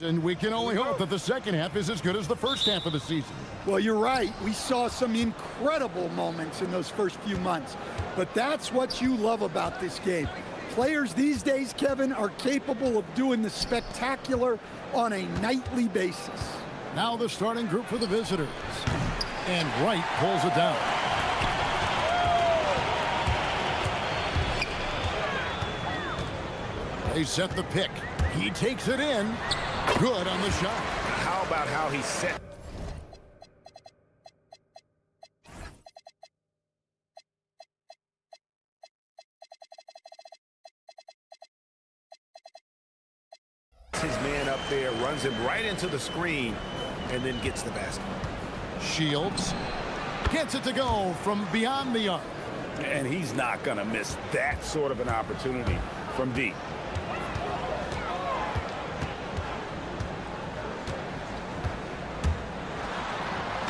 And we can only hope that the second half is as good as the first half of the season. Well, you're right. We saw some incredible moments in those first few months. But that's what you love about this game. Players these days, Kevin, are capable of doing the spectacular on a nightly basis. Now the starting group for the visitors. And Wright pulls it down. They set the pick. He takes it in. Good on the shot. How about how he set? His man up there, runs him right into the screen, and then gets the basket. Shields gets it to go from beyond the arc. And he's not going to miss that sort of an opportunity from deep.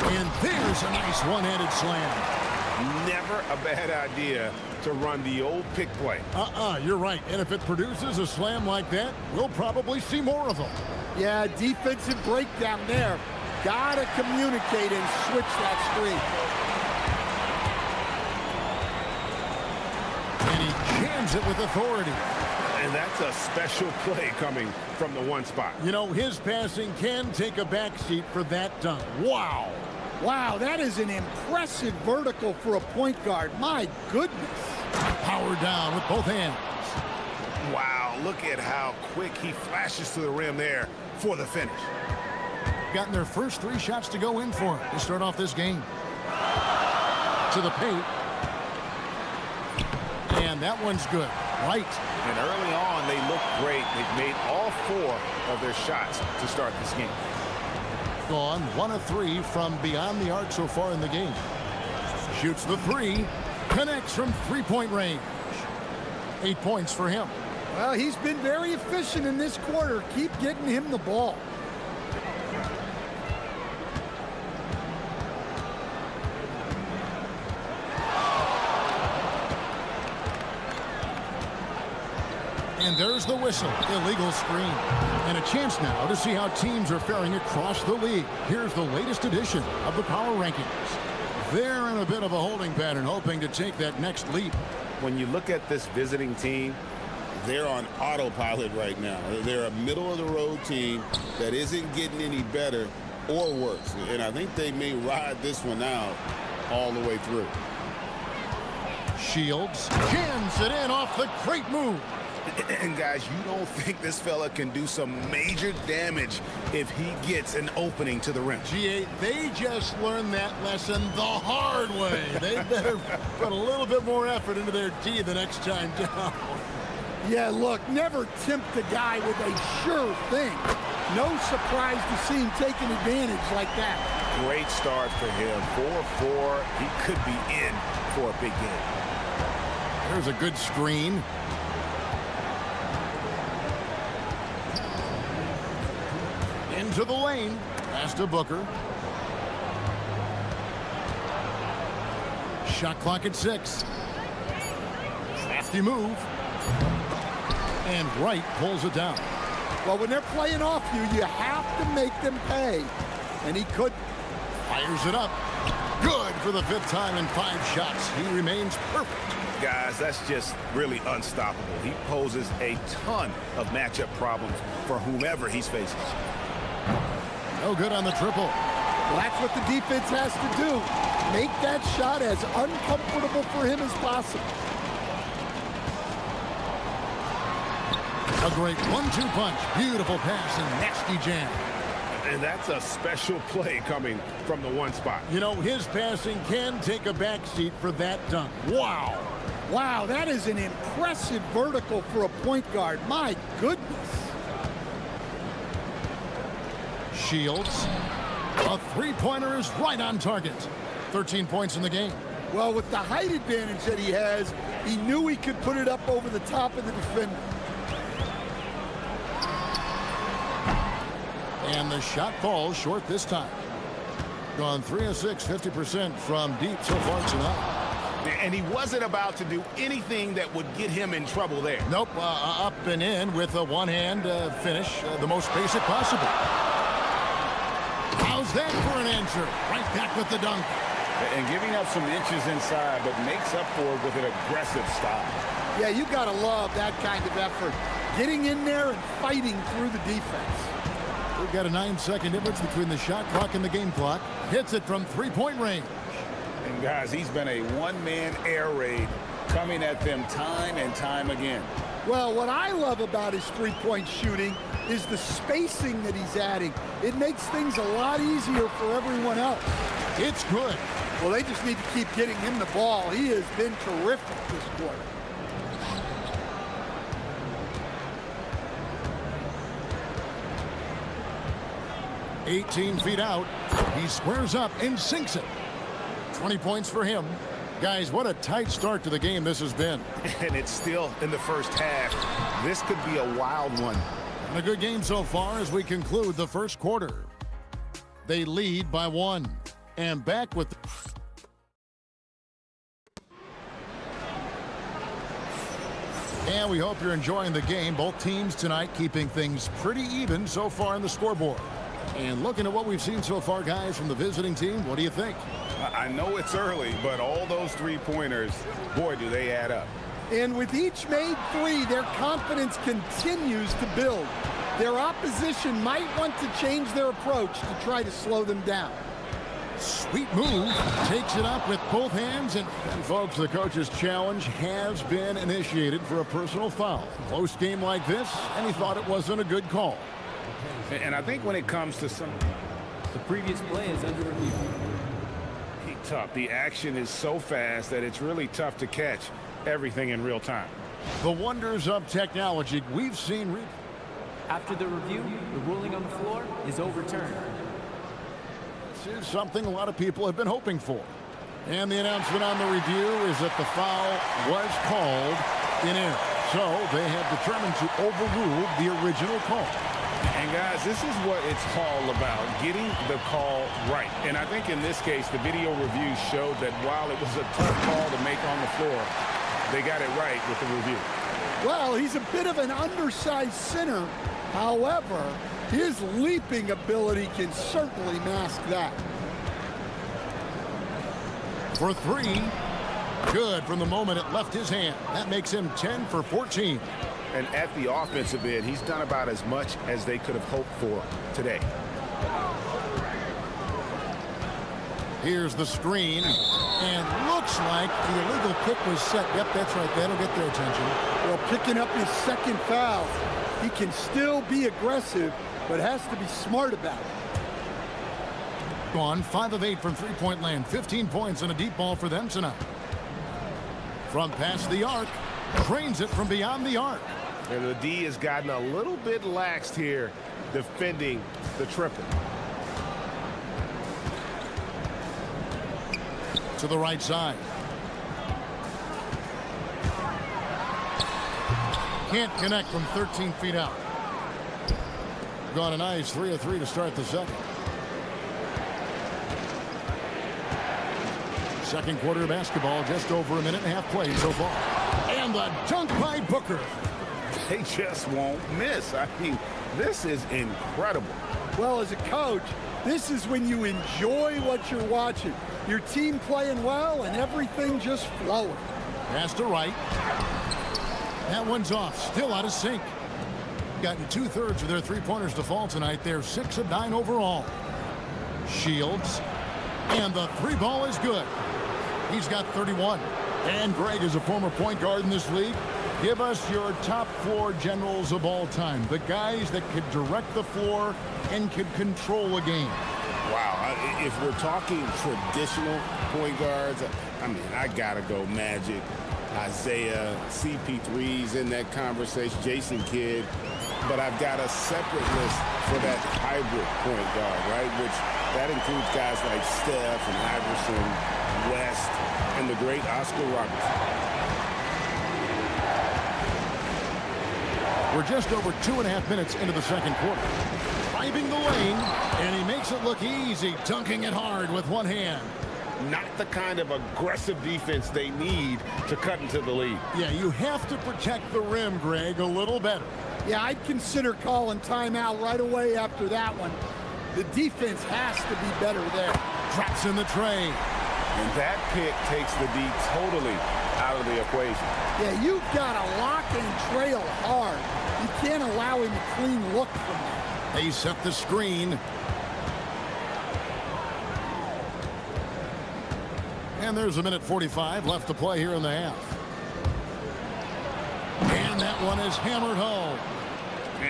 And there's a nice one-handed slam. Never a bad idea to run the old pick play. You're right. And if it produces a slam like that, we'll probably see more of them. Yeah, defensive breakdown there. Gotta communicate and switch that screen. And he jams it with authority. And that's a special play coming from the one spot. You know, his passing can take a backseat for that dunk. Wow. Wow, that is an impressive vertical for a point guard. My goodness. Power down with both hands. Wow, look at how quick he flashes to the rim there for the finish. Gotten their first 3 shots to go in for him to start off this game. To the paint. And that one's good. Right. And early on, they look great. They've made all 4 of their shots to start this game. Gone 1 of 3 from beyond the arc so far in the game. Shoots the 3. Connects from three-point range. 8 points for him. Well, he's been very efficient in this quarter. Keep getting him the ball. And there's the whistle. Illegal screen. And a chance now to see how teams are faring across the league. Here's the latest edition of the power rankings. They're in a bit of a holding pattern, hoping to take that next leap. When you look at this visiting team, they're on autopilot right now. They're a middle-of-the-road team that isn't getting any better or worse. And I think they may ride this one out all the way through. Shields jams it in off the great move. And guys, you don't think this fella can do some major damage if he gets an opening to the rim. G8, they just learned that lesson the hard way. They better put a little bit more effort into their D the next time down. Yeah, look, never tempt a guy with a sure thing. No surprise to see him taking advantage like that. Great start for him. 4-4. He could be in for a big game. There's a good screen. Into the lane. Pass to Booker. Shot clock at 6. Crafty move. And Wright pulls it down. Well, when they're playing off you, you have to make them pay. And he could. Fires it up. Good for the 5th time in 5 shots. He remains perfect. Guys, that's just really unstoppable. He poses a ton of matchup problems for whomever he's facing. No good on the triple. Well, that's what the defense has to do. Make that shot as uncomfortable for him as possible. A great 1-2 punch. Beautiful pass and nasty jam. And that's a special play coming from the one spot. You know, his passing can take a backseat for that dunk. Wow. Wow, that is an impressive vertical for a point guard. My goodness. Shields. A 3-pointer is right on target. 13 points in the game. Well, with the height advantage that he has, he knew he could put it up over the top of the defender. And the shot falls short this time. Gone 3 of 6, 50% from deep so far tonight. And he wasn't about to do anything that would get him in trouble there. Nope, up and in with a one-hand finish, the most basic possible. How's that for an answer? Right back with the dunk. And giving up some inches inside, but makes up for it with an aggressive stop. Yeah, you got to love that kind of effort. Getting in there and fighting through the defense. We've got a 9-second difference between the shot clock and the game clock. Hits it from three-point range. And guys, he's been a one-man air raid coming at them time and time again. Well, what I love about his three-point shooting is the spacing that he's adding. It makes things a lot easier for everyone else. It's good. Well, they just need to keep getting him the ball. He has been terrific this quarter. $18 feet out. He squares up and sinks it. 20 points for him. Guys, what a tight start to the game this has been. And it's still in the first half. This could be a wild one. And a good game so far as we conclude the first quarter. They lead by 1. And back with... And we hope you're enjoying the game. Both teams tonight keeping things pretty even so far in the scoreboard. And looking at what we've seen so far, guys, from the visiting team, what do you think? I know it's early, but all those three-pointers, boy, do they add up. And with each made three, their confidence continues to build. Their opposition might want to change their approach to try to slow them down. Sweet move. Takes it up with both hands. And folks, the coach's challenge has been initiated for a personal foul. Close game like this, and he thought it wasn't a good call. And I think when it comes to some... The previous play is under review. Tough. The action is so fast that it's really tough to catch everything in real time. The wonders of technology we've seen. After the review, the ruling on the floor is overturned. This is something a lot of people have been hoping for. And the announcement on the review is that the foul was called in error. So they have determined to overrule the original call. And guys, this is what it's all about, getting the call right. And I think in this case, the video review showed that while it was a tough call to make on the floor, they got it right with the review. Well, he's a bit of an undersized center. However, his leaping ability can certainly mask that. For 3, good from the moment it left his hand. That makes him 10 for 14. And at the offensive end, he's done about as much as they could have hoped for today. Here's the screen, and looks like the illegal kick was set. Yep, that's right. That'll get their attention. Well, picking up his second foul, he can still be aggressive, but has to be smart about it. Gone 5 of 8 from three-point land. 15 points and a deep ball for them tonight. From past the arc, trains it from beyond the arc. And the D has gotten a little bit laxed here defending the triple. To the right side. Can't connect from 13 feet out. Gone a nice 3 of 3 to start the second. Second quarter of basketball, just over a minute and a half played so far. And the dunk by Booker. They just won't miss. I mean, this is incredible. Well, as a coach, this is when you enjoy what you're watching. Your team playing well and everything just flowing. Pass to right. That one's off. Still out of sync. Gotten 2/3 of their three-pointers to fall tonight. They're 6 of 9 overall. Shields. And the 3 ball is good. He's got 31. And Greg is a former point guard in this league. Give us your top 4 generals of all time. The guys that could direct the floor and could control a game. Wow. If we're talking traditional point guards, I mean, I got to go Magic, Isaiah, CP3's in that conversation, Jason Kidd. But I've got a separate list for that hybrid point guard, right? Which that includes guys like Steph and Iverson, West, and the great Oscar Robertson. We're just over 2.5 minutes into the second quarter. Driving the lane, and he makes it look easy, dunking it hard with one hand. not the kind of aggressive defense they need to cut into the lead. Yeah, you have to protect the rim, Greg, a little better. Yeah, I'd consider calling timeout right away after that one. The defense has to be better there. Drops in the tray. And that pick takes the D totally out of the equation. Yeah, you've got to lock and trail hard. You can't allow him a clean look from that. They set the screen. And there's a minute 45 left to play here in the half. And that one is hammered home.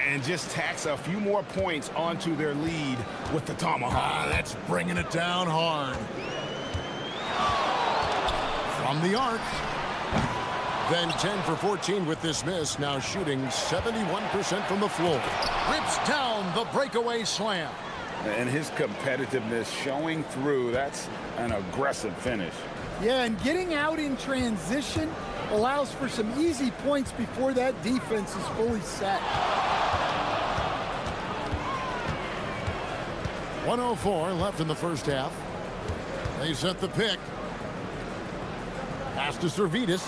And just tacks a few more points onto their lead with the tomahawk. That's bringing it down hard. From the arc. Then 10 for 14 with this miss. Now shooting 71% from the floor. Rips down the breakaway slam. And his competitiveness showing through. That's an aggressive finish. Yeah, and getting out in transition allows for some easy points before that defense is fully set. 1:04 left in the first half. They set the pick. Pass to Servetus.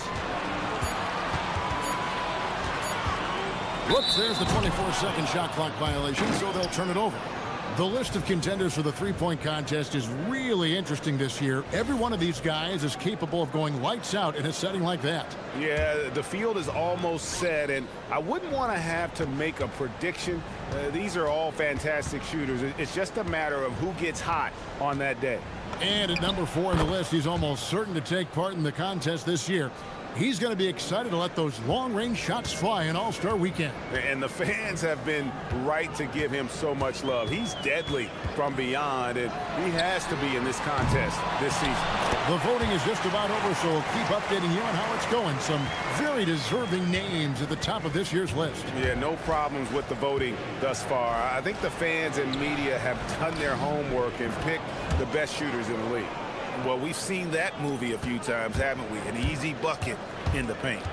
Whoops, there's the 24-second shot clock violation, so they'll turn it over. The list of contenders for the three-point contest is really interesting this year. Every one of these guys is capable of going lights out in a setting like that. Yeah, the field is almost set, and I wouldn't want to have to make a prediction. These are all fantastic shooters. It's just a matter of who gets hot on that day. And at number 4 on the list, he's almost certain to take part in the contest this year. He's going to be excited to let those long-range shots fly in All-Star Weekend. And the fans have been right to give him so much love. He's deadly from beyond, and he has to be in this contest this season. The voting is just about over, so we'll keep updating you on how it's going. Some very deserving names at the top of this year's list. Yeah, no problems with the voting thus far. I think the fans and media have done their homework and picked the best shooters in the league. Well, we've seen that movie a few times, haven't we? An easy bucket in the paint.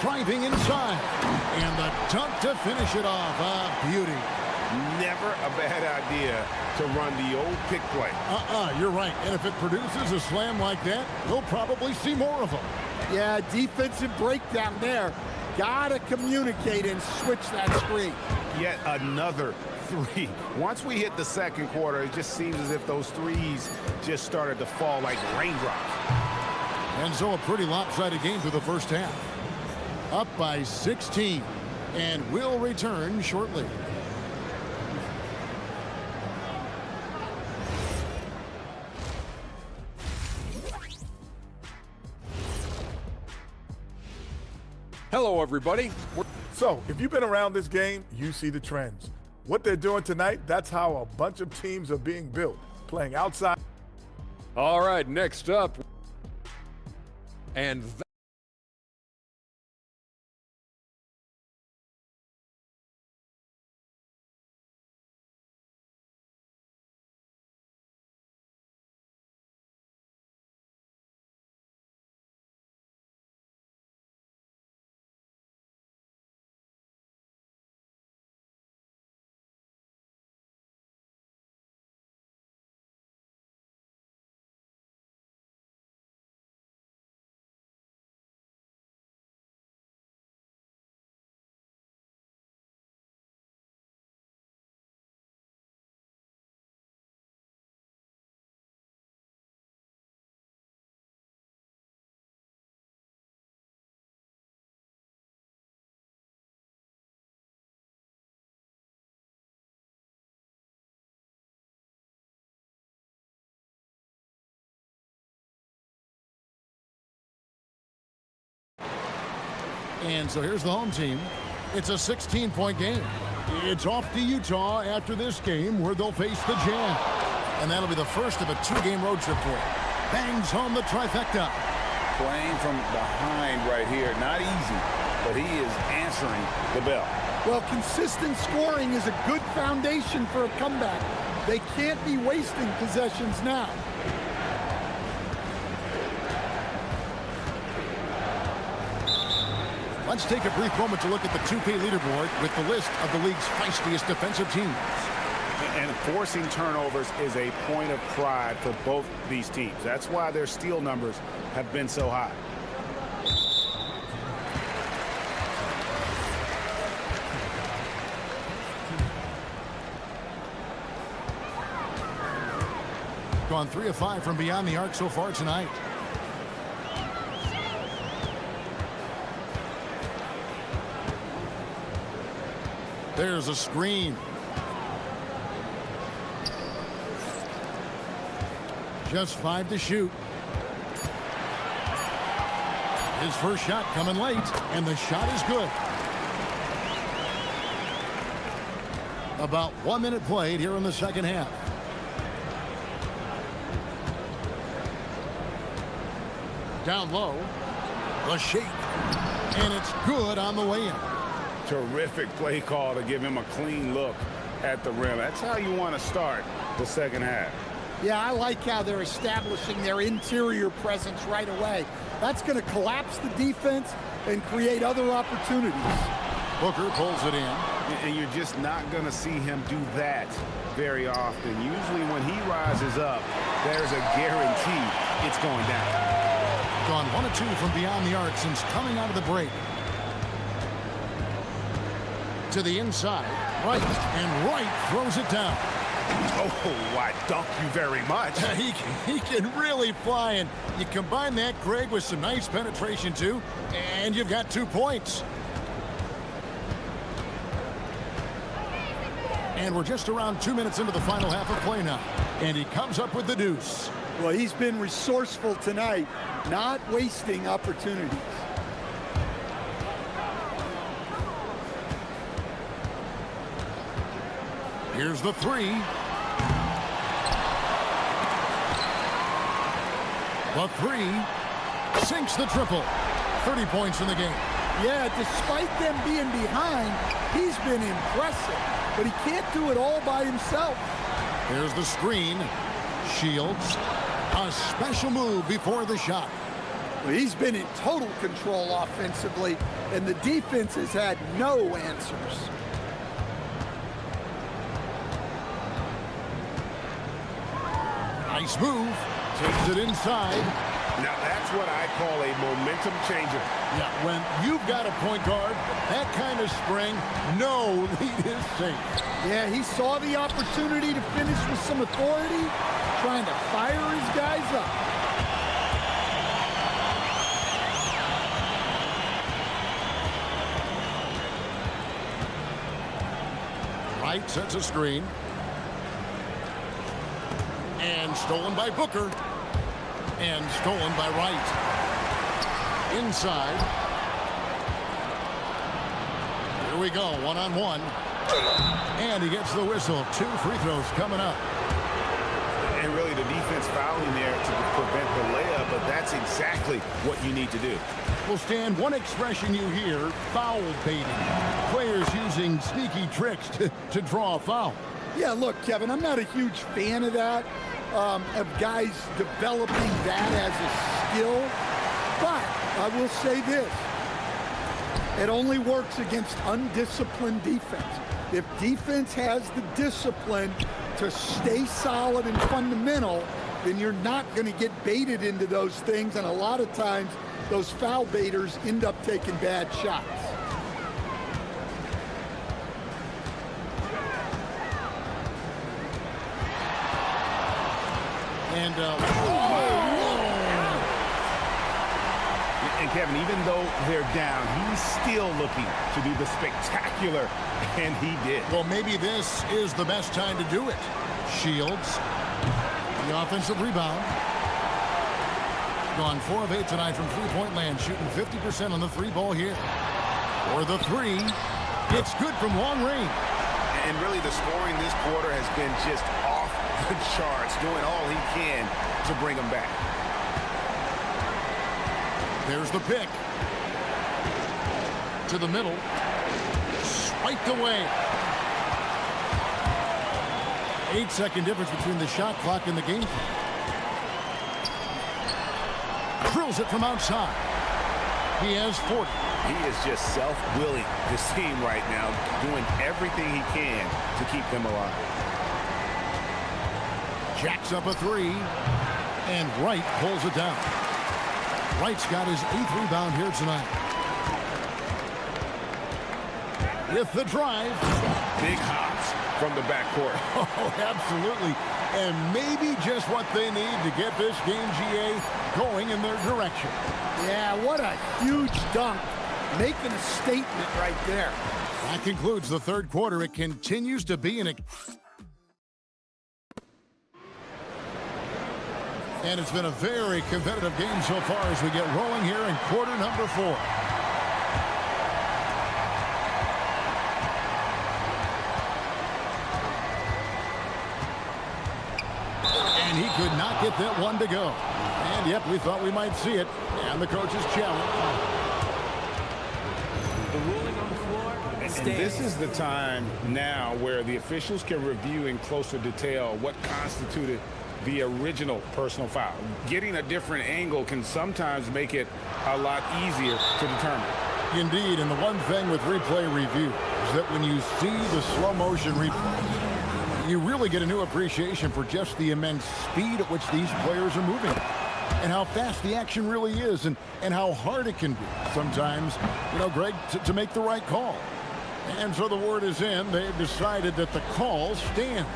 Driving inside. And the dunk to finish it off. A beauty. Never a bad idea to run the old pick play. You're right. And if it produces a slam like that, we'll probably see more of them. Yeah, defensive breakdown there. Gotta communicate and switch that screen. Yet another three. Once we hit the second quarter, it just seems as if those threes just started to fall like raindrops. And so a pretty lopsided game through the first half. Up by 16. And we'll return shortly. Hello, everybody. So, if you've been around this game, you see the trends. What they're doing tonight, that's how a bunch of teams are being built, playing outside. All right, next up. And And so here's the home team. It's a 16-point game. It's off to Utah after this game where they'll face the Jazz. And that'll be the first of a 2-game road trip for him. Bangs home the trifecta. Playing from behind right here, not easy, but he is answering the bell. Well, consistent scoring is a good foundation for a comeback. They can't be wasting possessions now. Let's take a brief moment to look at the 2K leaderboard with the list of the league's feistiest defensive teams. And forcing turnovers is a point of pride for both these teams. That's why their steal numbers have been so high. Gone 3 of 5 from beyond the arc so far tonight. There's a screen. Just 5 to shoot. His first shot coming late, and the shot is good. About 1 minute played here in the second half. Down low, the shake, and it's good on the way in. Terrific play call to give him a clean look at the rim. That's how you want to start the second half. Yeah, I like how they're establishing their interior presence right away. That's going to collapse the defense and create other opportunities. Booker pulls it in. And you're just not going to see him do that very often. Usually when he rises up, there's a guarantee it's going down. Gone 1 of 2 from beyond the arc since coming out of the break. To the inside, right, and right throws it down. Oh, I dunk you very much. He can really fly, and you combine that, Greg, with some nice penetration too, and you've got 2 points. And we're just around 2 minutes into the final half of play now, and he comes up with the deuce. Well, he's been resourceful tonight, not wasting opportunities. Here's the 3. The 3 sinks the triple. 30 points in the game. Yeah, despite them being behind, he's been impressive, but he can't do it all by himself. Here's the screen. Shields. A special move before the shot. Well, he's been in total control offensively, and the defense has had no answers. Nice move. Takes it inside. Now that's what I call a momentum changer. Yeah, when you've got a point guard, that kind of spring, no lead is safe. Yeah, he saw the opportunity to finish with some authority, trying to fire his guys up. Wright sets a screen. And stolen by Booker. And stolen by Wright. Inside. Here we go, 1-on-1. And he gets the whistle. 2 free throws coming up. And really the defense fouling there to prevent the layup, but that's exactly what you need to do. Well, Stan, one expression you hear, foul baiting. Players using sneaky tricks to draw a foul. Yeah, look, Kevin, I'm not a huge fan of that, of guys developing that as a skill. But I will say this. It only works against undisciplined defense. If defense has the discipline to stay solid and fundamental, then you're not going to get baited into those things. And a lot of times, those foul baiters end up taking bad shots. And, And Kevin, even though they're down, he's still looking to do the spectacular, and he did. well, maybe this is the best time to do it. Shields. The offensive rebound. Gone 4 of 8 tonight from three-point land, shooting 50% on the 3 ball here. Or the 3. It's good from long range. And really the scoring this quarter has been just off the charts, doing all he can to bring them back. There's the pick. To the middle. Swiped away. 8-second difference between the shot clock and the game clock. Drills it from outside. He has 40. He is just self-willing, this team right now, doing everything he can to keep them alive. Jacks up a three. And Wright pulls it down. Wright's got his 8th rebound here tonight. With the drive. Big hops from the backcourt. Oh, absolutely. And maybe just what they need to get this game, GA, going in their direction. Yeah, what a huge dunk. Making a statement right there. That concludes the third quarter. It continues to be an... And it's been a very competitive game so far as we get rolling here in quarter number 4. And he could not get that one to go. And yep, we thought we might see it. And the coach's challenge. The ruling on the floor And stands. this is the time now where the officials can review in closer detail what constituted the original personal foul. Getting a different angle can sometimes make it a lot easier to determine. Indeed, and the one thing with replay review is that when you see the slow motion replay, you really get a new appreciation for just the immense speed at which these players are moving and how fast the action really is and how hard it can be sometimes, you know, Greg, to make the right call. And so the word is in. They've decided that the call stands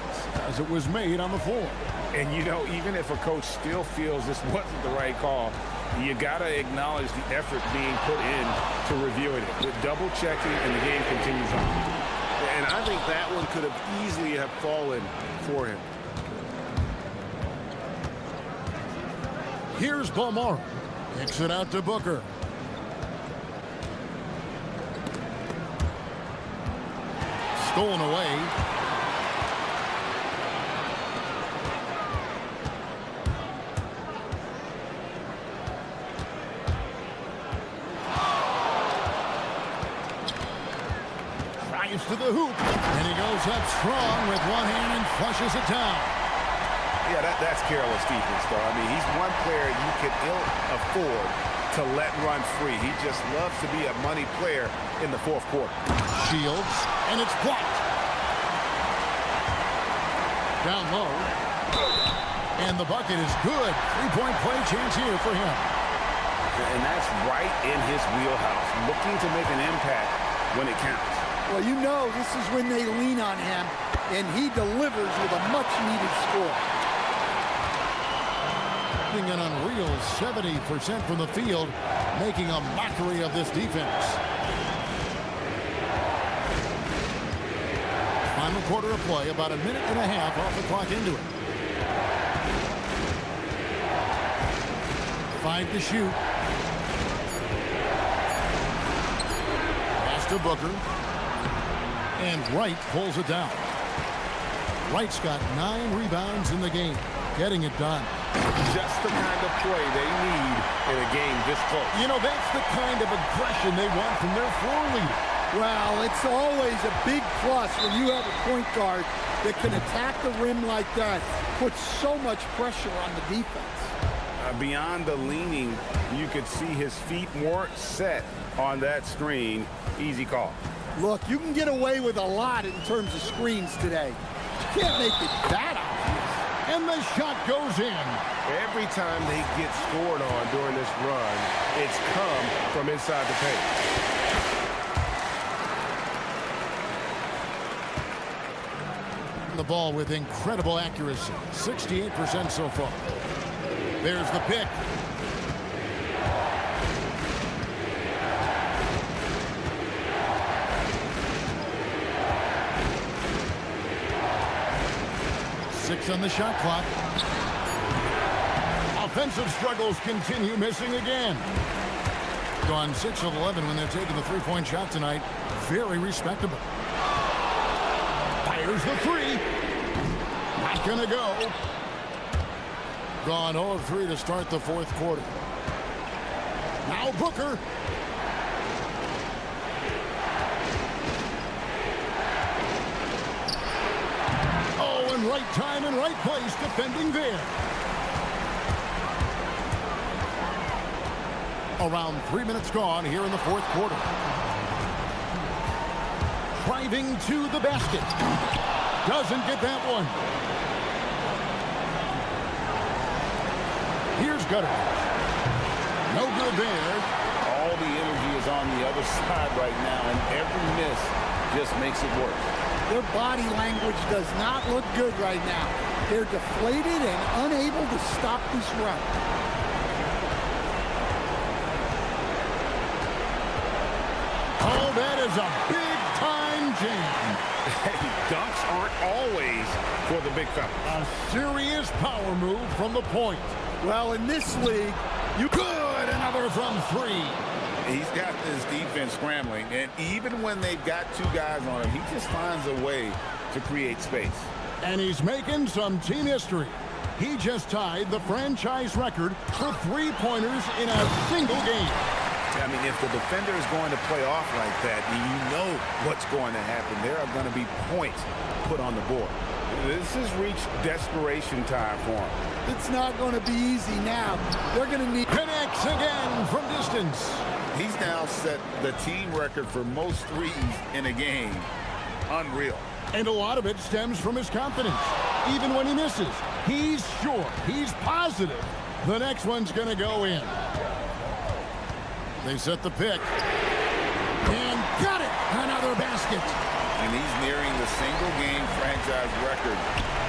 as it was made on the floor. And, you know, even if a coach still feels this wasn't the right call, you got to acknowledge the effort being put in to reviewing it. With double checking, and the game continues on. And I think that one could have easily have fallen for him. Here's Balmore. Kicks it out to Booker. Stolen away. Drives to the hoop. And he goes up strong with one hand and flushes it down. Yeah, that's careless defense, though. I mean, he's one player you could ill afford to let run free. He just loves to be a money player in the fourth quarter. Shields, and it's blocked. Down low. And the bucket is good. Three-point play chance here for him. And that's right in his wheelhouse, looking to make an impact when it counts. Well, you know this is when they lean on him, and he delivers with a much-needed score. An unreal 70% from the field, making a mockery of this defense. Final quarter of play, about a minute and a half off the clock into it. 5 to shoot. Pass to Booker. And Wright pulls it down. Wright's got 9 rebounds in the game, getting it done. Just the kind of play they need in a game this close. You know, that's the kind of aggression they want from their floor leader. Well, it's always a big plus when you have a point guard that can attack the rim like that, puts so much pressure on the defense. Beyond the leaning, you could see his feet more set on that screen. Easy call. Look, you can get away with a lot in terms of screens today. You can't make it that obvious. And the shot goes in. Every time they get scored on during this run, it's come from inside the paint. The ball with incredible accuracy. 68% so far. There's the pick. Six on the shot clock. Offensive struggles continue, missing again. Gone 6 of 11 when they're taking the three-point shot tonight. Very respectable. Fires the three. Not gonna go. Gone 0 of 3 to start the fourth quarter. Now Booker. Right time and right place defending there. Around 3 minutes gone here in the fourth quarter. Driving to the basket. Doesn't get that one. Here's Gutter. No good there. All the energy is on the other side right now, and every miss just makes it worse. Their body language does not look good right now. They're deflated and unable to stop this run. Oh, that is a big-time jam. Hey, dunks aren't always for the big fella. A serious power move from the point. Well, in this league, you Good, another from three. He's got this defense scrambling, and even when they've got two guys on him, he just finds a way to create space. And he's making some team history. He just tied the franchise record for three-pointers in a single game. I mean, if the defender is going to play off like that, you know what's going to happen. There are going to be points put on the board. This has reached desperation time for him. It's not going to be easy now. They're going to need... Connects again from distance. He's now set the team record for most threes in a game. Unreal. And a lot of it stems from his confidence. Even when he misses, he's sure, he's positive the next one's going to go in. They set the pick. And got it! Another basket. And he's nearing the single-game franchise record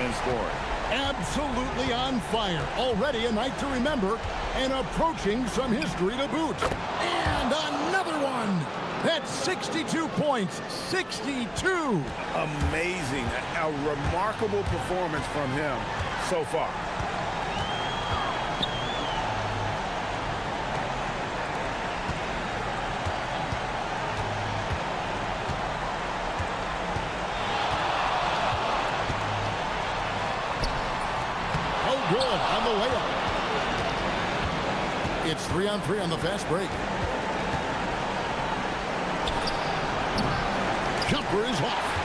in scoring. Absolutely on fire. Already a night to remember and approaching some history to boot. And another one. That's 62 points. 62. Amazing. A remarkable performance from him so far. Good on the layup. It's 3-on-3 on the fast break. Jumper is off.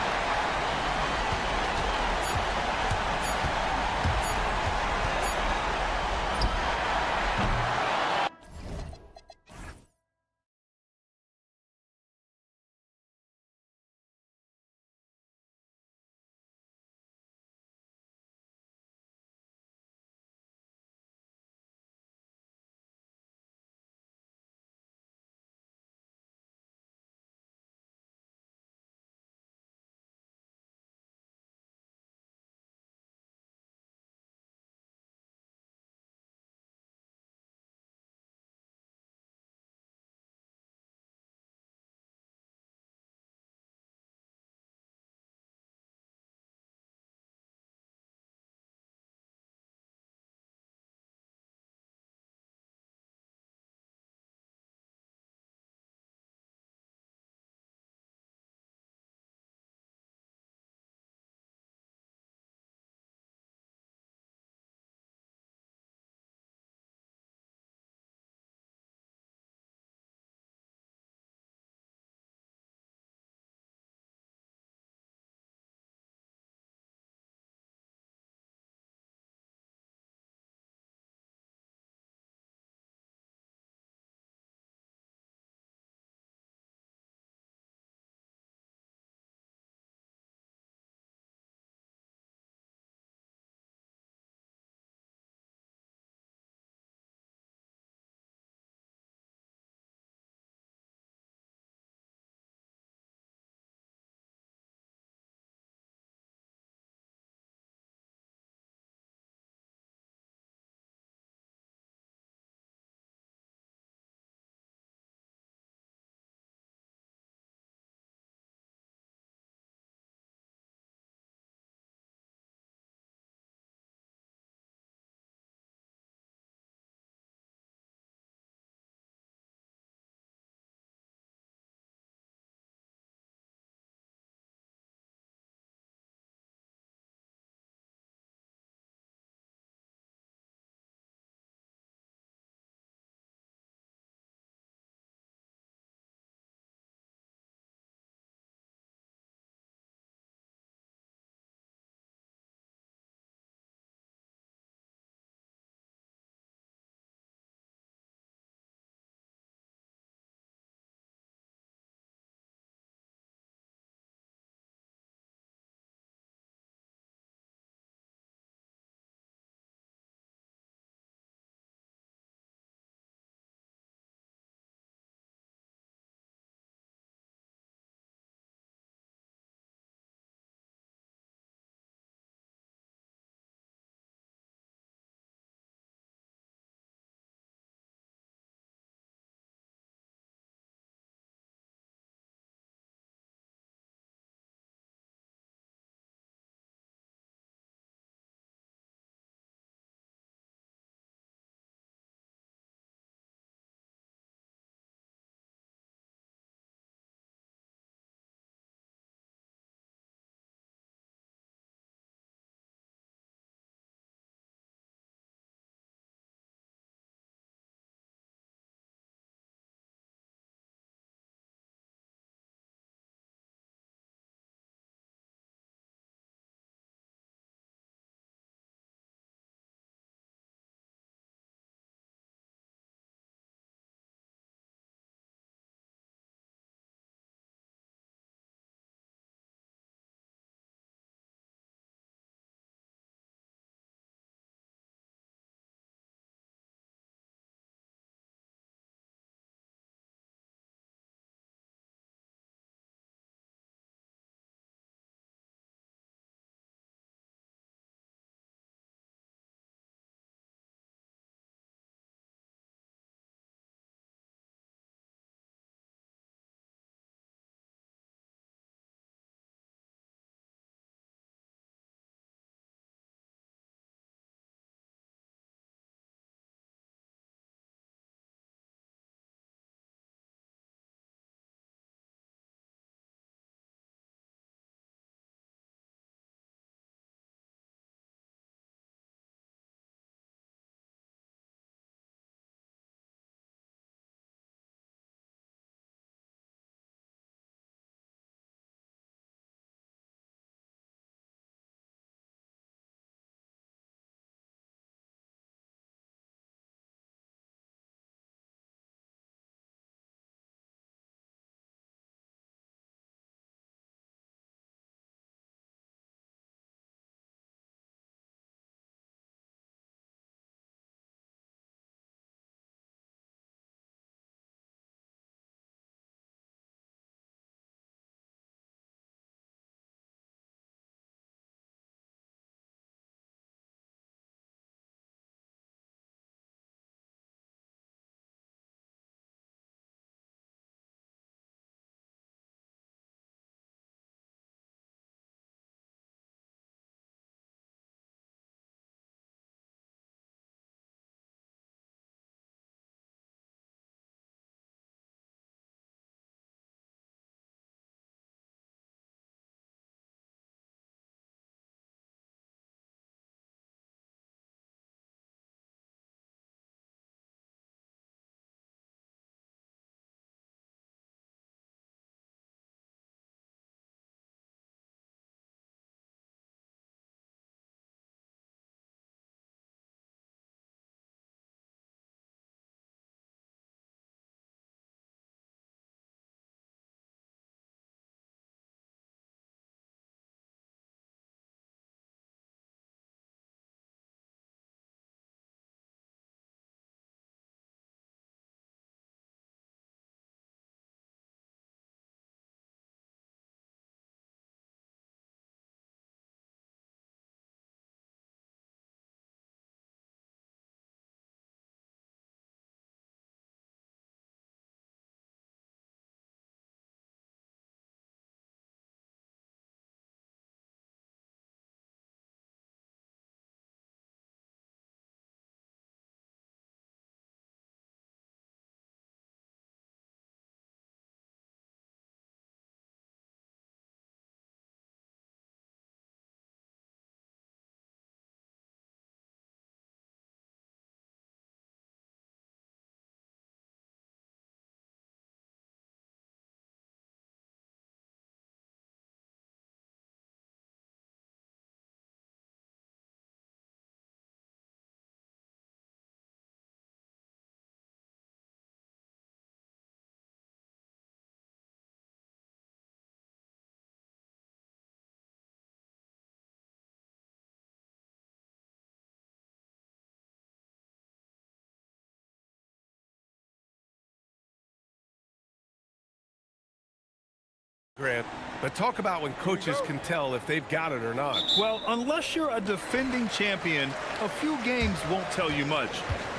Grant, but talk about when coaches can tell if they've got it or not. Well, unless you're a defending champion, a few games won't tell you much.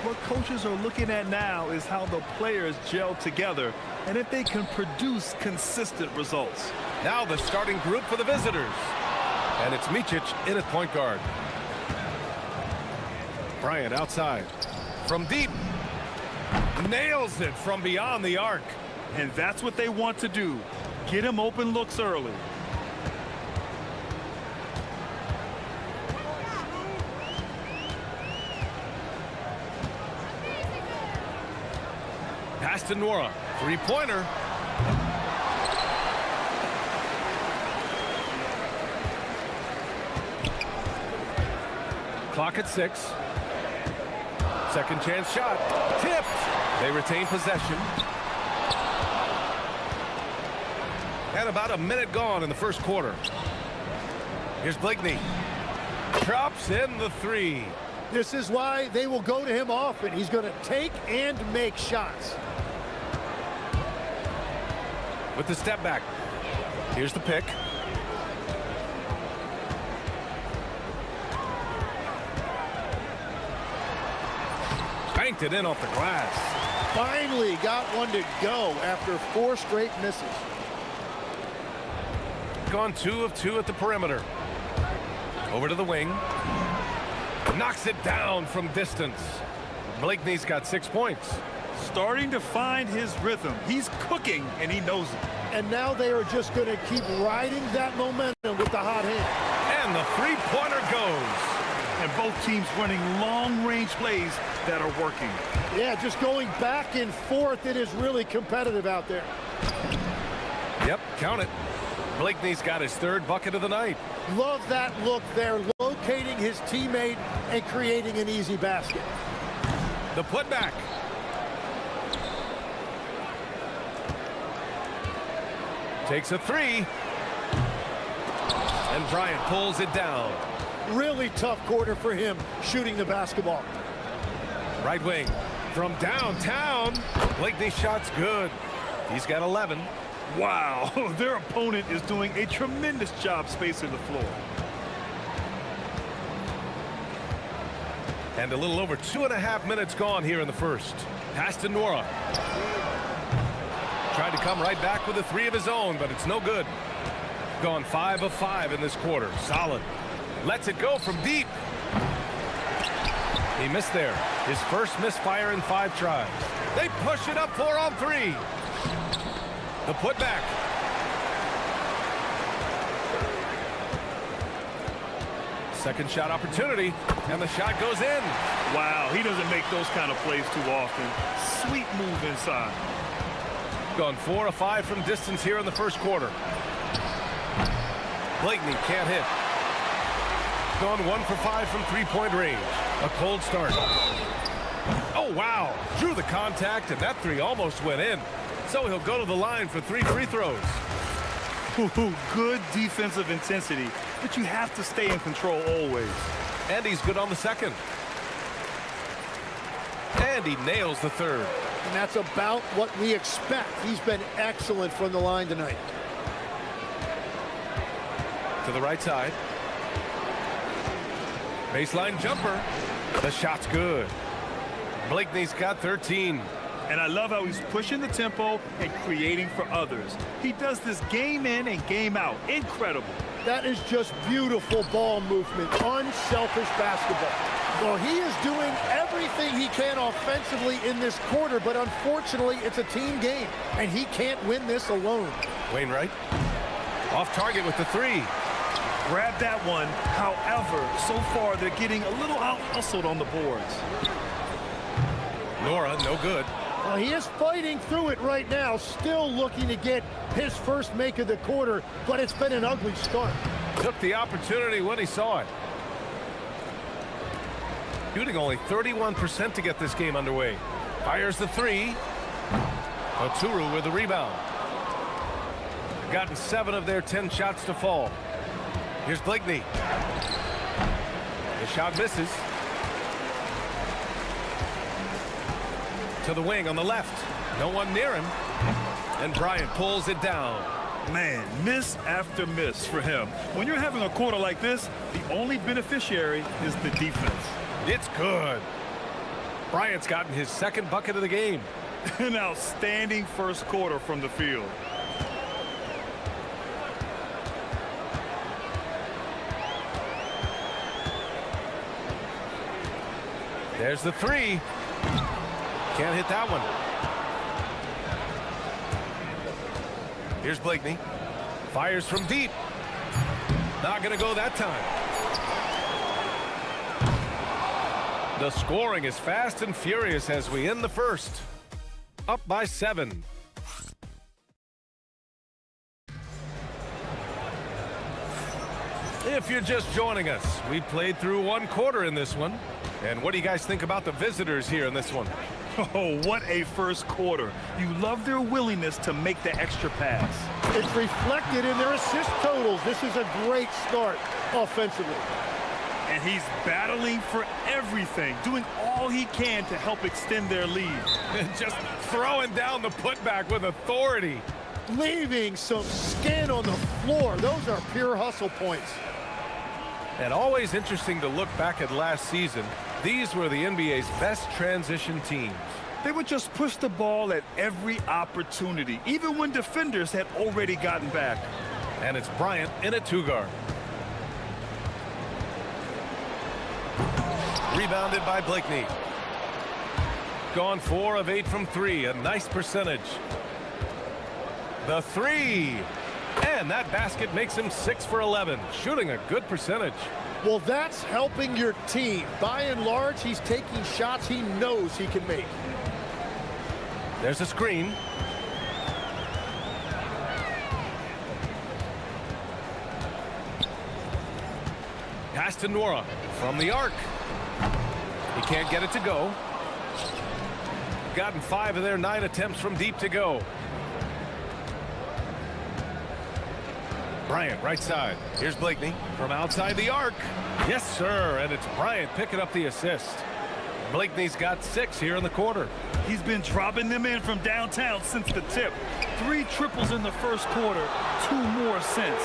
What coaches are looking at now is how the players gel together and if they can produce consistent results. Now the starting group for the visitors. And it's Micic in at point guard. Bryant outside. From deep. Nails it from beyond the arc. And that's what they want to do. Get him open looks early. Pass to Nora. Three-pointer. Clock at 6. Second chance shot. Tipped. They retain possession. And about a minute gone in the first quarter. Here's Blakeney. Drops in the three. This is why they will go to him often. He's going to take and make shots. With the step back. Here's the pick. Banked it in off the glass. Finally got one to go after 4 straight misses. Gone 2 of 2 at the perimeter. Over to the wing. Knocks it down from distance. Blakeney's got 6 points. Starting to find his rhythm. He's cooking, and he knows it. And now they are just going to keep riding that momentum with the hot hand. And the three-pointer goes. And both teams running long-range plays that are working. Yeah, just going back and forth. It is really competitive out there. Yep, count it. Blakeney's got his 3rd bucket of the night. Love that look there, locating his teammate and creating an easy basket. The putback. Takes a 3. And Bryant pulls it down. Really tough quarter for him shooting the basketball. Right wing. From downtown. Blakeney's shot's good. He's got 11. Wow, their opponent is doing a tremendous job spacing the floor. And a little over 2.5 minutes gone here in the first. Pass to Nora. Tried to come right back with a 3 of his own, but it's no good. Gone 5 of 5 in this quarter. Solid. Lets it go from deep. He missed there. His first misfire in 5 tries. They push it up 4 on 3. The putback. Second shot opportunity, and the shot goes in. Wow, he doesn't make those kind of plays too often. Sweet move inside. Gone 4 of 5 from distance here in the first quarter. Blakeney can't hit. Gone 1 for 5 from three-point range. A cold start. Oh, wow. Drew the contact, and that 3 almost went in. So he'll go to the line for 3 free throws. Good defensive intensity, but you have to stay in control always. And he's good on the second. And he nails the 3rd. And that's about what we expect. He's been excellent from the line tonight. To the right side. Baseline jumper. The shot's good. Blakeney's got 13. And I love how he's pushing the tempo and creating for others. He does this game in and game out. Incredible. That is just beautiful ball movement, unselfish basketball. Well, he is doing everything he can offensively in this quarter, but unfortunately, it's a team game, and he can't win this alone. Wainwright. Off target with the 3. Grab that one. However, so far, they're getting a little out-hustled on the boards. Nora, no good. Well, he is fighting through it right now, still looking to get his first make of the quarter, but it's been an ugly start. Took the opportunity when he saw it. Shooting only 31% to get this game underway. Fires the 3. Oturu with the rebound. Gotten 7 of their 10 shots to fall. Here's Blakeney. The shot misses. To the wing on the left. No one near him. And Bryant pulls it down. Man, miss after miss for him. When you're having a quarter like this, the only beneficiary is the defense. It's good. Bryant's gotten his second bucket of the game. An outstanding first quarter from the field. There's the three. Can't hit that one. Here's Blakeney. Fires from deep. Not going to go that time. The scoring is fast and furious as we end the first. Up by 7. If you're just joining us, we played through one quarter in this one. And what do you guys think about the visitors here in this one? Oh, what a first quarter. You love their willingness to make the extra pass. It's reflected in their assist totals. This is a great start offensively. And he's battling for everything, doing all he can to help extend their lead. Just throwing down the putback with authority. Leaving some skin on the floor. Those are pure hustle points. And always interesting to look back at last season. These were the NBA's best transition teams. They would just push the ball at every opportunity, even when defenders had already gotten back. And it's Bryant in a two-guard. Rebounded by Blakeney. Gone 4 of 8 from 3, a nice percentage. The three. And that basket makes him 6 for 11, shooting a good percentage. Well, that's helping your team. By and large, he's taking shots he knows he can make. There's a screen. Pass to Nora from the arc. He can't get it to go. Gotten 5 of their 9 attempts from deep to go. Bryant, right side. Here's Blakeney from outside the arc. Yes, sir, and it's Bryant picking up the assist. Blakeney's got 6 here in the quarter. He's been dropping them in from downtown since the tip. 3 triples in the first quarter, 2 more since.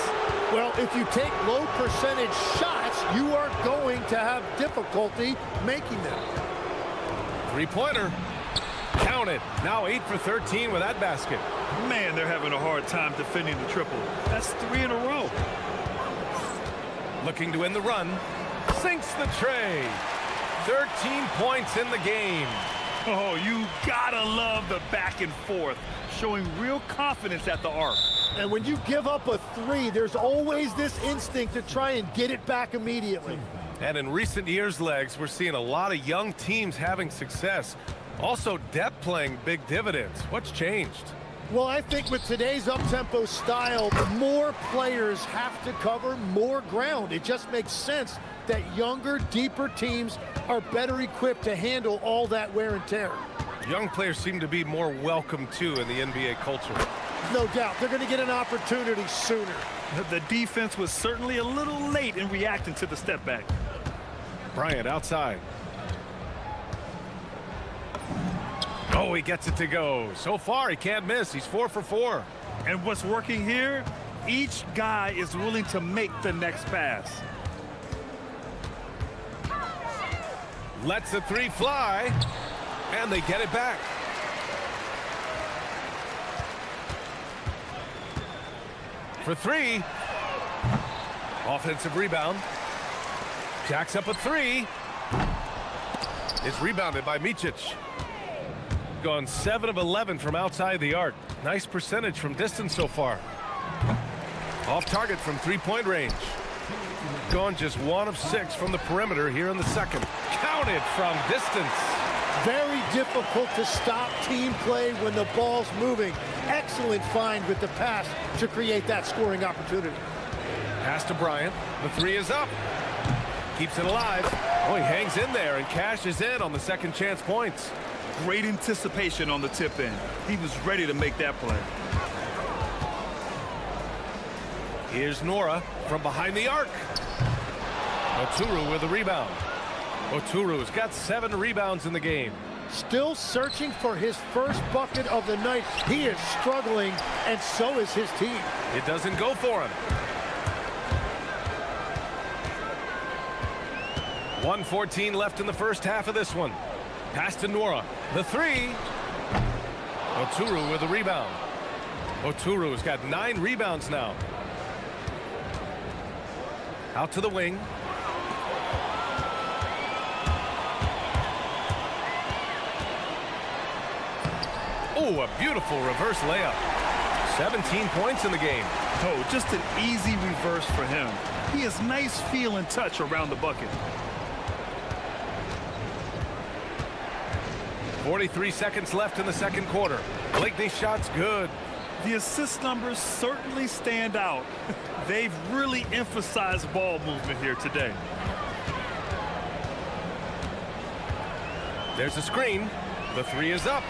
Well, if you take low percentage shots, you are going to have difficulty making them. Three-pointer. Counted. Now 8 for 13 with that basket. Man, they're having a hard time defending the triple. That's 3 in a row. Looking to end the run. Sinks the tray. 13 points in the game. Oh, you gotta love the back and forth, showing real confidence at the arc. And when you give up a 3, there's always this instinct to try and get it back immediately. And in recent years, Legs, we're seeing a lot of young teams having success. Also, depth playing big dividends. What's changed? Well, I think with today's up-tempo style, more players have to cover more ground. It just makes sense that younger, deeper teams are better equipped to handle all that wear and tear. Young players seem to be more welcome, too, in the NBA culture. No doubt. They're going to get an opportunity sooner. The defense was certainly a little late in reacting to the step back. Bryant outside. Oh, he gets it to go. So far, he can't miss. He's 4 for 4. And what's working here? Each guy is willing to make the next pass. Lets the 3 fly, and they get it back. For 3. Offensive rebound. Jacks up a 3. It's rebounded by Micic. Gone 7 of 11 from outside the arc. Nice percentage from distance so far. Off target from three-point range. Gone just 1 of 6 from the perimeter here in the second. Counted from distance. Very difficult to stop team play when the ball's moving. Excellent find with the pass to create that scoring opportunity. Pass to Bryant. The 3 is up. Keeps it alive. Oh, he hangs in there and cashes in on the second chance points. Great anticipation on the tip in. He was ready to make that play. Here's Nora from behind the arc. Oturu with a rebound. Oturu's got 7 rebounds in the game. still searching for his first bucket of the night. He is struggling, and so is his team. It doesn't go for him. 1:14 left in the first half of this one. Pass to Nora. The three. Oturu with the rebound. Oturu's got 9 rebounds now. Out to the wing. Oh, a beautiful reverse layup. 17 points in the game. Oh, just an easy reverse for him. He has nice feel and touch around the bucket. 43 seconds left in the second quarter. Blakeney's shot's good. The assist numbers certainly stand out. They've really emphasized ball movement here today. There's a screen. The three is up.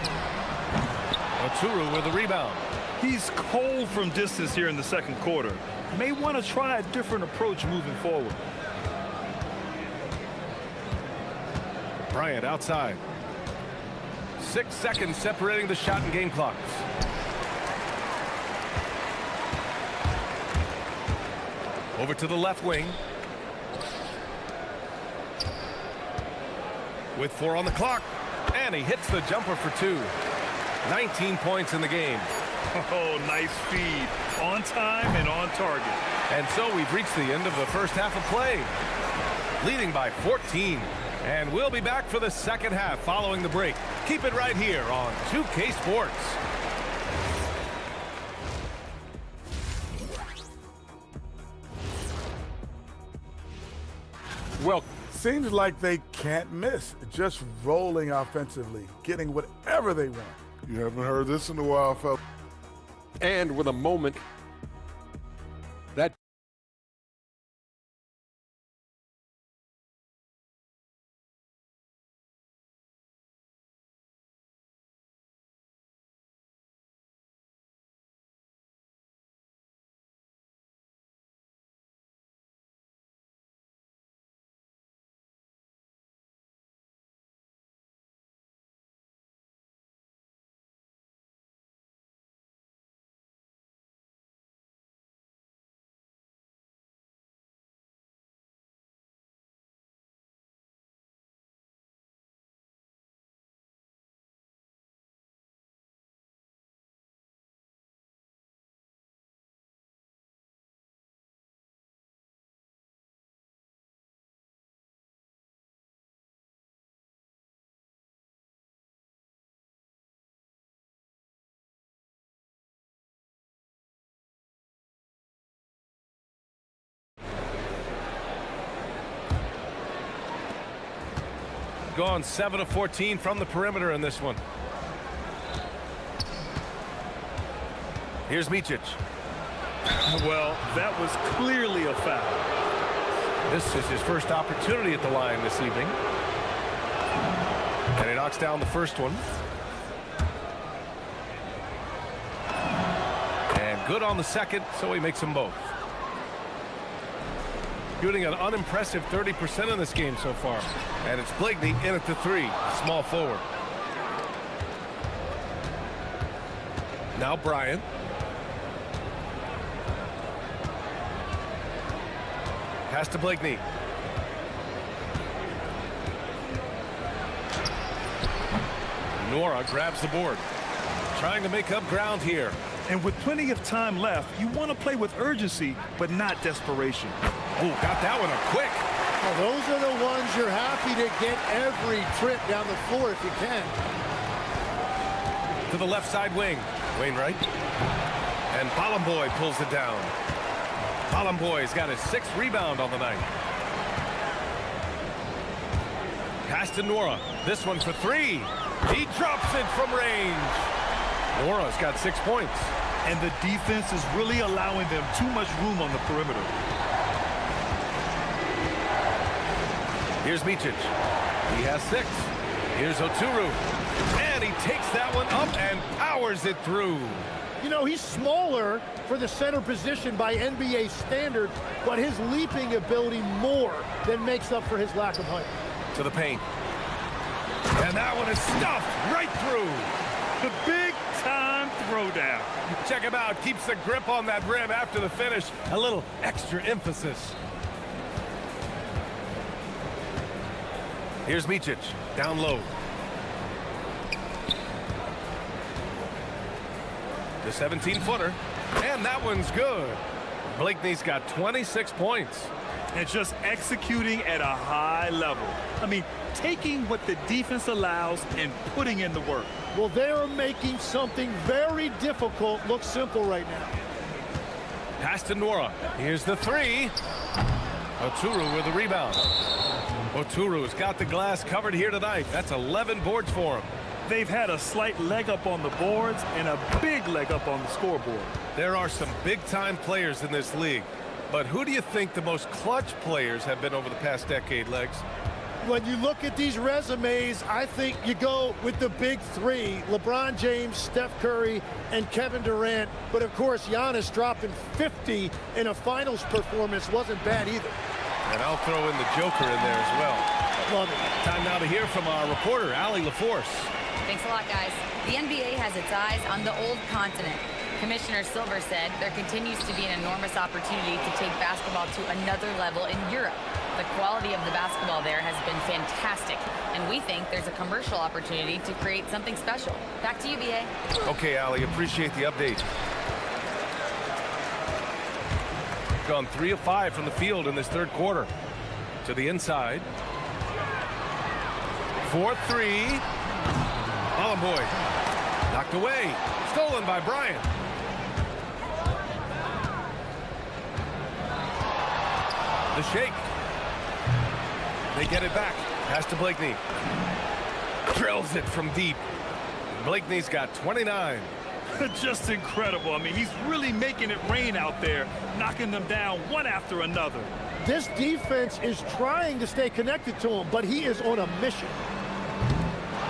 Oturu with the rebound. He's cold from distance here in the second quarter. May want to try a different approach moving forward. Bryant outside. 6 seconds separating the shot and game clocks. Over to the left wing. With 4 on the clock. And he hits the jumper for 2. 19 points in the game. Oh, nice feed. On time and on target. And so we've reached the end of the first half of play. Leading by 14. And we'll be back for the second half following the break. Keep it right here on 2K Sports. Well, seems like they can't miss. Just rolling offensively, getting whatever they want. You haven't heard this in a while, fella. and with a moment that gone 7 of 14 from the perimeter in this one. Here's Micic. Well, that was clearly a foul. This is his first opportunity at the line this evening. And he knocks down the first one. And good on the second, so he makes them both. Shooting an unimpressive 30% in this game so far. And it's Blakeney in at the three, small forward. Now Bryant. Pass to Blakeney. Nora grabs the board. Trying to make up ground here. And with plenty of time left, you want to play with urgency, but not desperation. Oh, got that one up quick. Well, those are the ones you're happy to get every trip down the floor if you can. To the left side wing. Wainwright. And Balamboy pulls it down. Balamboy's got his 6th rebound on the night. Pass to Nora. This one for 3. He drops it from range. Nora's got 6 points. And the defense is really allowing them too much room on the perimeter. Here's Micic. He has 6. Here's Oturu. And he takes that one up and powers it through. You know, he's smaller for the center position by NBA standards, but his leaping ability more than makes up for his lack of height. To the paint. And that one is stuffed right through. The big-time throwdown. Check him out. Keeps the grip on that rim after the finish. A little extra emphasis. Here's Micic. Down low. The 17-footer. And that one's good. Blakeney's got 26 points. And just executing at a high level. I mean, taking what the defense allows and putting in the work. Well, they are making something very difficult look simple right now. Pass to Nora. Here's the three. Oturu with the rebound. Oturu's got the glass covered here tonight. That's 11 boards for him. They've had a slight leg up on the boards and a big leg up on the scoreboard. There are some big-time players in this league. But who do you think the most clutch players have been over the past decade, Legs? When you look at these resumes, I think you go with the big three, LeBron James, Steph Curry, and Kevin Durant. But of course, Giannis dropping 50 in a finals performance wasn't bad either. And I'll throw in the Joker in there as well. Love it. Time now to hear from our reporter, Allie LaForce. Thanks a lot, guys. The NBA has its eyes on the old continent. Commissioner Silver said there continues to be an enormous opportunity to take basketball to another level in Europe. The quality of the basketball there has been fantastic, and we think there's a commercial opportunity to create something special. Back to you, BA. Okay, Allie, appreciate the update. Gone 3 of 5 from the field in this third quarter. To the inside. 4-3. Boy. Knocked away. Stolen by Bryant. The shake. They get it back. Pass to Blakeney. Drills it from deep. Blakeney's got 29. Just incredible. I mean, he's really making it rain out there, knocking them down one after another. This defense is trying to stay connected to him, but he is on a mission.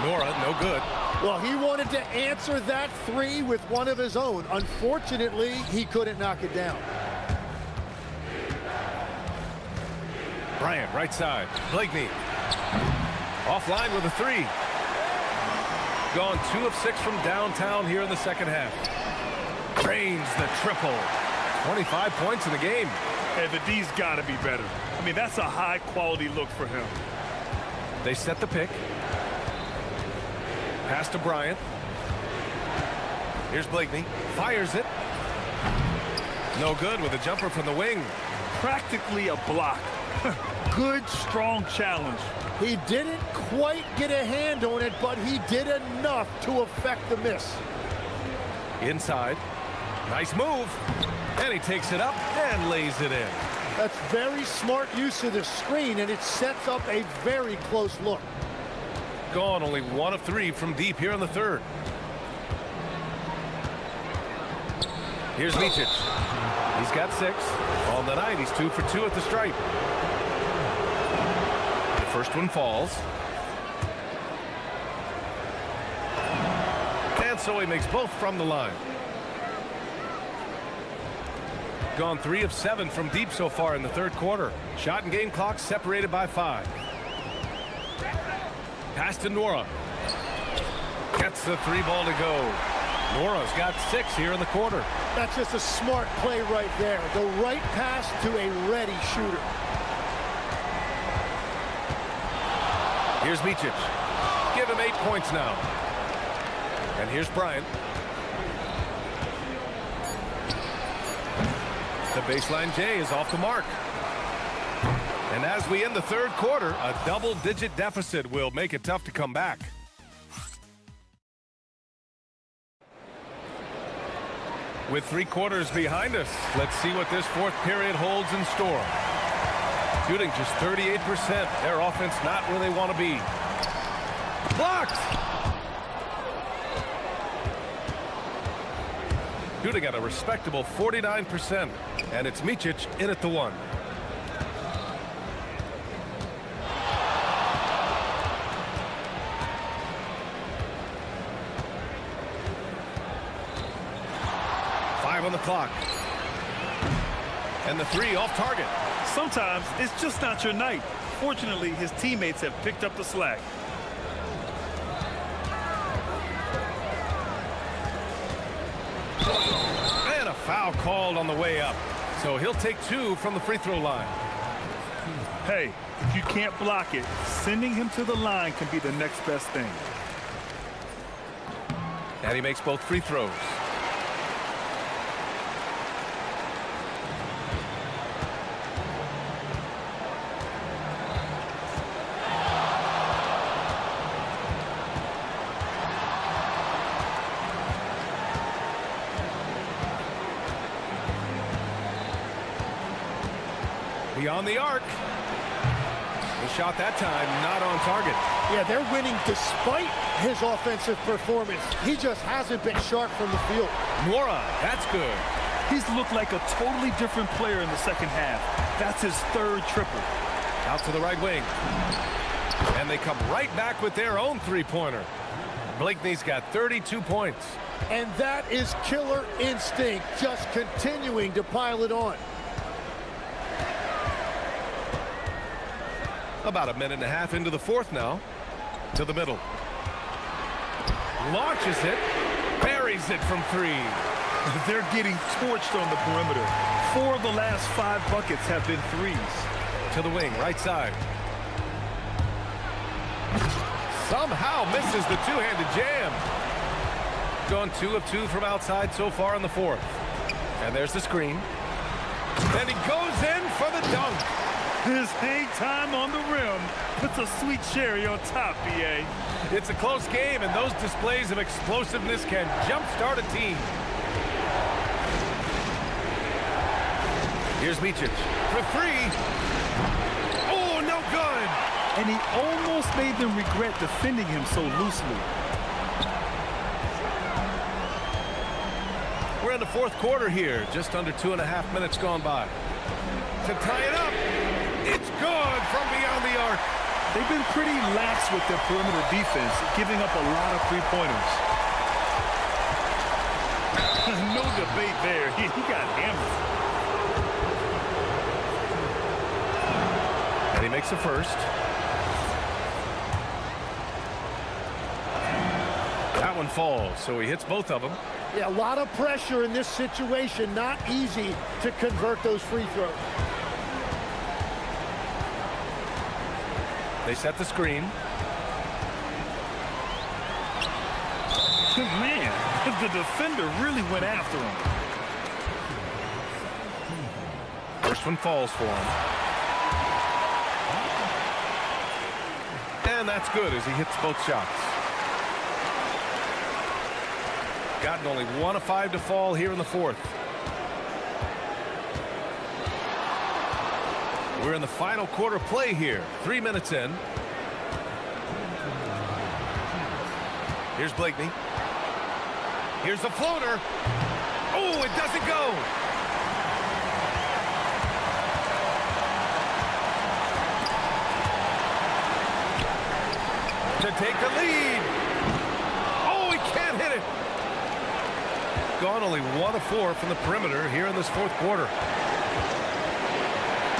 Nora, no good. Well, he wanted to answer that three with one of his own. Unfortunately, he couldn't knock it down. Bryant, right side. Blakeney. Offline with a three. Gone 2 of 6 from downtown here in the second half. Drains the triple. 25 points in the game. Hey, the D's got to be better. I mean, that's a high-quality look for him. They set the pick. Pass to Bryant. Here's Blakeney. Fires it. No good with a jumper from the wing. Practically a block. Good, strong challenge. He didn't quite get a hand on it, but he did enough to affect the miss. Inside. Nice move. And he takes it up and lays it in. That's very smart use of the screen, and it sets up a very close look. Gone only 1 of 3 from deep here in the third. Here's Micic. He's got 6. On the night, he's 2 for 2 at the stripe. The first one falls. And so he makes both from the line. Gone 3 of 7 from deep so far in the third quarter. Shot and game clock separated by 5. Pass to Nora. Gets the 3 ball to go. Nora's got 6 here in the quarter. That's just a smart play right there. The right pass to a ready shooter. Here's Micic. Give him 8 points now. And here's Bryant. The baseline J is off the mark. And as we end the third quarter, a double-digit deficit will make it tough to come back. With 3 quarters behind us, let's see what this fourth period holds in store. Shooting just 38%. Their offense not where they want to be. Blocked! Shooting at a respectable 49%. And it's Micic in at the 1. On the clock. And the 3 off target. Sometimes it's just not your night. Fortunately, his teammates have picked up the slack. Foul called on the way up. So he'll take 2 from the free throw line. Hey, if you can't block it, sending him to the line can be the next best thing. And he makes both free throws. Beyond the arc. The shot that time not on target. Yeah, they're winning despite his offensive performance. He just hasn't been sharp from the field. Mora, that's good. He's looked like a totally different player in the second half. That's his 3rd triple. Out to the right wing. And they come right back with their own three-pointer. Blakeney's got 32 points. And that is killer instinct, just continuing to pile it on. About a minute and a half into the 4th now. To the middle. Launches it. Buries it from 3. They're getting torched on the perimeter. 4 of the last 5 buckets have been 3s. To the wing, right side. Somehow misses the two-handed jam. Gone 2 of 2 from outside so far in the 4th. And there's the screen. And he goes in for the dunk. His hang time on the rim puts a sweet cherry on top, BA. It's a close game, and those displays of explosiveness can jumpstart a team. Here's Micic for 3. Oh, no good. And he almost made them regret defending him so loosely. We're in the 4th quarter here, just under 2.5 minutes gone by. To tie it up. It's good from beyond the arc. They've been pretty lax with their perimeter defense, giving up a lot of three-pointers. No debate there. He got hammered. And he makes the first. That one falls, so he hits both of them. Yeah, a lot of pressure in this situation. Not easy to convert those free throws. They set the screen. Man, the defender really went after him. First one falls for him. And that's good as he hits both shots. Gotten only 1 of 5 to fall here in the 4th. We're in the final quarter play here. 3 minutes in. Here's Blakeney. Here's the floater. Oh, it doesn't go. To take the lead. Oh, he can't hit it. Gone only 1 of 4 from the perimeter here in this 4th quarter.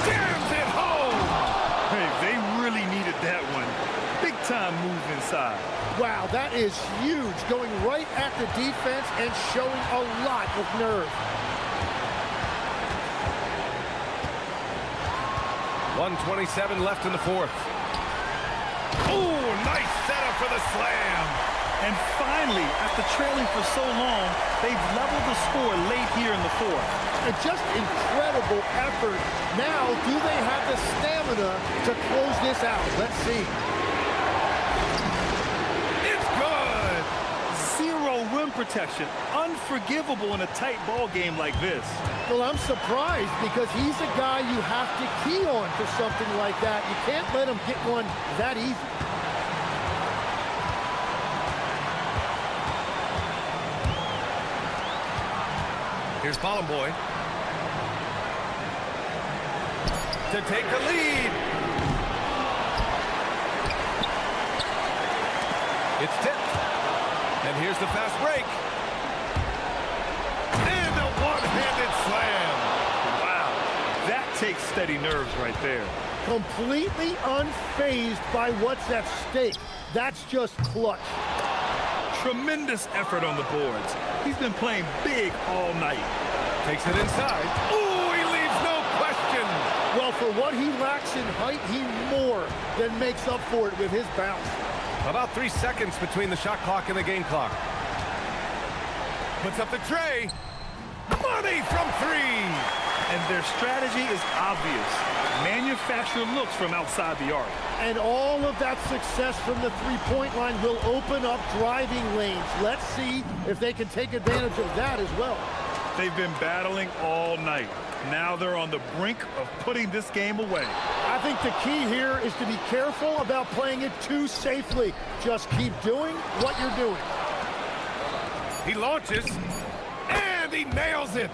Jams it home! Hey, they really needed that one. Big time move inside. Wow, that is huge. Going right at the defense and showing a lot of nerve. 1:27 left in the 4th. Oh, nice setup for the slam. And finally, after trailing for so long, they've leveled the score late here in the 4th. And just incredible effort. Now, do they have the stamina to close this out? Let's see. It's good. 0 rim protection. Unforgivable in a tight ball game like this. Well, I'm surprised because he's a guy you have to key on for something like that. You can't let him get one that easy. Here's Ballon Boy. To take the lead. It's tipped. And here's the fast break. And a one-handed slam. Wow. That takes steady nerves right there. Completely unfazed by what's at stake. That's just clutch. Tremendous effort on the boards. He's been playing big all night. Takes it inside. Ooh, he leaves no question. Well, for what he lacks in height, he more than makes up for it with his bounce. About 3 seconds between the shot clock and the game clock. Puts up the tray. Money from three. And their strategy is obvious. Manufacture looks from outside the arc. And all of that success from the three-point line will open up driving lanes. Let's see if they can take advantage of that as well. They've been battling all night. Now they're on the brink of putting this game away. I think the key here is to be careful about playing it too safely. Just keep doing what you're doing. He launches, and he nails it.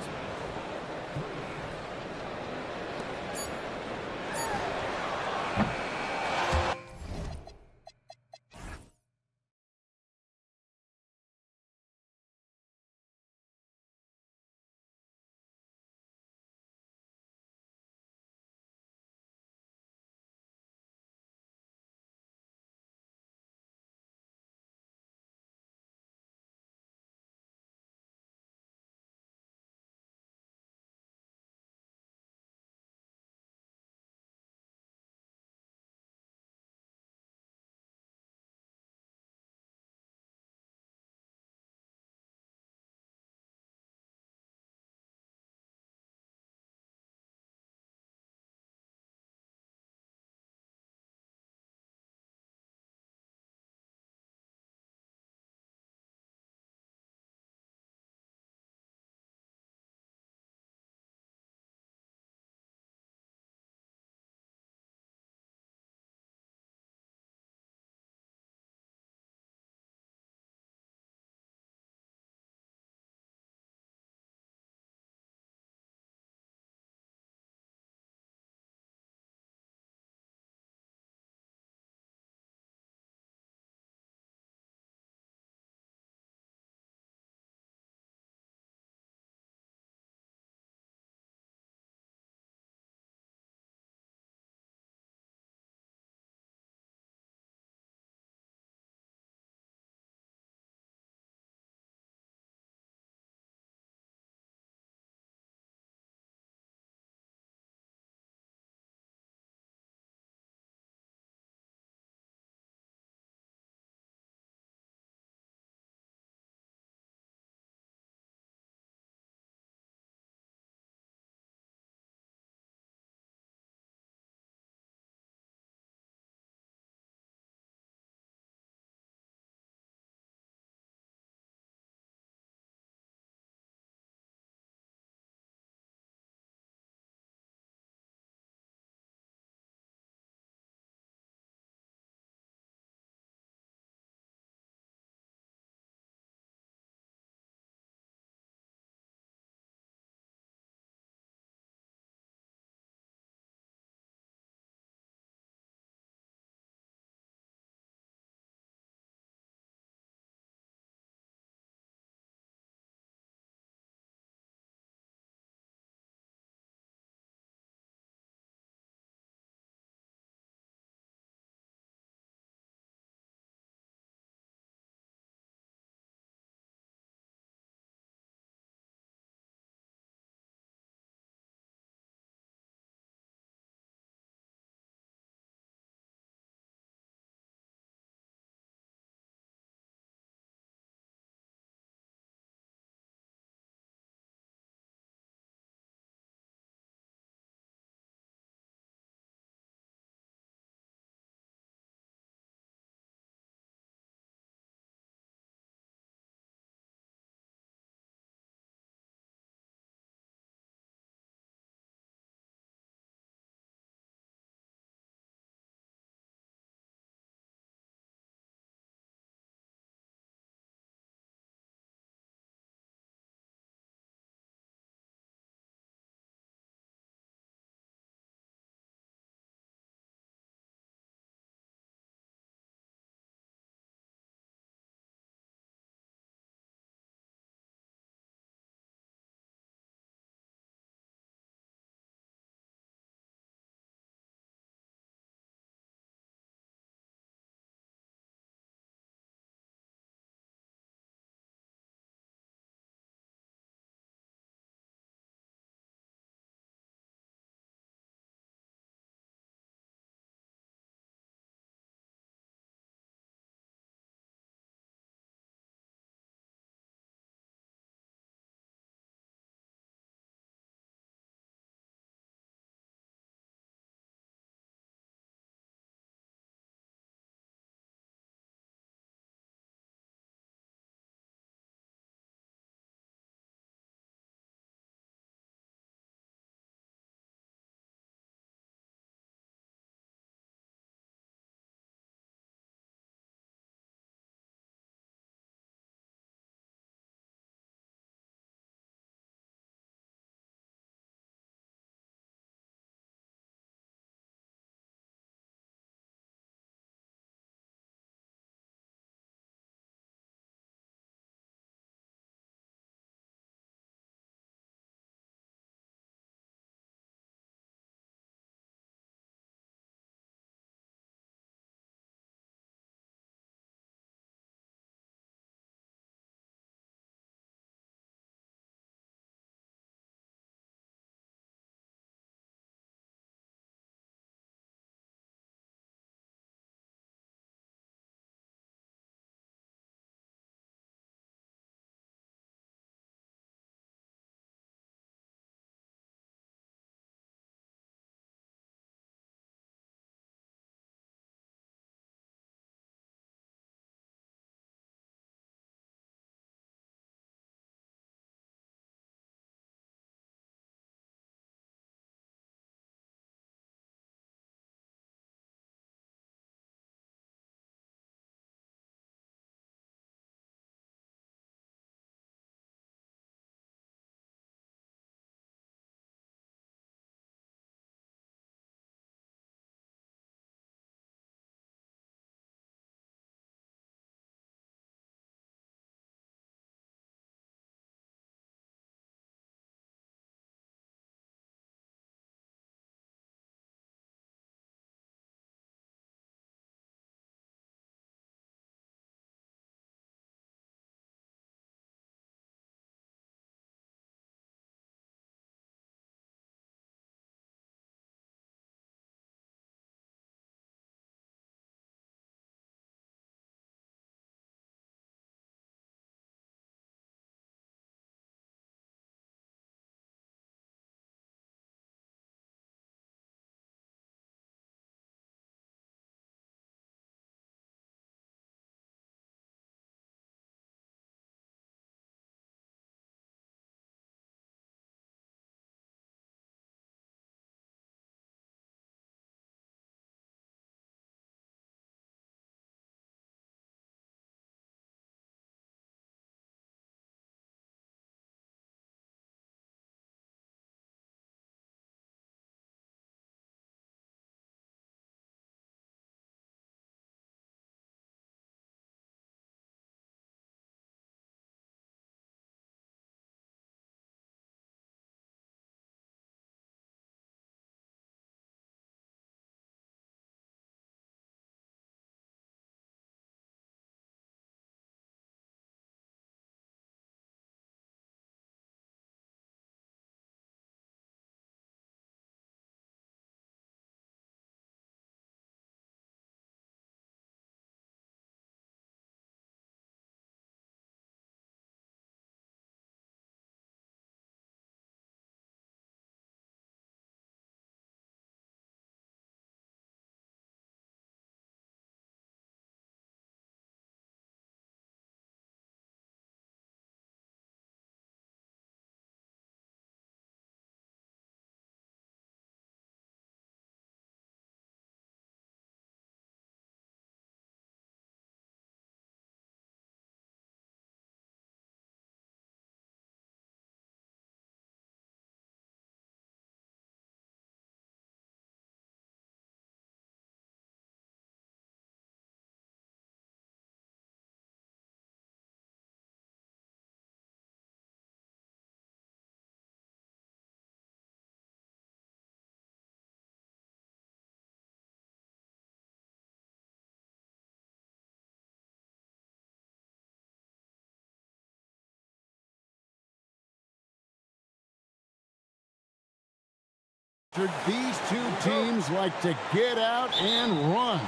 These two teams like to get out and run.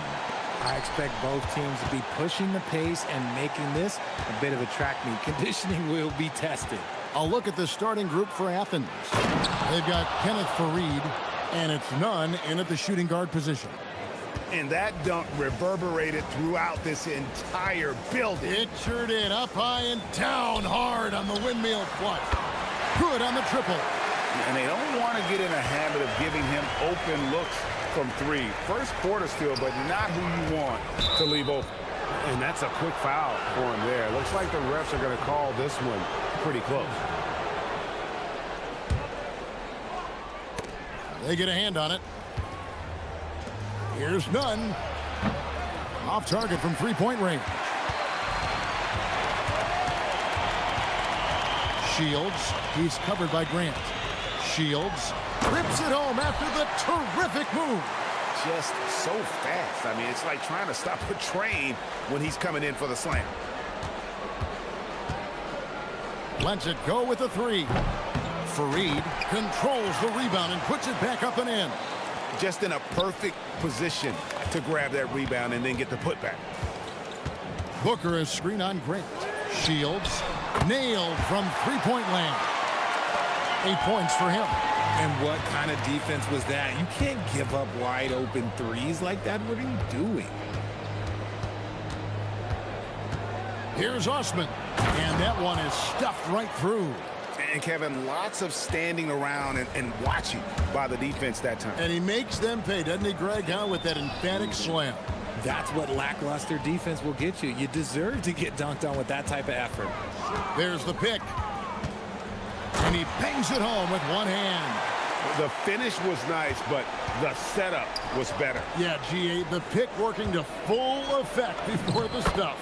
I expect both teams to be pushing the pace and making this a bit of a track meet. Conditioning will be tested. A look at the starting group for Athens. They've got Kenneth Fareed, and it's none in at the shooting guard position. And that dunk reverberated throughout this entire building. It sure did. Up high and down hard on the windmill flush. Good on the triple. And they don't want to get in a habit of giving him open looks from three. First quarter still, but not who you want to leave open. And that's a quick foul for him there. Looks like the refs are going to call this one pretty close. They get a hand on it. Here's none. Off target from three-point range. Shields, he's covered by Grant. Shields rips it home after the terrific move. Just so fast. I mean, it's like trying to stop a train when he's coming in for the slam. Lets it go with a three. Fareed controls the rebound and puts it back up and in. Just in a perfect position to grab that rebound and then get the putback. Booker is screen on Grant. Shields nailed from three-point land. 8 points for him. And what kind of defense was that? You can't give up wide open threes like that. What are you doing? Here's Osman. And that one is stuffed right through. And Kevin, lots of standing around and watching by the defense that time. And he makes them pay, doesn't he, Greg, with that emphatic slam? That's what lackluster defense will get you. You deserve to get dunked on with that type of effort. There's the pick. And he bangs it home with one hand. The finish was nice, but the setup was better. Yeah, GA, the pick working to full effect before the stuff.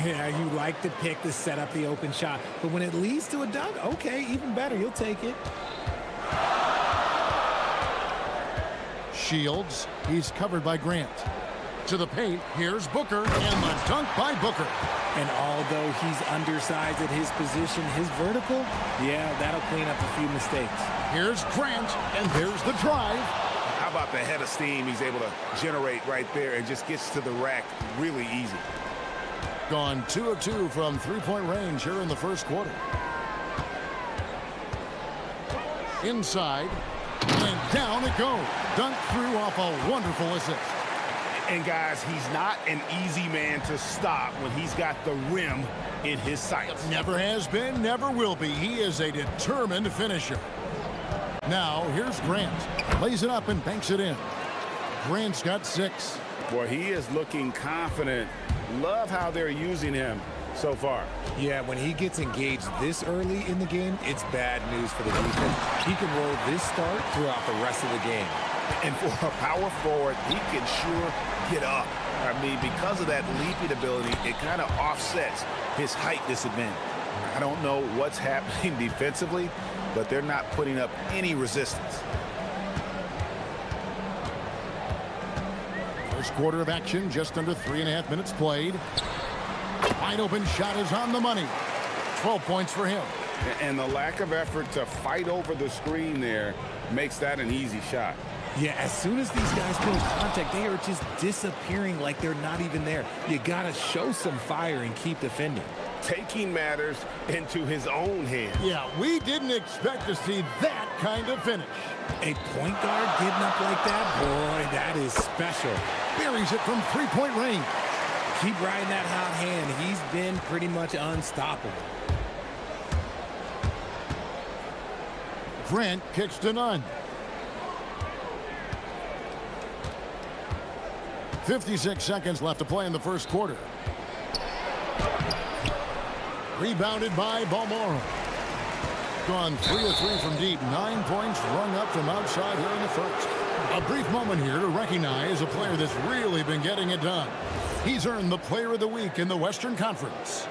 Yeah, you like the pick to set up the open shot. But when it leads to a dunk, okay, even better. You'll take it. Shields, he's covered by Grant. To the paint, here's Booker, and the dunk by Booker. And although he's undersized at his position, his vertical, yeah, that'll clean up a few mistakes. Here's Grant, and there's the drive. How about the head of steam he's able to generate right there and just gets to the rack really easy. Gone 2 of 2 from three-point range here in the first quarter. Inside, and down it goes. Dunked through off a wonderful assist. And guys, he's not an easy man to stop when he's got the rim in his sights. Never has been, never will be. He is a determined finisher. Now, here's Grant. Lays it up and banks it in. Grant's got 6. Boy, he is looking confident. Love how they're using him so far. Yeah, when he gets engaged this early in the game, it's bad news for the defense. He can roll this start throughout the rest of the game. And for a power forward, he can sure get up. I mean, because of that leaping ability, it kind of offsets his height disadvantage. I don't know what's happening defensively, but they're not putting up any resistance. First quarter of action, just under 3.5 minutes played. Wide open shot is on the money. 12 points for him. And the lack of effort to fight over the screen there makes that an easy shot. Yeah, as soon as these guys feel contact, they are just disappearing like they're not even there. You got to show some fire and keep defending. Taking matters into his own hands. Yeah, we didn't expect to see that kind of finish. A point guard getting up like that, boy, that is special. Buries it from three-point range. Keep riding that hot hand. He's been pretty much unstoppable. Grant kicks to none. 56 seconds left to play in the first quarter. Rebounded by Balmoro. Gone 3 of 3 from deep. 9 points rung up from outside here in the first. A brief moment here to recognize a player that's really been getting it done. He's earned the Player of the Week in the Western Conference.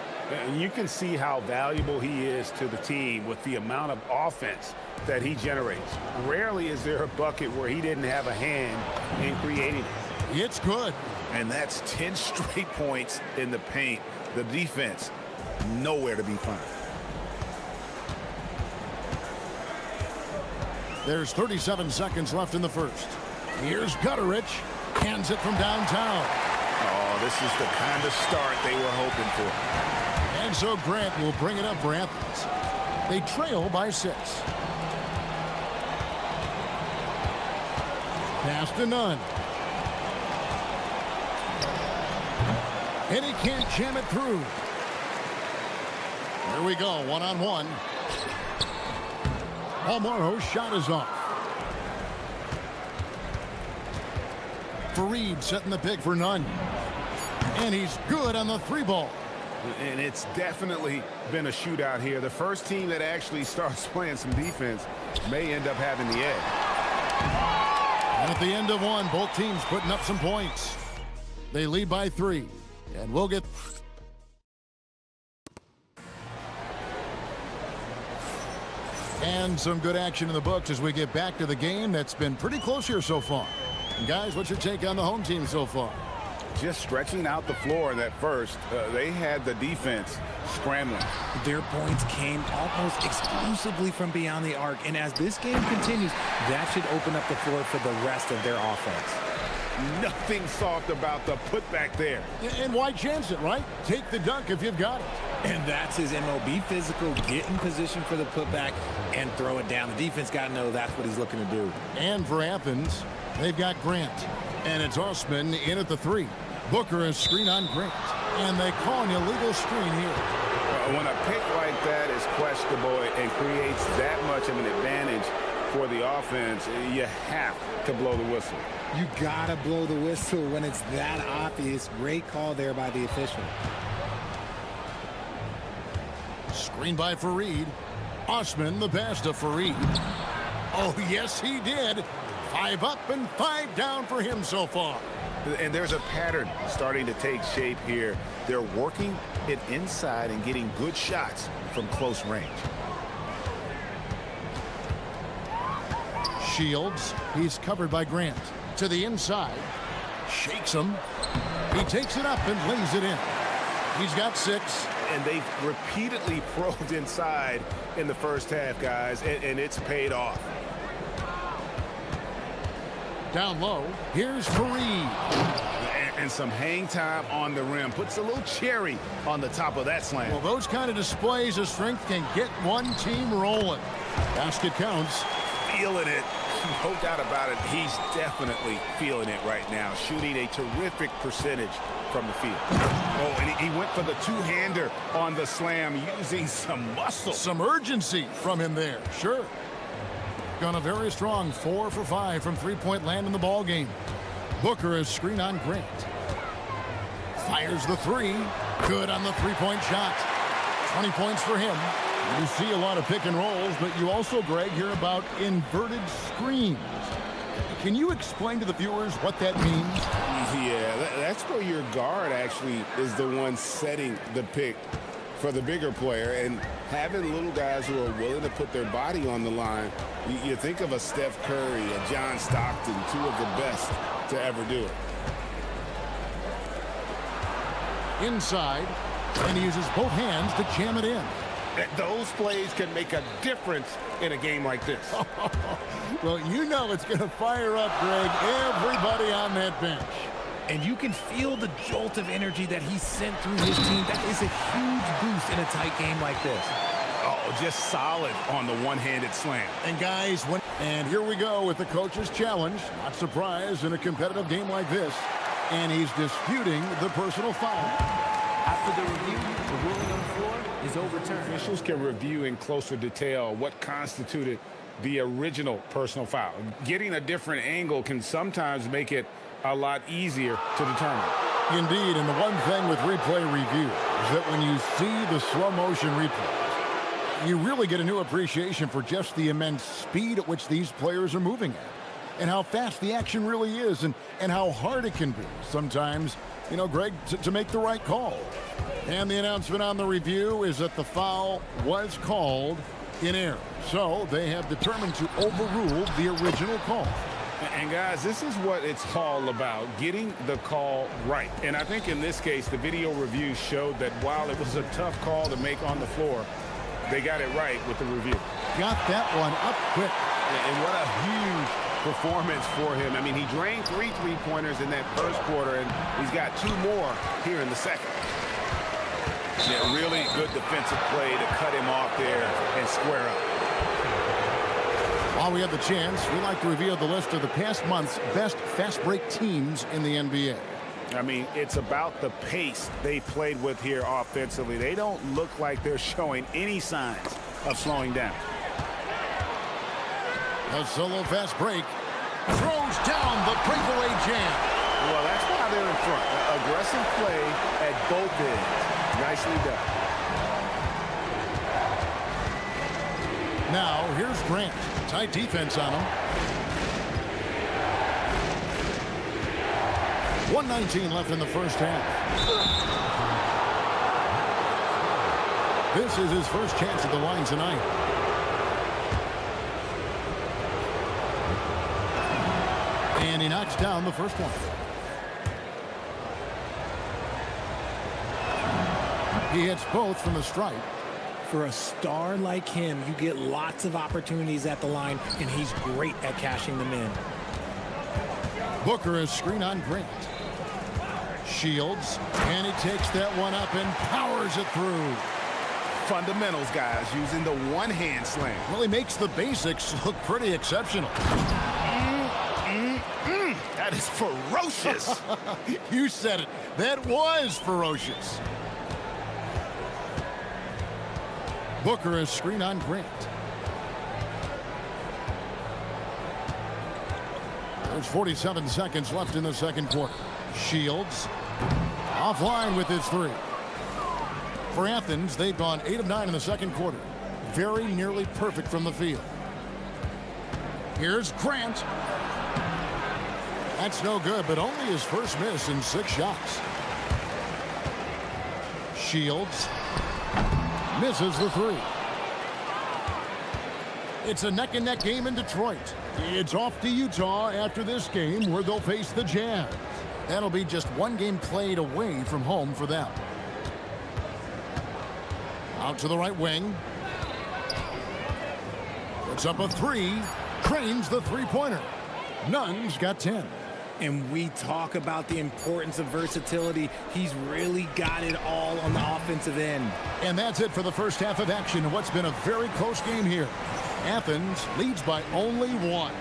And you can see how valuable he is to the team with the amount of offense that he generates. Rarely is there a bucket where he didn't have a hand in creating it. It's good. And that's 10 straight points in the paint. The defense, nowhere to be found. There's 37 seconds left in the first. Here's Gutterich. Hands it from downtown. Oh, this is the kind of start they were hoping for. And so Grant will bring it up for Athens. They trail by 6. Pass to Nunn. And he can't jam it through. Here we go, one-on-one. Almaro's shot is off. Fareed setting the pick for Nunn. And he's good on the 3-ball. And it's definitely been a shootout here. The first team that actually starts playing some defense may end up having the edge. And at the end of one, both teams putting up some points. They lead by 3. And we'll get... And some good action in the books as we get back to the game that's been pretty close here so far. And guys, what's your take on the home team so far? Just stretching out the floor in that first. They had the defense scrambling. Their points came almost exclusively from beyond the arc. And as this game continues, that should open up the floor for the rest of their offense. Nothing soft about the putback there. And why chance it, right? Take the dunk if you've got it. And that's his MO. Be physical, get in position for the putback, and throw it down. The defense got to know that's what he's looking to do. And for Athens, they've got Grant. And it's Osman in at the 3. Booker is screen on Grant. And they call an illegal screen here. When a pick like that is questionable and creates that much of an advantage for the offense, you have to blow the whistle. You got to blow the whistle when it's that obvious. Great call there by the official. Screen by Fareed. Osman the pass to Fareed. Oh, yes, he did. 5 up and 5 down for him so far. And there's a pattern starting to take shape here. They're working it inside and getting good shots from close range. Shields, he's covered by Grant. To the inside. Shakes him. He takes it up and lays it in. He's got 6. And they've repeatedly probed inside in the first half, guys, and it's paid off. Down low, here's Fareed. And some hang time on the rim. Puts a little cherry on the top of that slam. Well, those kind of displays of strength can get one team rolling. Basket counts. Feeling it. No doubt about it. He's definitely feeling it right now. Shooting a terrific percentage from the field. Oh, and he went for the two-hander on the slam, using some muscle. Some urgency from him there, sure. Gone a very strong 4 for 5 from three-point land in the ball game. Booker is screen on Grant. Fires the 3. Good on the three-point shot. 20 points for him. You see a lot of pick and rolls, but you also, Greg, hear about inverted screens. Can you explain to the viewers what that means? Yeah, that's where your guard actually is the one setting the pick for the bigger player, and having little guys who are willing to put their body on the line. You think of a Steph Curry, a John Stockton, 2 of the best to ever do it. Inside, and he uses both hands to jam it in. Those plays can make a difference in a game like this. Well, you know it's going to fire up, Greg, everybody on that bench. And you can feel the jolt of energy that he sent through his team. That is a huge boost in a tight game like this. Oh, just solid on the one-handed slam. And guys, and here we go with the coach's challenge. Not surprised in a competitive game like this. And he's disputing the personal foul. After the review, the ruling on the floor is overturned. Officials can review in closer detail what constituted the original personal foul. Getting a different angle can sometimes make it a lot easier to determine. Indeed, and the one thing with replay review is that when you see the slow motion replays, you really get a new appreciation for just the immense speed at which these players are moving at, and how fast the action really is, and how hard it can be sometimes, you know, Greg, to make the right call. And the announcement on the review is that the foul was called in error. So they have determined to overrule the original call. And guys, this is what it's all about, getting the call right. And I think in this case, the video review showed that while it was a tough call to make on the floor, they got it right with the review. Got that one up quick. And what a huge performance for him. I mean, he drained 3 3-pointers in that first quarter, and he's got 2 more here in the second. Yeah, really good defensive play to cut him off there and square up. While we have the chance, we like to reveal the list of the past month's best fast break teams in the NBA. I mean, it's about the pace they played with here offensively. They don't look like they're showing any signs of slowing down. A solo fast break throws down the breakaway jam. Well, that's why they're in front. Aggressive play at both ends. Nicely done. Now, here's Grant. Tight defense on him. 1:19 left in the first half. This is his first chance at the line tonight. And he knocks down the first one. He hits both from the stripe. For a star like him, you get lots of opportunities at the line, and he's great at cashing them in. Booker is screen on Grant. Shields, and he takes that one up and powers it through. Fundamentals, guys, using the one-hand slam. Well, he makes the basics look pretty exceptional. That is ferocious. You said it. That was ferocious. Booker is screen on Grant. There's 47 seconds left in the second quarter. Shields offline with his 3. For Athens, they've gone 8 of 9 in the second quarter. Very nearly perfect from the field. Here's Grant. That's no good, but only his first miss in 6 shots. Shields misses the 3. It's a neck-and-neck game in Detroit. It's off to Utah after this game, where they'll face the Jazz. That'll be just 1 game played away from home for them. Out to the right wing. Puts up a 3. Cranes the 3-pointer. Nunn's got 10. And we talk about the importance of versatility. He's really got it all on the offensive end. And that's it for the first half of action in what's been a very close game here. Athens leads by only 1.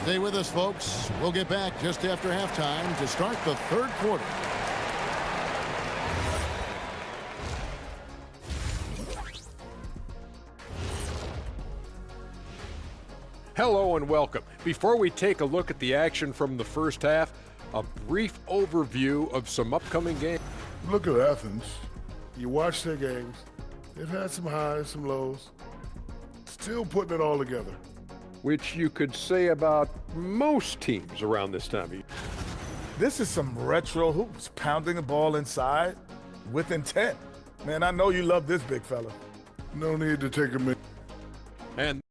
Stay with us, folks. We'll get back just after halftime to start the third quarter. Hello and welcome. Before we take a look at the action from the first half, a brief overview of some upcoming games. Look at Athens. You watch their games. They've had some highs, some lows. Still putting it all together. Which you could say about most teams around this time of year. This is some retro hoops, pounding the ball inside with intent. Man, I know you love this big fella. No need to take a minute. And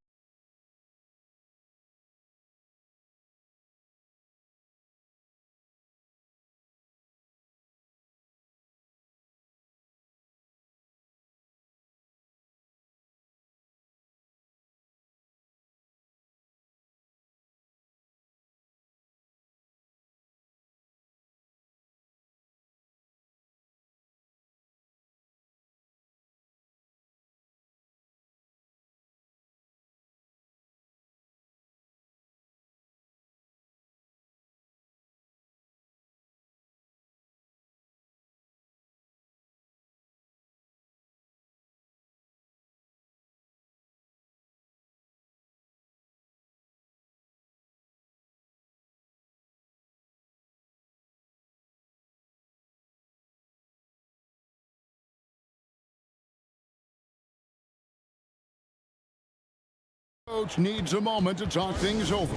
Coach needs a moment to talk things over.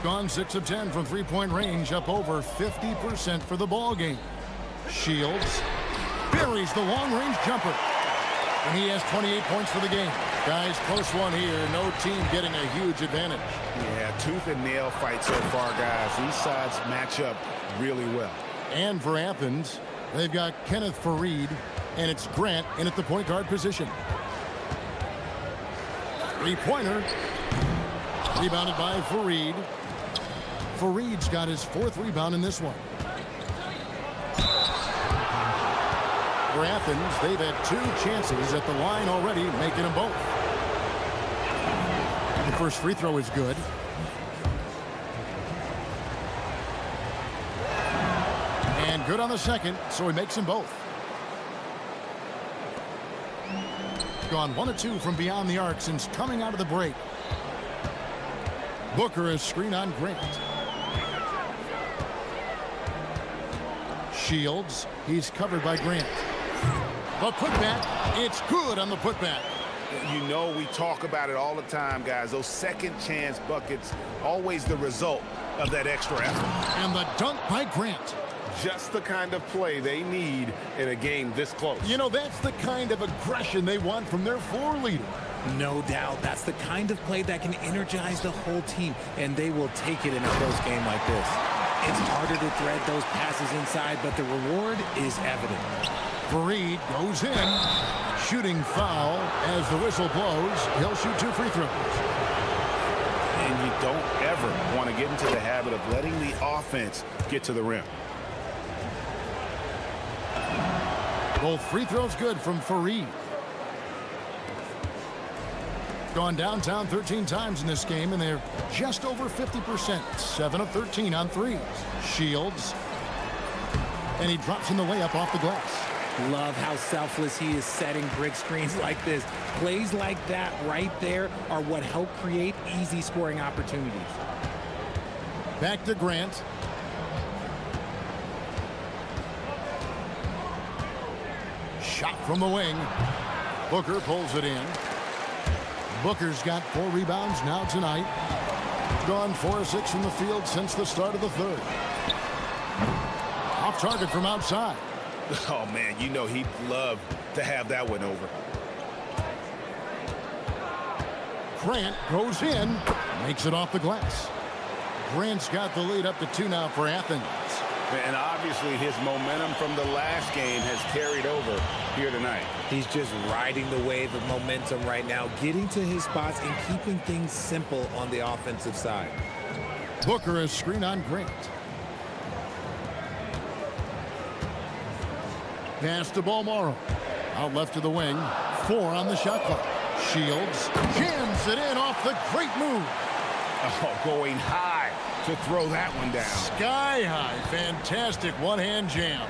Gone 6 of 10 from 3-point range, up over 50% for the ball game. Shields buries the long-range jumper, and he has 28 points for the game. Guys, close one here. No team getting a huge advantage. Yeah, tooth and nail fight so far, guys. These sides match up really well. And for Athens, they've got Kenneth Farid, and it's Grant in at the point guard position. Three-pointer. Rebounded by Farid. Farid's got his 4th rebound in this one. For Athens, they've had 2 chances at the line already, making them both. The first free throw is good. And good on the second, so he makes them both. Gone 1 of 2 from beyond the arc since coming out of the break. Booker is screen on Grant. Shields, he's covered by Grant. The putback, it's good on the putback. You know, we talk about it all the time, guys. Those second chance buckets, always the result of that extra effort. And the dunk by Grant. Just the kind of play they need in a game this close. You know, that's the kind of aggression they want from their floor leader. No doubt. That's the kind of play that can energize the whole team, and they will take it in a close game like this. It's harder to thread those passes inside, but the reward is evident. Farid goes in. Shooting foul as the whistle blows. He'll shoot 2 free throws. And you don't ever want to get into the habit of letting the offense get to the rim. Both free throws good from Farid. Gone downtown 13 times in this game, and they're just over 50%. 7 of 13 on threes. Shields. And he drops in the layup off the glass. Love how selfless he is setting brick screens like this. Plays like that right there are what help create easy scoring opportunities. Back to Grant. Shot from the wing. Booker pulls it in. Booker's got 4 rebounds now tonight. Gone 4 of 6 from the field since the start of the third. Off target from outside. Oh, man, you know he'd love to have that one over. Grant goes in, makes it off the glass. Grant's got the lead up to 2 now for Athens. And obviously his momentum from the last game has carried over here tonight. He's just riding the wave of momentum right now, getting to his spots and keeping things simple on the offensive side. Booker is screen on Grant. Pass to Balmoro. Out left to the wing. 4 on the shot clock. Shields jams it in off the great move. Oh, going high to throw that one down. Sky high. Fantastic one-hand jam.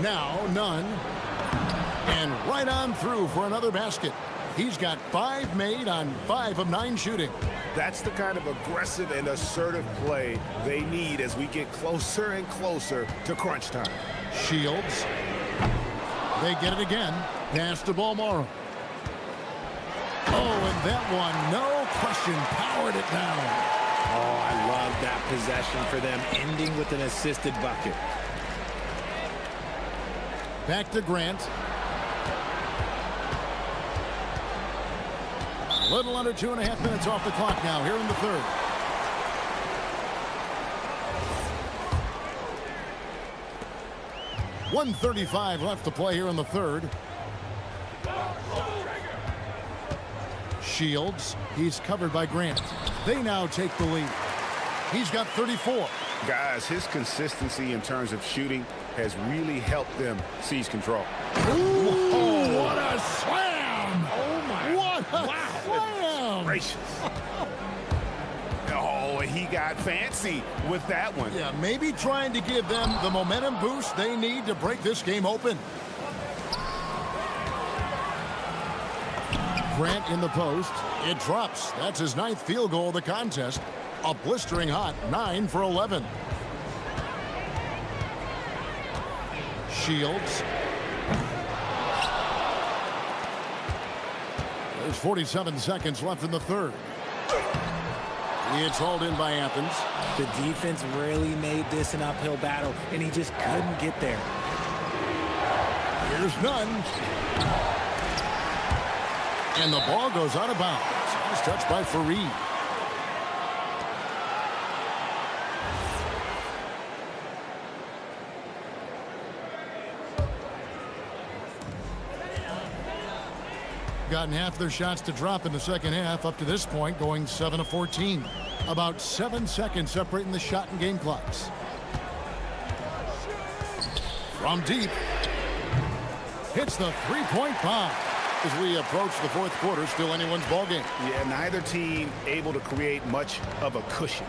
Now none. And right on through for another basket. He's got 5 made on 5 of 9 shooting. That's the kind of aggressive and assertive play they need as we get closer and closer to crunch time. Shields. They get it again. Pass to Balmoro. Oh, and that one, no question, powered it down. Oh, I love that possession for them, ending with an assisted bucket. Back to Grant. A little under 2.5 minutes off the clock now here in the third. .135 left to play here in the third. Shields, he's covered by Grant. They now take the lead. He's got 34. Guys, his consistency in terms of shooting has really helped them seize control. Ooh, what a slam! Oh, my. What a slam! Gracious. Oh, he got fancy with that one. Yeah, maybe trying to give them the momentum boost they need to break this game open. Grant in the post. It drops. That's his 9th field goal of the contest. A blistering hot 9 for 11. Shields. There's 47 seconds left in the third. It's hauled in by Athens. The defense really made this an uphill battle, and he just couldn't get there. Here's none. And the ball goes out of bounds. It's touched by Farid. Gotten half their shots to drop in the second half up to this point, going 7 of 14. About 7 seconds separating the shot and game clocks. From deep. Hits the three-point bomb. As we approach the fourth quarter, still anyone's ball game. Yeah, neither team able to create much of a cushion.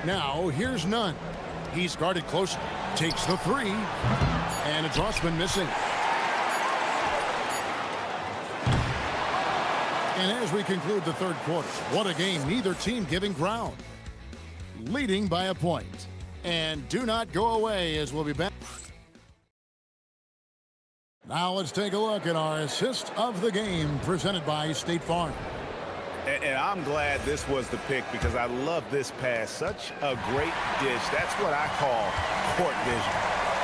Now, here's Nunn. He's guarded closely. Takes the three. And it's Rossman missing. And as we conclude the third quarter, what a game. Neither team giving ground. Leading by a point. And do not go away as we'll be back. Now let's take a look at our assist of the game presented by State Farm. And I'm glad this was the pick because I love this pass. Such a great dish. That's what I call court vision.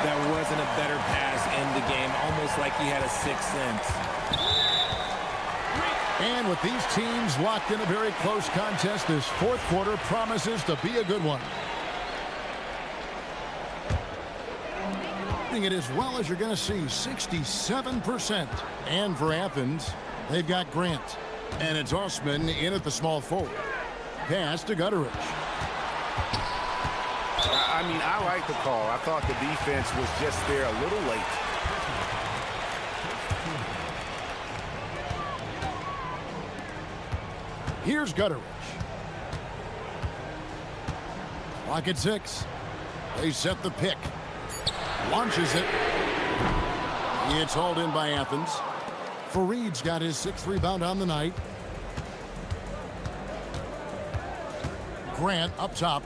There wasn't a better pass in the game, almost like he had a sixth sense. And with these teams locked in a very close contest, this fourth quarter promises to be a good one. It as well as you're going to see, 67%. And for Athens, they've got Grant. And it's Osman in at the small forward. Pass to Gutteridge. I mean, I like the call. I thought the defense was just there a little late. Here's Gutteridge. Clock at 6. They set the pick. Launches it. It's hauled in by Athens. Fareed's got his 6th rebound on the night. Grant up top.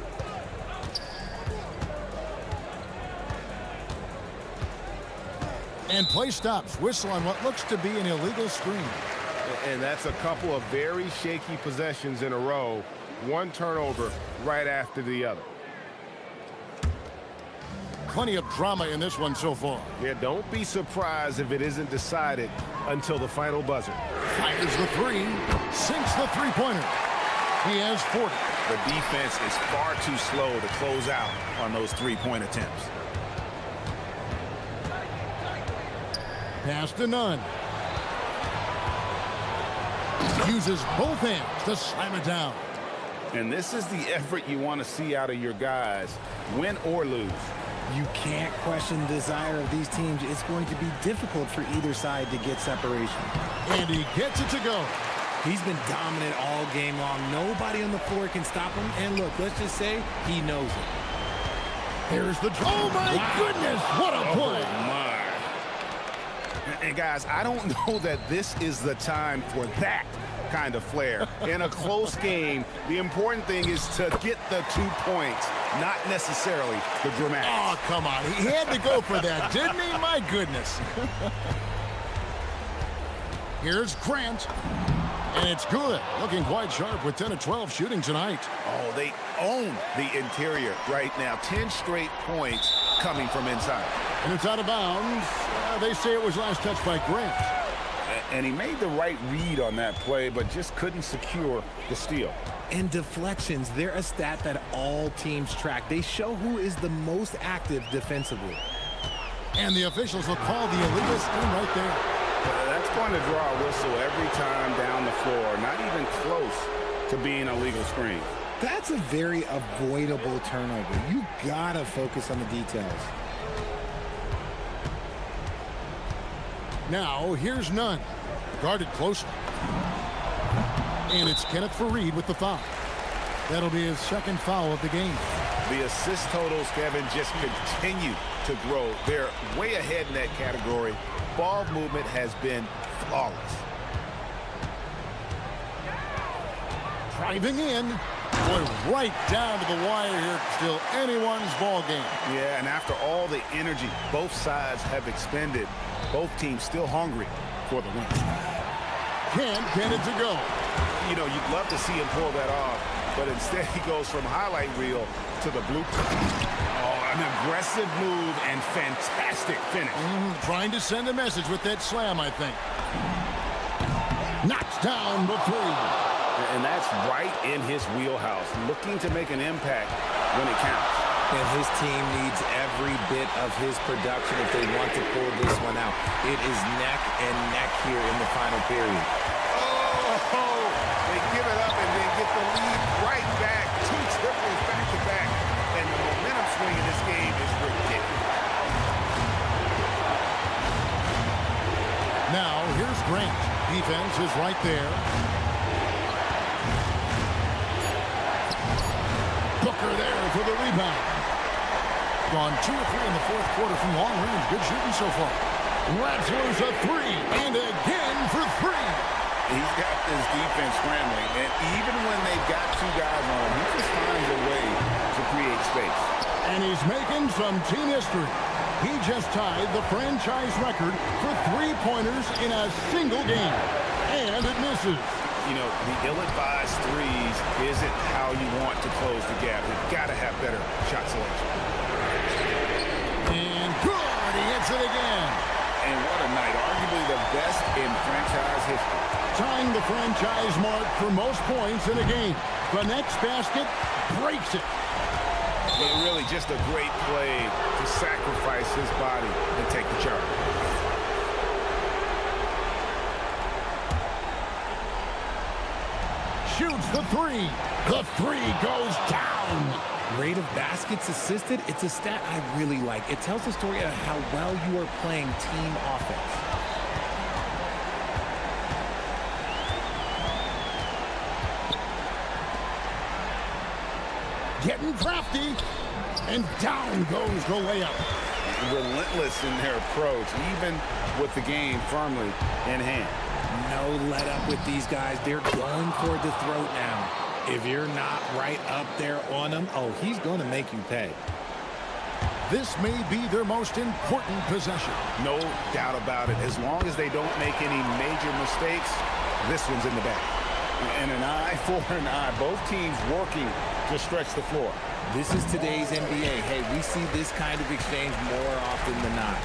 And play stops. Whistle on what looks to be an illegal screen. And that's a couple of very shaky possessions in a row. One turnover right after the other. Plenty of drama in this one so far. Yeah, don't be surprised if it isn't decided until the final buzzer. Fires the three. Sinks the three-pointer. He has 40. The defense is far too slow to close out on those three-point attempts. Pass to Nunn. Uses both hands to slam it down. And this is the effort you want to see out of your guys, win or lose. You can't question the desire of these teams. It's going to be difficult for either side to get separation. And he gets it to go. He's been dominant all game long. Nobody on the floor can stop him. And look, let's just say he knows it. Here's the... Oh, my goodness! What a play! Oh, my. And, guys, I don't know that this is the time for that kind of flair. In a close game, the important thing is to get the 2 points, not necessarily the dramatics. Oh, come on. He had to go for that, didn't he? My goodness. Here's Grant. And it's good. Looking quite sharp with 10 of 12 shooting tonight. Oh, they own the interior right now. 10 straight points coming from inside. And it's out of bounds. They say it was last touched by Grant. And he made the right read on that play, but just couldn't secure the steal. And deflections, they're a stat that all teams track. They show who is the most active defensively. And the officials will call the illegal screen right there. That's going to draw a whistle every time down the floor. Not even close to being a legal screen. That's a very avoidable turnover. You gotta focus on the details. Now, here's Nunn. Guarded closely. And it's Kenneth Fareed with the foul. That'll be his 2nd foul of the game. The assist totals, Kevin, just continue to grow. They're way ahead in that category. Ball movement has been flawless. Driving in. Boy, right down to the wire here. Still anyone's ball game. Yeah, and after all the energy both sides have expended, both teams still hungry for the win. Can't get it to go. You know, you'd love to see him pull that off, but instead he goes from highlight reel to the blueprint. Oh, an aggressive move and fantastic finish. Trying to send a message with that slam, I think. Knocks down the three. And that's right in his wheelhouse, looking to make an impact when it counts. And his team needs every bit of his production if they want to pull this one out. It is neck and neck here in the final period. Oh, they give it up and then get the lead right back. 2 triples back-to-back. And the momentum swing in this game is ridiculous. Now, here's Grant. Defense is right there. Booker there for the rebound. Gone 2 or 3 in the fourth quarter from long range. Good shooting so far. Ratzler's a 3, and again for 3. He's got this defense scrambling, and even when they've got 2 guys on him, he just finds a way to create space. And he's making some team history. He just tied the franchise record for 3-pointers in a single game. And it misses. You know, the ill-advised threes isn't how you want to close the gap. You've got to have better shot selection. And good. He hits it again. And what a night. Arguably the best in franchise history. Tying the franchise mark for most points in a game. The next basket breaks it. And really just a great play to sacrifice his body and take the charge. Shoots the 3. The 3 goes down. Rate of baskets assisted, it's a stat I really like. It tells the story of how well you are playing team offense. Getting crafty, and down goes the layup. Relentless in their approach, even with the game firmly in hand. No let up with these guys. They're going for the throat now. If you're not right up there on him, oh, he's going to make you pay. This may be their most important possession. No doubt about it. As long as they don't make any major mistakes, this one's in the bag. And an eye for an eye. Both teams working to stretch the floor. This is today's NBA. Hey, we see this kind of exchange more often than not.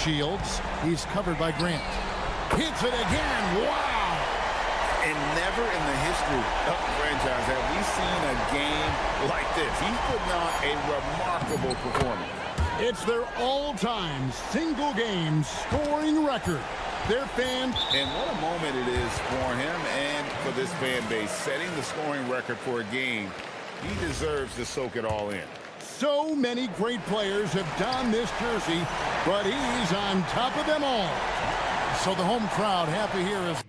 Shields, he's covered by Grant. Hits it again. Wow! And never in the history of the franchise have we seen a game like this. He's putting on a remarkable performance. It's their all-time single-game scoring record. Their fans... And what a moment it is for him and for this fan base. Setting the scoring record for a game, he deserves to soak it all in. So many great players have donned this jersey, but he's on top of them all. So the home crowd happy here is...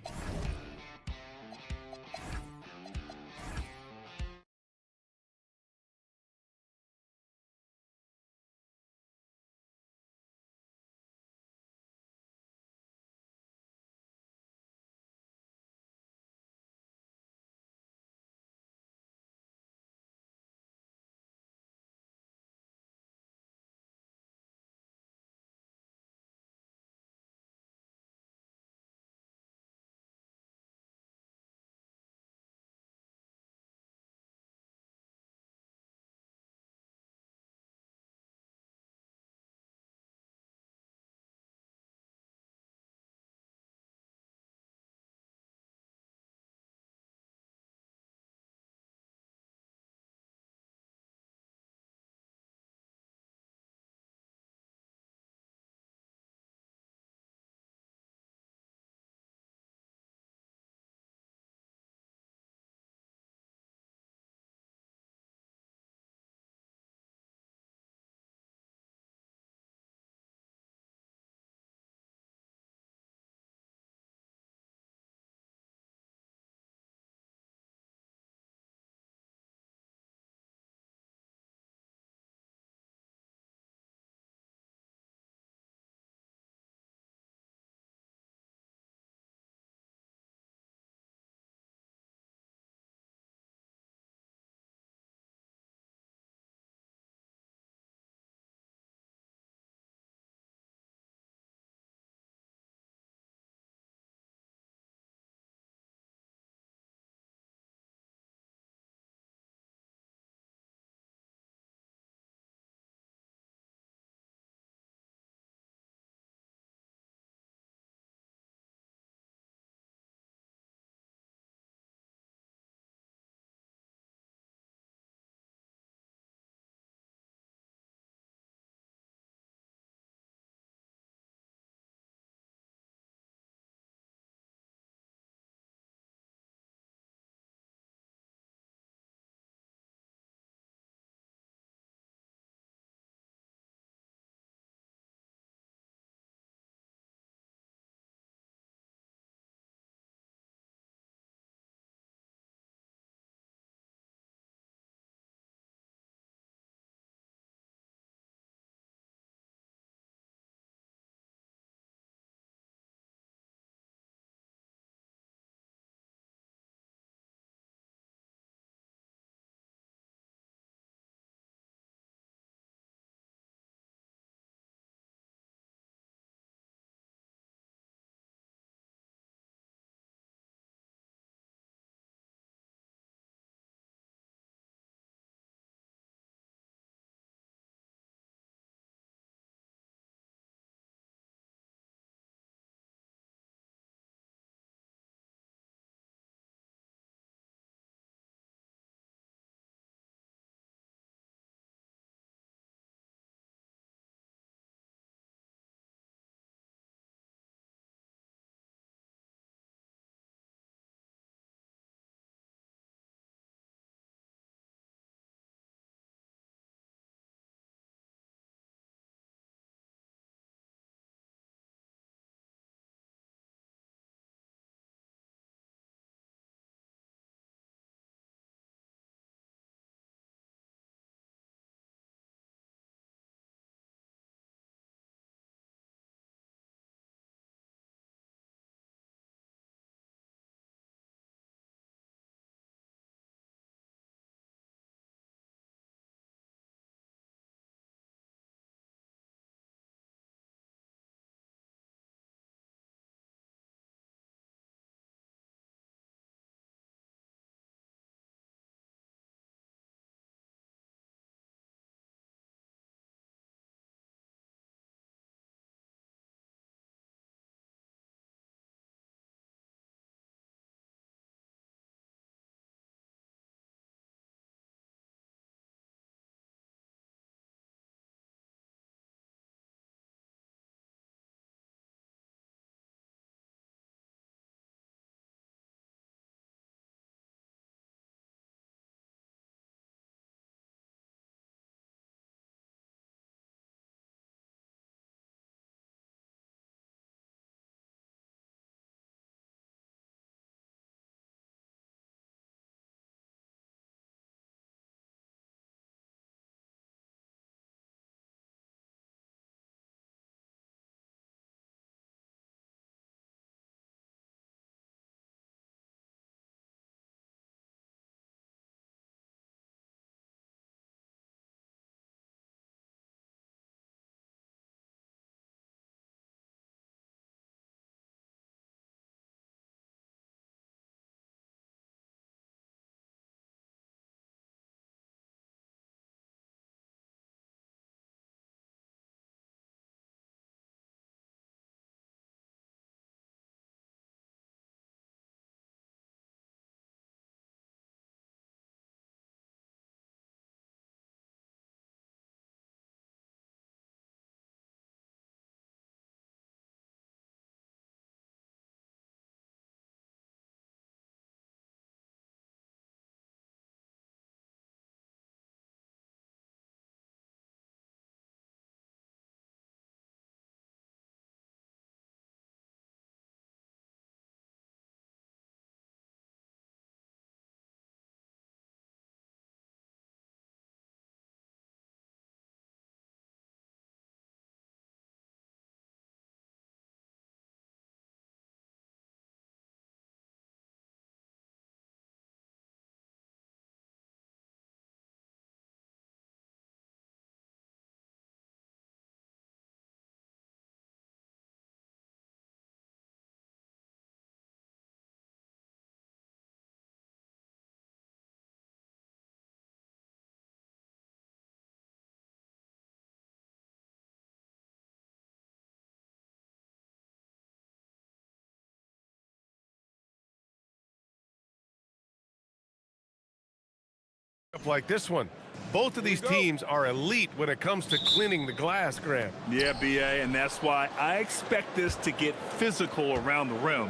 Like this one. Both of these teams are elite when it comes to cleaning the glass, Graham. Yeah, BA, and that's why I expect this to get physical around the rim,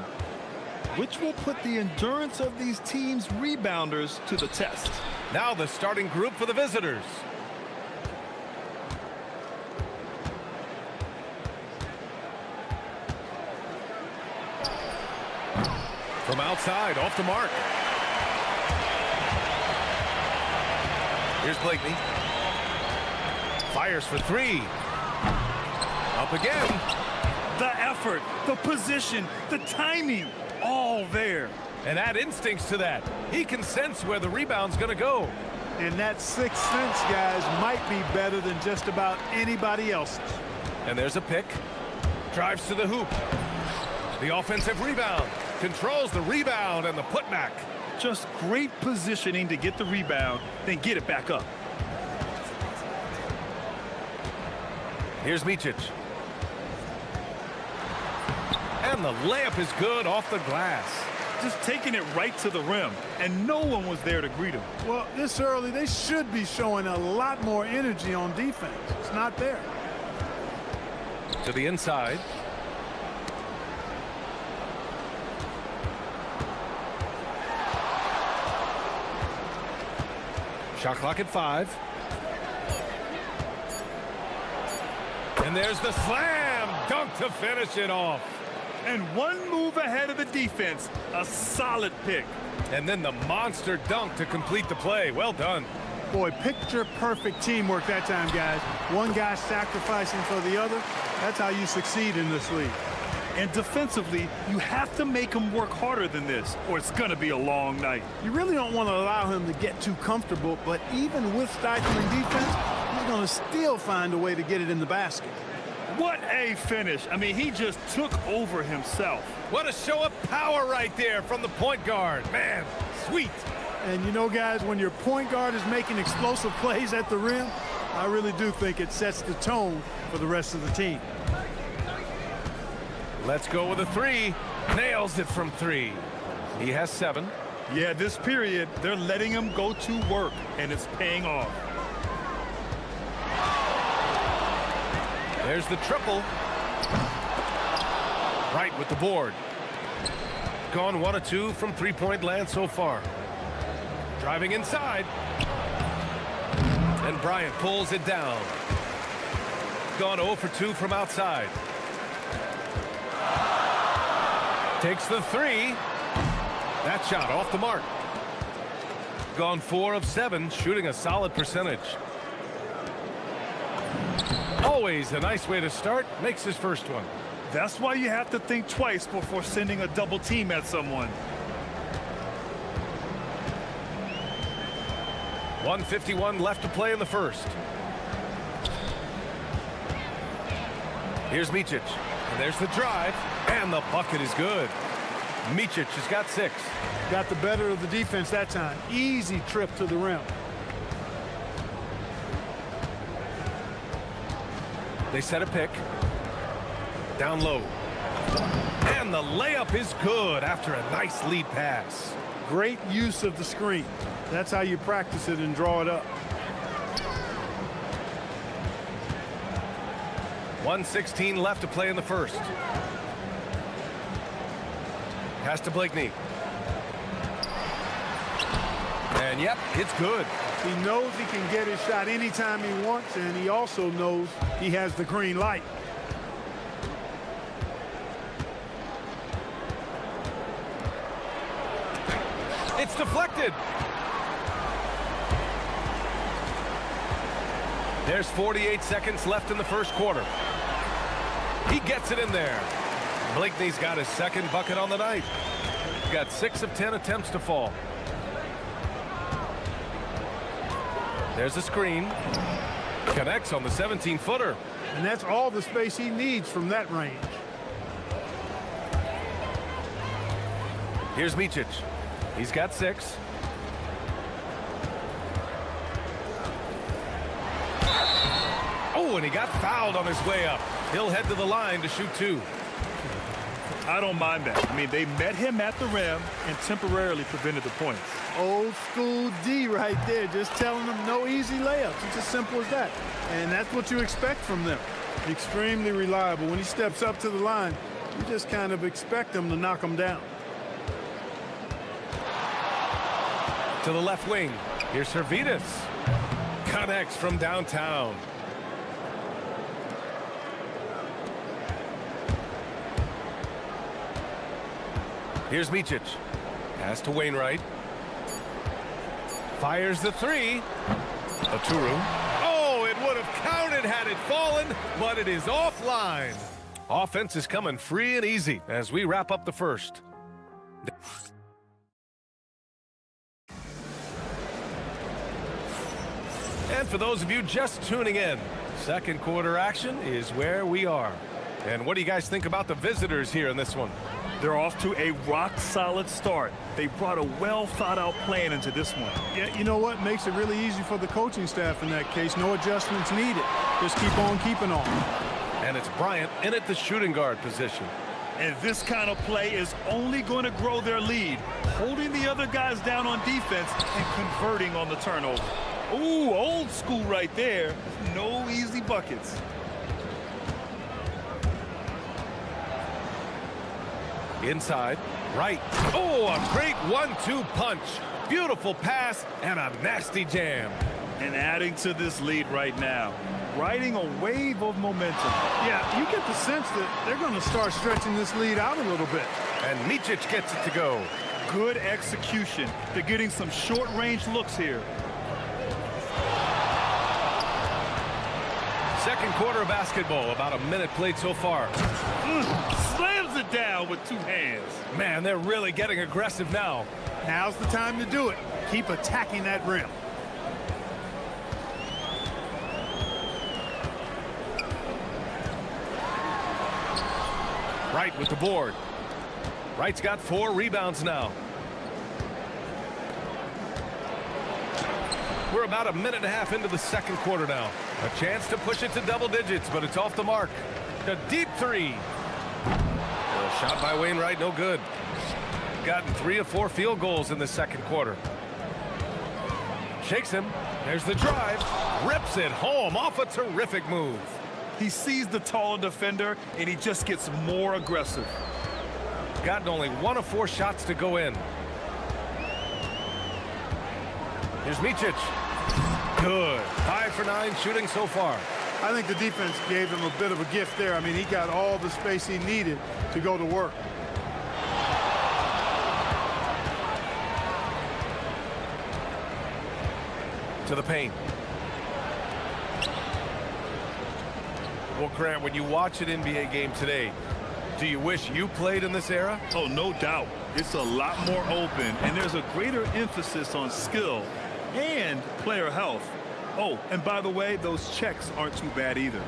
which will put the endurance of these teams' rebounders to the test. Now the starting group for the visitors. From outside, off the mark. Here's Blakeney. Fires for three. Up again. The effort, the position, the timing, all there. And add instincts to that. He can sense where the rebound's going to go. And that sixth sense, guys, might be better than just about anybody else's. And there's a pick. Drives to the hoop. The offensive rebound. Controls the rebound and the putback. Just great positioning to get the rebound, then get it back up. Here's Micic. And the layup is good off the glass. Just taking it right to the rim, and no one was there to greet him. Well, this early, they should be showing a lot more energy on defense. It's not there. To the inside. Shot clock at 5. And there's the slam dunk to finish it off. And one move ahead of the defense. A solid pick. And then the monster dunk to complete the play. Well done. Boy, picture-perfect teamwork that time, guys. One guy sacrificing for the other. That's how you succeed in this league. And defensively, you have to make him work harder than this, or it's going to be a long night. You really don't want to allow him to get too comfortable, but even with stifling defense, he's going to still find a way to get it in the basket. What a finish. I mean, he just took over himself. What a show of power right there from the point guard. Man, sweet. And you know, guys, when your point guard is making explosive plays at the rim, I really do think it sets the tone for the rest of the team. Let's go with a 3. Nails it from 3. He has 7. Yeah, this period, they're letting him go to work, and it's paying off. There's the triple. Right with the board. Gone 1 of 2 from three-point land so far. Driving inside. And Bryant pulls it down. Gone 0 for 2 from outside. Takes the 3. That shot off the mark. Gone 4 of 7, shooting a solid percentage. Always a nice way to start. Makes his first one. That's why you have to think twice before sending a double team at someone. 1:51 left to play in the first. Here's Micic. And there's the drive. And the bucket is good. Micic has got 6. Got the better of the defense that time. Easy trip to the rim. They set a pick. Down low. And the layup is good after a nice lead pass. Great use of the screen. That's how you practice it and draw it up. 1:16 left to play in the first. Pass to Blakeney. And yep, it's good. He knows he can get his shot anytime he wants, and he also knows he has the green light. It's deflected. There's 48 seconds left in the first quarter. He gets it in there. Blakeney's got his second bucket on the night. He's got 6 of 10 attempts to fall. There's a screen. Connects on the 17-footer. And that's all the space he needs from that range. Here's Micic. He's got 6. Oh, and he got fouled on his way up. He'll head to the line to shoot 2. I don't mind that. I mean, they met him at the rim and temporarily prevented the points. Old school D right there, just telling them no easy layups. It's as simple as that. And that's what you expect from them. Extremely reliable. When he steps up to the line, you just kind of expect him to knock him down. To the left wing. Here's Servetus. Connects from downtown. Here's Micic. Pass to Wainwright. Fires the three. Aturu. Oh, it would have counted had it fallen, but it is offline. Offense is coming free and easy as we wrap up the first. And for those of you just tuning in, second quarter action is where we are. And what do you guys think about the visitors here in this one? They're off to a rock-solid start. They brought a well-thought-out plan into this one. Yeah, you know what? Makes it really easy for the coaching staff in that case. No adjustments needed. Just keep on keeping on. And it's Bryant in at the shooting guard position. And this kind of play is only going to grow their lead, holding the other guys down on defense and converting on the turnover. Ooh, old school right there. No easy buckets. Inside, right. Oh, a great 1-2 punch. Beautiful pass and a nasty jam. And adding to this lead right now, riding a wave of momentum. Yeah, you get the sense that they're going to start stretching this lead out a little bit. And Micic gets it to go. Good execution. They're getting some short-range looks here. Second quarter of basketball, about a minute played so far. Slams it down with two hands. Man, they're really getting aggressive now. Now's the time to do it. Keep attacking that rim. Wright with the board. Wright's got 4 rebounds now. We're about a minute and a half into the second quarter now. A chance to push it to double digits, but it's off the mark. A deep three. A shot by Wainwright, no good. Gotten 3 of 4 field goals in the second quarter. Shakes him. There's the drive. Rips it home off a terrific move. He sees the taller defender, and he just gets more aggressive. Gotten only 1 of 4 shots to go in. Here's Micic. Good. 5 for 9 shooting so far. I think the defense gave him a bit of a gift there. I mean, he got all the space he needed to go to work. To the paint. Well, Grant, when you watch an NBA game today, do you wish you played in this era? Oh, no doubt. It's a lot more open, and there's a greater emphasis on skill and player health. Oh, and by the way, those checks aren't too bad either.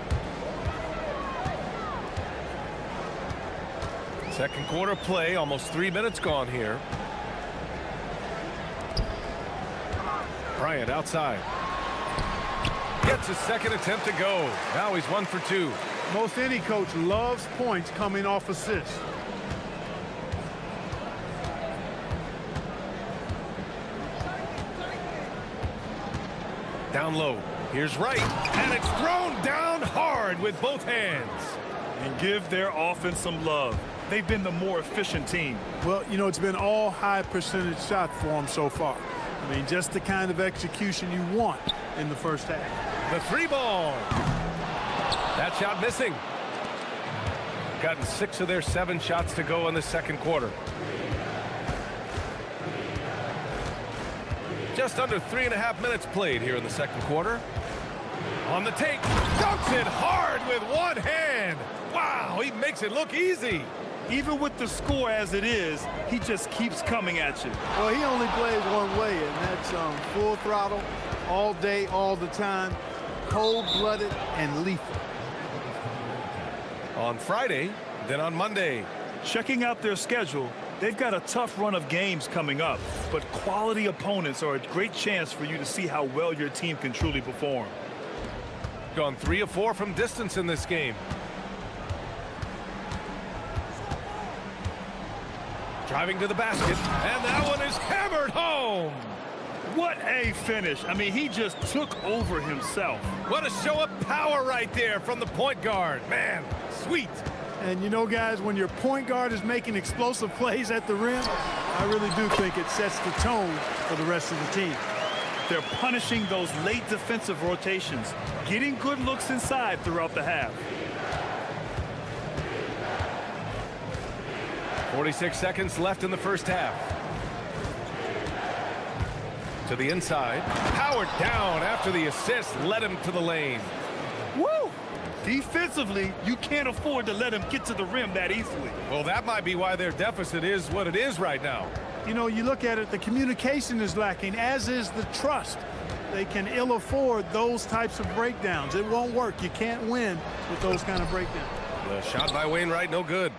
Second quarter play, almost 3 minutes gone here. Bryant outside. Gets his second attempt to go. Now he's 1 for 2. Most any coach loves points coming off assists. Down low. Here's Wright. And it's thrown down hard with both hands. And give their offense some love. They've been the more efficient team. Well, you know, it's been all high percentage shots for them so far. I mean, just the kind of execution you want in the first half. The 3 ball. That shot missing. Gotten 6 of their 7 shots to go in the second quarter. Just under 3.5 minutes played here in the second quarter. On the take, dunks it hard with one hand. Wow, he makes it look easy. Even with the score as it is, he just keeps coming at you. Well, he only plays one way, and that's full throttle, all day, all the time, cold-blooded and lethal. On Friday, then on Monday. Checking out their schedule, they've got a tough run of games coming up, but quality opponents are a great chance for you to see how well your team can truly perform. Gone 3 of 4 from distance in this game. Driving to the basket, and that one is hammered home. What a finish. I mean, he just took over himself. What a show of power right there from the point guard. Man, sweet. And you know, guys, when your point guard is making explosive plays at the rim, I really do think it sets the tone for the rest of the team. They're punishing those late defensive rotations, getting good looks inside throughout the half. 46 seconds left in the first half. To the inside. Powered down after the assist led him to the lane. Woo! Defensively, you can't afford to let him get to the rim that easily. Well, that might be why their deficit is what it is right now. You know, you look at it, the communication is lacking, as is the trust. They can ill afford those types of breakdowns. It won't work. You can't win with those kind of breakdowns. The shot by Wainwright, no good.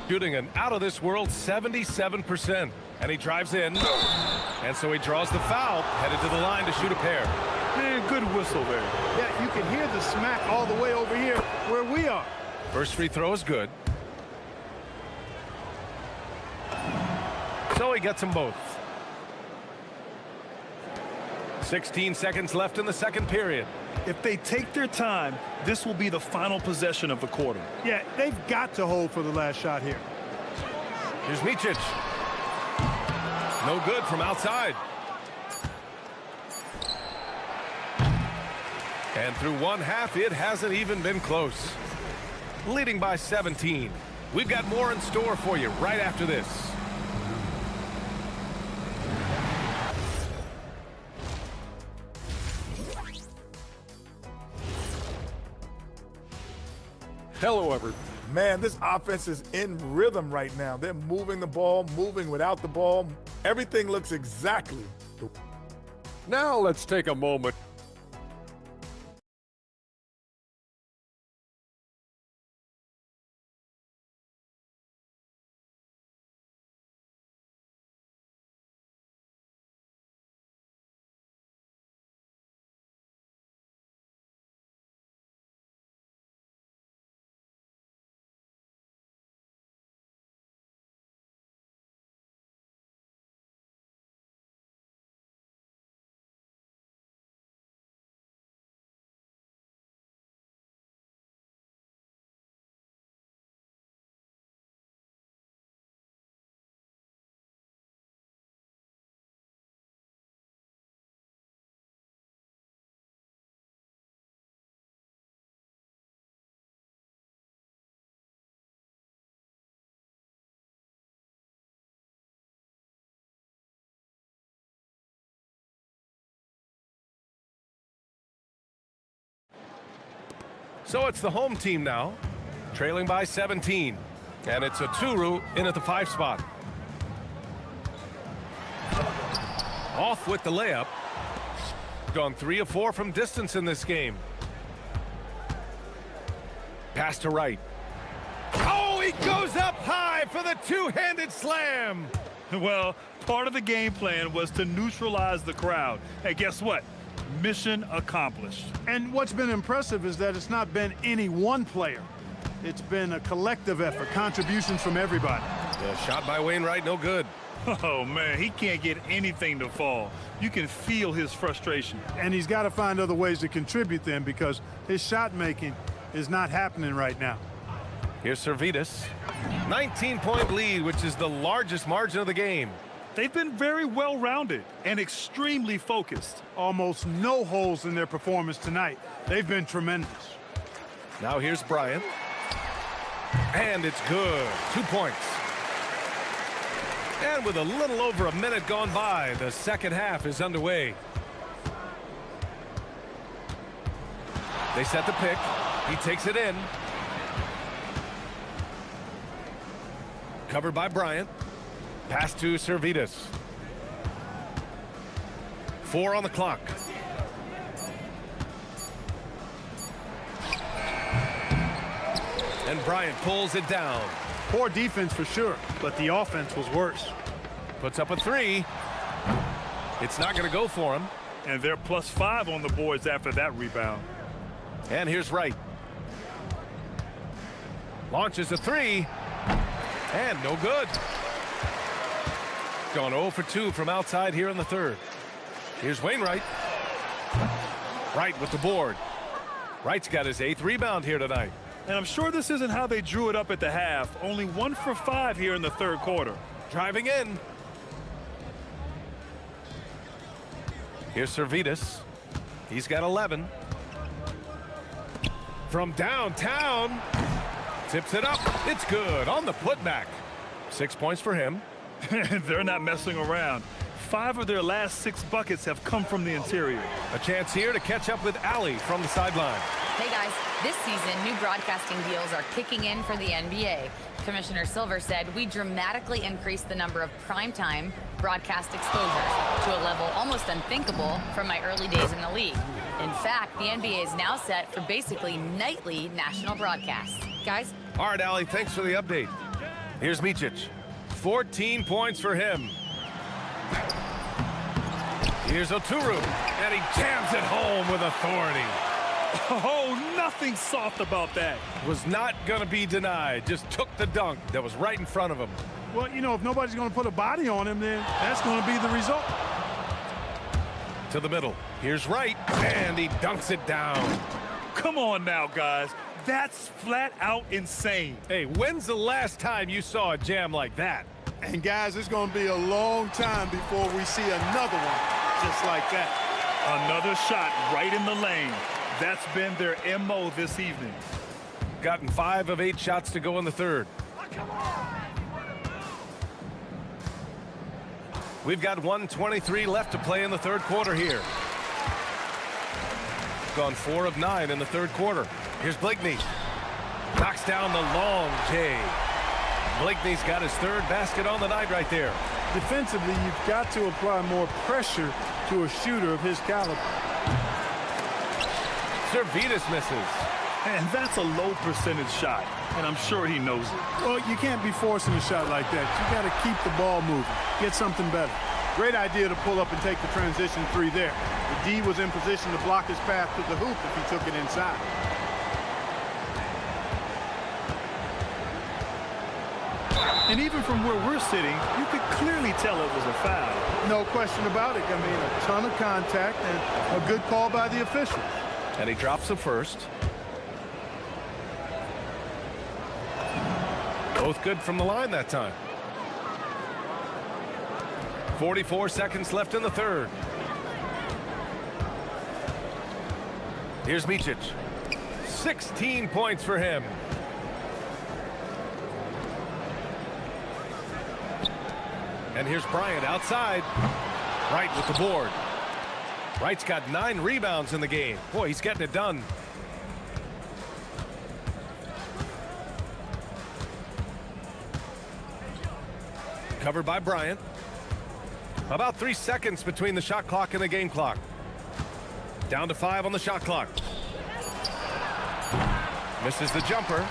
Shooting an out-of-this-world 77%. And he drives in. And so he draws the foul, headed to the line to shoot a pair. Man, good whistle there. Yeah, you can hear the smack all the way over here where we are. First free throw is good. So he gets them both. 16 seconds left in the second period. If they take their time, this will be the final possession of the quarter. Yeah, they've got to hold for the last shot here. Here's Micic. No good from outside. And through one half, it hasn't even been close. Leading by 17. We've got more in store for you right after this. Hello, everyone. Man, this offense is in rhythm right now. They're moving the ball, moving without the ball. Everything looks exactly. Now let's take a moment. So it's the home team now, trailing by 17. And it's a Turu in at the 5 spot. Off with the layup. Gone 3 of 4 from distance in this game. Pass to right. Oh, he goes up high for the two-handed slam. Well, part of the game plan was to neutralize the crowd. Hey, guess what? Mission accomplished. And what's been impressive is that it's not been any one player. It's been a collective effort, contributions from everybody. The shot by Wainwright, no good. Oh, man, he can't get anything to fall. You can feel his frustration. And he's got to find other ways to contribute then, because his shot making is not happening right now. Here's Servetus. 19-point lead, which is the largest margin of the game. They've been very well-rounded and extremely focused. Almost no holes in their performance tonight. They've been tremendous. Now here's Bryant. And it's good. 2 points. And with a little over a minute gone by, the second half is underway. They set the pick. He takes it in. Covered by Bryant. Pass to Servetus. 4 on the clock. And Bryant pulls it down. Poor defense for sure, but the offense was worse. Puts up a 3. It's not going to go for him. And they're +5 on the boards after that rebound. And here's Wright. Launches a 3. And no good. Gone 0 for 2 from outside here in the third. Here's Wainwright. Wright with the board. Wright's got his 8th rebound here tonight. And I'm sure this isn't how they drew it up at the half. Only 1 for 5 here in the third quarter. Driving in. Here's Servetus. He's got 11. From downtown. Tips it up. It's good on the putback. 6 points for him. They're not messing around. 5 of their last 6 buckets have come from the interior. A chance here to catch up with Ali from the sideline. Hey guys, this season, new broadcasting deals are kicking in for the NBA. Commissioner Silver said we dramatically increased the number of primetime broadcast exposures to a level almost unthinkable from my early days in the league. In fact, the NBA is now set for basically nightly national broadcasts. Guys? All right, Ali, thanks for the update. Here's Micic. 14 points for him. Here's Oturu, and he jams it home with authority. Oh, nothing soft about that. Was not going to be denied. Just took the dunk that was right in front of him. Well, you know, if nobody's going to put a body on him, then that's going to be the result. To the middle. Here's Wright, and he dunks it down. Come on now, guys. That's flat out insane. Hey, when's the last time you saw a jam like that? And guys, it's going to be a long time before we see another one just like that. Another shot right in the lane. That's been their MO this evening. Gotten 5 of 8 shots to go in the third. We've got 1:23 left to play in the third quarter here. Gone 4 of 9 in the third quarter. Here's Blakeney. Knocks down the long J. Blakeney's got his 3rd basket on the night right there. Defensively, you've got to apply more pressure to a shooter of his caliber. Servetus misses. And that's a low percentage shot, and I'm sure he knows it. Well, you can't be forcing a shot like that. You got to keep the ball moving. Get something better. Great idea to pull up and take the transition 3 there. The D was in position to block his path to the hoop if he took it inside. And even from where we're sitting, you could clearly tell it was a foul. No question about it. I mean, a ton of contact and a good call by the officials. And he drops the first. Both good from the line that time. 44 seconds left in the third. Here's Micic. 16 points for him. And here's Bryant outside. Wright with the board. Wright's got 9 rebounds in the game. Boy, he's getting it done. Covered by Bryant. About 3 seconds between the shot clock and the game clock. Down to 5 on the shot clock. Misses the jumper.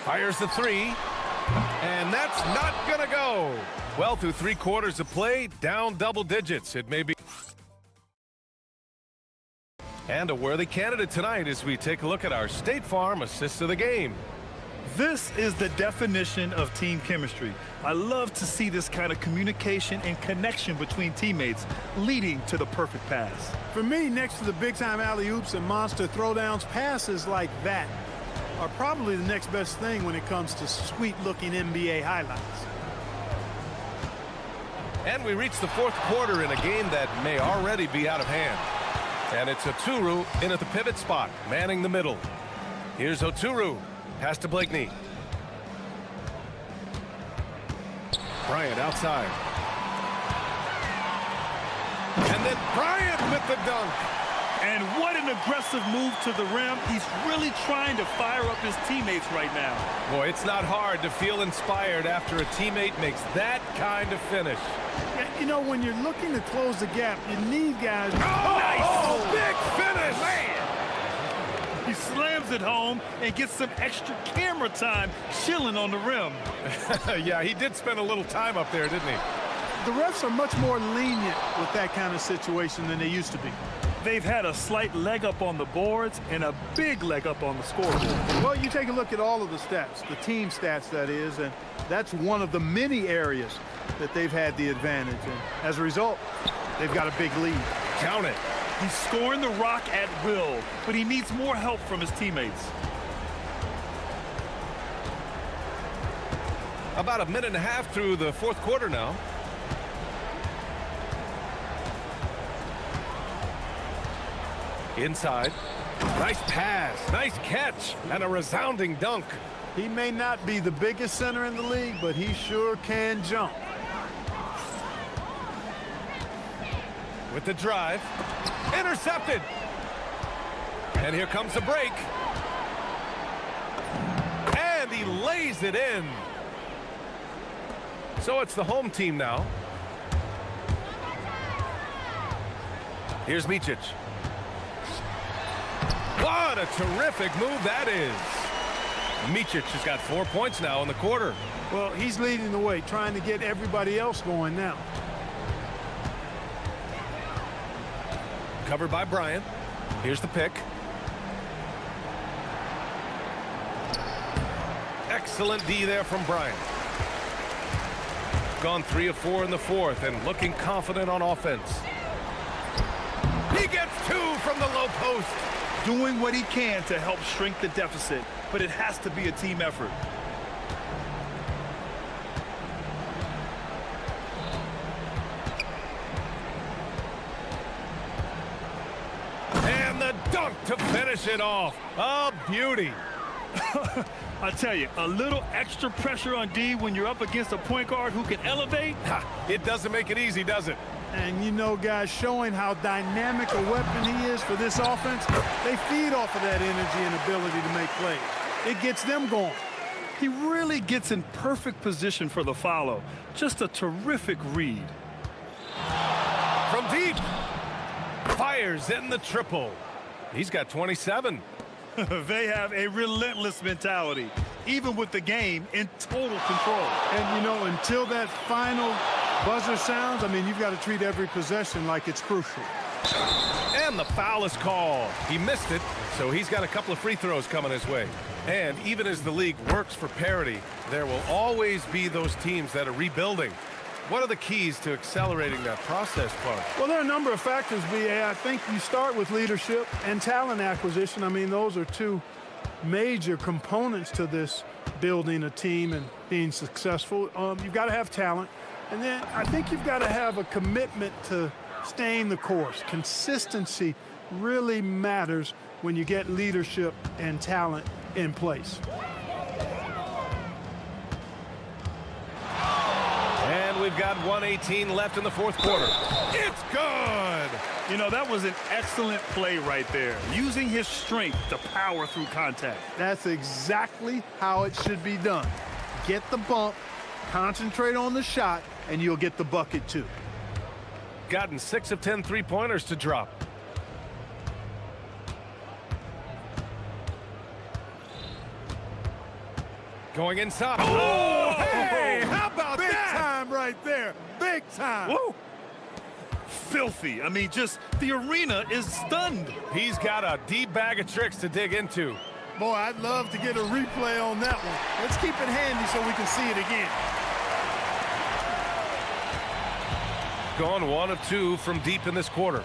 Fires the 3. And that's not gonna go. Well, through 3 quarters of play, down double digits. It may be. And a worthy candidate tonight as we take a look at our State Farm assists of the game. This is the definition of team chemistry. I love to see this kind of communication and connection between teammates leading to the perfect pass. For me, next to the big-time alley-oops and monster throwdowns, passes like that are probably the next best thing when it comes to sweet-looking NBA highlights. And we reach the 4th quarter in a game that may already be out of hand. And it's Oturu in at the pivot spot, manning the middle. Here's Oturu. Pass to Blakeney. Bryant outside. And then Bryant with the dunk. And what an aggressive move to the rim. He's really trying to fire up his teammates right now. Boy, it's not hard to feel inspired after a teammate makes that kind of finish. Yeah, you know, when you're looking to close the gap, you need guys. Oh, nice! Big finish! Man! He slams it home and gets some extra camera time chilling on the rim. Yeah, he did spend a little time up there, didn't he? The refs are much more lenient with that kind of situation than they used to be. They've had a slight leg up on the boards and a big leg up on the scoreboard. Well, you take a look at all of the stats, the team stats, that is, and that's one of the many areas that they've had the advantage. And as a result, they've got a big lead. Count it. He's scoring the rock at will, but he needs more help from his teammates. About a minute and a half through the fourth quarter now. Inside. Nice pass, nice catch, and a resounding dunk. He may not be the biggest center in the league, but he sure can jump. With the drive. Intercepted. And here comes the break. And he lays it in. So it's the home team now. Here's Micic. What a terrific move that is. Micic has got 4 points now in the quarter. Well, he's leading the way, trying to get everybody else going now. Covered by Bryant. Here's the pick. Excellent D there from Bryant. Gone 3 of 4 in the fourth and looking confident on offense. He gets 2 from the low post. Doing what he can to help shrink the deficit, but it has to be a team effort. And the dunk to finish it off. A beauty. I tell you, a little extra pressure on D when you're up against a point guard who can elevate. It doesn't make it easy, does it? And you know, guys, showing how dynamic a weapon he is for this offense, they feed off of that energy and ability to make plays. It gets them going. He really gets in perfect position for the follow. Just a terrific read. From deep. Fires in the triple. He's got 27. They have a relentless mentality, even with the game in total control. And, you know, until that final buzzer sounds, I mean, you've got to treat every possession like it's crucial. And the foul is called. He missed it, so he's got a couple of free throws coming his way. And even as the league works for parity, there will always be those teams that are rebuilding. What are the keys to accelerating that process, Clark? Well, there are a number of factors, B.A. I think you start with leadership and talent acquisition. I mean, those are two major components to this building a team and being successful. You've got to have talent. And then I think you've got to have a commitment to staying the course. Consistency really matters when you get leadership and talent in place. And we've got 1:18 left in the fourth quarter. It's good! You know, that was an excellent play right there, using his strength to power through contact. That's exactly how it should be done. Get the bump, concentrate on the shot, and you'll get the bucket too. Gotten 6 of 10 three-pointers to drop. Going inside. Oh, hey! How about big that? Big time right there. Big time. Woo! Filthy. I mean, just the arena is stunned. He's got a deep bag of tricks to dig into. Boy, I'd love to get a replay on that one. Let's keep it handy so we can see it again. Gone 1 of 2 from deep in this quarter.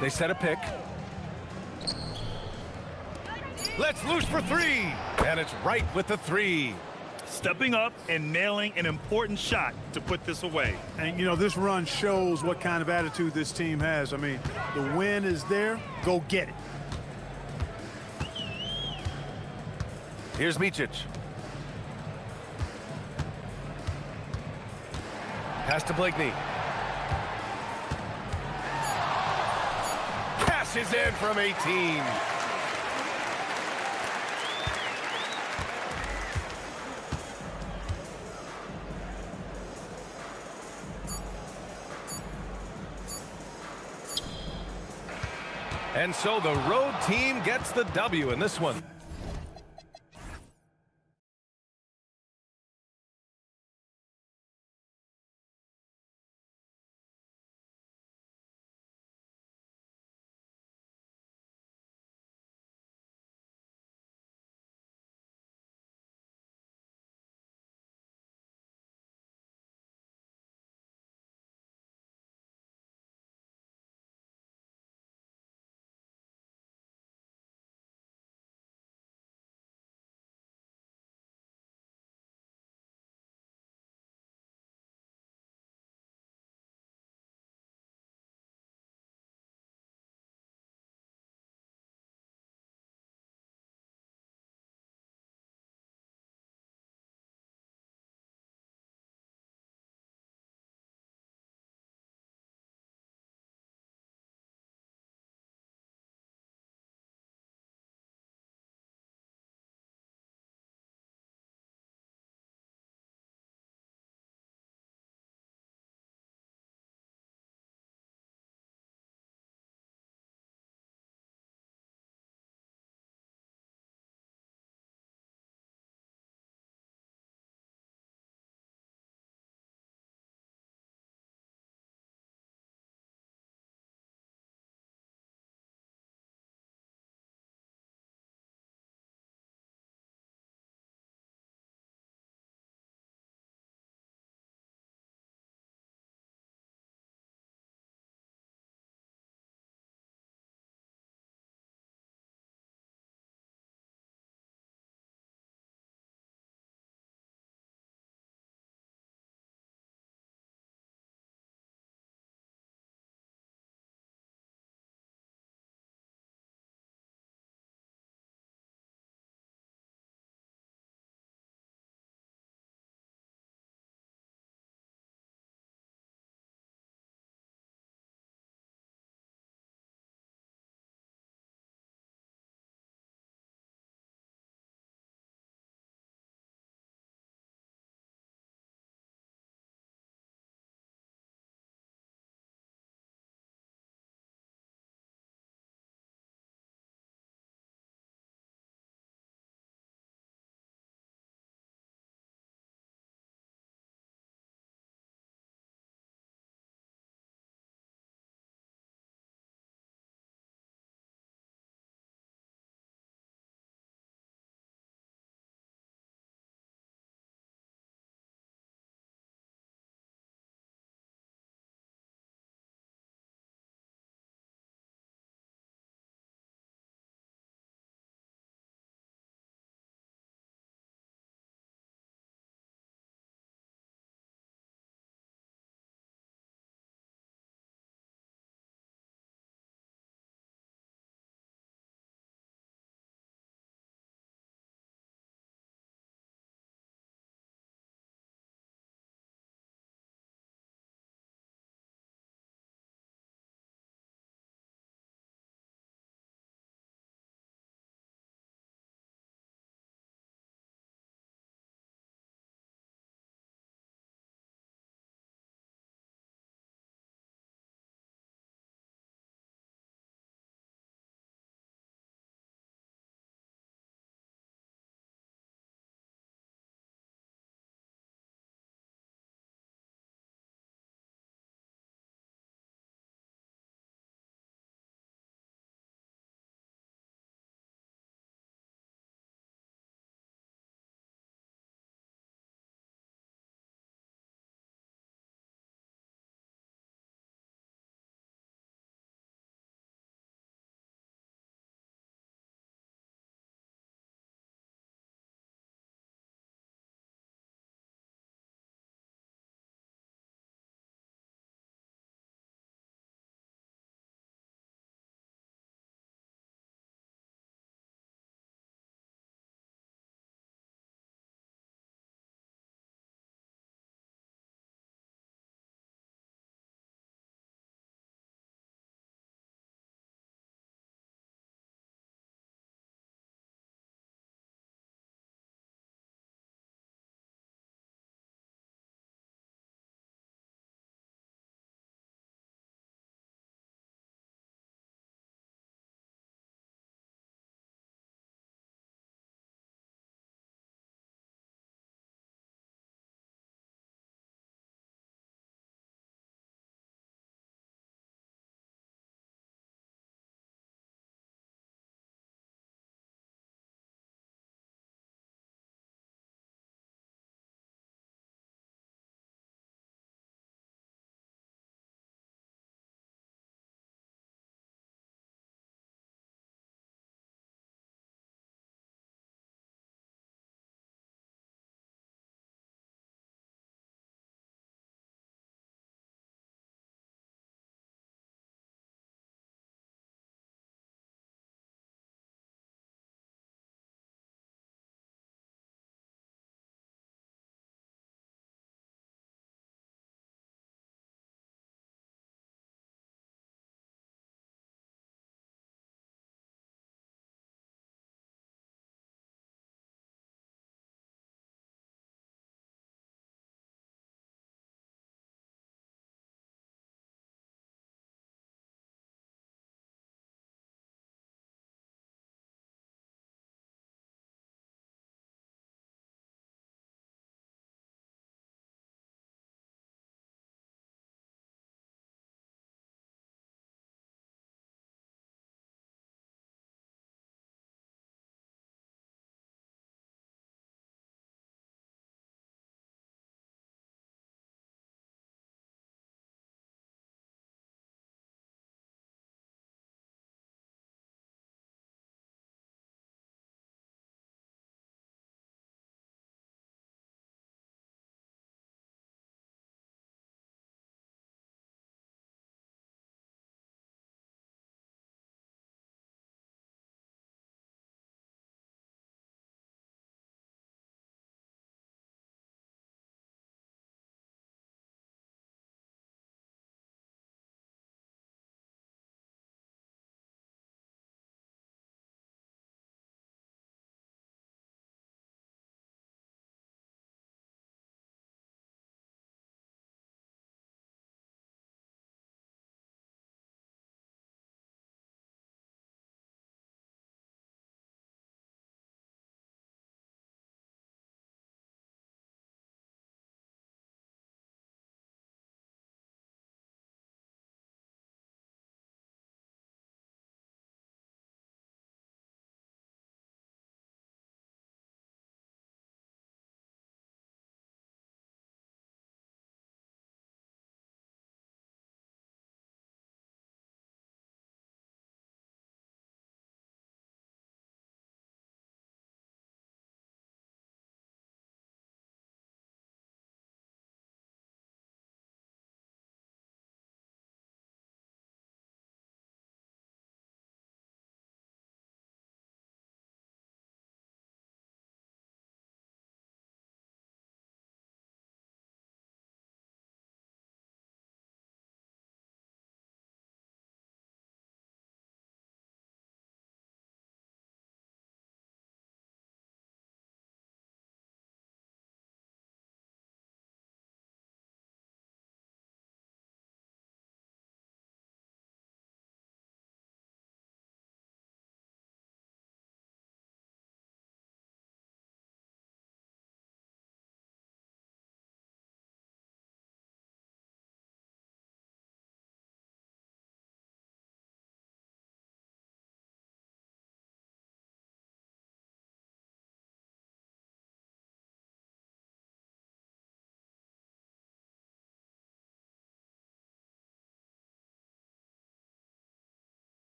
They set a pick. Let's loose for 3. And it's right with the 3. Stepping up and nailing an important shot to put this away. And, you know, this run shows what kind of attitude this team has. I mean, the win is there. Go get it. Here's Micic. Pass to Blakeney. Cashes in from 18. And so the road team gets the W in this one.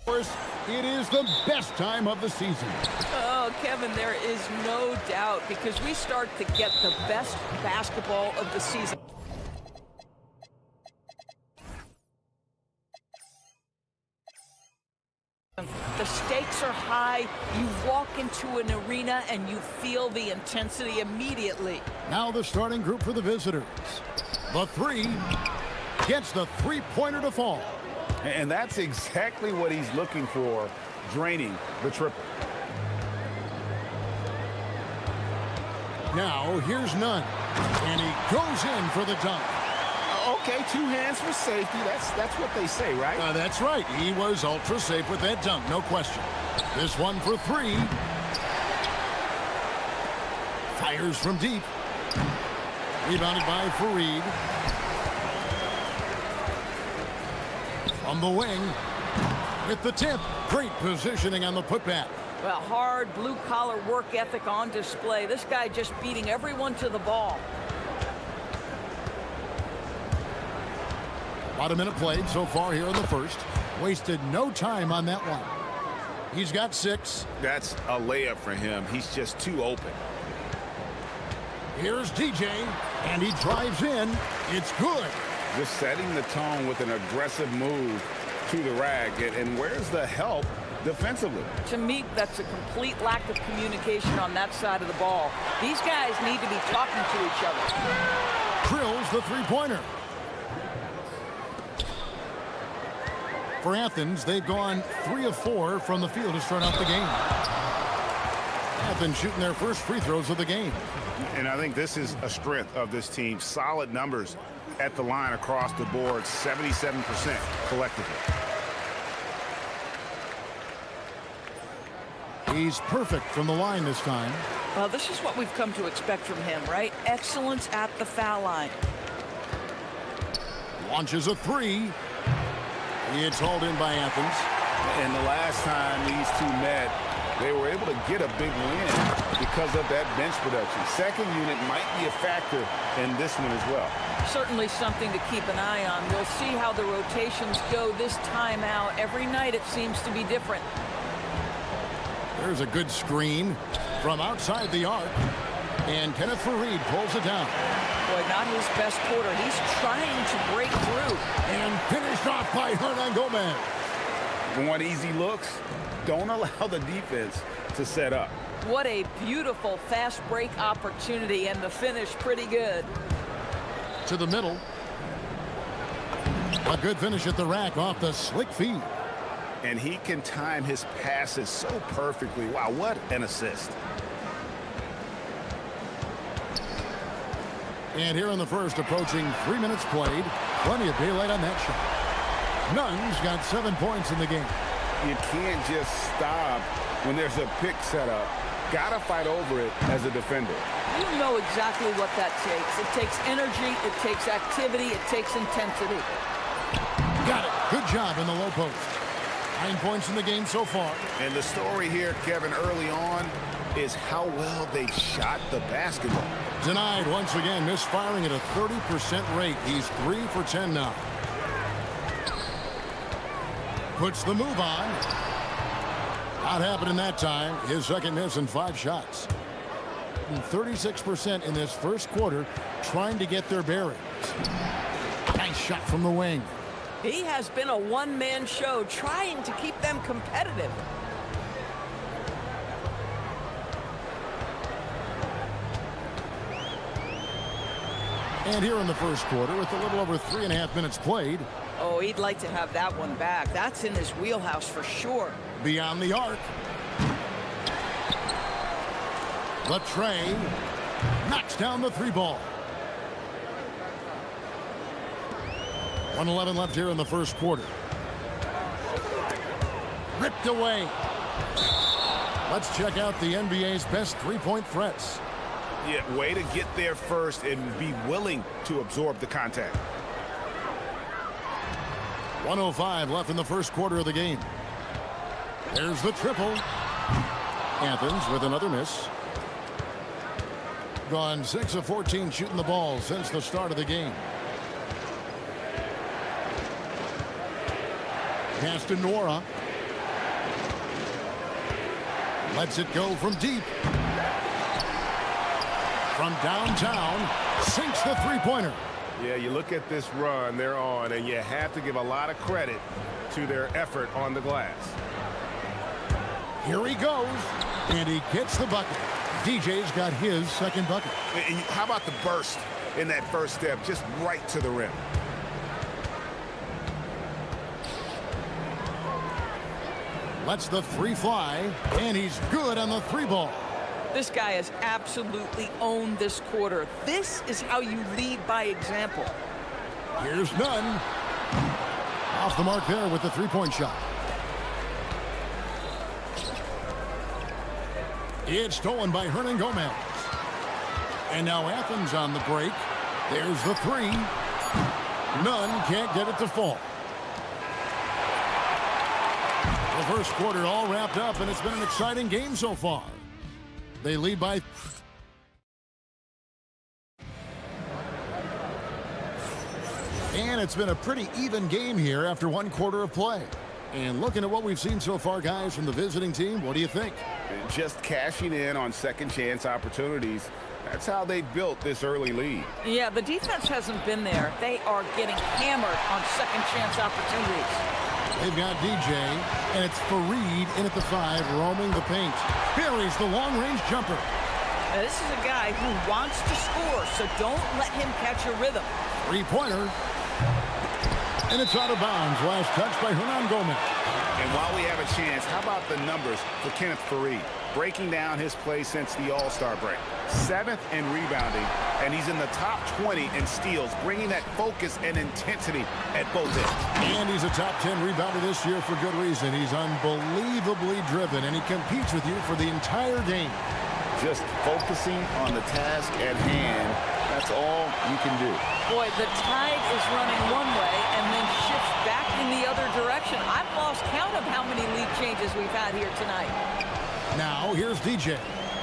Of course, it is the best time of the season. Oh, Kevin, there is no doubt because we start to get the best basketball of the season. The stakes are high. You walk into an arena and you feel the intensity immediately. Now the starting group for the visitors. The three gets the three-pointer to fall. And that's exactly what he's looking for, draining the triple. Now here's Nunn, and he goes in for the dunk. Okay, 2 hands for safety. That's what they say, right? That's right. He was ultra safe with that dunk, no question. This one for 3. Fires from deep. Rebounded by Fareed. From the wing. With the tip. Great positioning on the putback. Well, hard blue-collar work ethic on display. This guy just beating everyone to the ball. About a minute played so far here in the first. Wasted no time on that one. He's got 6. That's a layup for him. He's just too open. Here's DJ, and he drives in. It's good. Just setting the tone with an aggressive move to the rack. And where's the help defensively? To me, that's a complete lack of communication on that side of the ball. These guys need to be talking to each other. Drills the three-pointer. For Athens, they've gone 3 of 4 from the field to start out the game. Athens shooting their first free throws of the game. And I think this is a strength of this team. Solid numbers at the line across the board, 77% collectively. He's perfect from the line this time. Well, this is what we've come to expect from him, right? Excellence at the foul line. Launches a 3. It's hauled in by Athens. And the last time these two met, they were able to get a big win because of that bench production. Second unit might be a factor in this one as well. Certainly something to keep an eye on. We'll see how the rotations go this time out. Every night it seems to be different. There's a good screen from outside the arc. And Kenneth Fareed pulls it down. Boy, not his best quarter. He's trying to break through. And finished off by Hernan Gomez. You want easy looks? Don't allow the defense to set up. What a beautiful fast break opportunity, and the finish pretty good. To the middle. A good finish at the rack off the slick feed. And he can time his passes so perfectly. Wow, what an assist. And here in the first, approaching 3 minutes played. Plenty of daylight on that shot. Nunn's got 7 points in the game. You can't just stop when there's a pick set up. Gotta fight over it as a defender. You know exactly what that takes. It takes energy, it takes activity, it takes intensity. Got it. Good job in the low post. 9 points in the game so far. And the story here, Kevin, early on is how well they've shot the basketball. Denied once again, misfiring at a 30% rate. He's 3 for 10 now. Puts the move on. Not happening that time. His second miss in 5 shots. 36% in this first quarter, trying to get their bearings. Nice shot from the wing. He has been a one-man show trying to keep them competitive. And here in the first quarter, with a little over 3.5 minutes played. Oh, he'd like to have that one back. That's in his wheelhouse for sure. Beyond the arc. The tray knocks down the 3 ball. 1:11 left here in the first quarter. Ripped away. Let's check out the NBA's best 3-point threats. Yeah, way to get there first and be willing to absorb the contact. 1:05 left in the first quarter of the game. There's the triple. Athens with another miss. Gone 6 of 14 shooting the ball since the start of the game. Pass to Nora. Lets it go from deep. From downtown, sinks the three-pointer. Yeah, you look at this run they're on, and you have to give a lot of credit to their effort on the glass. Here he goes, and he gets the bucket. DJ's got his second bucket. And how about the burst in that first step, just right to the rim? Lets the three fly, and he's good on the three ball. This guy has absolutely owned this quarter. This is how you lead by example. Here's Nunn. Off the mark there with the three-point shot. It's stolen by Hernan Gomez. And now Athens on the break. There's the three. Nunn can't get it to fall. The first quarter all wrapped up, and it's been an exciting game so far. They lead by... And it's been a pretty even game here after one quarter of play. And looking at what we've seen so far, guys, from the visiting team, what do you think? Just cashing in on second chance opportunities. That's how they built this early lead. Yeah, the defense hasn't been there. They are getting hammered on second chance opportunities. They've got DJ, and it's Fareed in at the 5, roaming the paint. Buries the long-range jumper. Now, this is a guy who wants to score, so don't let him catch a rhythm. Three-pointer. And it's out of bounds. Last touch by Hernan Gomez. And while we have a chance, how about the numbers for Kenneth Fareed? Breaking down his play since the All-Star break. 7th in rebounding, and he's in the top 20 in steals, bringing that focus and intensity at both ends. And he's a top 10 rebounder this year for good reason. He's unbelievably driven, and he competes with you for the entire game. Just focusing on the task at hand, that's all you can do. Boy, the tide is running one way and then shifts back in the other direction. I've lost count of how many lead changes we've had here tonight. Now, here's DJ.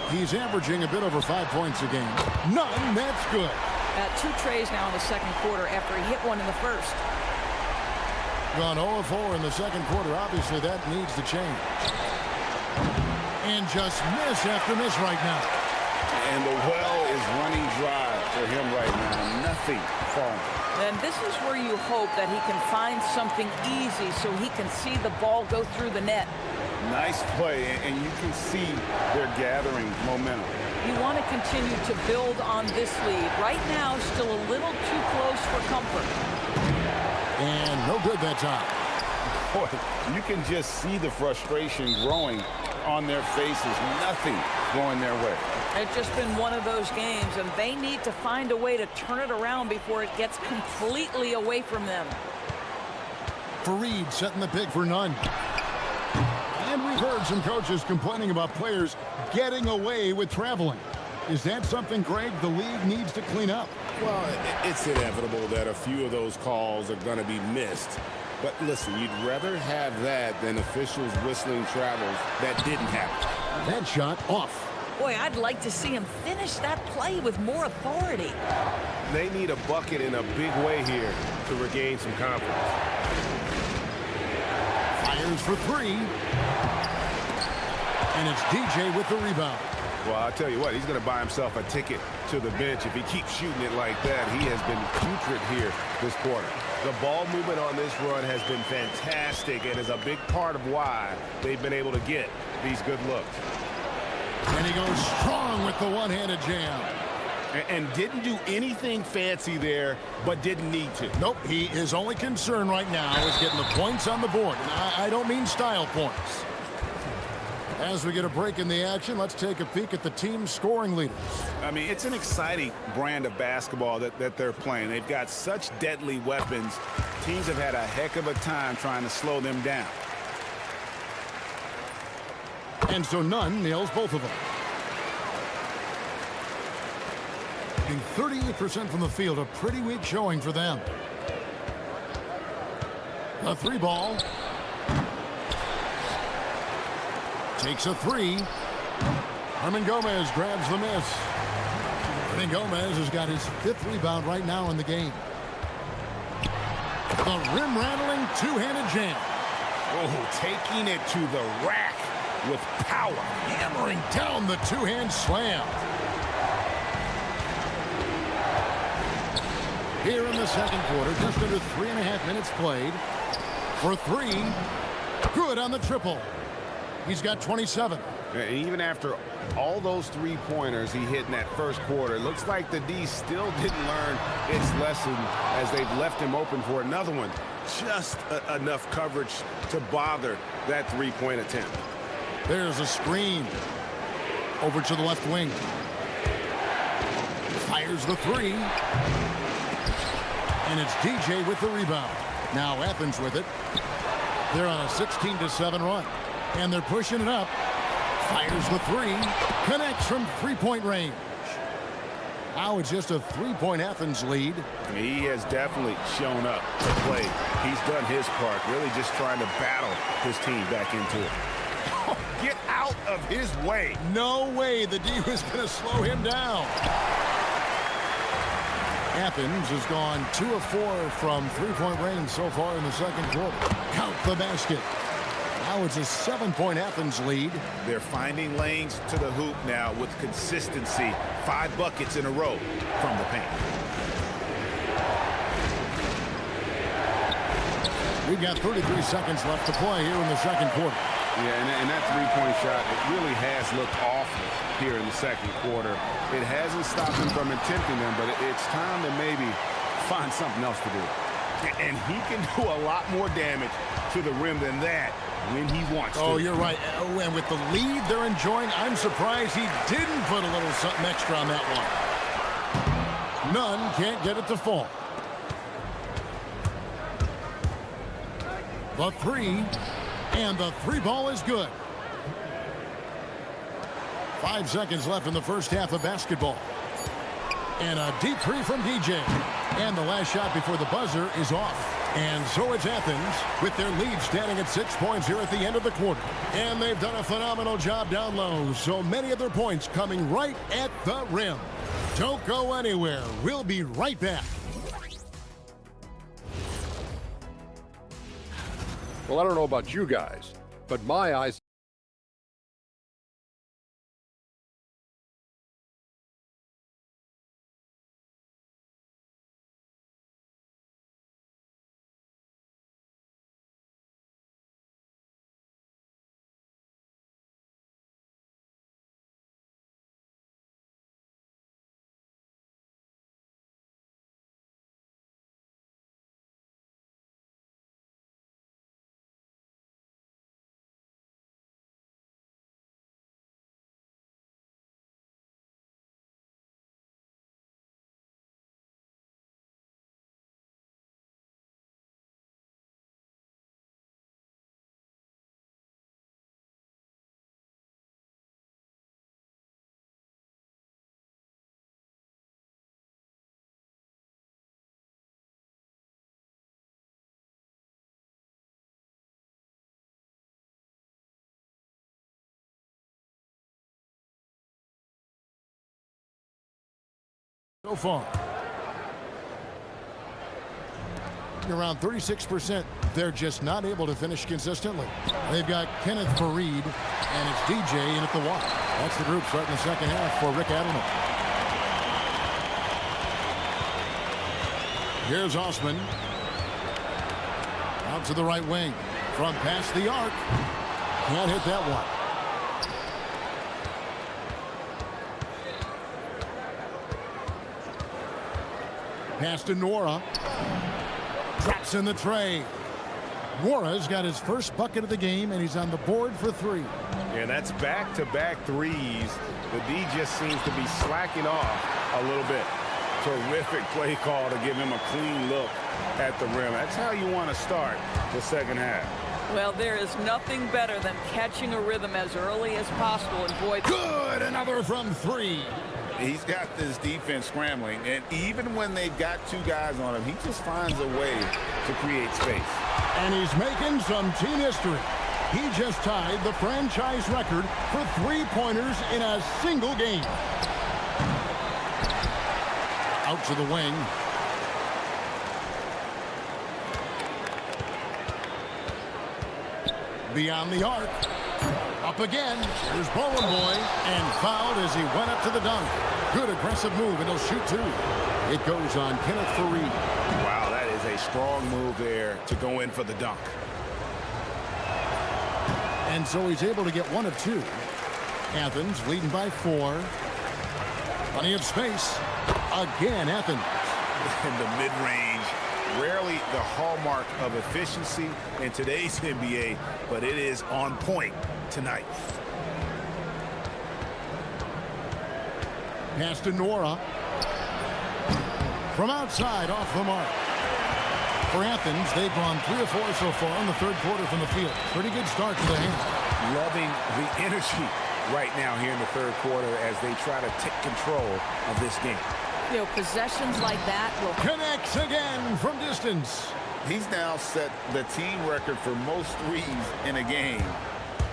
He's averaging a bit over 5 points a game. None, that's good. 2 trays now in the second quarter after he hit one in the first. Gone 0-4 in the second quarter. Obviously, that needs to change. And just miss after miss right now. And the well is running dry for him right now. Nothing falling. And this is where you hope that he can find something easy so he can see the ball go through the net. Nice play, and you can see they're gathering momentum. You want to continue to build on this lead. Right now, still a little too close for comfort. And no good that time. Boy, you can just see the frustration growing on their faces. Nothing going their way. It's just been one of those games, and they need to find a way to turn it around before it gets completely away from them. Fareed setting the pick for Nunn. And we've heard some coaches complaining about players getting away with traveling. Is that something, Greg, the league needs to clean up? Well, it's inevitable that a few of those calls are going to be missed. But listen, you'd rather have that than officials whistling travels that didn't happen. That shot off. Boy, I'd like to see him finish that play with more authority. They need a bucket in a big way here to regain some confidence. Fires for 3. And it's DJ with the rebound. Well, I'll tell you what, he's going to buy himself a ticket to the bench if he keeps shooting it like that. He has been putrid here this quarter. The ball movement on this run has been fantastic and is a big part of why they've been able to get these good looks. And he goes strong with the one-handed jam. And didn't do anything fancy there, but didn't need to. Nope, his only concern right now is getting the points on the board. And I don't mean style points. As we get a break in the action, let's take a peek at the team's scoring leaders. I mean, it's an exciting brand of basketball that they're playing. They've got such deadly weapons. Teams have had a heck of a time trying to slow them down. And so Nunn nails both of them. Being 38% from the field, a pretty weak showing for them. The 3 ball. Takes a 3. Hernan Gomez grabs the miss. Hernan Gomez has got his 5th rebound right now in the game. The rim-rattling two-handed jam. Oh, taking it to the rack. with power. Hammering down the two-hand slam. Here in the second quarter, just under 3.5 minutes played. For three, good on the triple. He's got 27. And even after all those three-pointers he hit in that first quarter, it looks like the D still didn't learn its lesson as they've left him open for another one. Just enough coverage to bother that three-point attempt. There's a screen. Over to the left wing. Fires the three. And it's DJ with the rebound. Now Athens with it. They're on a 16-7 run. And they're pushing it up. Fires the three. Connects from three-point range. Now it's just a three-point Athens lead. I mean, he has definitely shown up to play. He's done his part, really just trying to battle his team back into it. Get out of his way. No way the D was going to slow him down. Athens has gone 2 of 4 from three-point range so far in the second quarter. Count the basket. Now it's a 7-point Athens lead. They're finding lanes to the hoop now with consistency. 5 buckets in a row from the paint. We've got 33 seconds left to play here in the second quarter. Yeah, and that three-point shot, it really has looked awful here in the second quarter. It hasn't stopped him from attempting them, but it's time to maybe find something else to do. And he can do a lot more damage to the rim than that when he wants to. Oh, you're right. Oh, and with the lead they're enjoying, I'm surprised he didn't put a little something extra on that one. None can't get it to fall. The three, and the three ball is good. 5 seconds left in the first half of basketball. And a deep three from DJ. And the last shot before the buzzer is off. And so it's Athens with their lead standing at 6 points here at the end of the quarter. And they've done a phenomenal job down low. So many of their points coming right at the rim. Don't go anywhere. We'll be right back. Well, I don't know about you guys, but my eyes so far. Around 36%. They're just not able to finish consistently. They've got Kenneth Fareed, and it's DJ in at the watch. That's the group starting the second half for Rick Adelman. Here's Osman. Out to the right wing. From past the arc. Can't hit that one. Pass to Nora. Drops in the tray. Nora's got his first bucket of the game, and he's on the board for 3. And that's back-to-back threes. The D just seems to be slacking off a little bit. Terrific play call to give him a clean look at the rim. That's how you want to start the second half. Well, there is nothing better than catching a rhythm as early as possible. And boy, good, another from 3. He's got this defense scrambling, and even when they've got 2 guys on him, he just finds a way to create space. And he's making some team history. He just tied the franchise record for 3-pointers in a single game. Out to the wing. Beyond the arc. Up again. Here's Bowen Boy. And fouled as he went up to the dunk. Good aggressive move, and he'll shoot two. It goes on Kenneth Fareed. Wow, that is a strong move there to go in for the dunk. And so he's able to get one of two. Athens leading by 4. Plenty of space. Again, Athens. In the mid-range, rarely the hallmark of efficiency in today's NBA, but it is on point tonight. Pass to Nora. From outside, off the mark. For Athens, they've gone 3 of 4 so far in the third quarter from the field. Pretty good start to the half. Loving the energy right now here in the third quarter as they try to take control of this game. You know, possessions like that will... Connects again from distance. He's now set the team record for most threes in a game.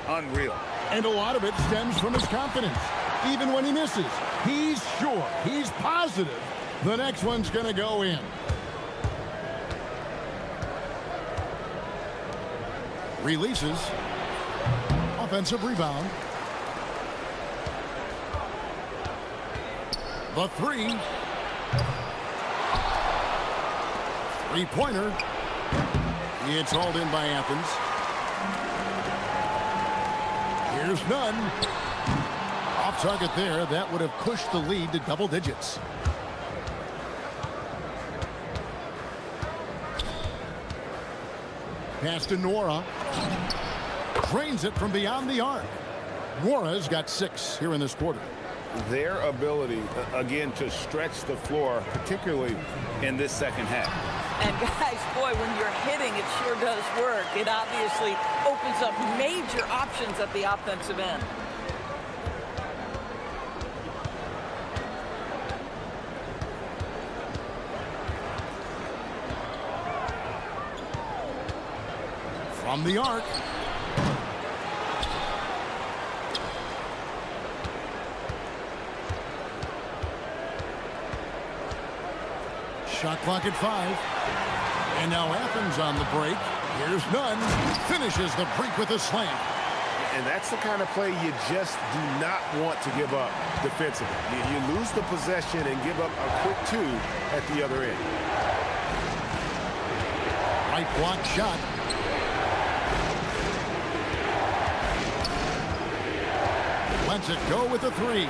Unreal. And a lot of it stems from his confidence. Even when he misses, he's sure, he's positive the next one's going to go in. Releases. Offensive rebound. The 3. Three-pointer. It's hauled in by Athens. Here's none. Off target there. That would have pushed the lead to double digits. Pass to Nora. Drains it from beyond the arc. Nora's got 6 here in this quarter. Their ability, again, to stretch the floor, particularly in this second half. And guys, boy, when you're hitting, it sure does work. It obviously opens up major options at the offensive end. From the arc. Shot clock at 5. And now Athens on the break. Here's none. Finishes the break with a slam. And that's the kind of play you just do not want to give up defensively. You lose the possession and give up a quick 2 at the other end. Right block shot. Lets it go with a 3.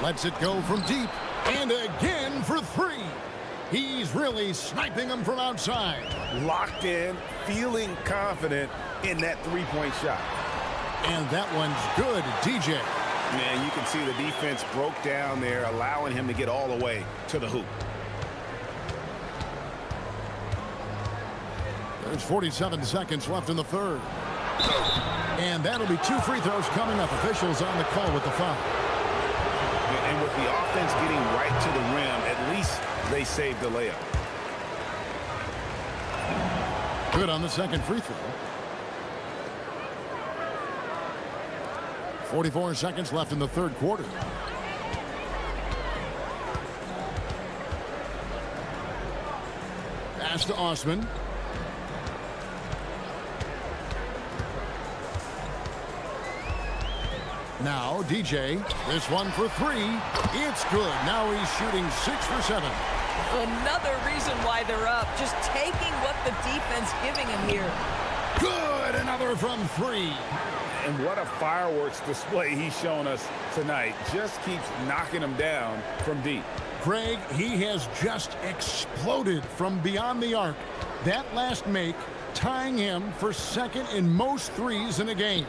Lets it go from deep. And again for 3. He's really sniping them from outside. Locked in, feeling confident in that three-point shot. And that one's good, DJ. Man, you can see the defense broke down there, allowing him to get all the way to the hoop. There's 47 seconds left in the third. And that'll be 2 free throws coming up. Officials on the call with the foul. And with the offense getting right to the rim, at least they saved the layup. Good on the second free throw. 44 seconds left in the third quarter. Pass to Osman. Now DJ, this one for 3. It's good. Now he's shooting 6 for 7. Another reason why they're up. Just taking what the defense giving him here. Good. Another from 3. And what a fireworks display he's shown us tonight. Just keeps knocking them down from deep. Greg, he has just exploded from beyond the arc. That last make tying him for second in most threes in a game.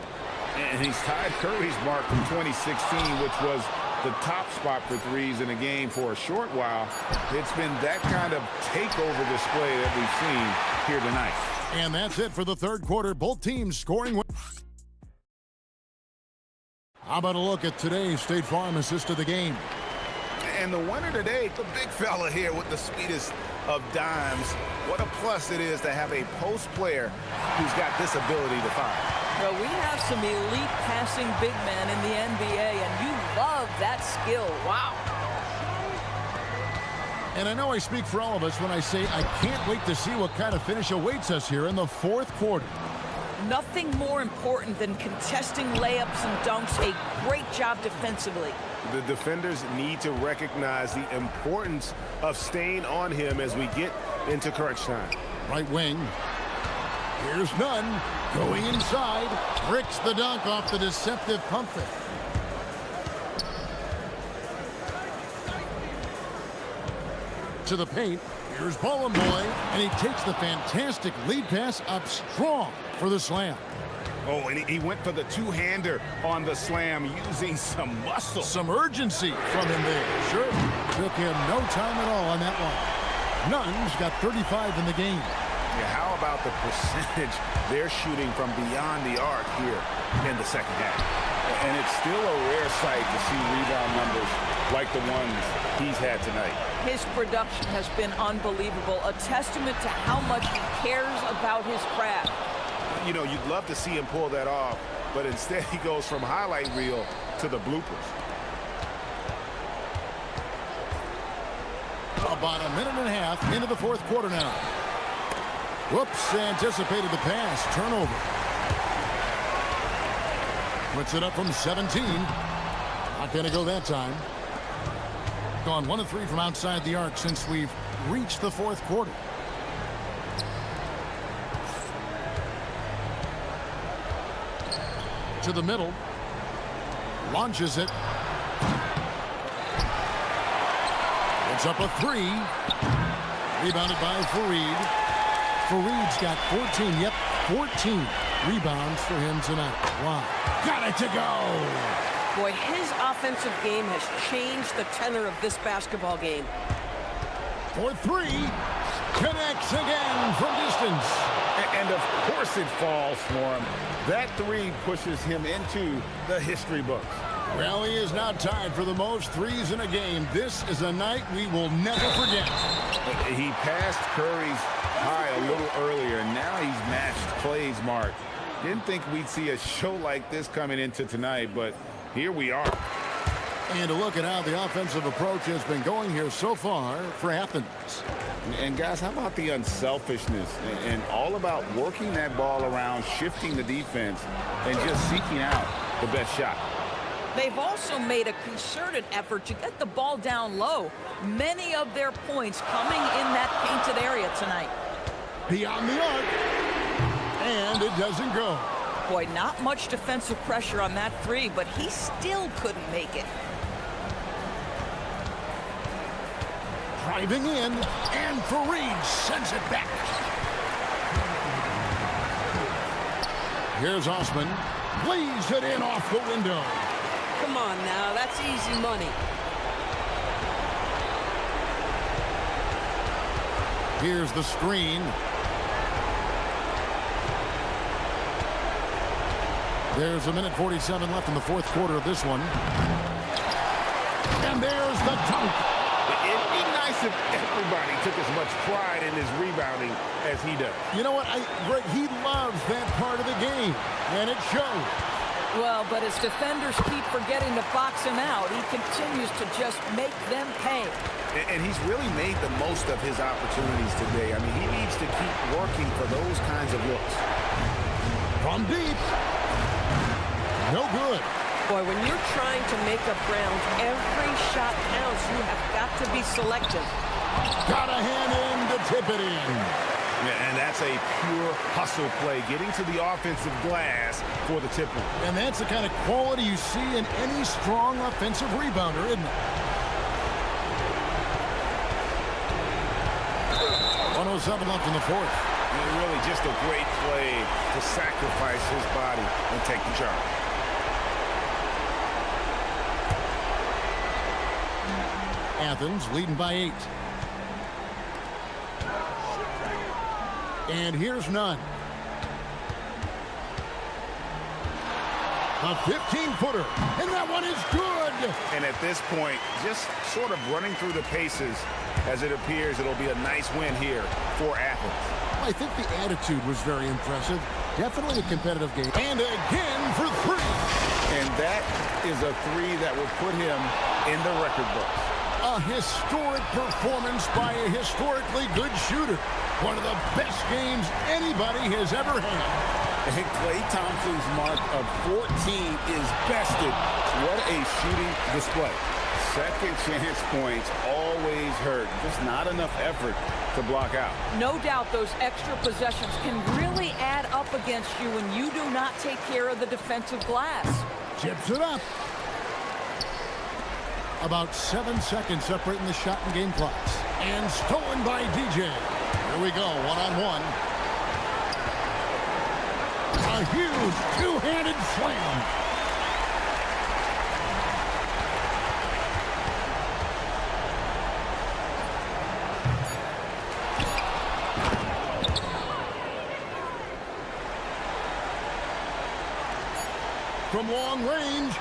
And he's tied Curry's mark from 2016, which was the top spot for threes in a game for a short while. It's been that kind of takeover display that we've seen here tonight. And that's it for the third quarter. Both teams scoring. How about a look at today's State Farm assist of the game? And the winner today, the big fella here with the sweetest of dimes. What a plus it is to have a post player who's got this ability to fire. Well, we have some elite passing big men in the NBA, and you love that skill. Wow. And I know I speak for all of us when I say I can't wait to see what kind of finish awaits us here in the fourth quarter. Nothing more important than contesting layups and dunks. A great job defensively. The defenders need to recognize the importance of staying on him as we get into crunch time. Right wing. Here's none. Going inside. Bricks the dunk off the deceptive pump fake. To the paint. Here's Ballin' Boy. And he takes the fantastic lead pass up strong for the slam. Oh, and he went for the two-hander on the slam using some muscle. Some urgency from him there. Sure. Took him no time at all on that one. Nunn's got 35 in the game. Yeah, how about the percentage they're shooting from beyond the arc here in the second half? And it's still a rare sight to see rebound numbers like the ones he's had tonight. His production has been unbelievable, a testament to how much he cares about his craft. You know, you'd love to see him pull that off, but instead he goes from highlight reel to the bloopers. About a minute and a half into the fourth quarter now. Whoops, anticipated the pass. Turnover. Puts it up from 17. Not going to go that time. Gone 1 of 3 from outside the arc since we've reached the fourth quarter. To the middle. Launches it. It's up a 3. Rebounded by Fareed. Fareed's got 14. Yep, 14 rebounds for him tonight. Wow. Got it to go. Boy, his offensive game has changed the tenor of this basketball game. For 3. Connects again from distance. And of course it falls for him. That 3 pushes him into the history books. Well, he is now tied for the most threes in a game. This is a night we will never forget. He passed Curry's high a little earlier, and now he's matched Clay's mark. Didn't think we'd see a show like this coming into tonight, but here we are. And to look at how the offensive approach has been going here so far for Athens. And guys, how about the unselfishness and all about working that ball around, shifting the defense, and just seeking out the best shot. They've also made a concerted effort to get the ball down low. Many of their points coming in that painted area tonight. Beyond the arc. And it doesn't go. Boy, not much defensive pressure on that 3, but he still couldn't make it. Driving in, and Fareed sends it back. Here's Osman. Plays it in off the window. Come on now, that's easy money. Here's the screen. There's a minute 47 left in the fourth quarter of this one. And there's the dunk. It'd be nice if everybody took as much pride in his rebounding as he does. You know what? Greg, he loves that part of the game, and it shows. Well, but as defenders keep forgetting to box him out, he continues to just make them pay. And he's really made the most of his opportunities today. I mean, he needs to keep working for those kinds of looks. From deep. No good. Boy, when you're trying to make up ground, every shot counts. You have got to be selective. Got a hand in to tip it in. Yeah, and that's a pure hustle play, getting to the offensive glass for the tip in. And that's the kind of quality you see in any strong offensive rebounder, isn't it? 107 left in the fourth. And really just a great play to sacrifice his body and take the charge. Athens leading by 8. And here's none. A 15-footer, and that one is good. And at this point, just sort of running through the paces, as it appears it'll be a nice win here for Athens. I think the attitude was very impressive. Definitely a competitive game. And again for 3. And that is a 3 that will put him in the record books. A historic performance by a historically good shooter. One of the best games anybody has ever had. And Klay Thompson's mark of 14 is bested. What a shooting display. Second chance points always hurt. Just not enough effort to block out. No doubt those extra possessions can really add up against you when you do not take care of the defensive glass. Chips it up. About 7 seconds separating the shot and game clocks. And stolen by DJ. Here we go, one-on-one. A huge two-handed slam. From long range,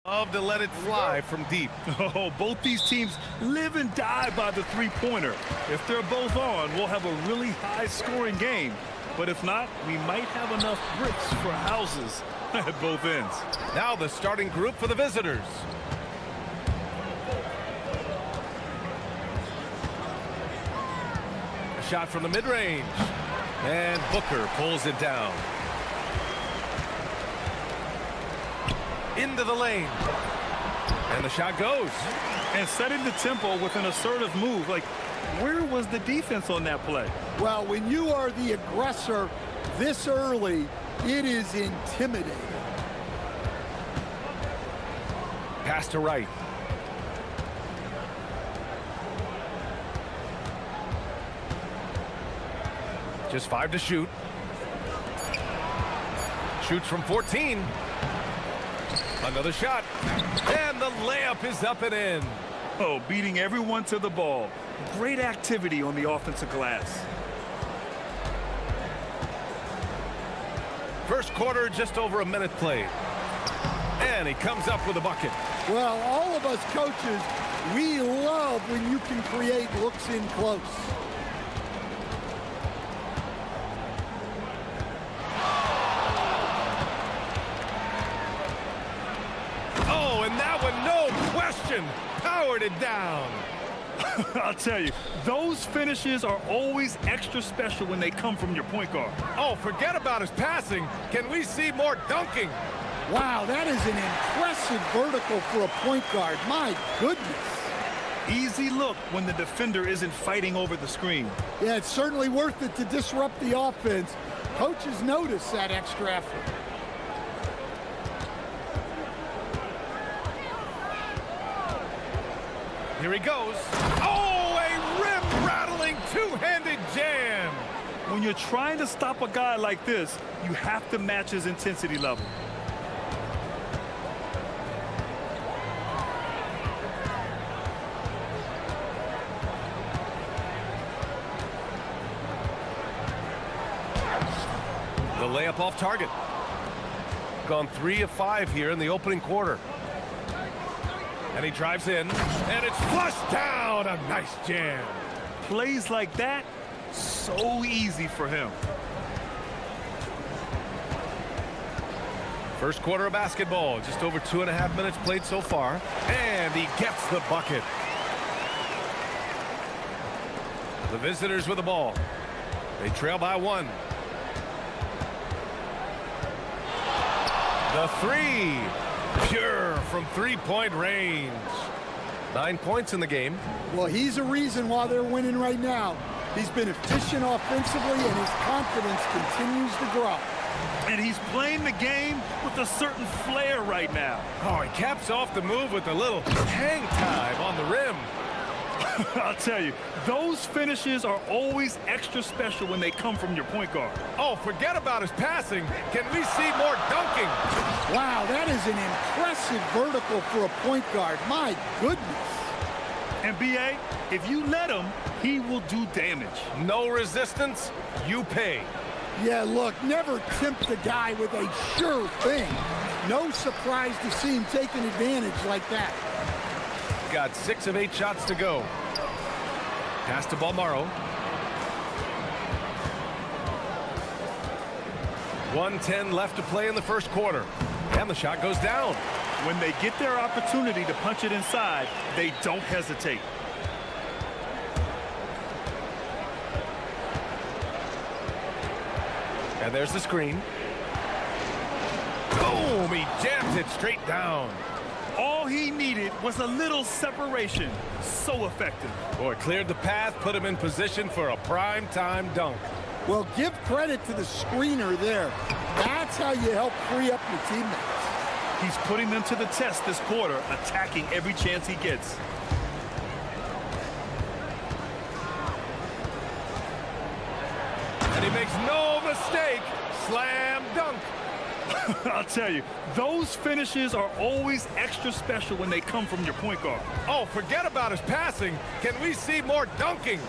Love to let it fly from deep. Oh, both these teams live and die by the three-pointer. If they're both on, we'll have a really high-scoring game. But if not, we might have enough bricks for houses at both ends. Now the starting group for the visitors. A shot from the mid-range. And Booker pulls it down. Into the lane. And the shot goes. And setting the tempo with an assertive move. Like, where was the defense on that play? Well, when you are the aggressor this early, it is intimidating. Pass to right. Just 5 to shoot. Shoots from 14. Another shot. And the layup is up and in. Oh, beating everyone to the ball. Great activity on the offensive glass. First quarter, just over a minute played. And he comes up with a bucket. Well, all of us coaches, we love when you can create looks in close. Oh, and that one, no question, powered it down. I'll tell you, those finishes are always extra special when they come from your point guard. Oh, forget about his passing. Can we see more dunking? Wow, that is an impressive vertical for a point guard. My goodness. Easy look when the defender isn't fighting over the screen. Yeah, it's certainly worth it to disrupt the offense. Coaches notice that extra effort. Here he goes. Oh, a rim-rattling two-handed jam. When you're trying to stop a guy like this, you have to match his intensity level. The layup off target. Gone 3 of 5 here in the opening quarter. And he drives in, and it's flushed down. A nice jam. Plays like that, so easy for him. First quarter of basketball, just over 2.5 minutes played so far. And he gets the bucket. The visitors with the ball. They trail by 1. The 3. Pure from three-point range. 9 points in the game. Well, he's a reason why they're winning right now. He's been efficient offensively, and his confidence continues to grow. And he's playing the game with a certain flair right now. Oh, he caps off the move with a little hang time on the rim. I'll tell you, those finishes are always extra special when they come from your point guard. Oh, forget about his passing. Can we see more dunking? Wow, that is an impressive vertical for a point guard. My goodness. And B.A., if you let him, he will do damage. No resistance, you pay. Yeah, look, never tempt a guy with a sure thing. No surprise to see him taking advantage like that. Got 6 of 8 shots to go. Pass to Balmaro. 1:10 left to play in the first quarter. And the shot goes down. When they get their opportunity to punch it inside, they don't hesitate. And there's the screen. Boom! He jams it straight down. All he needed was a little separation. So effective. Boy, cleared the path, put him in position for a prime-time dunk. Well, give credit to the screener there. That's how you help free up your teammates. He's putting them to the test this quarter, attacking every chance he gets. And he makes no mistake. Slam dunk. I'll tell you, those finishes are always extra special when they come from your point guard. Oh, forget about his passing. Can we see more dunking?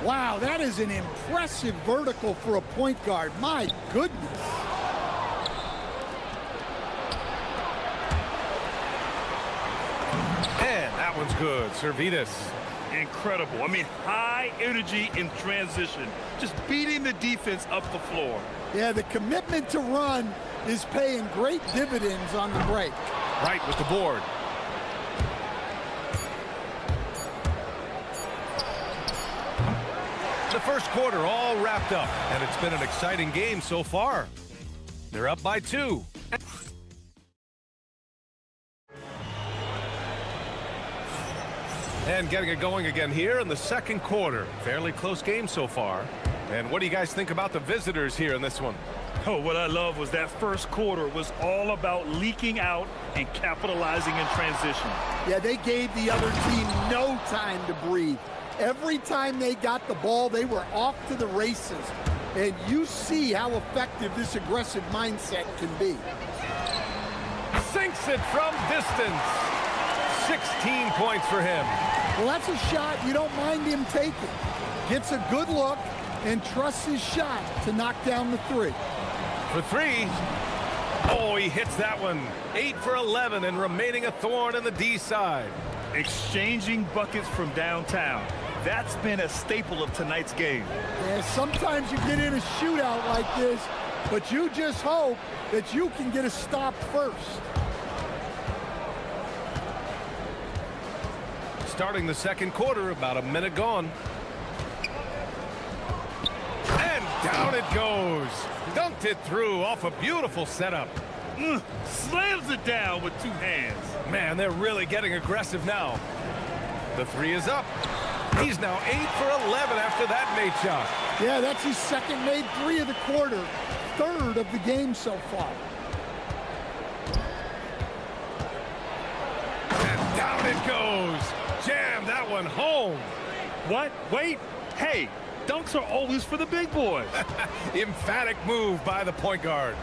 Wow, that is an impressive vertical for a point guard. My goodness. That one's good. Servitas. Incredible. I mean, high energy in transition. Just beating the defense up the floor. Yeah, the commitment to run is paying great dividends on the break. Right with the board. The first quarter all wrapped up, and it's been an exciting game so far. They're up by 2. And getting it going again here in the second quarter. Fairly close game so far. And what do you guys think about the visitors here in this one? Oh, what I love was that first quarter was all about leaking out and capitalizing in transition. Yeah, they gave the other team no time to breathe. Every time they got the ball, they were off to the races. And you see how effective this aggressive mindset can be. Sinks it from distance. 16 points for him. Well, that's a shot you don't mind him taking. Gets a good look and trusts his shot to knock down the 3. For 3. Oh, he hits that one. 8 for 11 and remaining a thorn in the D side. Exchanging buckets from downtown. That's been a staple of tonight's game. Yeah, sometimes you get in a shootout like this, but you just hope that you can get a stop first. Starting the second quarter, about a minute gone. And down it goes. Dunked it through off a beautiful setup. Slams it down with 2 hands. Man, they're really getting aggressive now. The 3 is up. He's now 8 for 11 after that made shot. Yeah, that's his second made 3 of the quarter. 3rd of the game so far. And down it goes. Jam that one home. What? Wait. Hey, dunks are always for the big boys. Emphatic move by the point guard.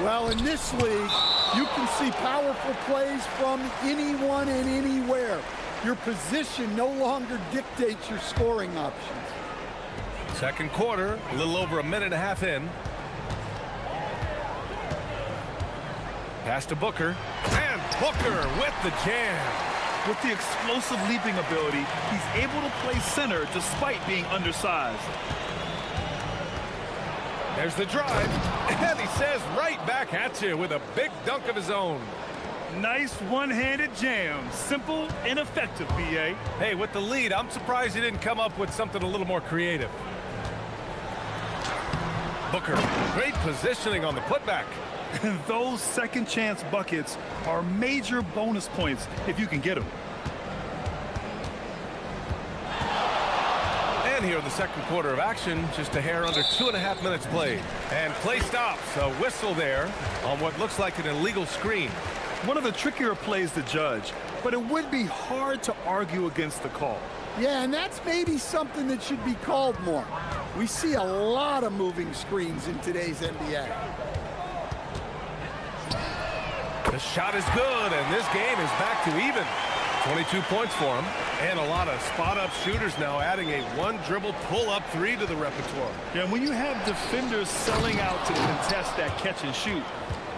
Well, in this league, you can see powerful plays from anyone and anywhere. Your position no longer dictates your scoring options. Second quarter, a little over a minute and a half in. Pass to Booker. And Booker with the jam. With the explosive leaping ability, he's able to play center despite being undersized. There's the drive, and he says right back at you with a big dunk of his own. Nice one-handed jam. Simple and effective, B.A. Hey, with the lead, I'm surprised he didn't come up with something a little more creative. Booker, great positioning on the putback. And those second chance buckets are major bonus points if you can get them. And here in the second quarter of action, just a hair under 2.5 minutes played. And play stops, a whistle there on what looks like an illegal screen. One of the trickier plays to judge, but it would be hard to argue against the call. Yeah, and that's maybe something that should be called more. We see a lot of moving screens in today's NBA. The shot is good, and this game is back to even. 22 points for him, and a lot of spot-up shooters now adding a one-dribble pull-up 3 to the repertoire. Yeah, when you have defenders selling out to contest that catch and shoot,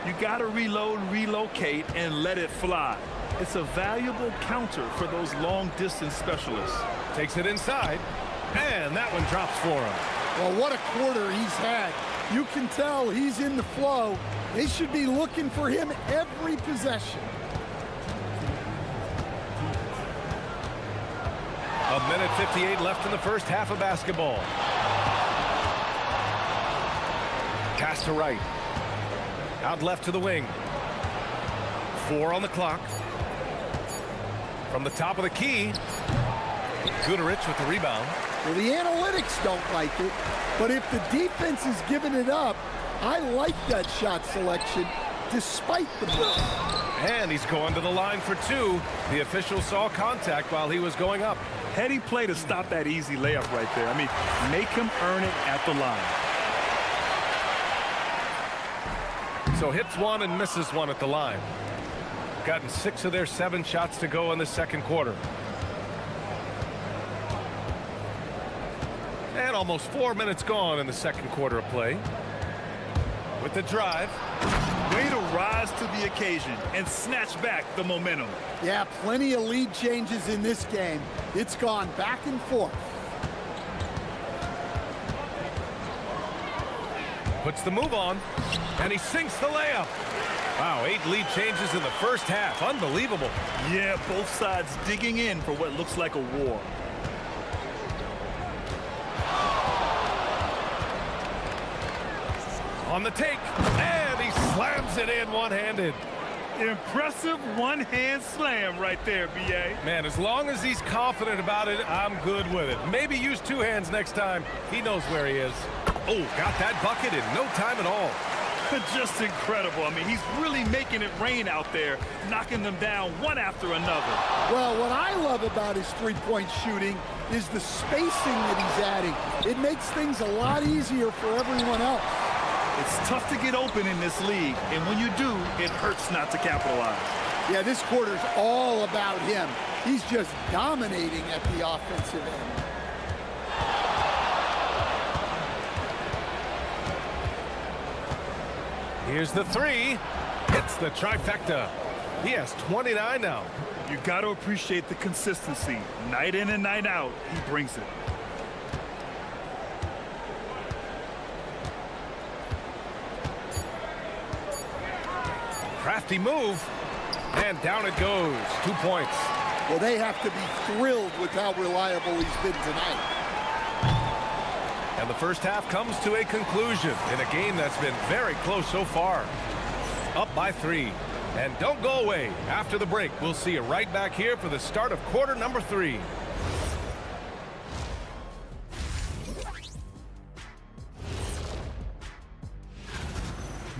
you got to reload, relocate, and let it fly. It's a valuable counter for those long-distance specialists. Takes it inside, and that one drops for him. Well, what a quarter he's had. You can tell he's in the flow. They should be looking for him every possession. A minute 58 left in the first half of basketball. Pass to right. Out left to the wing. 4 on the clock. From the top of the key, Guterich with the rebound. Well, the analytics don't like it, but if the defense is giving it up, I like that shot selection despite the blitz. And he's going to the line for 2. The official saw contact while he was going up. Heady play to stop that easy layup right there. I mean, make him earn it at the line. So hits 1 and misses 1 at the line. Gotten 6 of their 7 shots to go in the second quarter. And almost 4 minutes gone in the second quarter of play. with the drive. Way to rise to the occasion and snatch back the momentum. Yeah, plenty of lead changes in this game. It's gone back and forth. Puts the move on, and he sinks the layup. Wow, 8 lead changes in the first half. Unbelievable. Yeah, both sides digging in for what looks like a war. On the take, and he slams it in one-handed. Impressive one-hand slam right there, B.A. Man, as long as he's confident about it, I'm good with it. Maybe use 2 hands next time. He knows where he is. Oh, got that bucket in no time at all. Just incredible. I mean, he's really making it rain out there, knocking them down one after another. Well, what I love about his three-point shooting is the spacing that he's adding. It makes things a lot easier for everyone else. It's tough to get open in this league, and when you do, it hurts not to capitalize. Yeah, this quarter's all about him. He's just dominating at the offensive end. Here's the 3. Hits the trifecta. He has 29 now. You got to appreciate the consistency. Night in and night out, he brings it. Crafty move, and down it goes. 2 points. Well, they have to be thrilled with how reliable he's been tonight. And the first half comes to a conclusion in a game that's been very close so far. Up by 3. And don't go away. After the break, we'll see you right back here for the start of quarter number 3.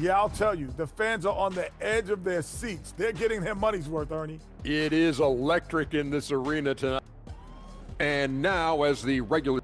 Yeah, I'll tell you, the fans are on the edge of their seats. They're getting their money's worth, Ernie. It is electric in this arena tonight. And now, as the regular...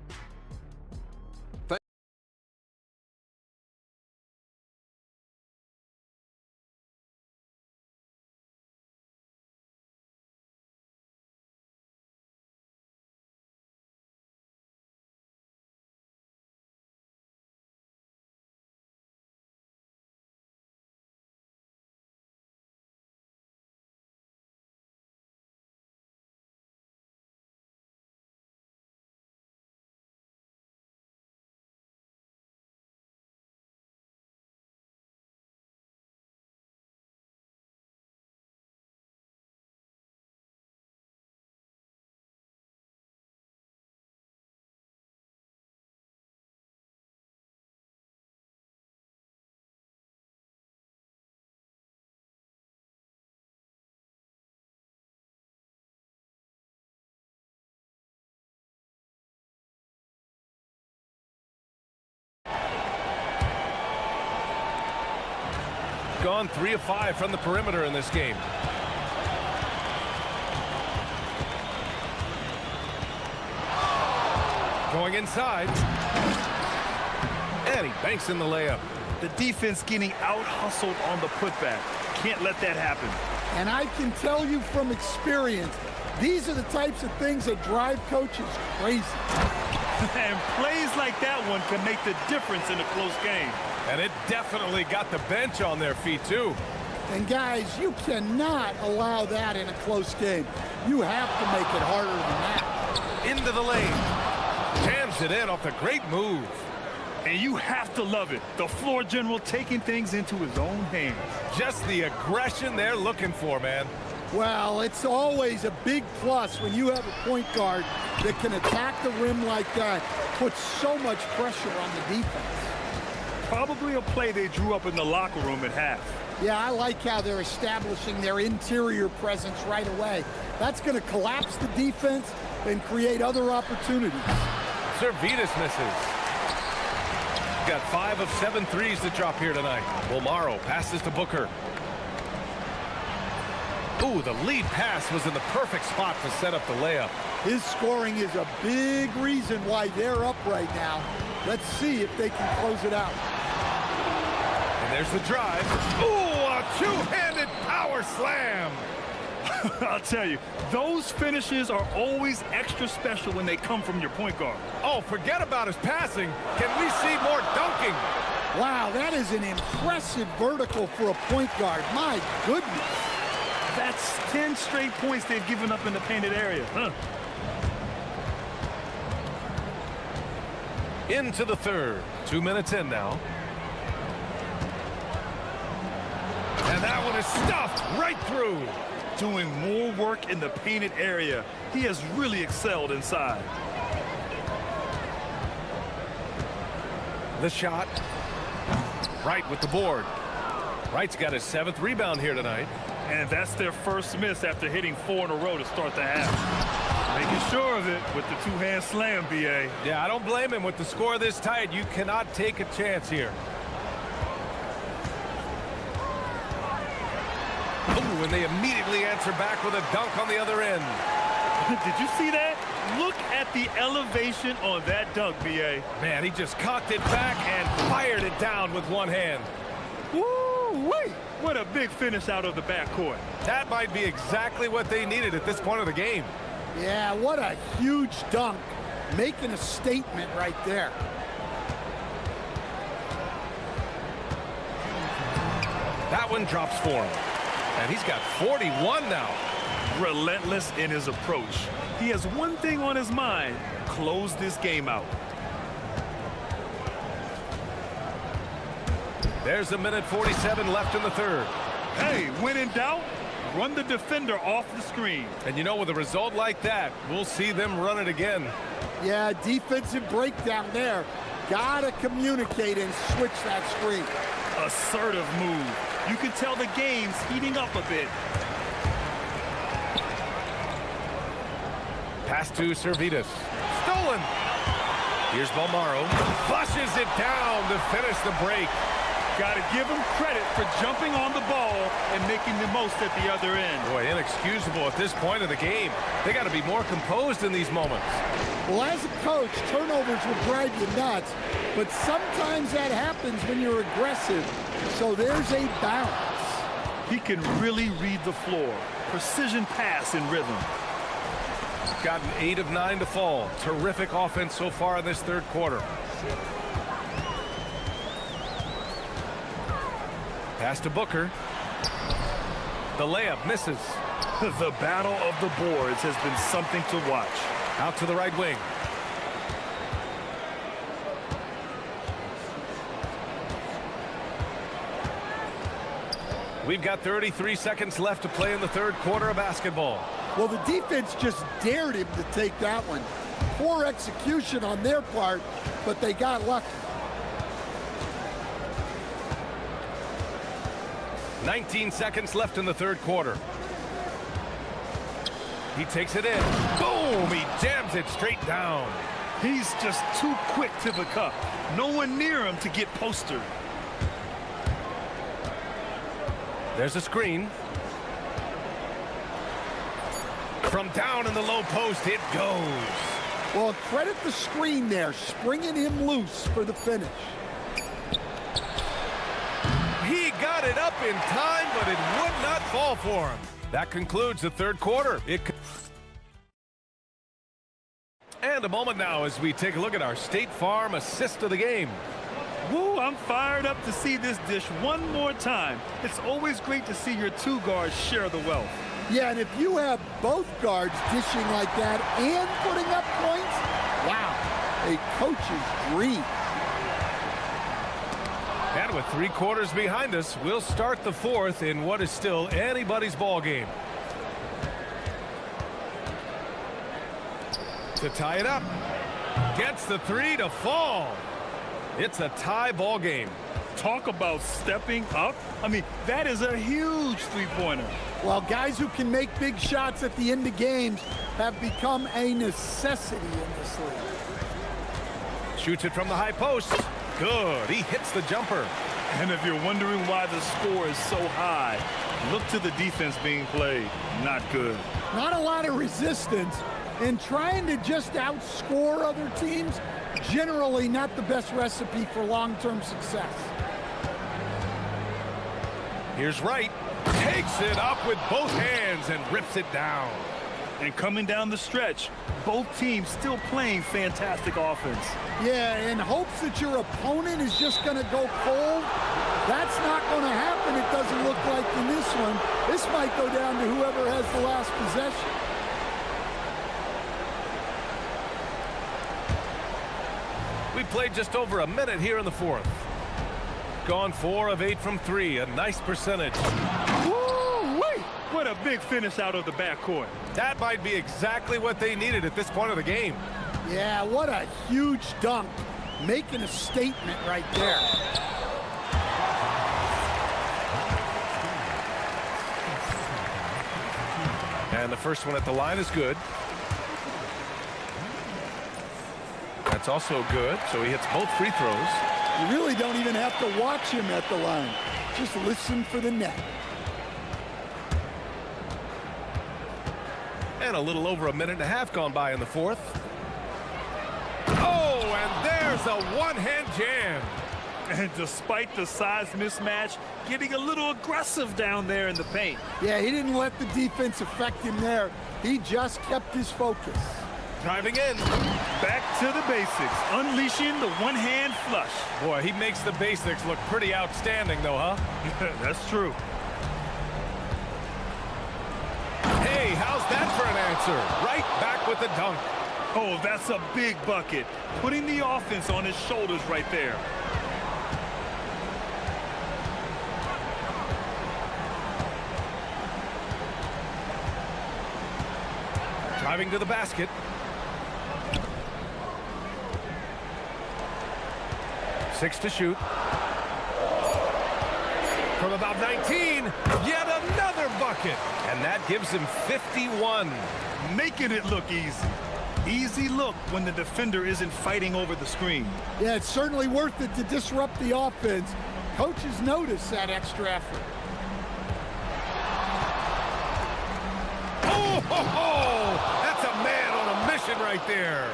Gone 3 of 5 from the perimeter in this game. Going inside. And he banks in the layup. The defense getting out-hustled on the putback. Can't let that happen. And I can tell you from experience, these are the types of things that drive coaches crazy. And plays like that one can make the difference in a close game. And it definitely got the bench on their feet, too. And, guys, you cannot allow that in a close game. You have to make it harder than that. Into the lane. Jams it in off the great move. And you have to love it. The floor general taking things into his own hands. Just the aggression they're looking for, man. Well, it's always a big plus when you have a point guard that can attack the rim like that, puts so much pressure on the defense. Probably a play they drew up in the locker room at half. Yeah, I like how they're establishing their interior presence right away. That's going to collapse the defense and create other opportunities. Servetus misses. Got 5 of 7 threes to drop here tonight. Wilmaro passes to Booker. Ooh, the lead pass was in the perfect spot to set up the layup. His scoring is a big reason why they're up right now. Let's see if they can close it out. And there's the drive. Ooh, a two-handed power slam. I'll tell you, those finishes are always extra special when they come from your point guard. Oh, forget about his passing. Can we see more dunking? Wow, that is an impressive vertical for a point guard. My goodness. That's 10 straight points they've given up in the painted area. Huh. Into the third. 2 minutes in now. And that one is stuffed right through. Doing more work in the painted area. He has really excelled inside. The shot. Wright with the board. Wright's got his 7th rebound here tonight. And that's their first miss after hitting 4 in a row to start the half. Making sure of it with the two-hand slam, B.A. Yeah, I don't blame him. With the score this tight, you cannot take a chance here. Oh, and they immediately answer back with a dunk on the other end. Did you see that? Look at the elevation on that dunk, B.A. Man, he just cocked it back and fired it down with one hand. Woo-wee! What a big finish out of the backcourt. That might be exactly what they needed at this point of the game. Yeah, what a huge dunk. Making a statement right there. That one drops for him. And he's got 41 now. Relentless in his approach. He has one thing on his mind: close this game out. There's 1:47 left in the third. Hey, when in doubt, run the defender off the screen. And you know, with a result like that, we'll see them run it again. Yeah, defensive breakdown there. Gotta communicate and switch that screen. Assertive move. You can tell the game's heating up a bit. Pass to Servetus. Stolen. Here's Balmaro. Flushes it down to finish the break. Got to give him credit for jumping on the ball and making the most at the other end. Boy, inexcusable at this point of the game. They got to be more composed in these moments. Well, as a coach, turnovers will drive you nuts, but sometimes that happens when you're aggressive. So there's a balance. He can really read the floor. Precision pass in rhythm. Gotten 8 of 9 to fall. Terrific offense so far in this third quarter. Pass to Booker. The layup misses. The battle of the boards has been something to watch. Out to the right wing. We've got 33 seconds left to play in the third quarter of basketball. Well, the defense just dared him to take that one. Poor execution on their part, but they got lucky. 19 seconds left in the third quarter. He takes it in. Boom! He jams it straight down. He's just too quick to the cup. No one near him to get postered. There's a screen. From down in the low post, it goes. Well, credit the screen there, springing him loose for the finish. He got it up in time, but it would not fall for him. That concludes the third quarter. And a moment now as we take a look at our State Farm assist of the game. Woo, I'm fired up to see this dish one more time. It's always great to see your two guards share the wealth. Yeah, and if you have both guards dishing like that and putting up points, wow, a coach's dream. And with 3 quarters behind us, we'll start the fourth in what is still anybody's ball game. To tie it up. Gets the 3 to fall. It's a tie ball game. Talk about stepping up. I mean, that is a huge three-pointer. Well, guys who can make big shots at the end of games have become a necessity in this league. Shoots it from the high post. Good. He hits the jumper. And if you're wondering why the score is so high, look to the defense being played. Not good. Not a lot of resistance, and trying to just outscore other teams, generally not the best recipe for long-term success. Here's Wright. Takes it up with both hands and rips it down. And coming down the stretch, both teams still playing fantastic offense. Yeah, in hopes that your opponent is just going to go cold. That's not going to happen, it doesn't look like in this one. This might go down to whoever has the last possession. We played just over a minute here in the fourth. Gone 4 of 8 from 3, a nice percentage. Woo-wee! What a big finish out of the backcourt. That might be exactly what they needed at this point of the game. Yeah, what a huge dunk. Making a statement right there. And the first one at the line is good. That's also good, so he hits both free throws. You really don't even have to watch him at the line. Just listen for the net. And a little over a minute and a half gone by in the fourth. Oh, and there's a one-hand jam. And despite the size mismatch, getting a little aggressive down there in the paint. Yeah, he didn't let the defense affect him there. He just kept his focus. Driving in. Back to the basics, unleashing the one-hand flush. Boy, he makes the basics look pretty outstanding, though, huh? That's true. Hey, how's that for an answer? Right back with the dunk. Oh, that's a big bucket. Putting the offense on his shoulders right there. Driving to the basket. Six to shoot. From about 19, yet another bucket. And that gives him 51. Making it look easy. Easy look when the defender isn't fighting over the screen. Yeah, it's certainly worth it to disrupt the offense. Coaches notice that extra effort. Oh, ho, ho! That's a man on a mission right there.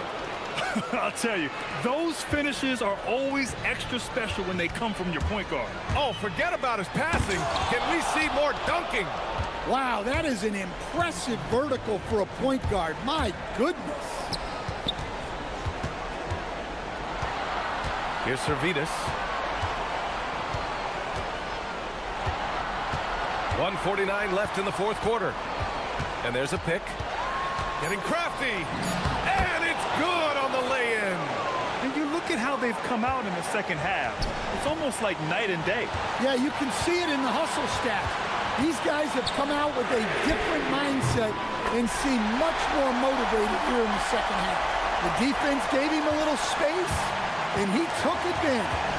I'll tell you, those finishes are always extra special when they come from your point guard. Oh, forget about his passing. Can we see more dunking? Wow, that is an impressive vertical for a point guard. My goodness. Here's Servetus. 1:49 left in the fourth quarter. And there's a pick. Getting crafty. And it's good on the lay-in. And you look at how they've come out in the second half. It's almost like night and day. Yeah, you can see it in the hustle stat. These guys have come out with a different mindset and seem much more motivated here in the second half. The defense gave him a little space, and he took advantage.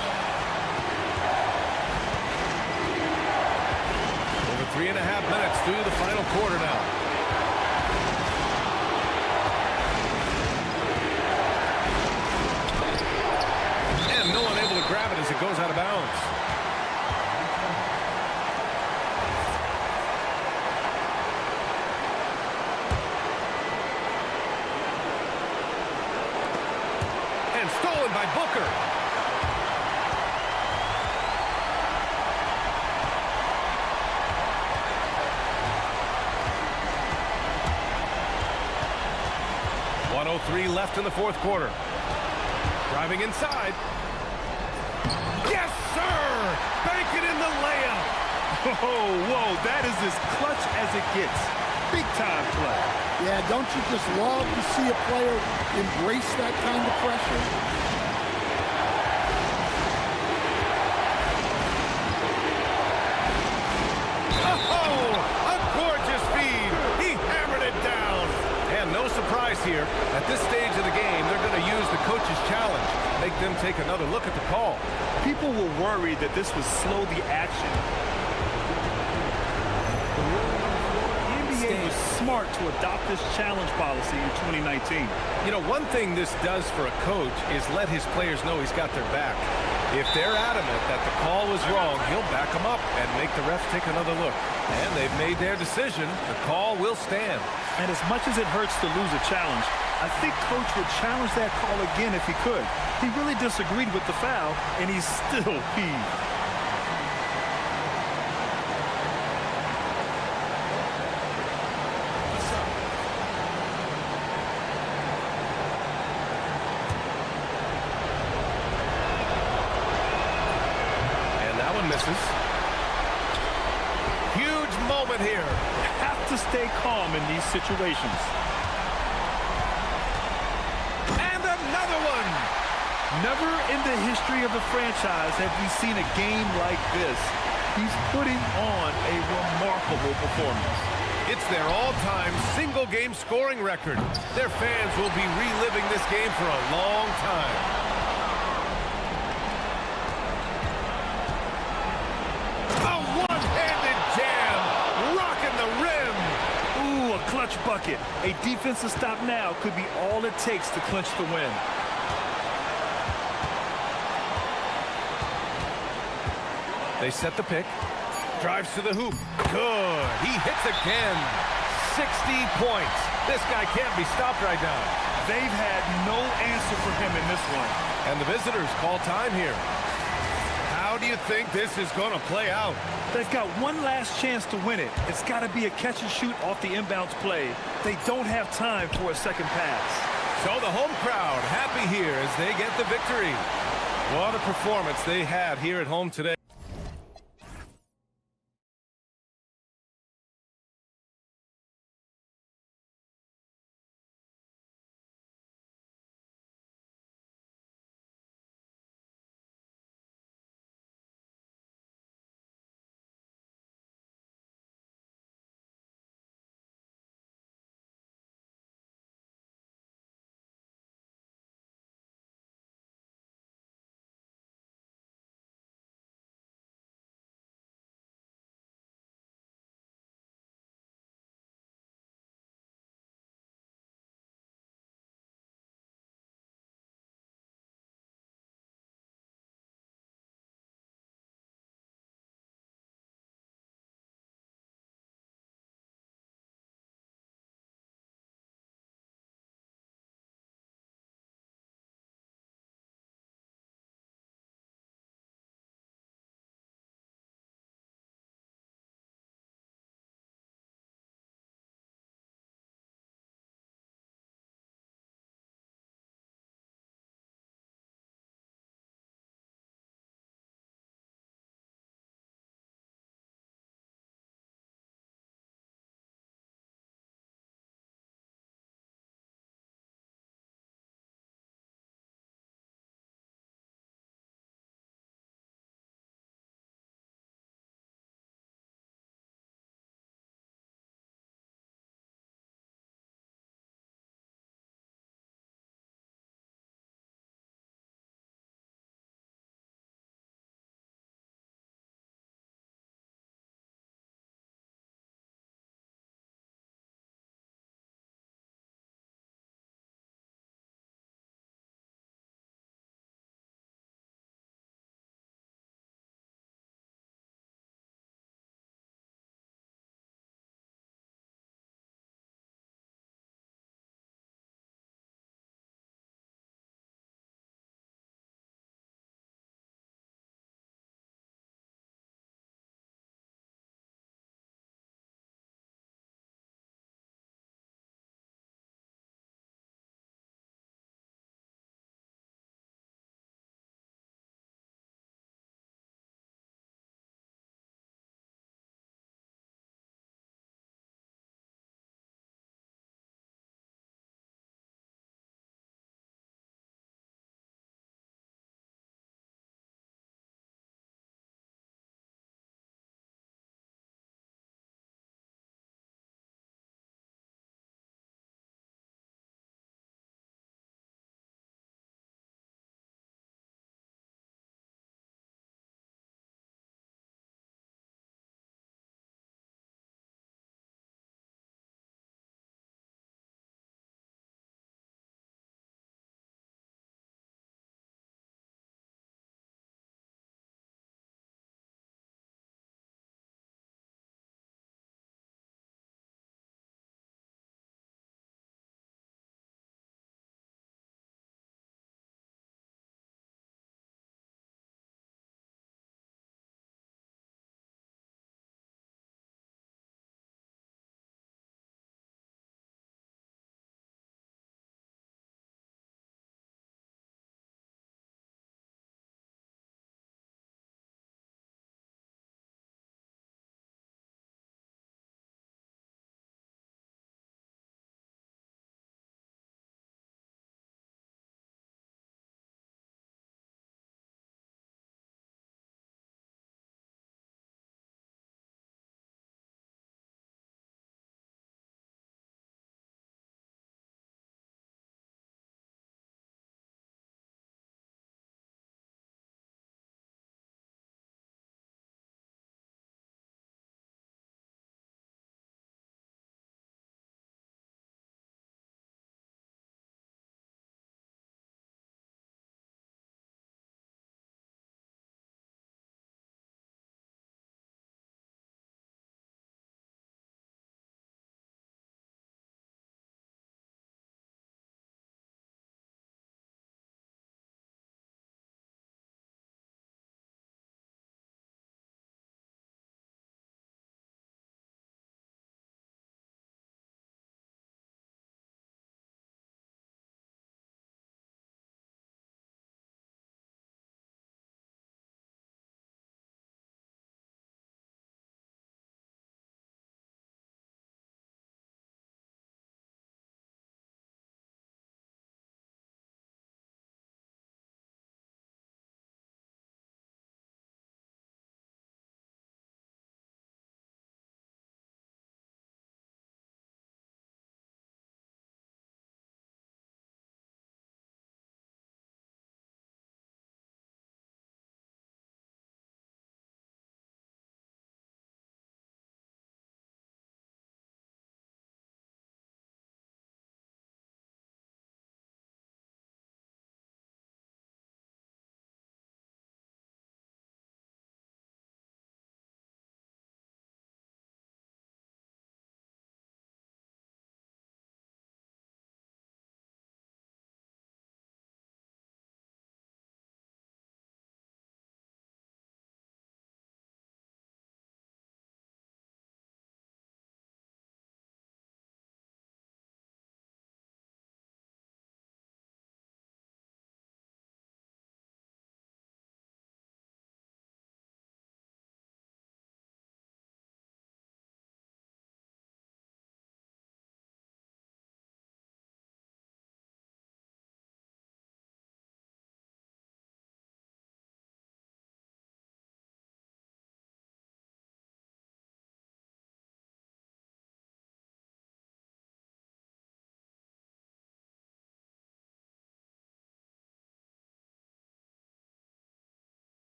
Over 3.5 minutes through the final quarter now. And no one able to grab it as it goes out of bounds. And stolen by Booker. .103 left in the fourth quarter. Driving inside. Yes, sir! Bank it in the layup. Oh, whoa, that is as clutch as it gets. Big time play. Yeah, don't you just love to see a player embrace that kind of pressure? Oh, a gorgeous feed. He hammered it down. And no surprise here. At this stage of the game, they're going to use the coach's challenge. Make them take another look at the call. People were worried that this would slow the action. The NBA was smart to adopt this challenge policy in 2019. You know, one thing this does for a coach is let his players know he's got their back. If they're adamant that the call was wrong, he'll back them up and make the refs take another look. And they've made their decision. The call will stand. And as much as it hurts to lose a challenge, I think Coach would challenge that call again if he could. He really disagreed with the foul, and he's still peeved. one misses. Huge moment here. You have to stay calm in these situations. And another one. Never in the history of the franchise have we seen a game like this. He's putting on a remarkable performance. It's their all-time single-game scoring record. Their fans will be reliving this game for a long time. A one-handed jam, rocking the rim. Ooh, a clutch bucket. A defensive stop now could be all it takes to clinch the win. They set the pick. Drives to the hoop. Good. He hits again. 60 points. This guy can't be stopped right now. They've had no answer for him in this one. And the visitors call time here. How do you think this is going to play out? They've got one last chance to win it. It's got to be a catch and shoot off the inbounds play. They don't have time for a second pass. So the home crowd happy here as they get the victory. What a performance they had here at home today.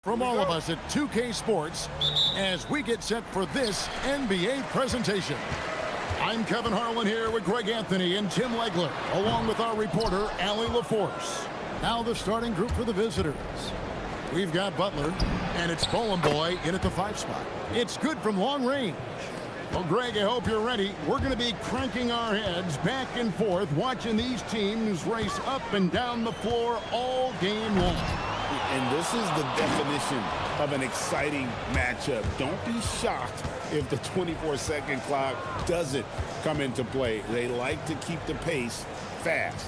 From all of us at 2K Sports, as we get set for this NBA presentation. I'm Kevin Harlan here with Greg Anthony and Tim Legler, along with our reporter, Allie LaForce. Now the starting group for the visitors. We've got Butler, and it's Bowling Boy in at the 5 spot. It's good from long range. Well, Greg, I hope you're ready. We're going to be cranking our heads back and forth, watching these teams race up and down the floor all game long. And this is the definition of an exciting matchup. Don't be shocked if the 24-second clock doesn't come into play. They like to keep the pace fast.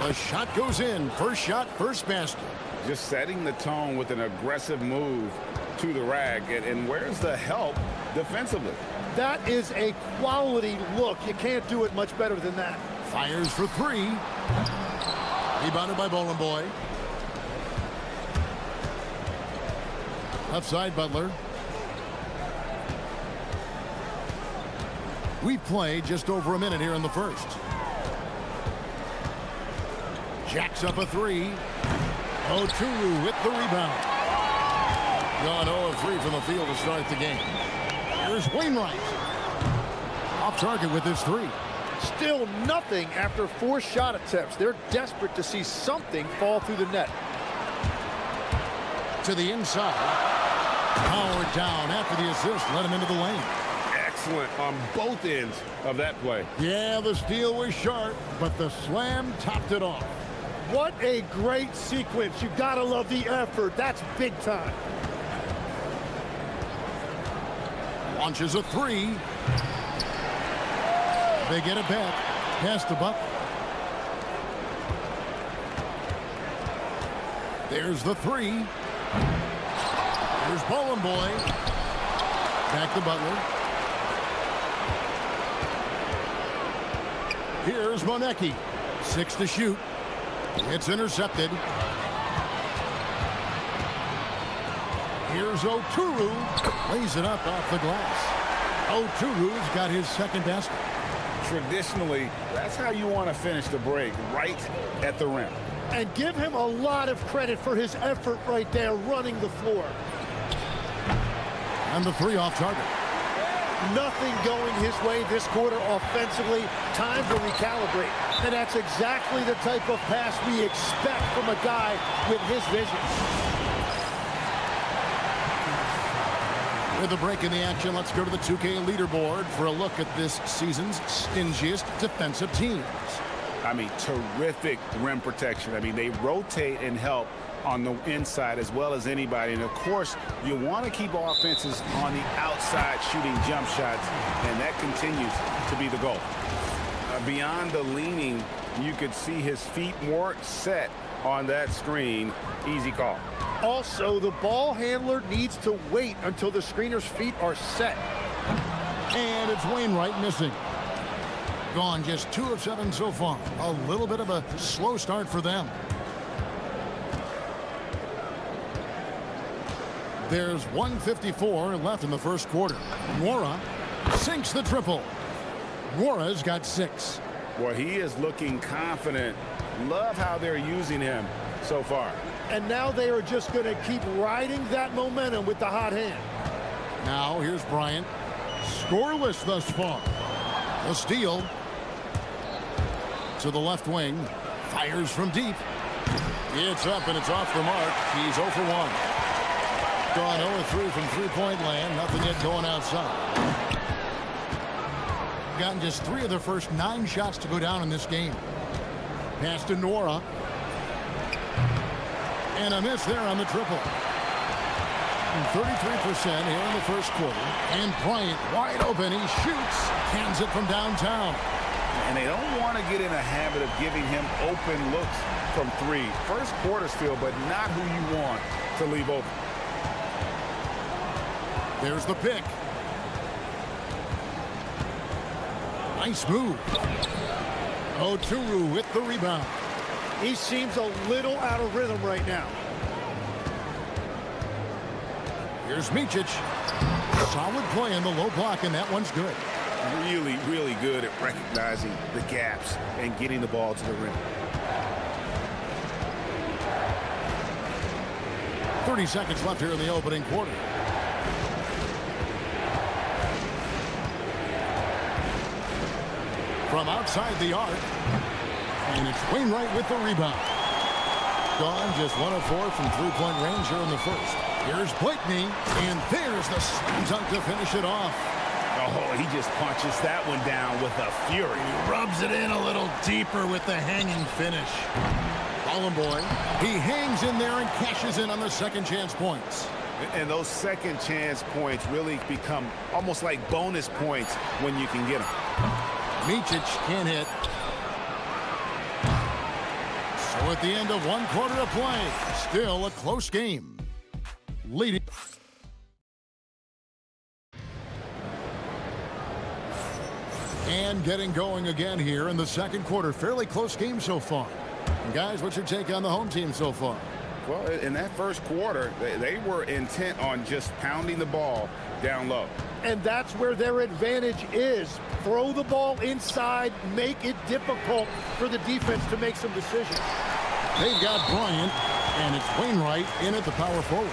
The shot goes in. First shot, first basket. Just setting the tone with an aggressive move to the rack. And where's the help defensively? That is a quality look. You can't do it much better than that. Fires for 3. Rebounded by Bowling Boy. Left side, Butler. We've played just over a minute here in the first. Jacks up a 3. Oturu with the rebound. Gone 0 of 3 from the field to start the game. Here's Wainwright. Off target with his 3. Still nothing after 4 shot attempts. They're desperate to see something fall through the net. To the inside. Powered down after the assist. Let him into the lane. Excellent on both ends of that play. Yeah, the steal was sharp, but the slam topped it off. What a great sequence. You gotta love the effort. That's big time. Launches a 3. They get it back. Pass to Butler. There's the 3. Here's Bowling Boy. Back to Butler. Here's Monecki. 6 to shoot. It's intercepted. Here's Oturu. Lays it up off the glass. Oturu's got his second basket. Traditionally, that's how you want to finish the break, right at the rim. And give him a lot of credit for his effort right there running the floor. And the 3 off target. Nothing going his way this quarter offensively. Time to recalibrate. And that's exactly the type of pass we expect from a guy with his vision. With a break in the action, let's go to the 2K leaderboard for a look at this season's stingiest defensive teams. I mean, terrific rim protection. I mean, they rotate and help on the inside as well as anybody. And, of course, you want to keep offenses on the outside shooting jump shots, and that continues to be the goal. Beyond the leaning, you could see his feet more set on that screen. Easy call. Also, the ball handler needs to wait until the screener's feet are set. And it's Wainwright missing. Gone just 2 of 7 so far. A little bit of a slow start for them. There's 1:54 left in the first quarter. Nwora sinks the triple. Nwora's got 6. Well, he is looking confident. Love how they're using him so far. And now they are just going to keep riding that momentum with the hot hand. Now here's Bryant. Scoreless thus far. A steal. To the left wing. Fires from deep. It's up and it's off the mark. He's 0 for 1. Gone 0 for 3 from three-point land. Nothing yet going outside. Gotten just 3 of their first 9 shots to go down in this game. Pass to Nwora. And a miss there on the triple. 33% here in the first quarter. And Bryant wide open. He shoots. Cans it from downtown. And they don't want to get in a habit of giving him open looks from 3. First quarter still, but not who you want to leave open. There's the pick. Nice move. Oturu with the rebound. He seems a little out of rhythm right now. Here's Micic. Solid play in the low block, and that one's good. really, really good at recognizing the gaps and getting the ball to the rim. 30 seconds left here in the opening quarter. From outside the arc, and it's Wainwright with the rebound. Gone just 1 of 4 from three-point range here in the first. Here's Blakeney, and there's the slam dunk to finish it off. Oh, he just punches that one down with a fury. He rubs it in a little deeper with the hanging finish. Boy, he hangs in there and cashes in on the second chance points. And those second chance points really become almost like bonus points when you can get them. Micic can't hit. So at the end of 1 quarter of play, still a close game. Leading. And getting going again here in the second quarter. Fairly close game so far. And guys, what's your take on the home team so far? Well, in that first quarter, they were intent on just pounding the ball down low. And that's where their advantage is. Throw the ball inside, make it difficult for the defense to make some decisions. They've got Bryant, and it's Wainwright in at the power forward.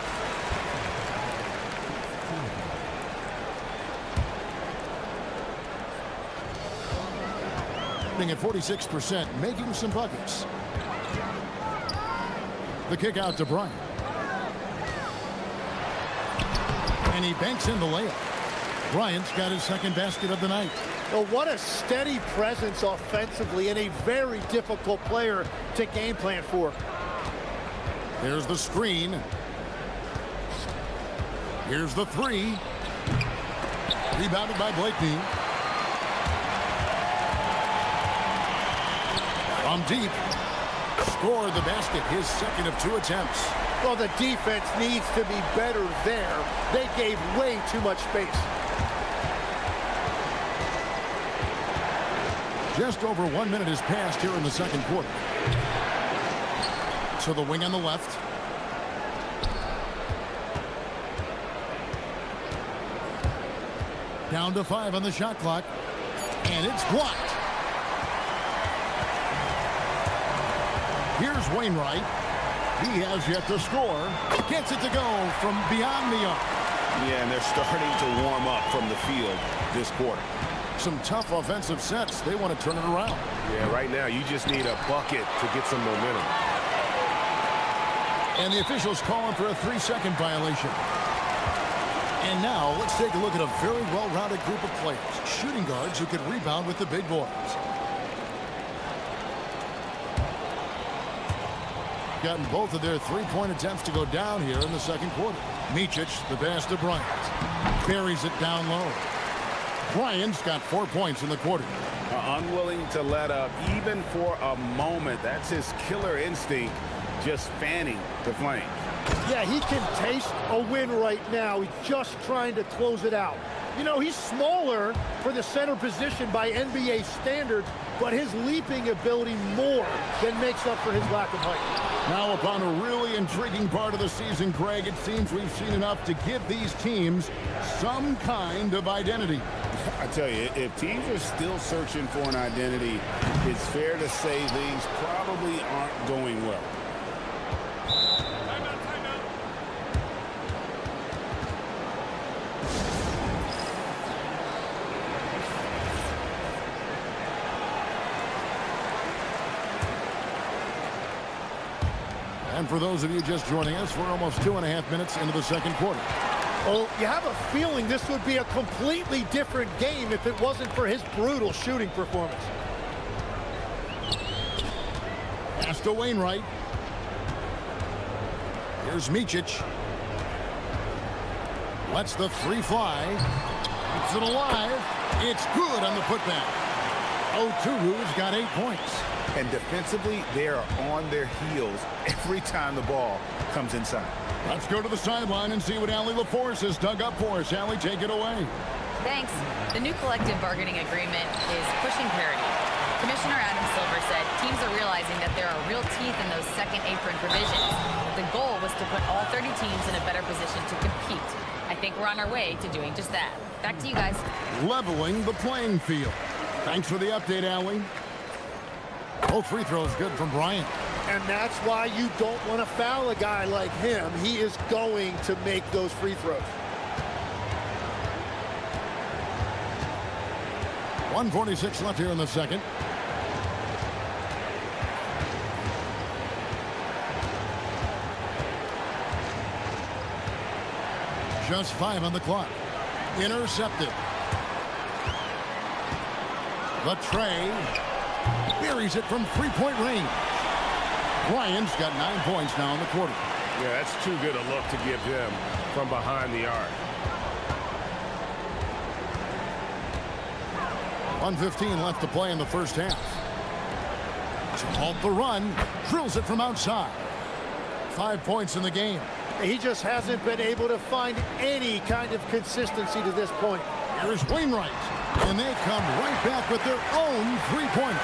At 46%, making some buckets. The kick out to Bryant. And he banks in the layup. Bryant's got his second basket of the night. Well, what a steady presence offensively and a very difficult player to game plan for. Here's the screen. Here's the three. Rebounded by Blakeney. From deep. Scored the basket, his second of 2 attempts. Well, the defense needs to be better there. They gave way too much space. Just over 1 minute has passed here in the second quarter. So the wing on the left. Down to 5 on the shot clock. And it's blocked. Here's Wainwright. He has yet to score. Gets it to go from beyond the arc. Yeah, and they're starting to warm up from the field this quarter. Some tough offensive sets. They want to turn it around. Yeah, right now you just need a bucket to get some momentum. And the officials calling for a 3-second violation. And now let's take a look at a very well-rounded group of players. Shooting guards who can rebound with the big boys. Gotten both of their three-point attempts to go down here in the second quarter. Micic, the pass to Bryant. Buries it down low. Bryant's got 4 points in the quarter. Unwilling to let up even for a moment. That's his killer instinct, just fanning the flame. Yeah, he can taste a win right now. He's just trying to close it out. You know, he's smaller for the center position by NBA standards, but his leaping ability more than makes up for his lack of height. Now upon a really intriguing part of the season, Greg, it seems we've seen enough to give these teams some kind of identity. I tell you, if teams are still searching for an identity, it's fair to say things probably aren't going well. And for those of you just joining us, we're almost 2.5 minutes into the second quarter. Well, you have a feeling this would be a completely different game if it wasn't for his brutal shooting performance. Pass to Wainwright. Here's Micic. Lets the three fly. Keeps it alive. It's good on the putback. Oturu's got 8 points. And defensively, they are on their heels every time the ball comes inside. Let's go to the sideline and see what Allie LaForce has dug up for us. Allie, take it away. Thanks. The new collective bargaining agreement is pushing parity. Commissioner Adam Silver said teams are realizing that there are real teeth in those second apron provisions. The goal was to put all 30 teams in a better position to compete. I think we're on our way to doing just that. Back to you guys. Leveling the playing field. Thanks for the update, Allie. Both free throws good from Bryant. And that's why you don't want to foul a guy like him. He is going to make those free throws. 1:46 left here in the second. Just 5 on the clock. Intercepted. The tray. Buries it from three-point range. Bryant's got 9 points now in the quarter. Yeah, that's too good a look to give him from behind the arc. 1:15 left to play in the first half. To halt the run. Drills it from outside. 5 points in the game. He just hasn't been able to find any kind of consistency to this point. Here's Wainwright. And they come right back with their own three-pointer.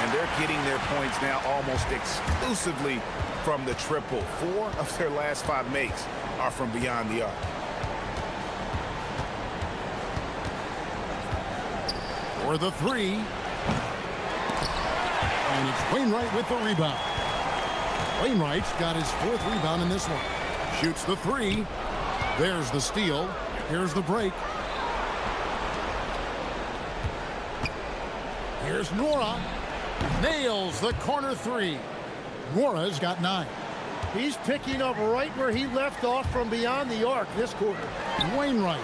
And they're getting their points now almost exclusively from the triple. 4 of their last 5 makes are from beyond the arc. For the three. And it's Wainwright with the rebound. Wainwright's got his 4th rebound in this one. Shoots the three. There's the steal. Here's the break. Here's Nora. Nails the corner three. Nora's got 9. He's picking up right where he left off from beyond the arc this quarter. Wainwright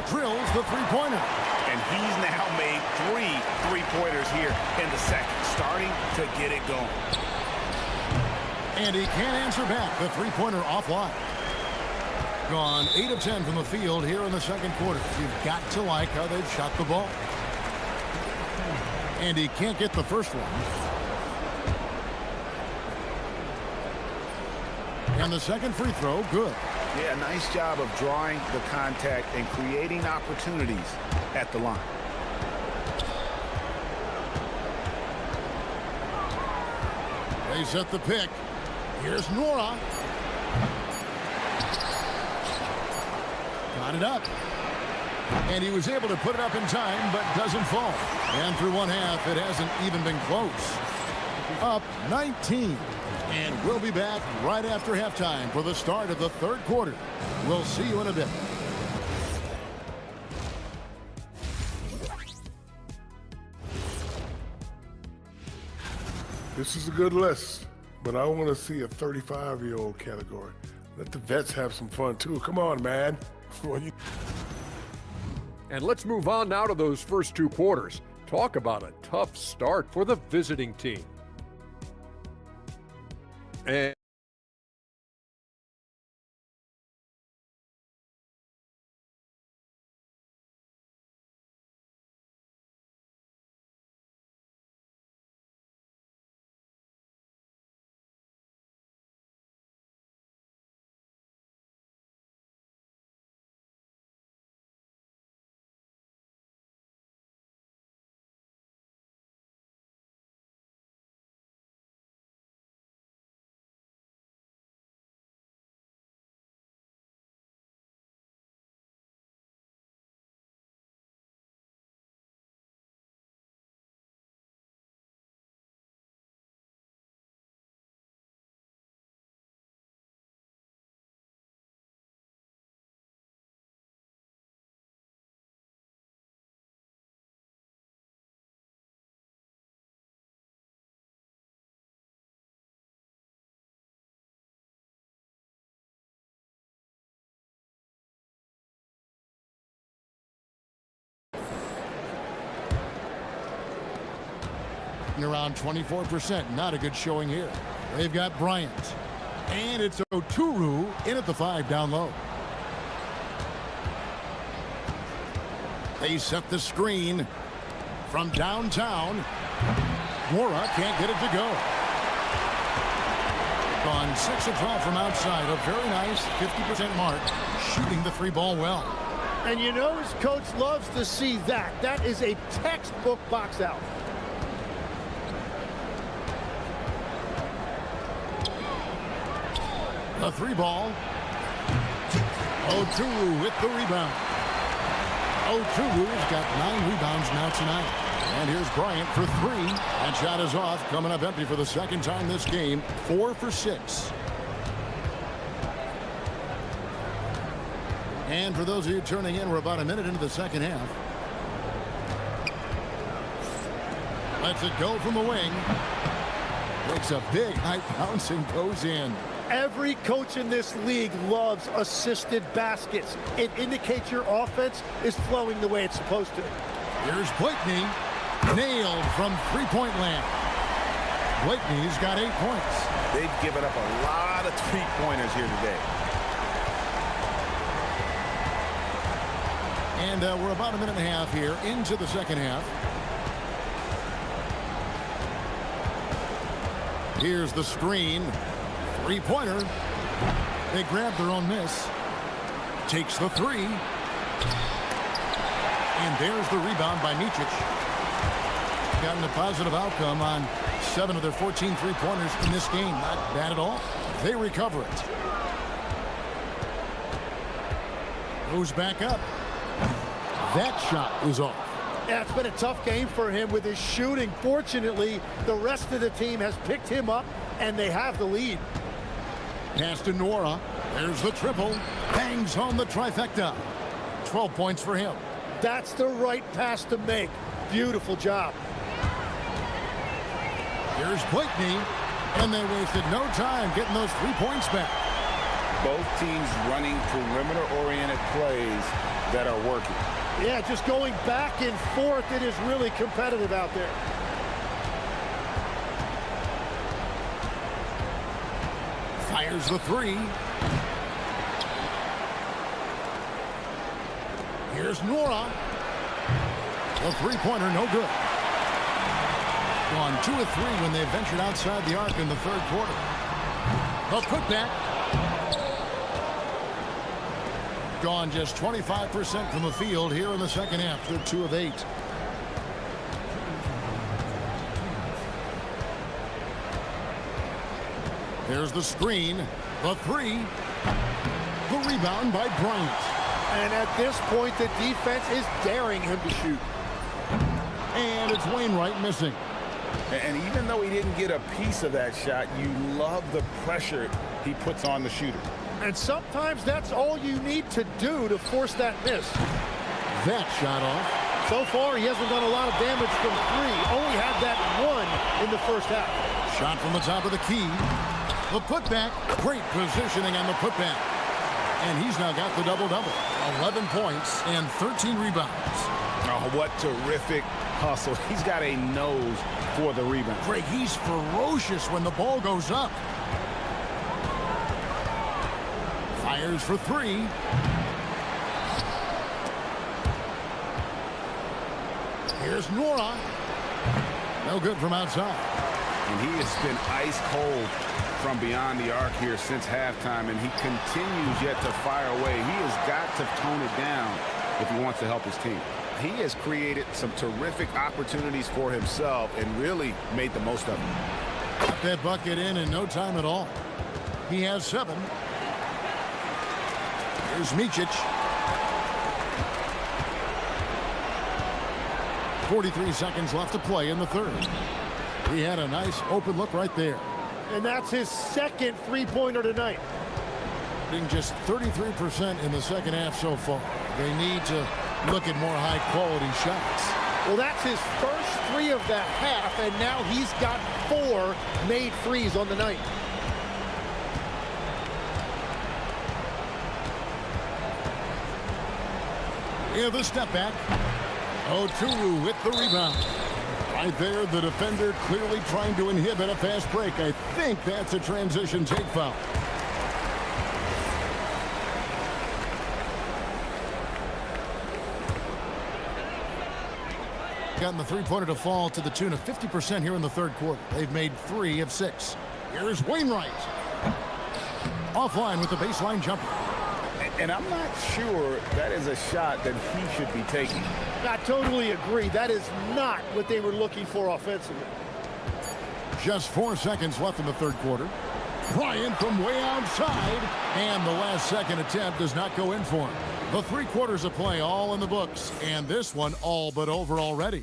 drills the three-pointer. And he's now made 3 three-pointers here in the second, starting to get it going. And he can't answer back. The three-pointer offline. Gone 8 of 10 from the field here in the second quarter. You've got to like how they've shot the ball. And he can't get the first one. And the second free throw, good. Yeah, nice job of drawing the contact and creating opportunities at the line. They set the pick. Here's Nora. Got it up. And he was able to put it up in time, but doesn't fall. And through one half, it hasn't even been close. Up 19. And we'll be back right after halftime for the start of the third quarter. We'll see you in a bit. This is a good list, but I want to see a 35-year-old category. Let the vets have some fun, too. Come on, man. And let's move on now to those first 2 quarters. Talk about a tough start for the visiting team. And around 24%. Not a good showing here. They've got Bryant. And it's Oturu in at the 5 down low. They set the screen from downtown. Mora can't get it to go. Gone 6 of 12 from outside. A very nice 50% mark. Shooting the 3 ball well. And you know his coach loves to see that. That is a textbook box out. The 3 ball. Oturu with the rebound. Oturu's got 9 rebounds now tonight. And here's Bryant for 3. That shot is off, coming up empty for the second time this game. 4 for 6. And for those of you turning in, we're about a minute into the second half. Lets it go from the wing. Makes a big high bounce and goes in. Every coach in this league loves assisted baskets. It indicates your offense is flowing the way it's supposed to. Here's Blakeney. Nailed from three-point land. Blakeney's got 8 points. They've given up a lot of three-pointers here today. And we're about a minute and a half here into the second half. Here's the screen. Three-pointer. They grab their own miss. Takes the 3. And there's the rebound by Micic. Gotten a positive outcome on 7 of their 14 three-pointers in this game. Not bad at all. They recover it. Goes back up. That shot is off. Yeah, it's been a tough game for him with his shooting. Fortunately, the rest of the team has picked him up, and they have the lead. Pass to Nora. There's the triple. Bangs home the trifecta. 12 points for him. That's the right pass to make. Beautiful job. Here's Blakeney. And they wasted no time getting those 3 points back. Both teams running perimeter-oriented plays that are working. Yeah, just going back and forth. It is really competitive out there. Fires the 3. Here's Nora. The three-pointer, no good. Gone 2 of 3 when they ventured outside the arc in the third quarter. The putback. Gone just 25% from the field here in the second half. They're 2 of 8. There's the screen. The 3. The rebound by Bryant. And at this point, the defense is daring him to shoot. And it's Wainwright missing. And even though he didn't get a piece of that shot, you love the pressure he puts on the shooter. And sometimes that's all you need to do to force that miss. That shot off. So far, he hasn't done a lot of damage from 3. Only had that 1 in the first half. Shot from the top of the key. The putback. Great positioning on the putback. And he's now got the double-double. 11 points and 13 rebounds. Oh, what terrific hustle. He's got a nose for the rebound. Greg, he's ferocious when the ball goes up. Fires for 3. Here's Nora. No good from outside. And he has been ice cold from beyond the arc here since halftime, and he continues yet to fire away. He has got to tone it down if he wants to help his team. He has created some terrific opportunities for himself and really made the most of them. Got that bucket in no time at all. He has 7. Here's Micic. 43 seconds left to play in the third. He had a nice open look right there. And that's his second three-pointer tonight. Being just 33% in the second half so far. They need to look at more high-quality shots. Well, that's his first 3 of that half, and now he's got 4 made threes on the night. Yeah, the step back. Oturu with the rebound. Right there, the defender clearly trying to inhibit a fast break. I think that's a transition take foul. Gotten the three-pointer to fall to the tune of 50% here in the third quarter. They've made 3 of 6. Here's Wainwright. Offline with the baseline jumper. And I'm not sure that is a shot that he should be taking. I totally agree. That is not what they were looking for offensively. Just 4 seconds left in the third quarter. Bryant from way outside, and the last second attempt does not go in for him. The 3 quarters of play all in the books, and this one all but over already.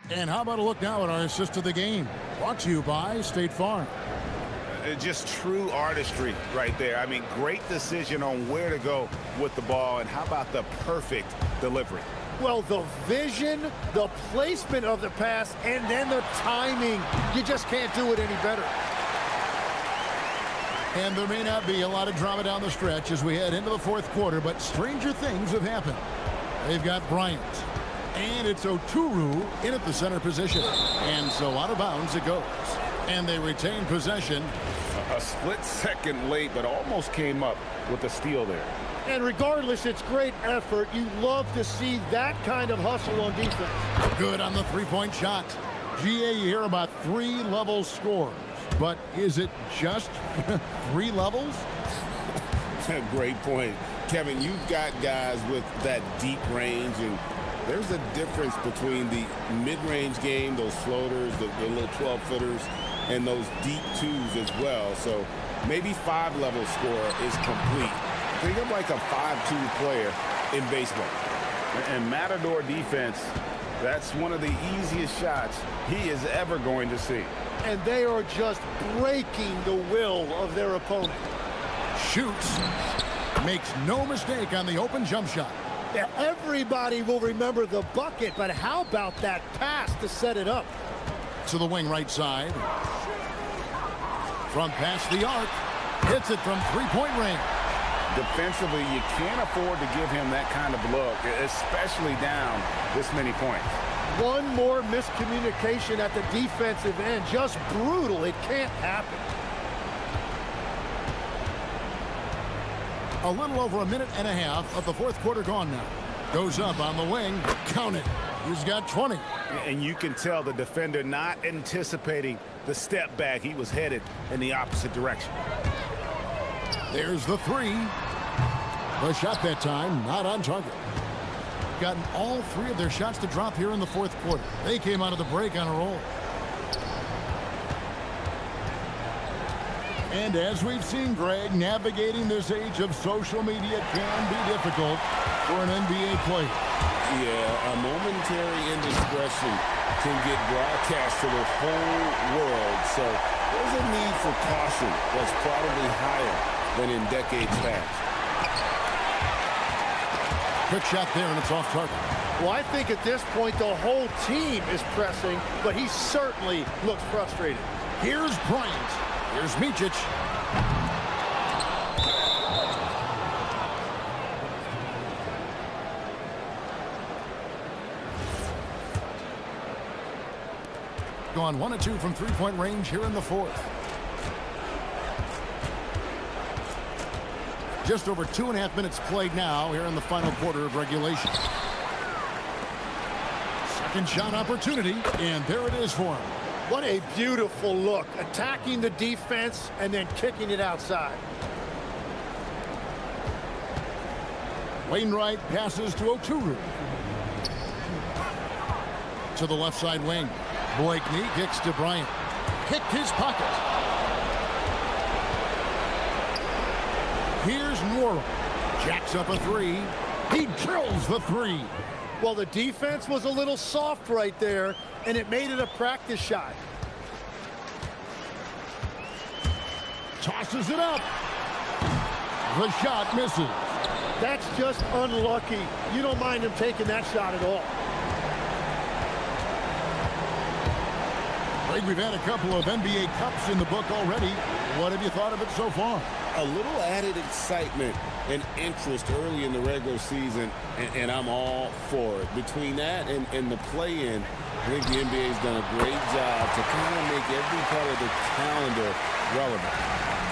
And how about a look now at our assist of the game? Brought to you by State Farm. Just true artistry right there. I mean, great decision on where to go with the ball, and how about the perfect delivery? Well, the vision, the placement of the pass, and then the timing. You just can't do it any better. And there may not be a lot of drama down the stretch as we head into the 4th quarter, but stranger things have happened. They've got Bryant, and it's Oturu in at the center position. And so out of bounds it goes. And they retain possession. A split second late, but almost came up with a steal there. And regardless, it's great effort. You love to see that kind of hustle on defense. Good on the 3-point shot. GA, you hear about 3 level scores. But is it just 3 levels? Great point. Kevin, you've got guys with that deep range, and there's a difference between the mid-range game, those floaters, the little 12-footers, and those deep 2s as well. So maybe 5-level score is complete. Think of like a 5-2 player in baseball. And Matador defense, that's one of the easiest shots he is ever going to see. And they are just breaking the will of their opponent. Shoots. Makes no mistake on the open jump shot. Yeah, everybody will remember the bucket, but how about that pass to set it up? To the wing right side. From past the arc. Hits it from 3-point range. Defensively, you can't afford to give him that kind of look, especially down this many points. One more miscommunication at the defensive end. Just brutal. It can't happen. A little over a minute and a half of the 4th quarter gone now. Goes up on the wing. Count it. He's got 20. And you can tell the defender not anticipating the step back. He was headed in the opposite direction. There's the 3. The shot that time not on target. Gotten all 3 of their shots to drop here in the 4th quarter. They came out of the break on a roll. And as we've seen, Greg, navigating this age of social media can be difficult for an NBA player. Yeah, a momentary indiscretion can get broadcast to the whole world. So there's a need for caution that's probably higher than in decades past. Quick shot there, and it's off target. Well, I think at this point the whole team is pressing, but he certainly looks frustrated. Here's Bryant. Here's Micic. Gone 1 of 2 from 3-point range here in the 4th. Just over 2.5 minutes played now here in the final quarter of regulation. Second shot opportunity, and there it is for him. What a beautiful look, attacking the defense and then kicking it outside. Wainwright passes to Oturu. To the left side wing. Blakeney kicks to Bryant. Picked his pocket. Here's Nora. Jacks up a 3. He drills the 3. Well, the defense was a little soft right there, and it made it a practice shot. Tosses it up. The shot misses. That's just unlucky. You don't mind him taking that shot at all. Greg, we've had a couple of NBA Cups in the book already. What have you thought of it so far? A little added excitement and interest early in the regular season, and I'm all for it. Between that and the play-in, I think the NBA's done a great job to kind of make every part of the calendar relevant.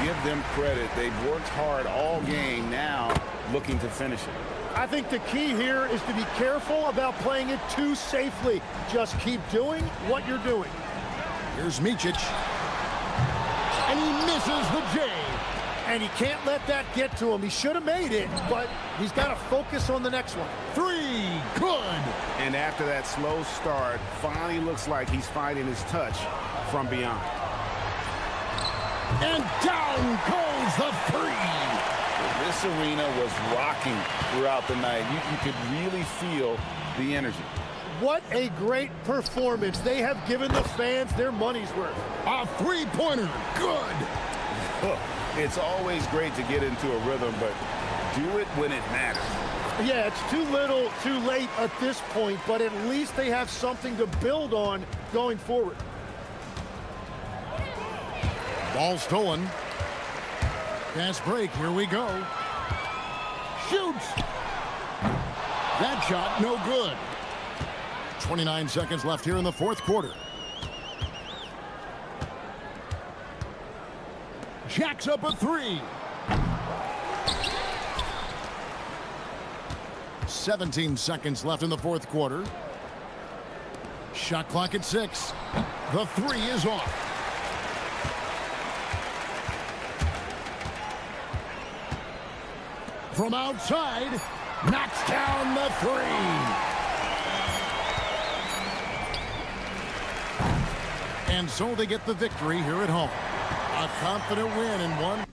Give them credit. They've worked hard all game, now looking to finish it. I think the key here is to be careful about playing it too safely. Just keep doing what you're doing. Here's Micic. And he misses the J. And he can't let that get to him. He should have made it, but he's got to focus on the next one. 3, good. And after that slow start, finally looks like he's finding his touch from beyond. And down goes the three. This arena was rocking throughout the night. You could really feel the energy. What a great performance. They have given the fans their money's worth. A three-pointer. Good. It's always great to get into a rhythm, but do it when it matters. Yeah, it's too little, too late at this point, but at least they have something to build on going forward. Ball stolen. Fast break. Here we go. Shoots. That shot no good. 29 seconds left here in the fourth quarter. Jacks up a three. 17 seconds left in the fourth quarter. Shot clock at 6. The three is off. From outside, knocks down the three. And so they get the victory here at home. A confident win in one.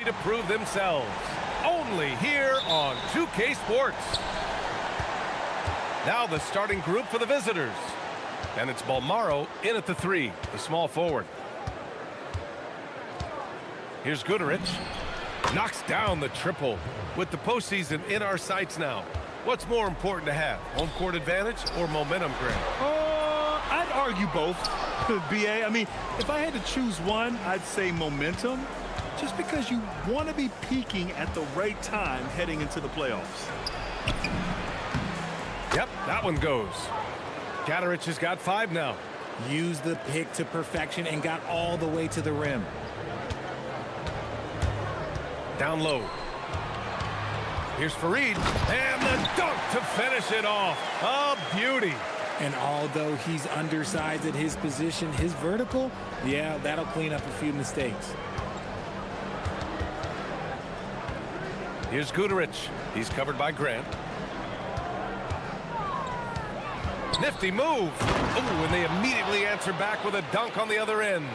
To prove themselves. Only here on 2K Sports. Now the starting group for the visitors. And it's Balmaro in at the 3, the small forward. Here's Goodrich. Knocks down the triple. With the postseason in our sights now, what's more important to have? Home court advantage or momentum, Grant? I'd argue both, BA. I mean, if I had to choose one, I'd say momentum. Just because you want to be peaking at the right time heading into the playoffs. Yep, that one goes. Gatorich has got 5 now. Used the pick to perfection and got all the way to the rim. Down low. Here's Fareed, and the dunk to finish it off. A beauty. And although he's undersized at his position, his vertical, yeah, that'll clean up a few mistakes. Here's Goodrich. He's covered by Grant. Nifty move. Ooh, and they immediately answer back with a dunk on the other end.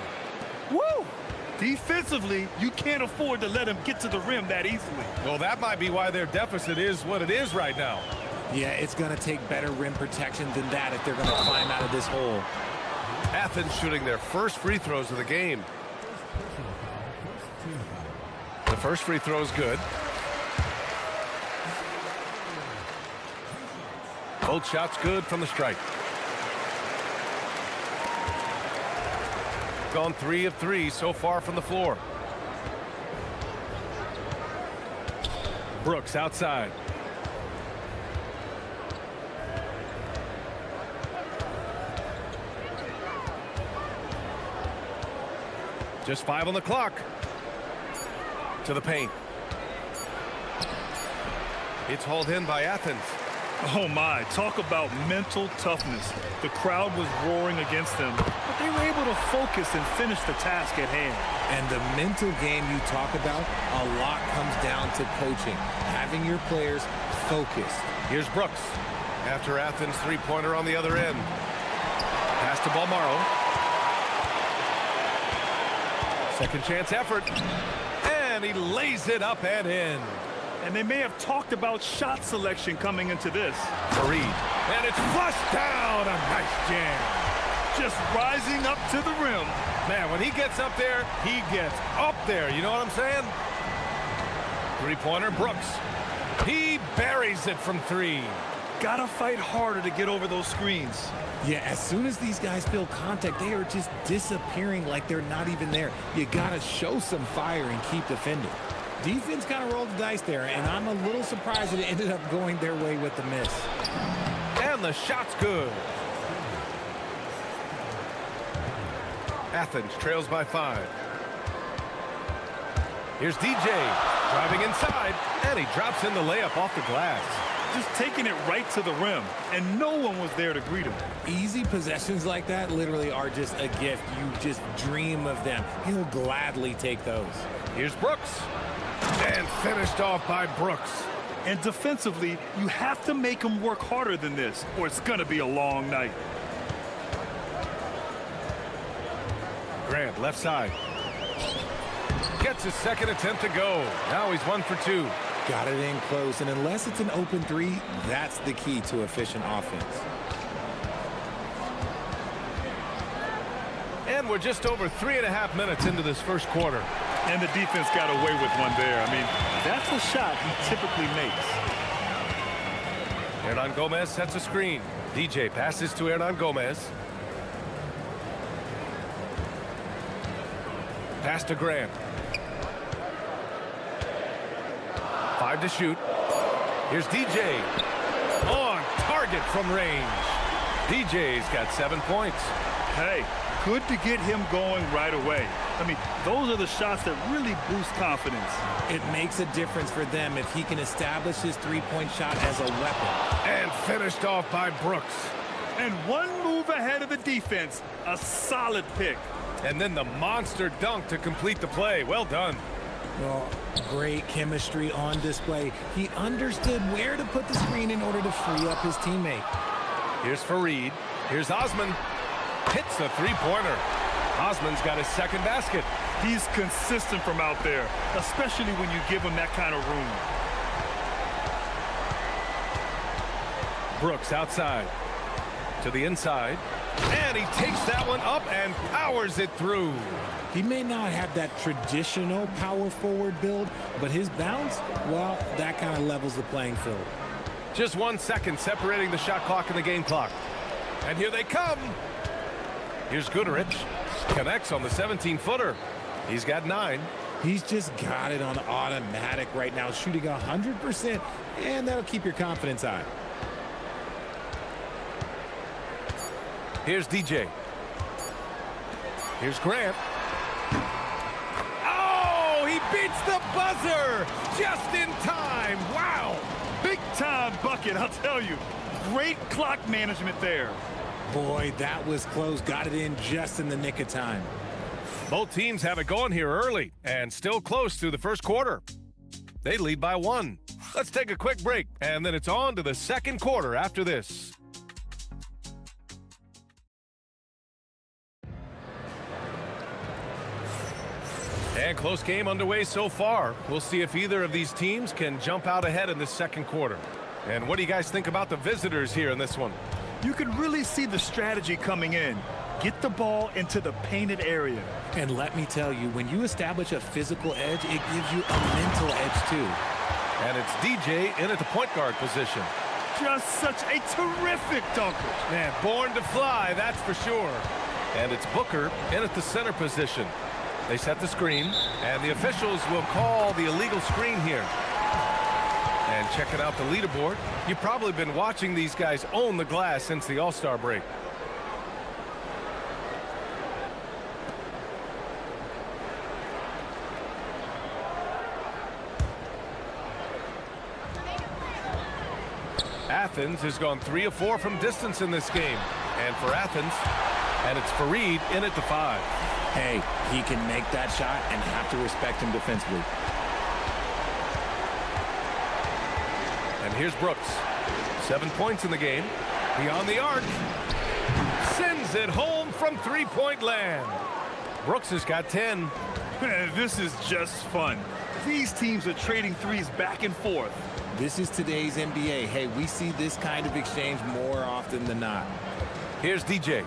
Woo! Defensively, you can't afford to let him get to the rim that easily. Well, that might be why their deficit is what it is right now. Yeah, it's going to take better rim protection than that if they're going to climb out of this hole. Athens shooting their first free throws of the game. The first free throw is good. Both shots good from the stripe. Gone 3 of 3 so far from the floor. Brooks outside. Just 5 on the clock. To the paint. It's hauled in by Athens. Oh my, talk about mental toughness. The crowd was roaring against them, but they were able to focus and finish the task at hand. And the mental game you talk about, a lot comes down to coaching, having your players focused. Here's Brooks. After Athens' three-pointer on the other end. Pass to Balmaro. Second chance effort. And he lays it up and in. And they may have talked about shot selection coming into this. Fareed. And it's flushed down. A nice jam. Just rising up to the rim. Man, when he gets up there, he gets up there. You know what I'm saying? Three-pointer, Brooks. He buries it from 3. Gotta fight harder to get over those screens. Yeah, as soon as these guys feel contact, they are just disappearing like they're not even there. You gotta show some fire and keep defending. Defense kind of rolled the dice there, and I'm a little surprised that it ended up going their way with the miss. And the shot's good. Athens trails by 5. Here's DJ driving inside, and he drops in the layup off the glass. Just taking it right to the rim, and no one was there to greet him. Easy possessions like that literally are just a gift. You just dream of them. He'll gladly take those. Here's Brooks. And finished off by Brooks. And defensively, you have to make him work harder than this, or it's going to be a long night. Grant, left side. Gets his second attempt to go. Now he's 1 for 2. Got it in close, and unless it's an open 3, that's the key to efficient offense. And we're just over 3.5 minutes into this first quarter. And the defense got away with one there. I mean, that's a shot he typically makes. Hernan Gomez sets a screen. DJ passes to Hernan Gomez. Pass to Grant. 5 to shoot. Here's DJ. On target from range. DJ's got 7 points. Hey, good to get him going right away. I mean, those are the shots that really boost confidence. It makes a difference for them if he can establish his three-point shot as a weapon. And finished off by Brooks. And one move ahead of the defense. A solid pick. And then the monster dunk to complete the play. Well done. Well, great chemistry on display. He understood where to put the screen in order to free up his teammate. Here's Fareed. Here's Osman. Hits the three-pointer. Osman's got his second basket. He's consistent from out there, especially when you give him that kind of room. Brooks outside to the inside, and he takes that one up and powers it through. He may not have that traditional power forward build, but his bounce, well, that kind of levels the playing field. Just 1 second separating the shot clock and the game clock. And here they come. Here's Goodrich. Connects on the 17-footer. He's got 9. He's just got it on automatic right now, shooting 100%, and that'll keep your confidence high. Here's DJ. Here's Grant. Oh, he beats the buzzer just in time. Wow. Big time bucket, I'll tell you. Great clock management there. Boy, that was close. Got it in just in the nick of time. Both teams have it going here early and still close through the first quarter. They lead by 1. Let's take a quick break, and then it's on to the second quarter after this. And close game underway so far. We'll see if either of these teams can jump out ahead in the second quarter. And what do you guys think about the visitors here in this one? You can really see the strategy coming in. Get the ball into the painted area. And let me tell you, when you establish a physical edge, it gives you a mental edge too. And it's DJ in at the point guard position. Just such a terrific dunker. Man, born to fly, that's for sure. And it's Booker in at the center position. They set the screen, and the officials will call the illegal screen here. And checking out the leaderboard, you've probably been watching these guys own the glass since the All-Star break. Athens has gone 3 of 4 from distance in this game. And for Athens, and it's Fareed in at the 5. Hey, he can make that shot and have to respect him defensively. And here's Brooks. 7 points in the game. Beyond the arc. Sends it home from three-point land. Brooks has got 10. Man, this is just fun. These teams are trading threes back and forth. This is today's NBA. Hey, we see this kind of exchange more often than not. Here's DJ.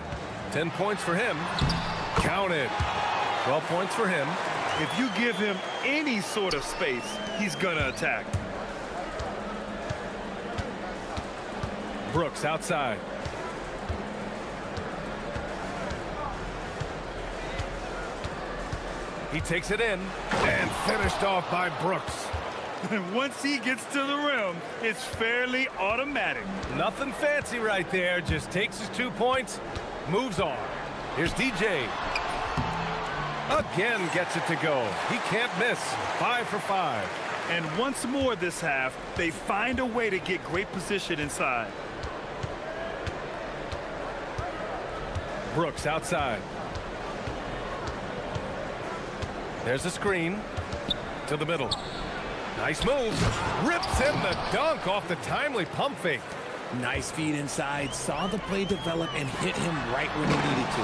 10 points for him. Count it. 12 points for him. If you give him any sort of space, he's gonna attack. Brooks outside. He takes it in and finished off by Brooks. And once he gets to the rim, it's fairly automatic. Nothing fancy right there. Just takes his 2 points, moves on. Here's DJ. Again gets it to go. He can't miss. 5 for 5. And once more this half, they find a way to get great position inside. Brooks outside. There's a screen to the middle. Nice move. Rips in the dunk off the timely pump fake. Nice feed inside. Saw the play develop and hit him right when he needed to.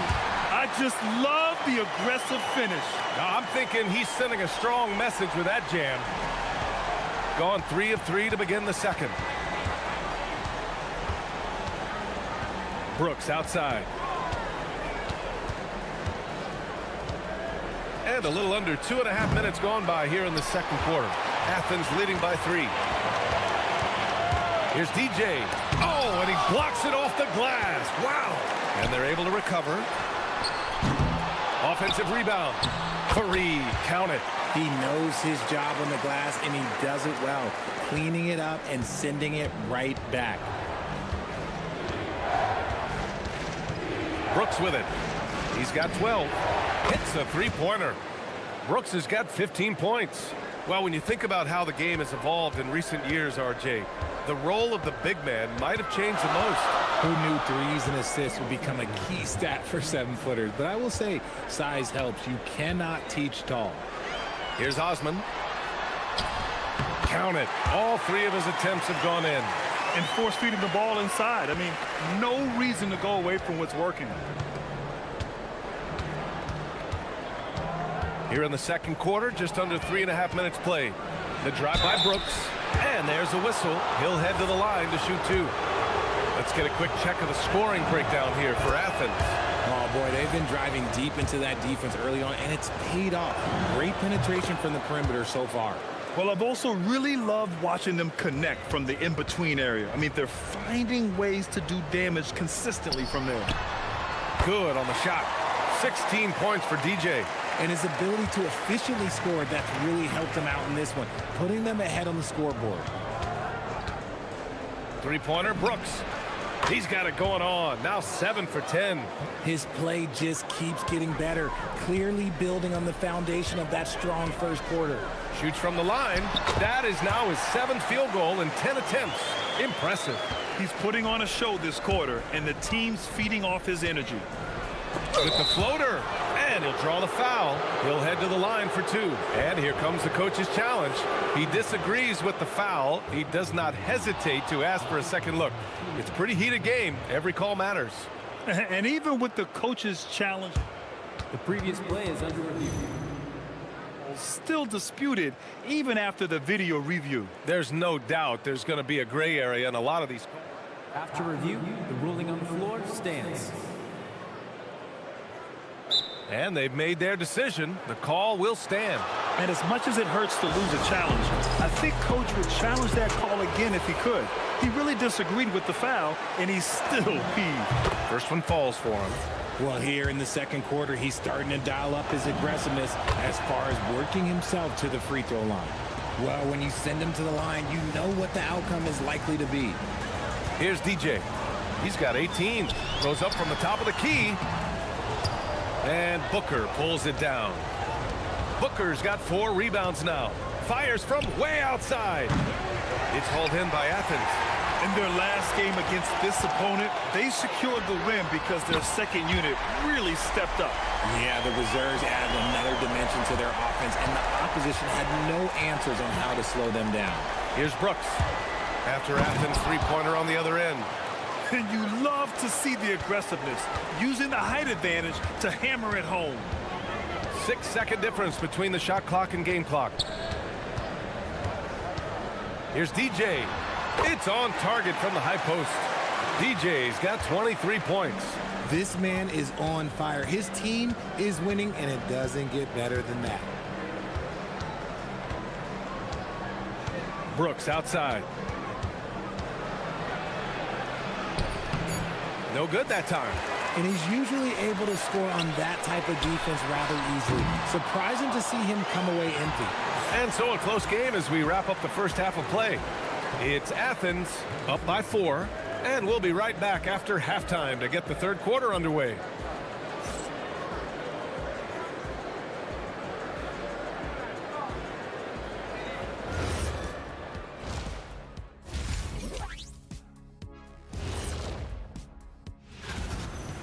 I just love the aggressive finish. Now, I'm thinking he's sending a strong message with that jam. Gone 3 of 3 to begin the second. Brooks outside. And a little under 2.5 minutes gone by here in the second quarter. Athens leading by 3. Here's DJ. Oh, and he blocks it off the glass. Wow. And they're able to recover. Offensive rebound. Fareed, count it. He knows his job on the glass, and he does it well, cleaning it up and sending it right back. Brooks with it. He's got 12. Hits a three-pointer. Brooks has got 15 points. Well, when you think about how the game has evolved in recent years, RJ, the role of the big man might have changed the most. Who knew threes and assists would become a key stat for 7-footers? But I will say, size helps. You cannot teach tall. Here's Osman. Count it. All 3 of his attempts have gone in. And force feeding the ball inside. I mean, no reason to go away from what's working. Here in the second quarter, just under 3.5 minutes played. The drive by Brooks, and there's a whistle. He'll head to the line to shoot 2. Let's get a quick check of the scoring breakdown here for Athens. Oh, boy, they've been driving deep into that defense early on, and it's paid off. Great penetration from the perimeter so far. Well, I've also really loved watching them connect from the in-between area. I mean, they're finding ways to do damage consistently from there. Good on the shot. 16 points for DJ. And his ability to efficiently score, that's really helped him out in this one, putting them ahead on the scoreboard. Three-pointer, Brooks. He's got it going on. Now 7 for 10. His play just keeps getting better, clearly building on the foundation of that strong first quarter. Shoots from the line. That is now his 7th field goal in 10 attempts. Impressive. He's putting on a show this quarter, and the team's feeding off his energy. With the floater, and he'll draw the foul. He'll head to the line for 2. And here comes the coach's challenge. He disagrees with the foul. He does not hesitate to ask for a second look. It's a pretty heated game. Every call matters. And even with the coach's challenge, the previous play is under review. Still disputed even after the video review. There's no doubt there's going to be a gray area in a lot of these calls. After review, the ruling on the floor stands. And they've made their decision. The call will stand. And as much as it hurts to lose a challenge, I think Coach would challenge that call again if he could. He really disagreed with the foul, and he's still peeved. First one falls for him. Well, here in the second quarter, he's starting to dial up his aggressiveness as far as working himself to the free throw line. Well, when you send him to the line, you know what the outcome is likely to be. Here's DJ. He's got 18. Goes up from the top of the key. And Booker pulls it down. Booker's got 4 rebounds now. Fires from way outside. It's hauled in by Athens. In their last game against this opponent, they secured the win because their second unit really stepped up. Yeah, the reserves added another dimension to their offense, and the opposition had no answers on how to slow them down. Here's Brooks. After Athens' three-pointer on the other end. And you love to see the aggressiveness, using the height advantage to hammer it home. 6-second difference between the shot clock and game clock. Here's DJ. It's on target from the high post. DJ's got 23 points. This man is on fire. His team is winning, and it doesn't get better than that. Brooks outside. No good that time. And he's usually able to score on that type of defense rather easily. Surprising to see him come away empty. And so a close game as we wrap up the first half of play. It's Athens up by 4, and we'll be right back after halftime to get the third quarter underway.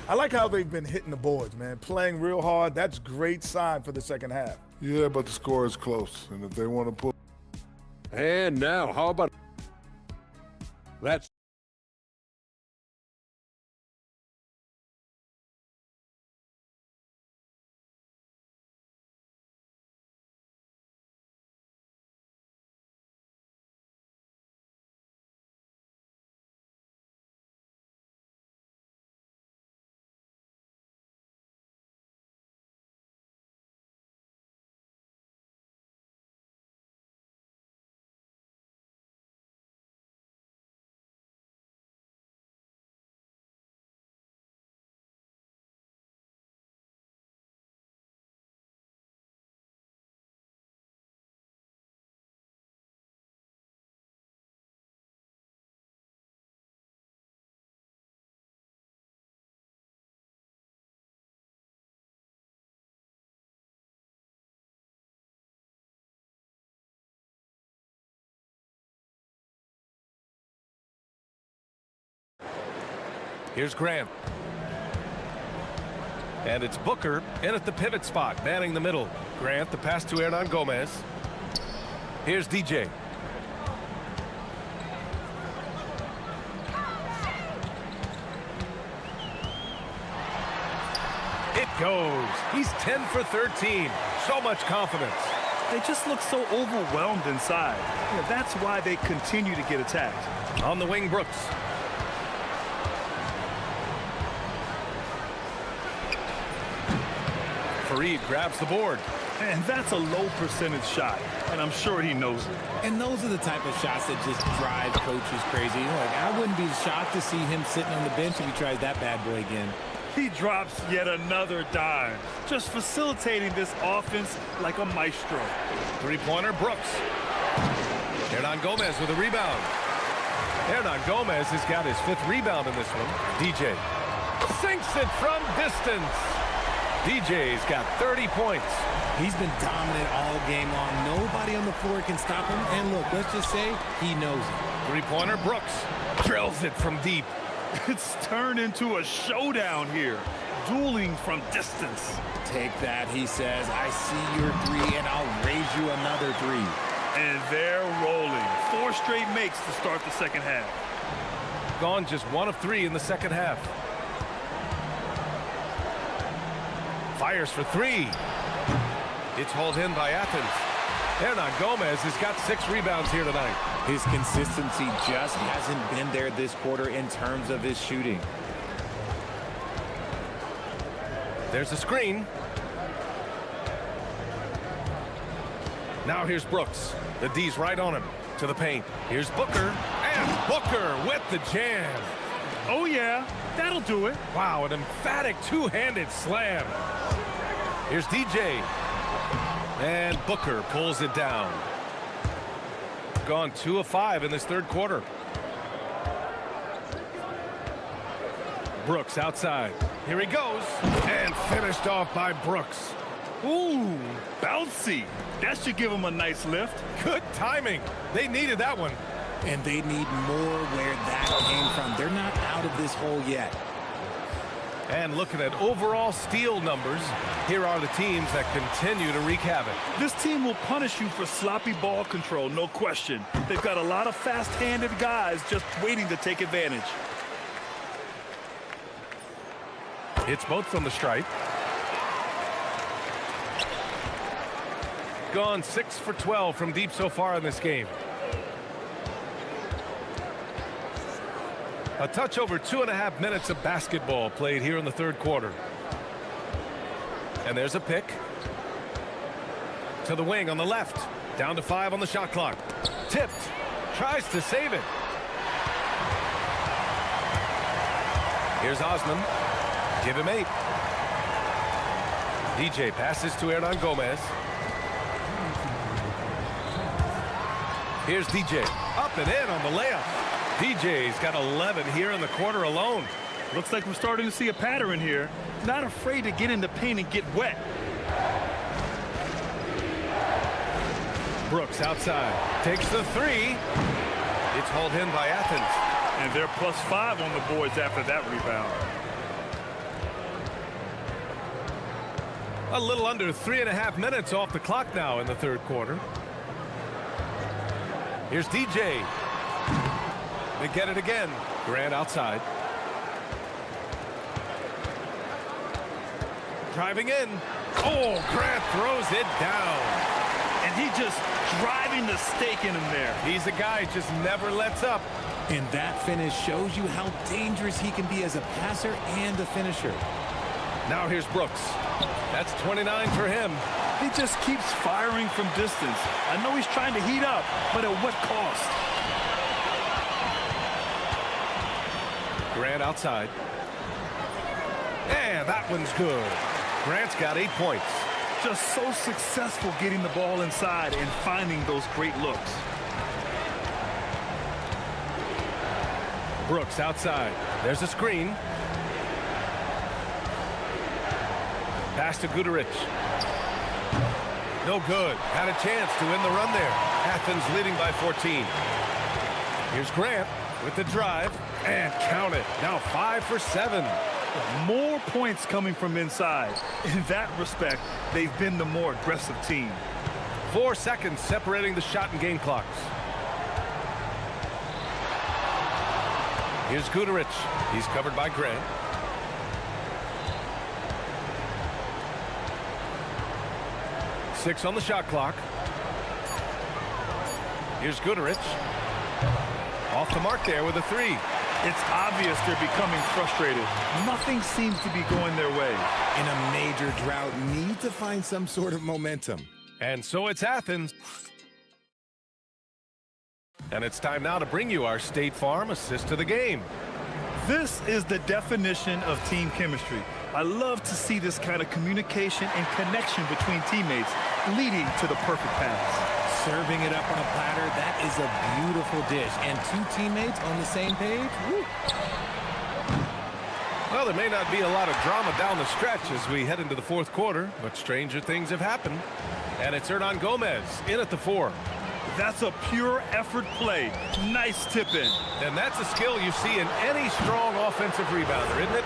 I like how they've been hitting the boards, man. Playing real hard. That's great sign for the second half. Yeah, but the score is close. And if they want to pull. And now, how about that's Here's Grant. And it's Booker in at the pivot spot, manning the middle. Grant, the pass to Hernan Gomez. Here's DJ. It goes. He's 10 for 13. So much confidence. They just look so overwhelmed inside. Yeah, that's why they continue to get attacked. On the wing, Brooks. Fareed grabs the board. And that's a low percentage shot, and I'm sure he knows it. And those are the type of shots that just drive coaches crazy. Like, I wouldn't be shocked to see him sitting on the bench if he tries that bad boy again. He drops yet another dime, just facilitating this offense like a maestro. Three-pointer, Brooks. Hernan Gomez with a rebound. Hernan Gomez has got his 5th rebound in this one. DJ sinks it from distance. DJ's got 30 points. He's been dominant all game long. Nobody on the floor can stop him. And look, let's just say he knows it. Three-pointer, Brooks drills it from deep. It's turned into a showdown here. Dueling from distance. Take that, he says. I see your 3, and I'll raise you another 3. And they're rolling. 4 straight makes to start the second half. Gone just 1 of 3 in the second half. Fires for 3. It's hauled in by Athens. Hernan Gomez has got 6 rebounds here tonight. His consistency just hasn't been there this quarter in terms of his shooting. There's a screen. Now here's Brooks. The D's right on him. To the paint. Here's Booker. And Booker with the jam. Oh, yeah. That'll do it. Wow, an emphatic two-handed slam. Here's DJ. And Booker pulls it down. Gone 2 of 5 in this third quarter. Brooks outside. Here he goes. And finished off by Brooks. Ooh, bouncy. That should give him a nice lift. Good timing. They needed that one. And they need more where that came from. They're not out of this hole yet. And looking at overall steal numbers, here are the teams that continue to wreak havoc. This team will punish you for sloppy ball control, no question. They've got a lot of fast-handed guys just waiting to take advantage. It's both from the stripe. Gone 6 for 12 from deep so far in this game. A touch over 2.5 minutes of basketball played here in the third quarter. And there's a pick. To the wing on the left. Down to 5 on the shot clock. Tipped. Tries to save it. Here's Osman. Give him 8. DJ passes to Hernan Gomez. Here's DJ. Up and in on the layup. DJ's got 11 here in the quarter alone. Looks like we're starting to see a pattern here. Not afraid to get in the paint and get wet. Brooks outside. Takes the 3. It's hauled in by Athens. And they're +5 on the boards after that rebound. A little under 3.5 minutes off the clock now in the third quarter. Here's DJ. They get it again. Grant outside. Driving in. Oh, Grant throws it down. And he just driving the stake in him there. He's a guy who just never lets up. And that finish shows you how dangerous he can be as a passer and a finisher. Now here's Brooks. That's 29 for him. He just keeps firing from distance. I know he's trying to heat up, but at what cost? Grant outside. And that one's good. Grant's got 8 points. Just so successful getting the ball inside and finding those great looks. Brooks outside. There's a screen. Pass to Guduric. No good. Had a chance to win the run there. Athens leading by 14. Here's Grant with the drive. And count it. Now 5 for 7. More points coming from inside. In that respect, they've been the more aggressive team. 4 seconds separating the shot and game clocks. Here's Guduric. He's covered by Grant. 6 on the shot clock. Here's Guderich. Off the mark there with a 3. It's obvious they're becoming frustrated. Nothing seems to be going their way. In a major drought, need to find some sort of momentum. And so it's Athens. And it's time now to bring you our State Farm assist to the game. This is the definition of team chemistry. I love to see this kind of communication and connection between teammates leading to the perfect pass. Serving it up on a platter, that is a beautiful dish. And 2 teammates on the same page? Woo. Well, there may not be a lot of drama down the stretch as we head into the 4th quarter, but stranger things have happened. And it's Hernan Gomez in at the 4. That's a pure effort play. Nice tip-in. And that's a skill you see in any strong offensive rebounder, isn't it?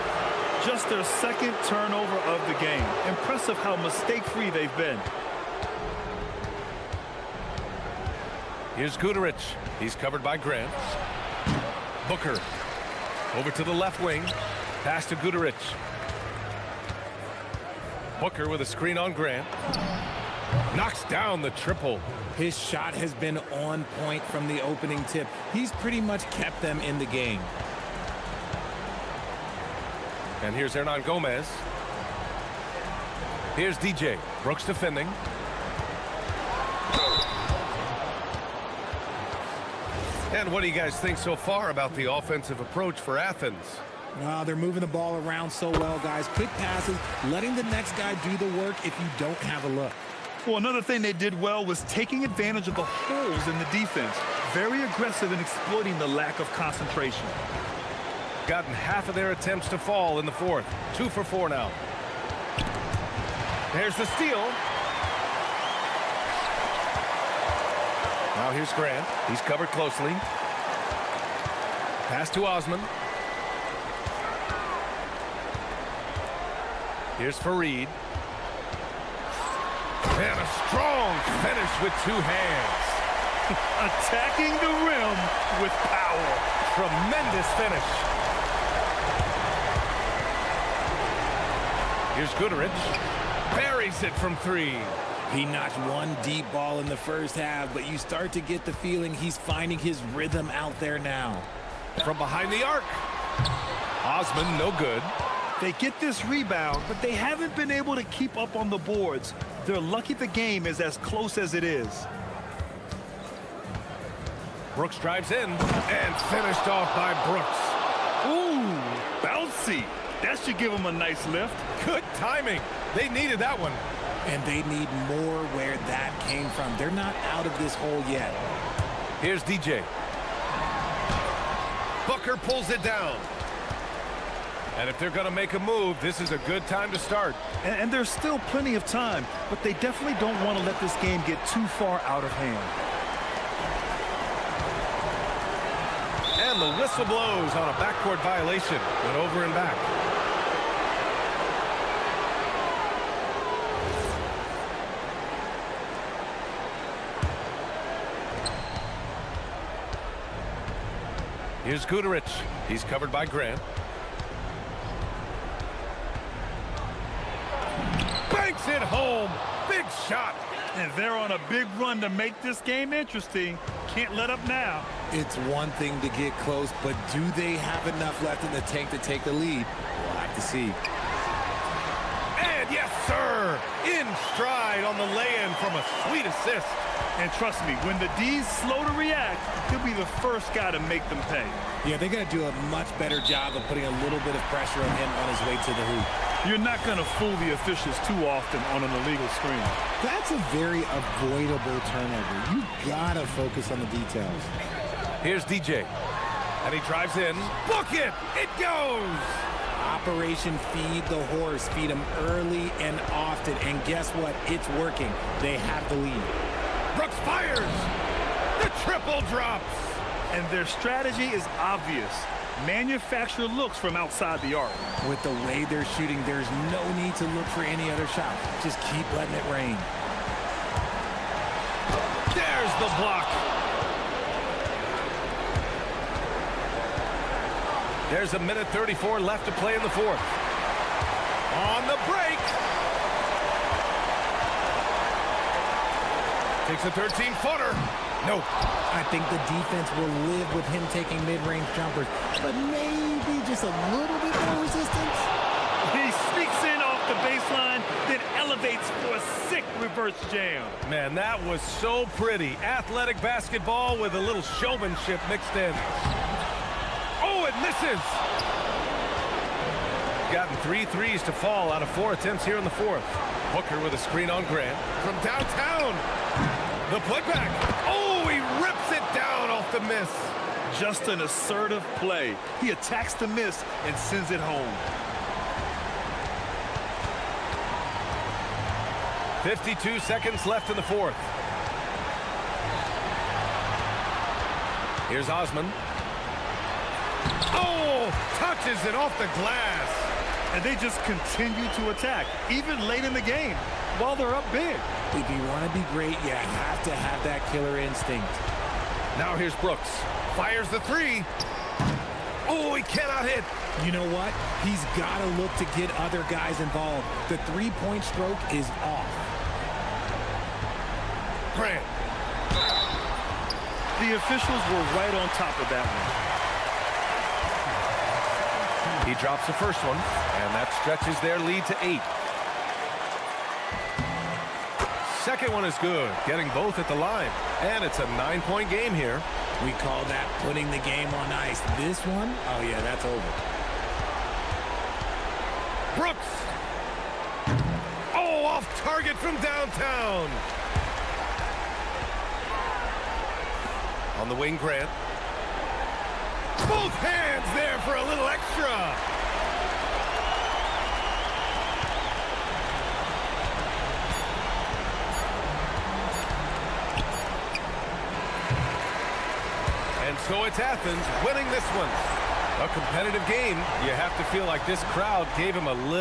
Just their 2nd turnover of the game. Impressive how mistake-free they've been. Here's Guderich. He's covered by Grant. Booker over to the left wing. Pass to Guderich. Booker with a screen on Grant. Knocks down the triple. His shot has been on point from the opening tip. He's pretty much kept them in the game. And here's Hernan Gomez. Here's DJ. Brooks defending. And what do you guys think so far about the offensive approach for Athens? Well, they're moving the ball around so well, guys. Quick passes, letting the next guy do the work if you don't have a look. Well, another thing they did well was taking advantage of the holes in the defense. Very aggressive in exploiting the lack of concentration. Gotten half of their attempts to fall in the 4th. 2 for 4 now. There's the steal. Now here's Grant. He's covered closely. Pass to Osman. Here's Fareed. And a strong finish with 2 hands. Attacking the rim with power. Tremendous finish. Here's Guderich. Buries it from 3. He notched 1 deep ball in the first half, but you start to get the feeling he's finding his rhythm out there now. From behind the arc. Osman, no good. They get this rebound, but they haven't been able to keep up on the boards. They're lucky the game is as close as it is. Brooks drives in and finished off by Brooks. Ooh, bouncy. That should give him a nice lift. Good timing. They needed that one. And they need more where that came from. They're not out of this hole yet. Here's DJ. Booker pulls it down. And if they're going to make a move, this is a good time to start. And there's still plenty of time, but they definitely don't want to let this game get too far out of hand. And the whistle blows on a backcourt violation. Went over and back. Here's Guderich. He's covered by Grant. Banks it home. Big shot. And they're on a big run to make this game interesting. Can't let up now. It's one thing to get close, but do they have enough left in the tank to take the lead? We'll have to see. And yes, sir. In stride on the lay-in from a sweet assist. And trust me, when the D's slow to react, he'll be the first guy to make them pay. Yeah, they're going to do a much better job of putting a little bit of pressure on him on his way to the hoop. You're not going to fool the officials too often on an illegal screen. That's a very avoidable turnover. You got to focus on the details. Here's DJ. And he drives in. Book it! It goes! Operation Feed the Horse. Feed him early and often. And guess what? It's working. They have the lead. Brooks fires! The triple drops! And their strategy is obvious. Manufacture looks from outside the arc. With the way they're shooting, there's no need to look for any other shot. Just keep letting it rain. There's the block. There's 1:34 left to play in the 4th. On the break. Takes a 13-footer. No. I think the defense will live with him taking mid-range jumpers, but maybe just a little bit more resistance. He sneaks in off the baseline, then elevates for a sick reverse jam. Man, that was so pretty. Athletic basketball with a little showmanship mixed in. Oh, it misses. Gotten 3 threes to fall out of 4 attempts here in the fourth. Hooker with a screen on Grant. From downtown. The putback. Oh, he rips it down off the miss. Just an assertive play. He attacks the miss and sends it home. 52 seconds left in the fourth. Here's Osman. Oh, touches it off the glass. And they just continue to attack, even late in the game, while they're up big. If you want to be great, you have to have that killer instinct. Now here's Brooks. Fires the 3. Oh, he cannot hit. You know what? He's got to look to get other guys involved. The three-point stroke is off. Grant. The officials were right on top of that one. He drops the first one, and that stretches their lead to 8. Second one is good, getting both at the line. And it's a 9-point game here. We call that putting the game on ice. This one, oh yeah, that's over. Brooks. Oh, off target from downtown. On the wing, Grant. Both hands there for a little extra. And so it's Athens winning this one. A competitive game. You have to feel like this crowd gave him a little.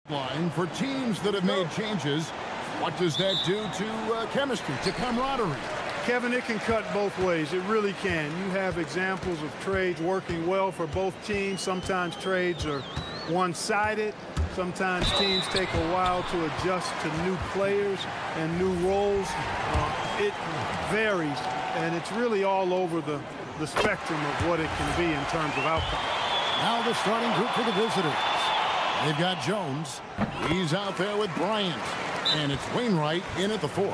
Line for teams that have made changes. What does that do to chemistry, to camaraderie? Kevin, it can cut both ways. It really can. You have examples of trades working well for both teams. Sometimes trades are one-sided. Sometimes teams take a while to adjust to new players and new roles. It varies, and it's really all over the spectrum of what it can be in terms of outcome. Now the starting group for the visitors. They've got Jones. He's out there with Bryant. And it's Wainwright in at the 4.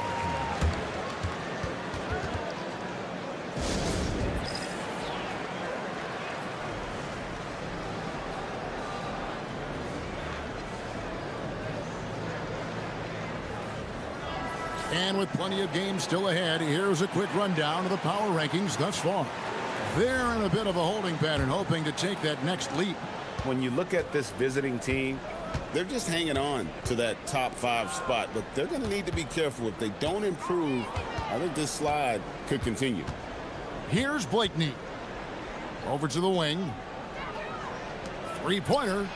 And with plenty of games still ahead, here's a quick rundown of the power rankings thus far. They're in a bit of a holding pattern, hoping to take that next leap. When you look at this visiting team, they're just hanging on to that top 5 spot, but they're going to need to be careful. If they don't improve, I think this slide could continue. Here's Blakeney. Over to the wing. Three-pointer.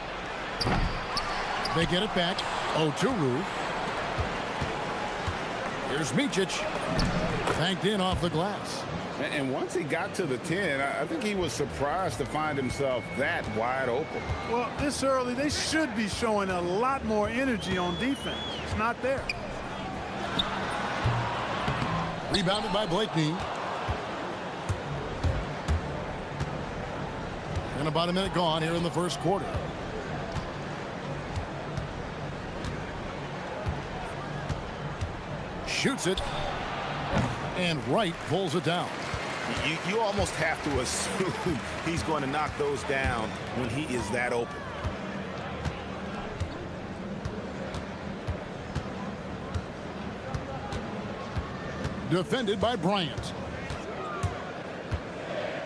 They get it back. Oturu. Here's Micic. Banked in off the glass. And once he got to the 10, I think he was surprised to find himself that wide open. Well, this early, they should be showing a lot more energy on defense. It's not there. Rebounded by Blakeney. And about a minute gone here in the first quarter. Shoots it. And Wright pulls it down. You almost have to assume he's going to knock those down when he is that open. Defended by Bryant.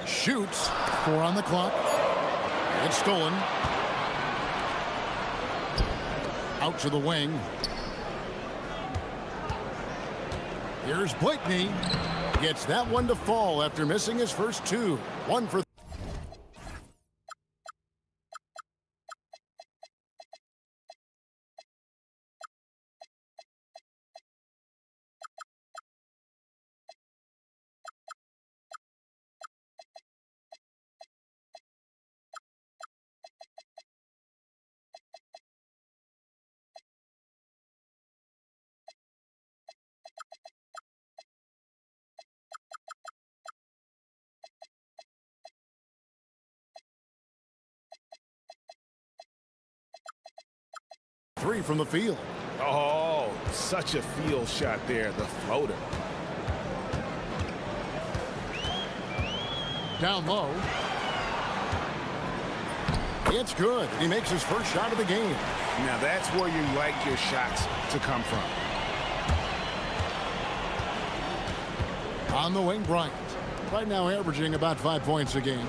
Shoots. 4 on the clock. It's stolen. Out to the wing. Here's Blakeney. Gets that one to fall after missing his first 2. 1 for... Three from the field. Oh, such a field shot there, the floater. Down low. It's good. He makes his first shot of the game. Now that's where you like your shots to come from. On the wing, Bryant. Right now averaging about 5 points a game.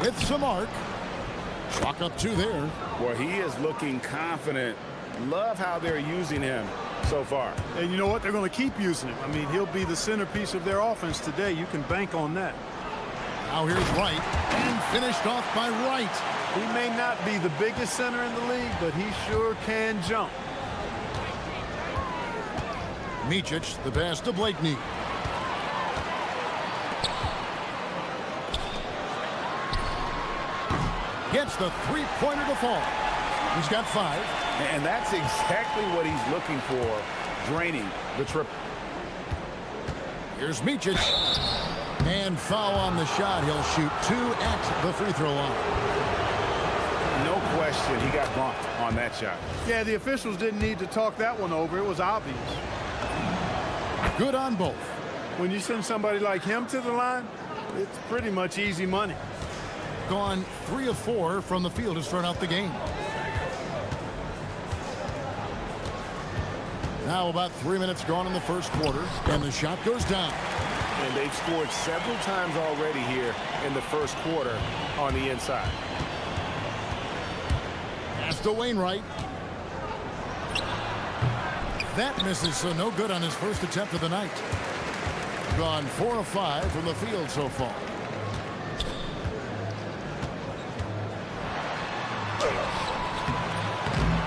With some arc. Chalk up 2 there. Boy, he is looking confident. Love how they're using him so far. And you know what? They're going to keep using him. I mean, he'll be the centerpiece of their offense today. You can bank on that. Now here's Wright. And finished off by Wright. He may not be the biggest center in the league, but he sure can jump. Micic, the pass to Blakeney. Gets the three-pointer to fall. He's got 5. And that's exactly what he's looking for, draining the triple. Here's Micic. And foul on the shot. He'll shoot 2 at the free throw line. No question, he got bumped on that shot. Yeah, the officials didn't need to talk that one over. It was obvious. Good on both. When you send somebody like him to the line, it's pretty much easy money. Gone 3 of 4 from the field to start out the game. Now about 3 minutes gone in the first quarter, and the shot goes down. And they've scored several times already here in the first quarter on the inside. Pass to Wainwright. That misses, so no good on his first attempt of the night. Gone 4 of 5 from the field so far.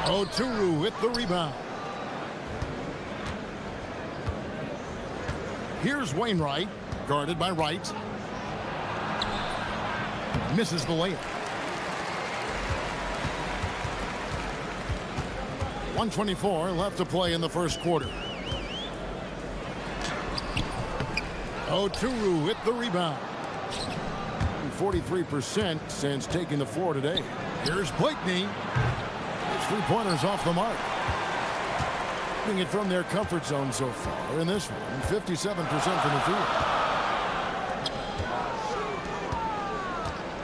Oturu with the rebound. Here's Wainwright, guarded by Wright. Misses the layup. 1:24 left to play in the first quarter. Oturu with the rebound. 43% since taking the floor today. Here's Blakeney. His three-pointers off the mark. Putting it from their comfort zone so far in this one. 57% from the field.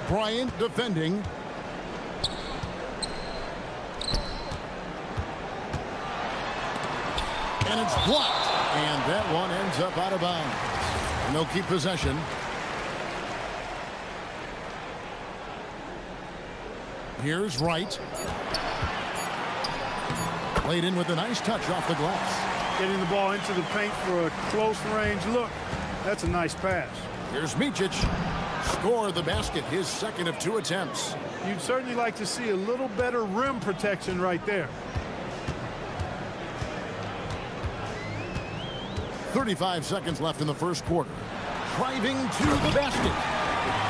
Bryant defending. And it's blocked. And that one ends up out of bounds. And they'll keep possession. Here's Wright. Laid in with a nice touch off the glass. Getting the ball into the paint for a close range look. That's a nice pass. Here's Micic. Score the basket, his second of 2 attempts. You'd certainly like to see a little better rim protection right there. 35 seconds left in the first quarter. Driving to the basket.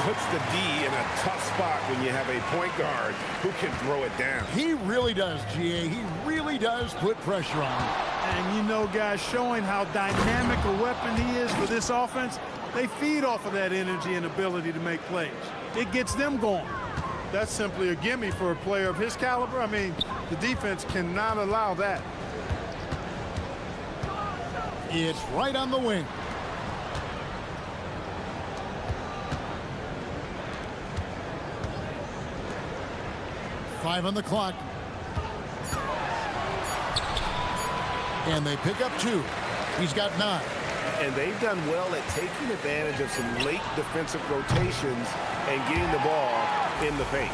Puts the D in a tough spot when you have a point guard who can throw it down. He really does, GA. He really does put pressure on him. And you know, guys, showing how dynamic a weapon he is for this offense, they feed off of that energy and ability to make plays. It gets them going. That's simply a gimme for a player of his caliber. I mean, the defense cannot allow that. It's right on the wing. Five on the clock. And they pick up 2. He's got 9. And they've done well at taking advantage of some late defensive rotations and getting the ball in the paint.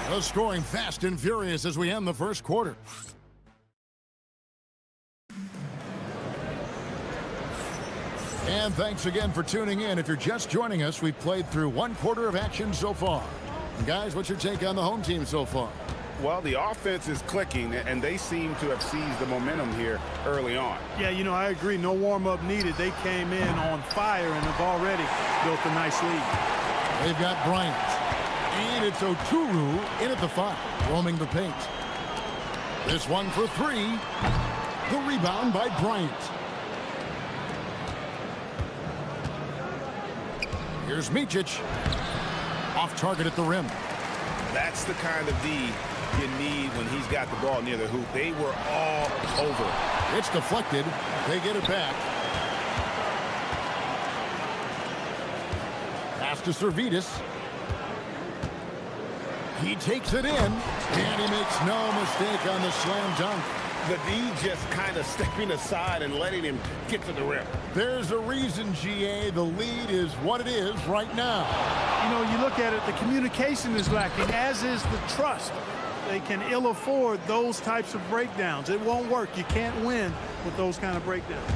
The scoring fast and furious as we end the first quarter. And thanks again for tuning in. If you're just joining us, we've played through 1 quarter of action so far. And guys, what's your take on the home team so far? Well, the offense is clicking, and they seem to have seized the momentum here early on. Yeah, you know, I agree. No warm-up needed. They came in on fire and have already built a nice lead. They've got Bryant. And it's Oturu in at the 5, roaming the paint. This one for 3. The rebound by Bryant. Here's Micic. Off target at the rim. That's the kind of D you need when he's got the ball near the hoop. They were all over. It's deflected. They get it back. Pass to Servetus. He takes it in, and he makes no mistake on the slam dunk. The D just kind of stepping aside and letting him get to the rim. There's a reason, GA. The lead is what it is right now. You know, you look at it, the communication is lacking, as is the trust. They can ill afford those types of breakdowns. It won't work. You can't win with those kind of breakdowns.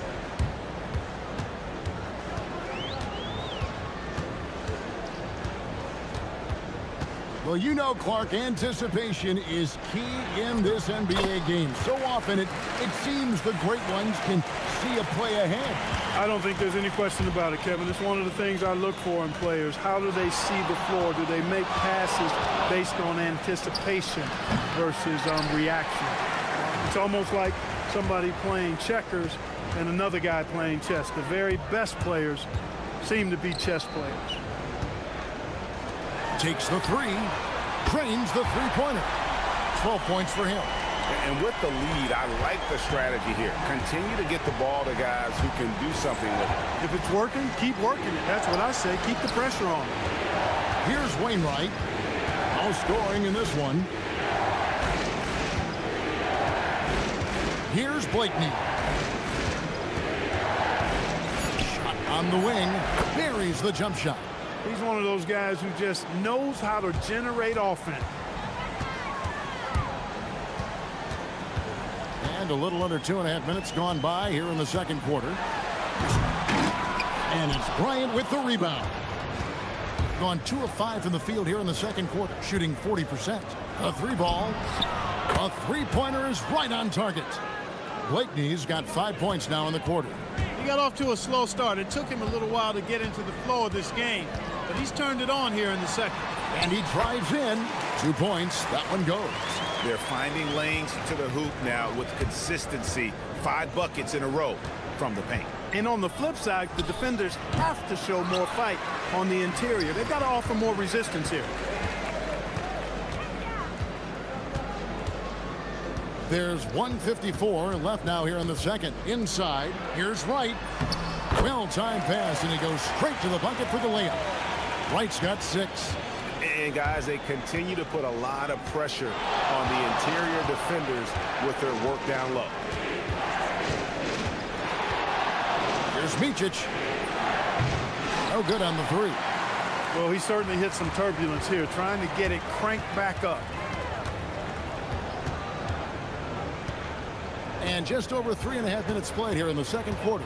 Well, you know, Clark, anticipation is key in this NBA game. So often it seems the great ones can see a play ahead. I don't think there's any question about it, Kevin. It's one of the things I look for in players. How do they see the floor? Do they make passes based on anticipation versus reaction? It's almost like somebody playing checkers and another guy playing chess. The very best players seem to be chess players. Takes the 3, drains the 3-pointer. 12 points for him. And with the lead, I like the strategy here. Continue to get the ball to guys who can do something with it. If it's working, keep working it. That's what I say. Keep the pressure on. Here's Wainwright. No scoring in this one. Here's Blakeney. Shot on the wing. Buries the jump shot. He's one of those guys who just knows how to generate offense. And a little under 2.5 minutes gone by here in the second quarter. And it's Bryant with the rebound. Gone 2 of 5 from the field here in the second quarter, shooting 40%. A 3 ball. A three-pointer is right on target. Blakeney's got 5 points now in the quarter. He got off to a slow start. It took him a little while to get into the flow of this game, but he's turned it on here in the second. And he drives in. 2 points. That one goes. They're finding lanes to the hoop now with consistency. 5 buckets in a row from the paint. And on the flip side, the defenders have to show more fight on the interior. They've got to offer more resistance here. There's 1:54 left now here in the second. Inside, here's Wright. Well-timed pass, and he goes straight to the bucket for the layup. Wright's got 6. And guys, they continue to put a lot of pressure on the interior defenders with their work down low. Here's Micic. No good on the 3. Well, he certainly hit some turbulence here, trying to get it cranked back up. And just over 3.5 minutes played here in the second quarter.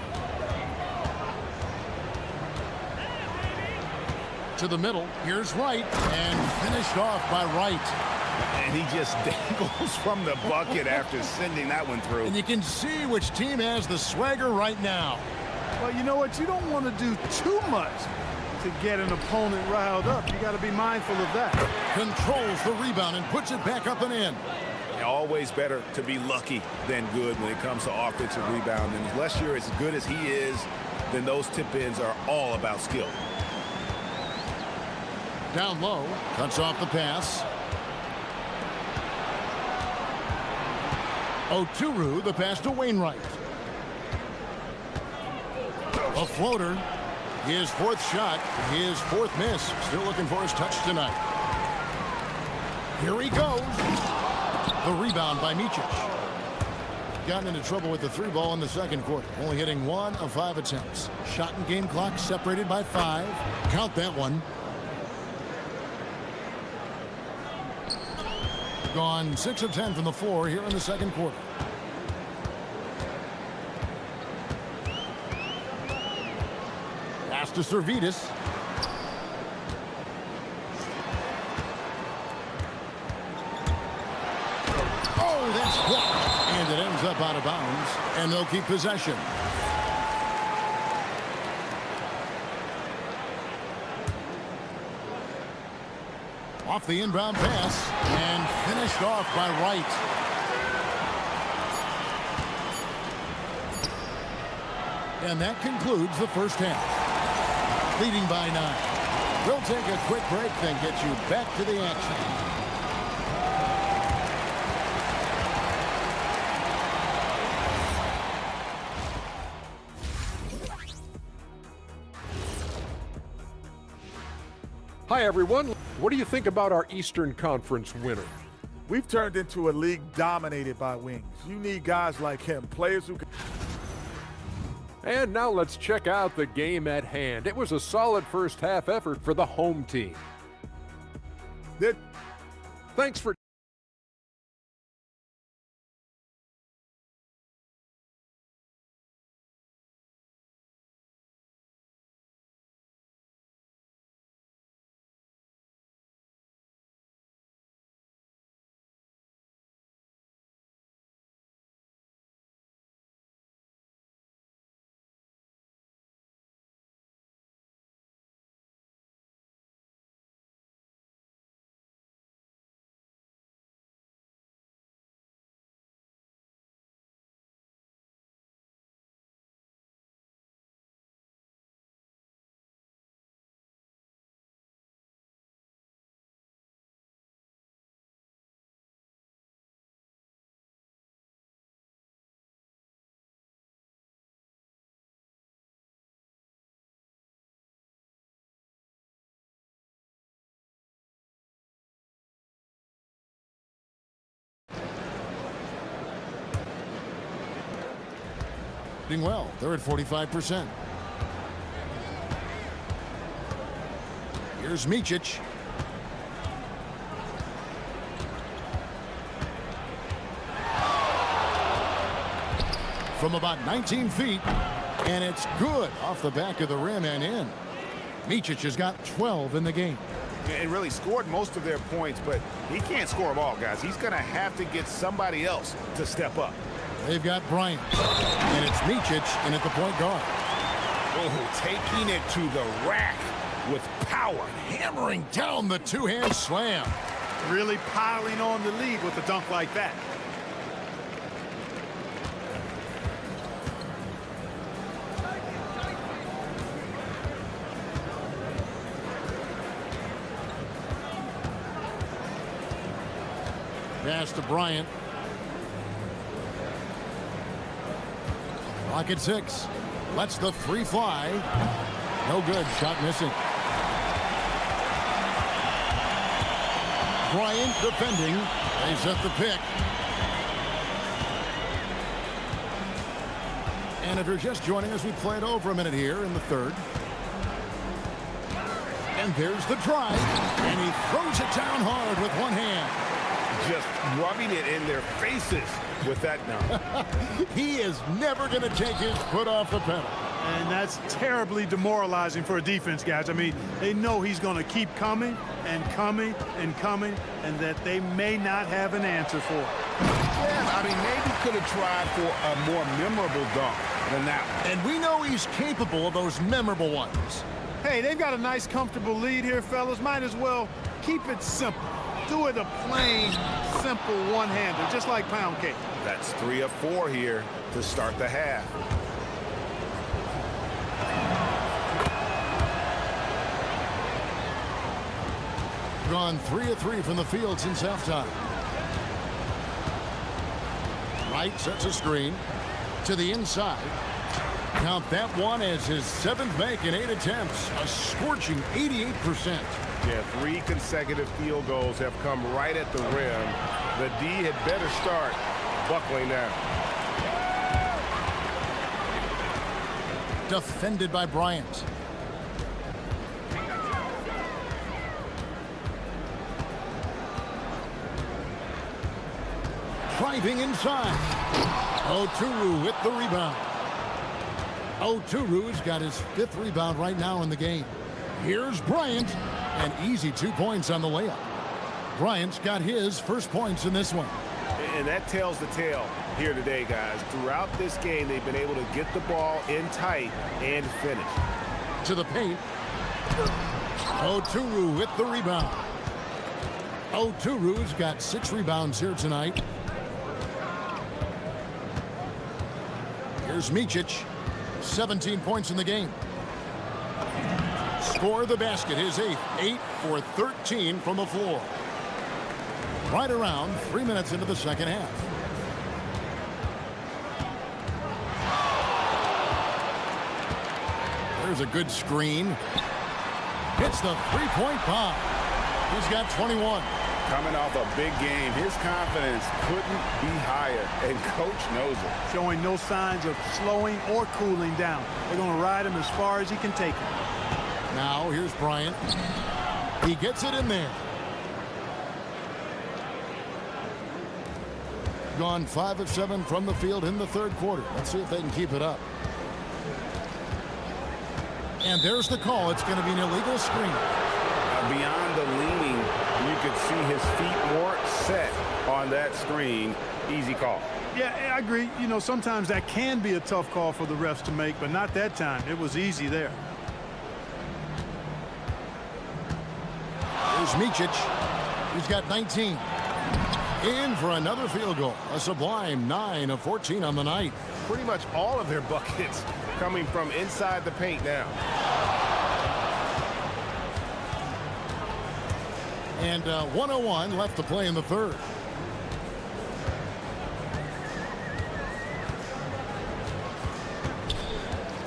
To the middle. Here's Wright. And finished off by Wright. And he just dangles from the bucket after sending that one through. And you can see which team has the swagger right now. Well, you know what? You don't want to do too much to get an opponent riled up. You got to be mindful of that. Controls the rebound and puts it back up and in. Always better to be lucky than good when it comes to offensive rebound. And unless you're as good as he is, then those tip-ins are all about skill. Down low, cuts off the pass. Oturu, the pass to Wainwright. A floater. His 4th shot, his 4th miss. Still looking for his touch tonight. Here he goes. The rebound by Micic. Gotten into trouble with the 3 ball in the second quarter. Only hitting 1 of 5 attempts. Shot and game clock separated by 5. Count that one. Gone 6 of 10 from the floor here in the second quarter. Pass to Servetus. Oh, that's blocked. And it ends up out of bounds. And they'll keep possession. Off the inbound pass. And finished off by Wright. And that concludes the first half. Leading by 9. We'll take a quick break, then get you back to the action. Hi, everyone. What do you think about our Eastern Conference winner? We've turned into a league dominated by wings. You need guys like him, players who can... And now let's check out the game at hand. It was a solid first half effort for the home team. Thanks for... Well, they're at 45%. Here's Micic. From about 19 feet, and it's good off the back of the rim and in. Micic has got 12 in the game. and really scored most of their points, but he can't score them all, guys. He's going to have to get somebody else to step up. They've got Bryant, and it's Micic in at the point guard. Oh, taking it to the rack with power. Hammering down the two-hand slam. Really piling on the lead with a dunk like that. Pass to Bryant. Clock at 6. Lets the three fly. No good. Shot missing. Bryant defending. They set the pick. And if you're just joining us, we played over a minute here in the third. And there's the drive. And he throws it down hard with one hand. Just rubbing it in their faces with that now. He is never going to take his foot off the pedal. And that's terribly demoralizing for a defense, guys. I mean, they know he's going to keep coming and coming and coming, and that they may not have an answer for it. Yeah, I mean, maybe could have tried for a more memorable dunk than that one. And we know he's capable of those memorable ones. Hey, they've got a nice, comfortable lead here, fellas. Might as well keep it simple. Do it a plain, simple one-hander, just like pound cake. That's 3 of 4 here to start the half. Gone 3 of 3 from the field since halftime. Wright sets a screen to the inside. Count that one as his 7th make in 8 attempts. A scorching 88%. Yeah, 3 consecutive field goals have come right at the rim. The D had better start buckling down. Defended by Bryant. Driving inside. Oturu with the rebound. Oturu's got his 5th rebound right now in the game. Here's Bryant. An easy 2 points on the layup. Bryant's got his first points in this one. And that tells the tale here today, guys. Throughout this game, they've been able to get the ball in tight and finish. To the paint. Oturu with the rebound. Oturu's got 6 rebounds here tonight. Here's Micic. 17 points in the game. Score the basket, his 8th. 8 for 13 from the floor. Right around 3 minutes into the second half. There's a good screen. Hits the three-point bomb. He's got 21. Coming off a big game, his confidence couldn't be higher, and coach knows it. Showing no signs of slowing or cooling down. They're going to ride him as far as he can take him. Now here's Bryant. He gets it in there. Gone 5 of 7 from the field in the third quarter. Let's see if they can keep it up. And there's the call. It's going to be an illegal screen. Beyond the leaning, you could see his feet weren't set on that screen. Easy call. Yeah, I agree. You know, sometimes that can be a tough call for the refs to make, but not that time. It was easy there. Here's Micic. He's got 19. In for another field goal. A sublime 9 of 14 on the night. Pretty much all of their buckets coming from inside the paint now. And 1:01 left to play in the third.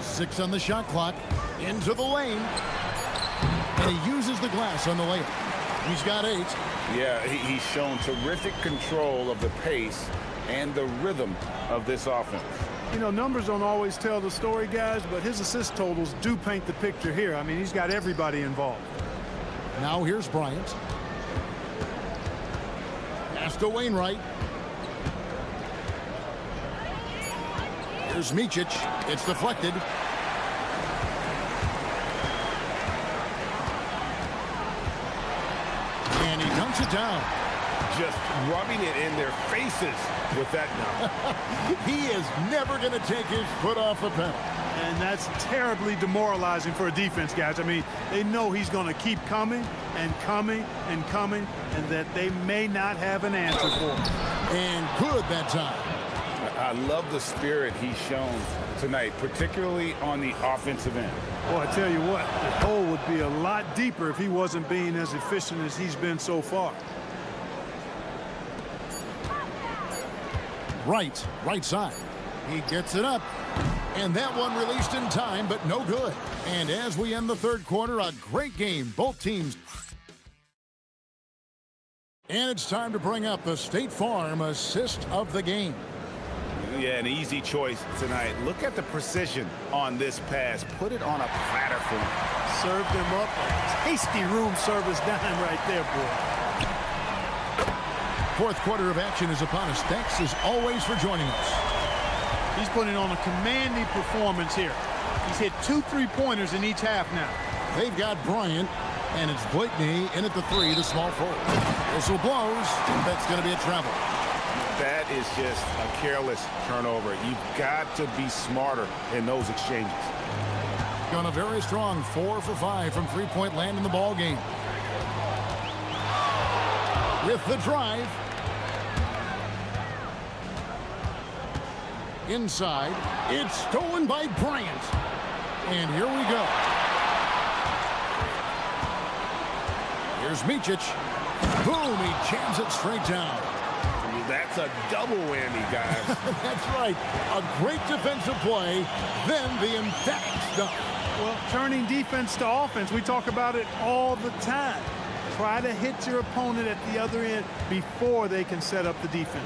Six on the shot clock. Into the lane. And he uses the glass on the layup. He's got 8. Yeah, he's shown terrific control of the pace and the rhythm of this offense. You know, numbers don't always tell the story, guys, but his assist totals do paint the picture here. I mean, he's got everybody involved. Now here's Bryant. Pass to Wainwright. Here's Micic. It's deflected. And he dunks it down. Just rubbing it in their faces with that dunk. He is never going to take his foot off the pedal. And that's terribly demoralizing for a defense, guys. I mean, they know he's going to keep coming and coming and coming, and that they may not have an answer for him. And good that time. I love the spirit he's shown tonight, particularly on the offensive end. Well, I tell you what, the hole would be a lot deeper if he wasn't being as efficient as he's been so far. Right side. He gets it up. And that one released in time, but no good. And as we end the third quarter, a great game. Both teams. And it's time to bring up the State Farm assist of the game. Yeah, an easy choice tonight. Look at the precision on this pass. Put it on a platter for him. Served him up a tasty room service dime right there, boy. Fourth quarter of action is upon us. Thanks as always for joining us. He's putting on a commanding performance here. He's hit 2 3-pointers in each half now. They've got Bryant, and it's Blakeney in at the 3, the small forward. Whistle blows, and that's going to be a travel. That is just a careless turnover. You've got to be smarter in those exchanges. Gone a very strong 4 for 5 from three-point land in the ball game. With the drive. Inside. It's stolen by Bryant. And here we go. Here's Micic. Boom, he jams it straight down. That's a double whammy, guys. That's right. A great defensive play, then the emphatic stuff. Well, turning defense to offense, we talk about it all the time. Try to hit your opponent at the other end before they can set up the defense.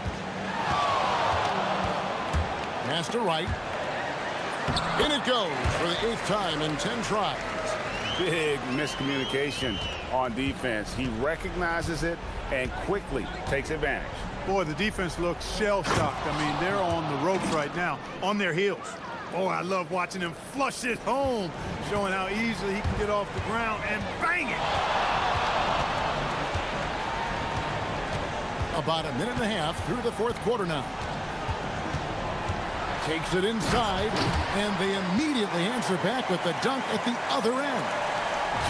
Pass to right. In it goes for the 8th time in 10 tries. Big miscommunication on defense. He recognizes it and quickly takes advantage. Boy, the defense looks shell-shocked. I mean, they're on the ropes right now, on their heels. Oh, I love watching him flush it home, showing how easily he can get off the ground and bang it. About a minute and a half through the fourth quarter now. Takes it inside, and they immediately answer back with the dunk at the other end.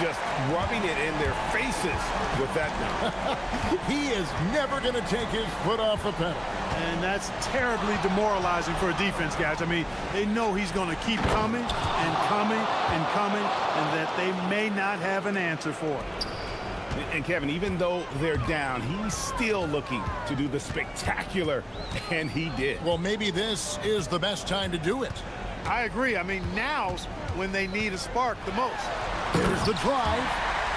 Just rubbing it in their faces with that dunk. He is never going to take his foot off the pedal. And that's terribly demoralizing for a defense, guys. I mean, they know he's going to keep coming and coming and coming, and that they may not have an answer for it. And Kevin, even though they're down, he's still looking to do the spectacular, and he did. Well, maybe this is the best time to do it. I agree. I mean, now's when they need a spark the most. Here's the drive.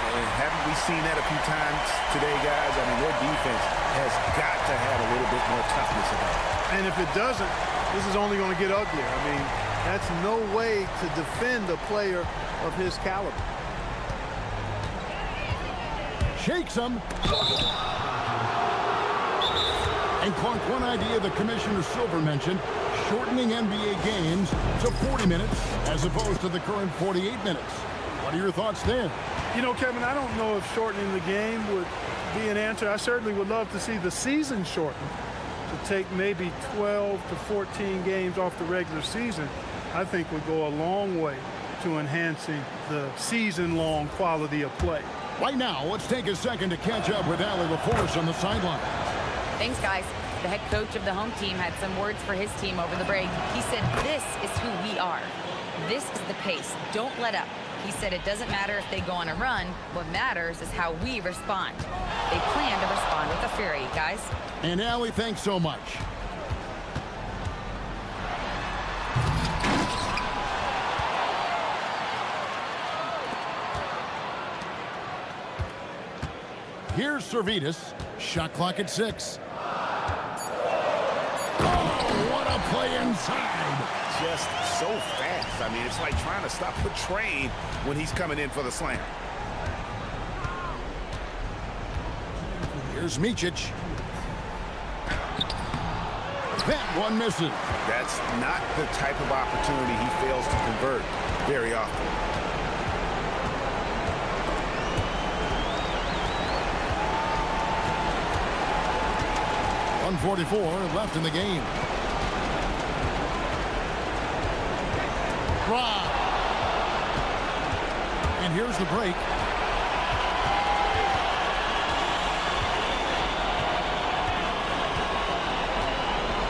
And haven't we seen that a few times today, guys? I mean, their defense has got to have a little bit more toughness about it. And if it doesn't, this is only going to get uglier. I mean, that's no way to defend a player of his caliber. Shakes him. And Clark, one idea that Commissioner Silver mentioned, shortening NBA games to 40 minutes as opposed to the current 48 minutes. What are your thoughts there? You know, Kevin, I don't know if shortening the game would be an answer. I certainly would love to see the season shortened to take maybe 12 to 14 games off the regular season. I think would go a long way to enhancing the season-long quality of play. Right now, let's take a second to catch up with Allie LaForce on the sideline. Thanks, guys. The head coach of the home team had some words for his team over the break. He said, "This is who we are. This is the pace. Don't let up." He said it doesn't matter if they go on a run. What matters is how we respond. They plan to respond with a fury, guys. And Allie, thanks so much. Here's Servetus. Shot clock at 6. Oh, what a play inside. Just so fast. I mean, it's like trying to stop a train when he's coming in for the slam. Here's Micic. That one misses. That's not the type of opportunity he fails to convert very often. 1:44 left in the game. Rob. And here's the break.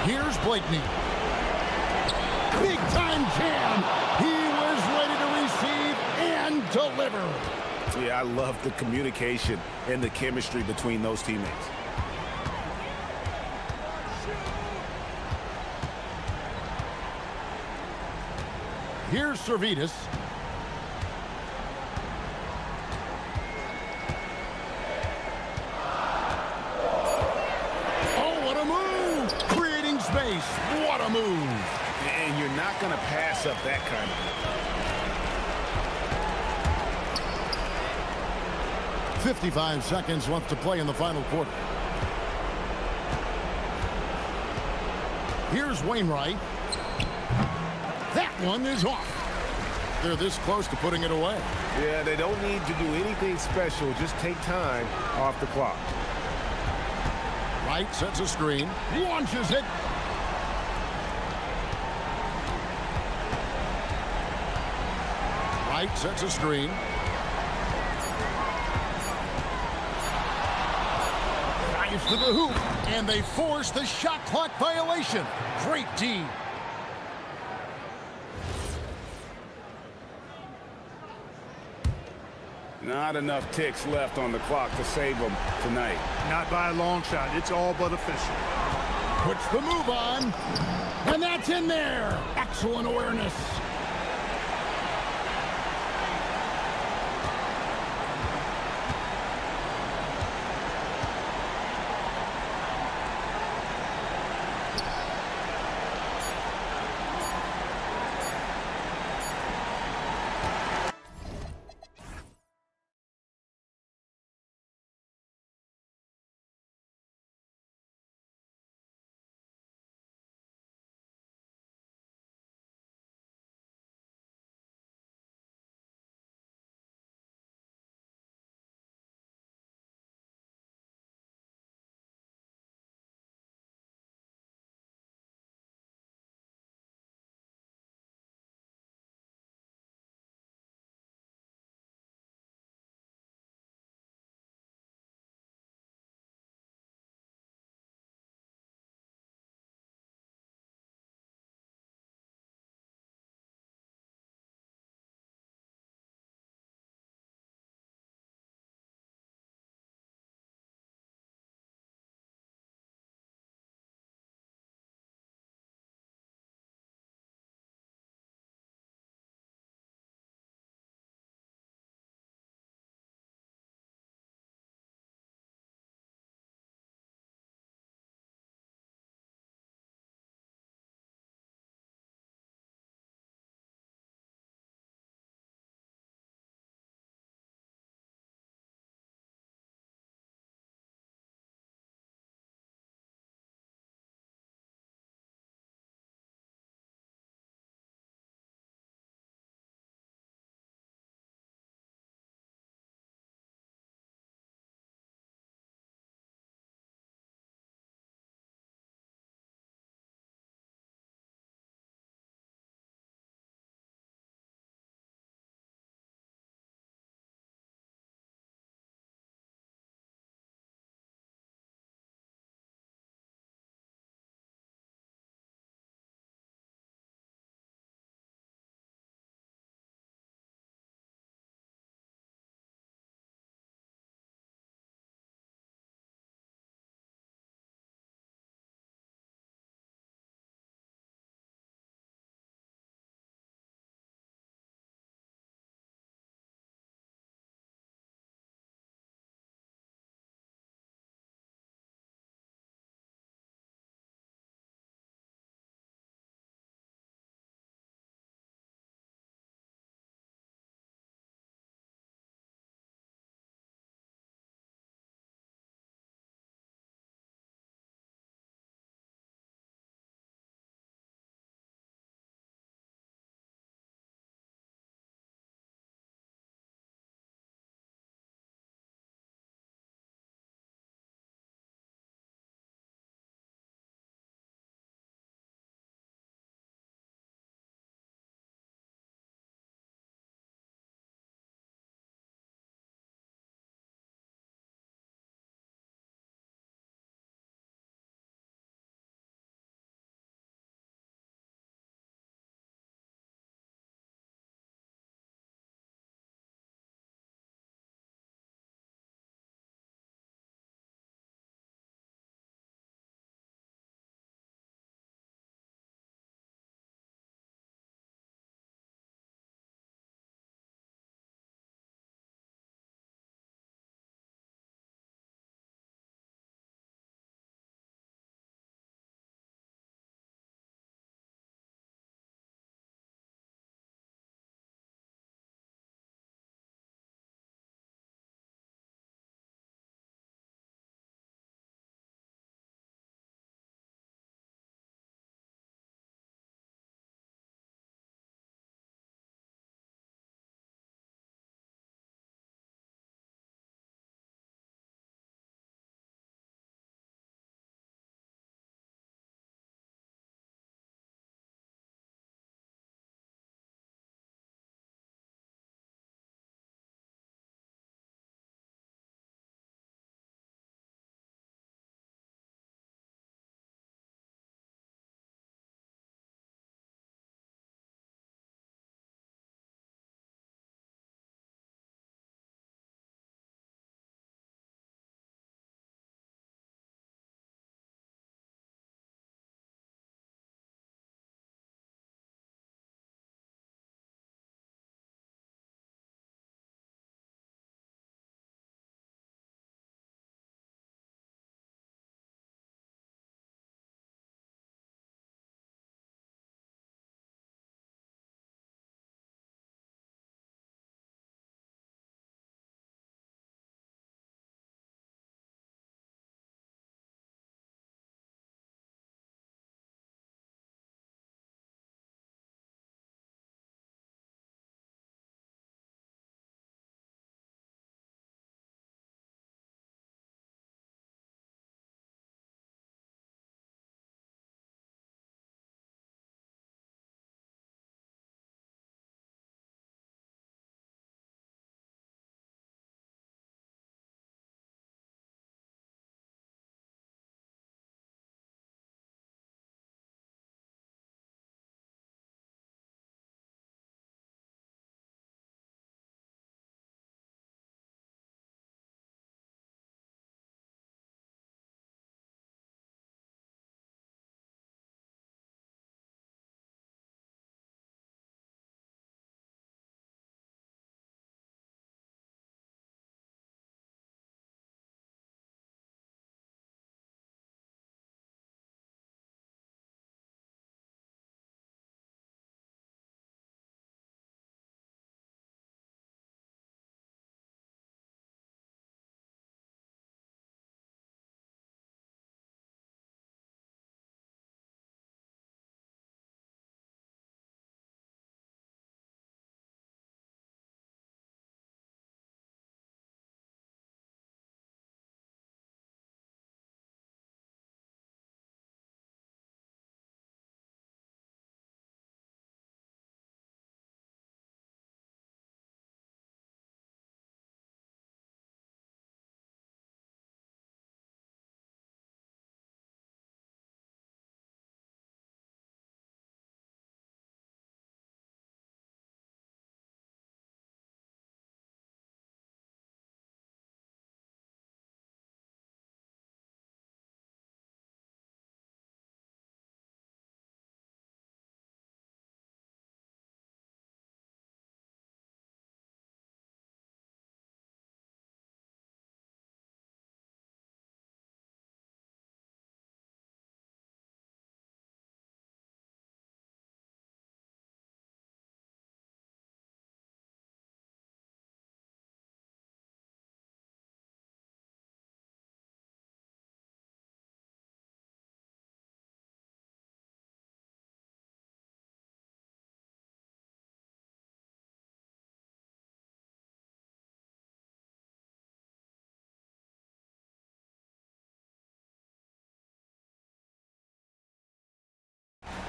Here's Blakeney. Big time jam. He was ready to receive and deliver. Yeah, I love the communication and the chemistry between those teammates. Here's Servetus. Oh, what a move! Creating space. What a move! And you're not going to pass up that kind of 55 seconds left to play in the final quarter. Here's Wainwright. That one is off. They're this close to putting it away. Yeah, they don't need to do anything special. Just take time off the clock. Wright sets a screen. Launches it. Wright sets a screen. Drives to the hoop. And they force the shot clock violation. Great D. Not enough ticks left on the clock to save them tonight. Not by a long shot. It's all but official. Puts the move on. And that's in there. Excellent awareness.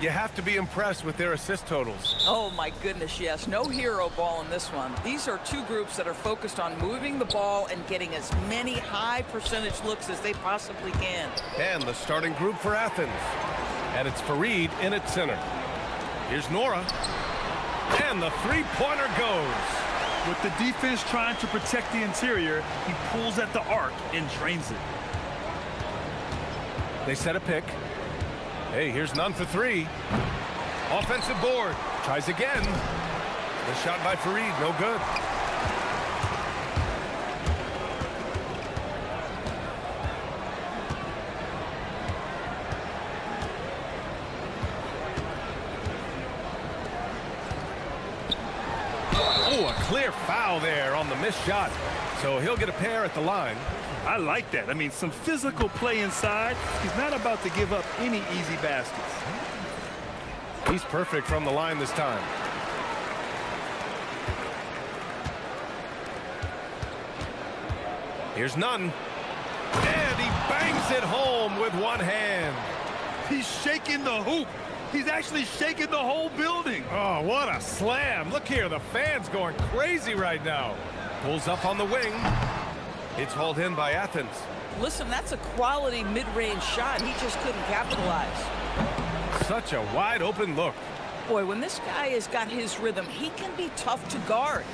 You have to be impressed with their assist totals. Oh, my goodness, yes. No hero ball in this one. These are two groups that are focused on moving the ball and getting as many high percentage looks as they possibly can. And the starting group for Athens. And it's Fareed in at center. Here's Nora. And the three-pointer goes. With the defense trying to protect the interior, he pulls at the arc and drains it. They set a pick. Hey, here's none for three. Offensive board. Tries again. The shot by Fareed, no good. Oh, a clear foul there on the missed shot. So he'll get a pair at the line. I like that. I mean, some physical play inside. He's not about to give up any easy baskets. He's perfect from the line this time. Here's none. And he bangs it home with one hand. He's shaking the hoop. He's actually shaking the whole building. Oh, what a slam. Look here, the fans going crazy right now. Pulls up on the wing. It's hauled in by Athens. Listen, that's a quality mid-range shot. He just couldn't capitalize. Such a wide open look. Boy, when this guy has got his rhythm, he can be tough to guard.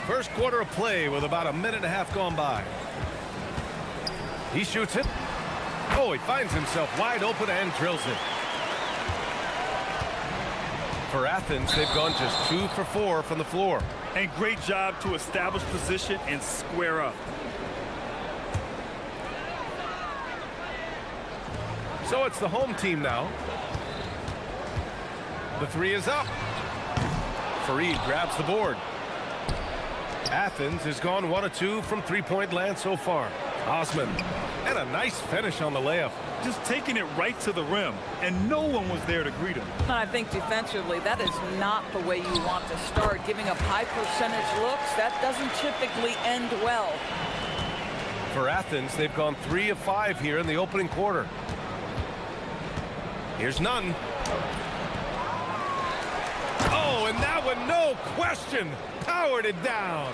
First quarter of play with about a minute and a half gone by. He shoots it. Oh, he finds himself wide open and drills it. For Athens, they've gone just 2 for 4 from the floor. And great job to establish position and square up. So it's the home team now. The three is up. Fareed grabs the board. Athens has gone 1 of 2 from three-point land so far. Osman, and a nice finish on the layup. Just taking it right to the rim, and no one was there to greet him. I think defensively, that is not the way you want to start. Giving up high percentage looks, that doesn't typically end well. For Athens, they've gone 3 of 5 here in the opening quarter. Here's none. Oh, and that one, no question, powered it down.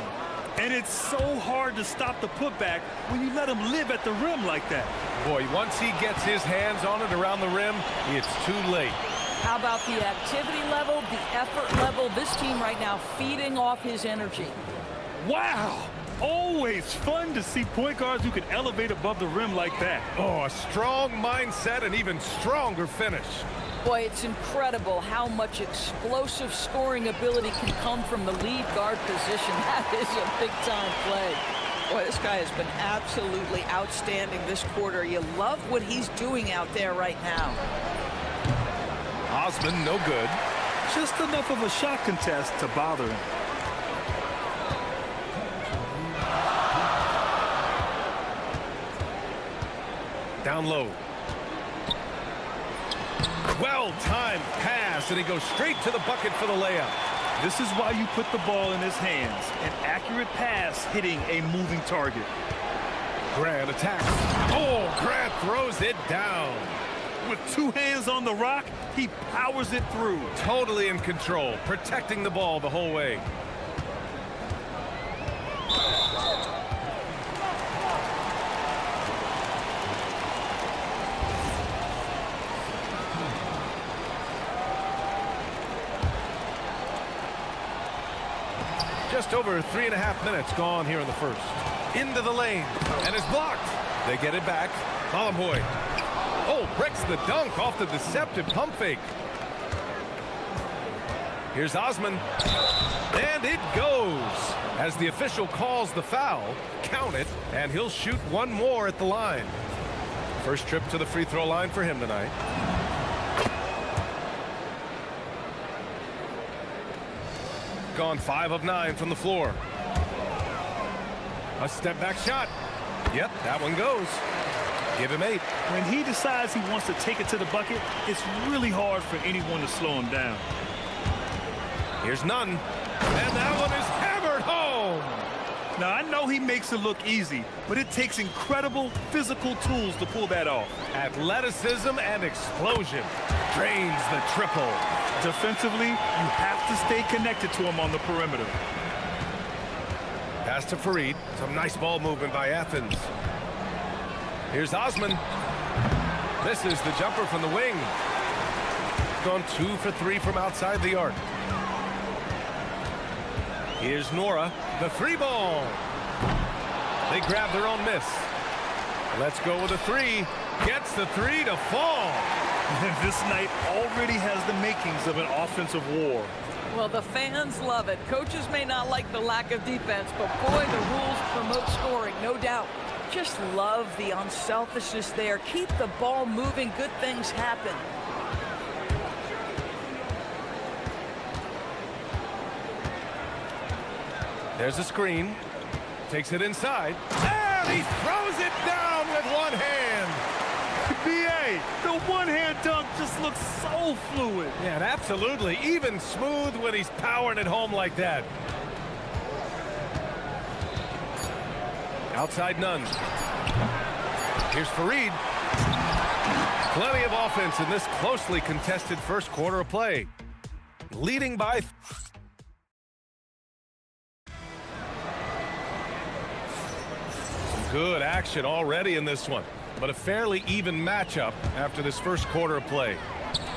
And it's so hard to stop the putback when you let him live at the rim like that. Boy, once he gets his hands on it around the rim, it's too late. How about the activity level, the effort level? This team right now feeding off his energy. Wow! Always fun to see point guards who can elevate above the rim like that. Oh, a strong mindset and even stronger finish. Boy, it's incredible how much explosive scoring ability can come from the lead guard position. That is a big-time play. Boy, this guy has been absolutely outstanding this quarter. You love what he's doing out there right now. Osman, no good. Just enough of a shot contest to bother him. Down low. Well-timed pass, and he goes straight to the bucket for the layup. This is why you put the ball in his hands. An accurate pass hitting a moving target. Grant attacks. Oh, Grant throws it down. With 2 hands on the rock, he powers it through. Totally in control, protecting the ball the whole way. Just over 3.5 minutes gone here in the first. Into the lane, and it's blocked. They get it back. Malamboy. Oh, breaks the dunk off the deceptive pump fake. Here's Osman. And it goes. As the official calls the foul, count it, and he'll shoot one more at the line. First trip to the free throw line for him tonight. Gone 5 of 9 from the floor. A step back shot. Yep, that one goes. Give him 8. When he decides he wants to take it to the bucket, it's really hard for anyone to slow him down. Here's none. And that one is hammered home. Now, I know he makes it look easy, but it takes incredible physical tools to pull that off. Athleticism and explosion. Drains the triple. Defensively, you have to stay connected to him on the perimeter. Pass to Fareed. Some nice ball movement by Athens. Here's Osman. Misses the jumper from the wing. Gone 2 for 3 from outside the arc. Here's Nora. The 3-ball. They grab their own miss. Let's go with a 3. Gets the 3 to fall. This night already has the makings of an offensive war. Well, the fans love it. Coaches may not like the lack of defense, but boy, the rules promote scoring, no doubt. Just love the unselfishness there. Keep the ball moving. Good things happen. There's a screen. Takes it inside. And he throws it down with one hand. B.A., the one-hand dunk just looks so fluid. Yeah, and absolutely. Even smooth when he's powering it home like that. Outside none. Here's Fareed. Plenty of offense in this closely contested first quarter of play. Leading by... Some good action already in this one, but a fairly even matchup after this first quarter of play.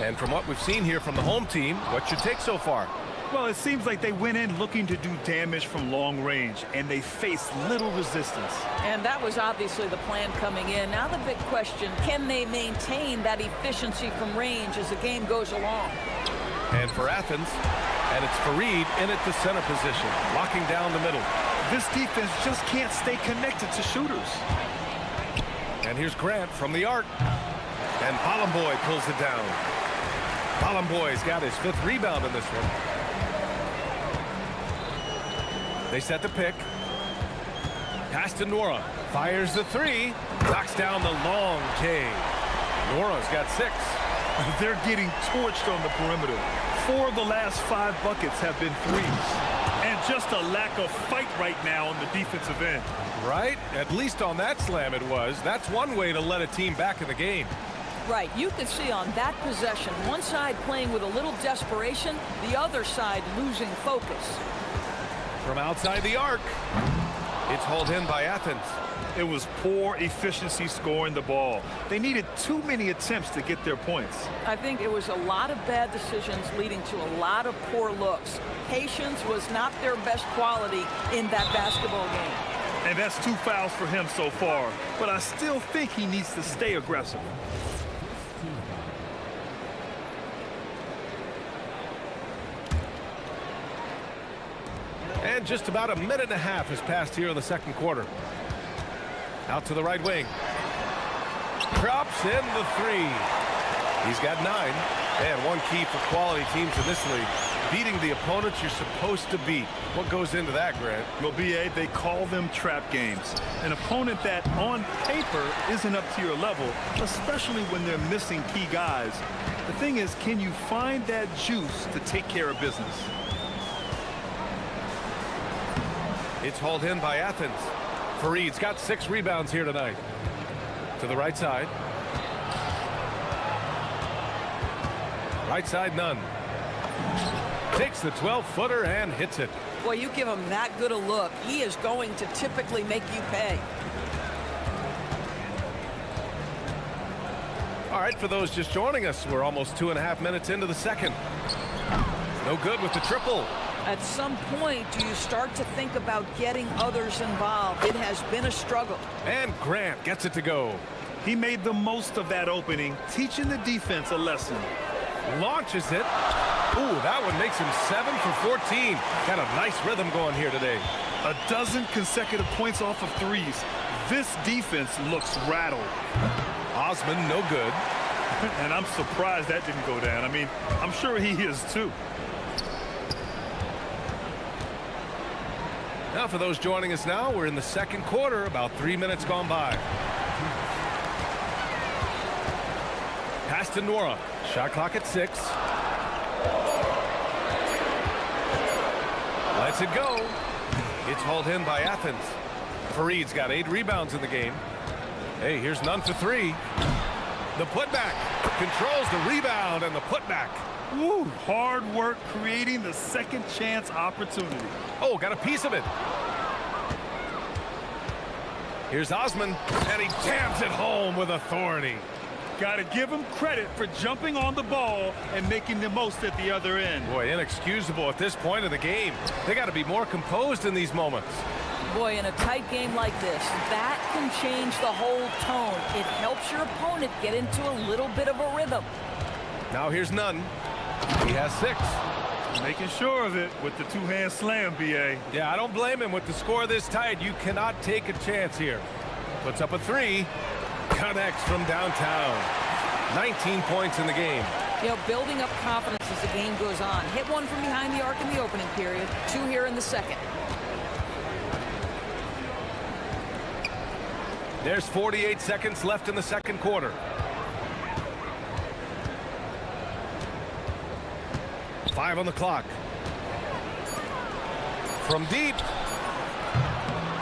And from what we've seen here from the home team, what's your take so far? Well, it seems like they went in looking to do damage from long range, and they faced little resistance. And that was obviously the plan coming in. Now the big question, can they maintain that efficiency from range as the game goes along? And for Athens, and it's Fareed in at the center position, locking down the middle. This defense just can't stay connected to shooters. And here's Grant from the arc. And Bolomboy pulls it down. Bolomboy's got his 5th rebound in this one. They set the pick. Pass to Nora. Fires the 3. Knocks down the long J. Nora's got 6. They're getting torched on the perimeter. 4 of the last 5 buckets have been threes. And just a lack of fight right now on the defensive end. Right? At least on that slam it was. That's one way to let a team back in the game. Right. You can see on that possession, one side playing with a little desperation, the other side losing focus. From outside the arc, it's hauled in by Athens. It was poor efficiency scoring the ball. They needed too many attempts to get their points. I think it was a lot of bad decisions leading to a lot of poor looks. Patience was not their best quality in that basketball game. And that's 2 fouls for him so far. But I still think he needs to stay aggressive. And just about a minute and a half has passed here in the second quarter. Out to the right wing. Drops in the 3. He's got 9. And one key for quality teams in this league, beating the opponents you're supposed to beat. What goes into that, Grant? Well, B.A., they call them trap games. An opponent that, on paper, isn't up to your level, especially when they're missing key guys. The thing is, can you find that juice to take care of business? It's hauled in by Athens. Fareed's got 6 rebounds here tonight. To the right side. Right side, none. Takes the 12-footer and hits it. Boy, you give him that good a look, he is going to typically make you pay. All right, for those just joining us, we're almost 2.5 minutes into the second. No good with the triple. At some point, do you start to think about getting others involved? It has been a struggle. And Grant gets it to go. He made the most of that opening, teaching the defense a lesson. Launches it. Ooh, that one makes him 7 for 14. Got a nice rhythm going here today. A dozen consecutive points off of threes. This defense looks rattled. Osman, no good. And I'm surprised that didn't go down. I mean, I'm sure he is too. Now, for those joining us now, we're in the second quarter, about 3 minutes gone by. Pass to Nora. Shot clock at 6. Lets it go. It's hauled in by Athens. Fareed's got 8 rebounds in the game. Hey, here's none for 3. The putback controls the rebound and the putback. Woo, hard work creating the second chance opportunity. Oh, got a piece of it. Here's Osman, and he jams it home with authority. Got to give him credit for jumping on the ball and making the most at the other end. Boy, inexcusable at this point of the game. They got to be more composed in these moments. Boy, in a tight game like this, that can change the whole tone. It helps your opponent get into a little bit of a rhythm. Now here's Nunn. He has 6. Making sure of it with the two-hand slam, B.A. Yeah, I don't blame him. With the score this tight, you cannot take a chance here. Puts up a 3. Connects from downtown. 19 points in the game. You know, building up confidence as the game goes on. Hit one from behind the arc in the opening period. 2 here in the second. There's 48 seconds left in the second quarter. 5 on the clock. From deep.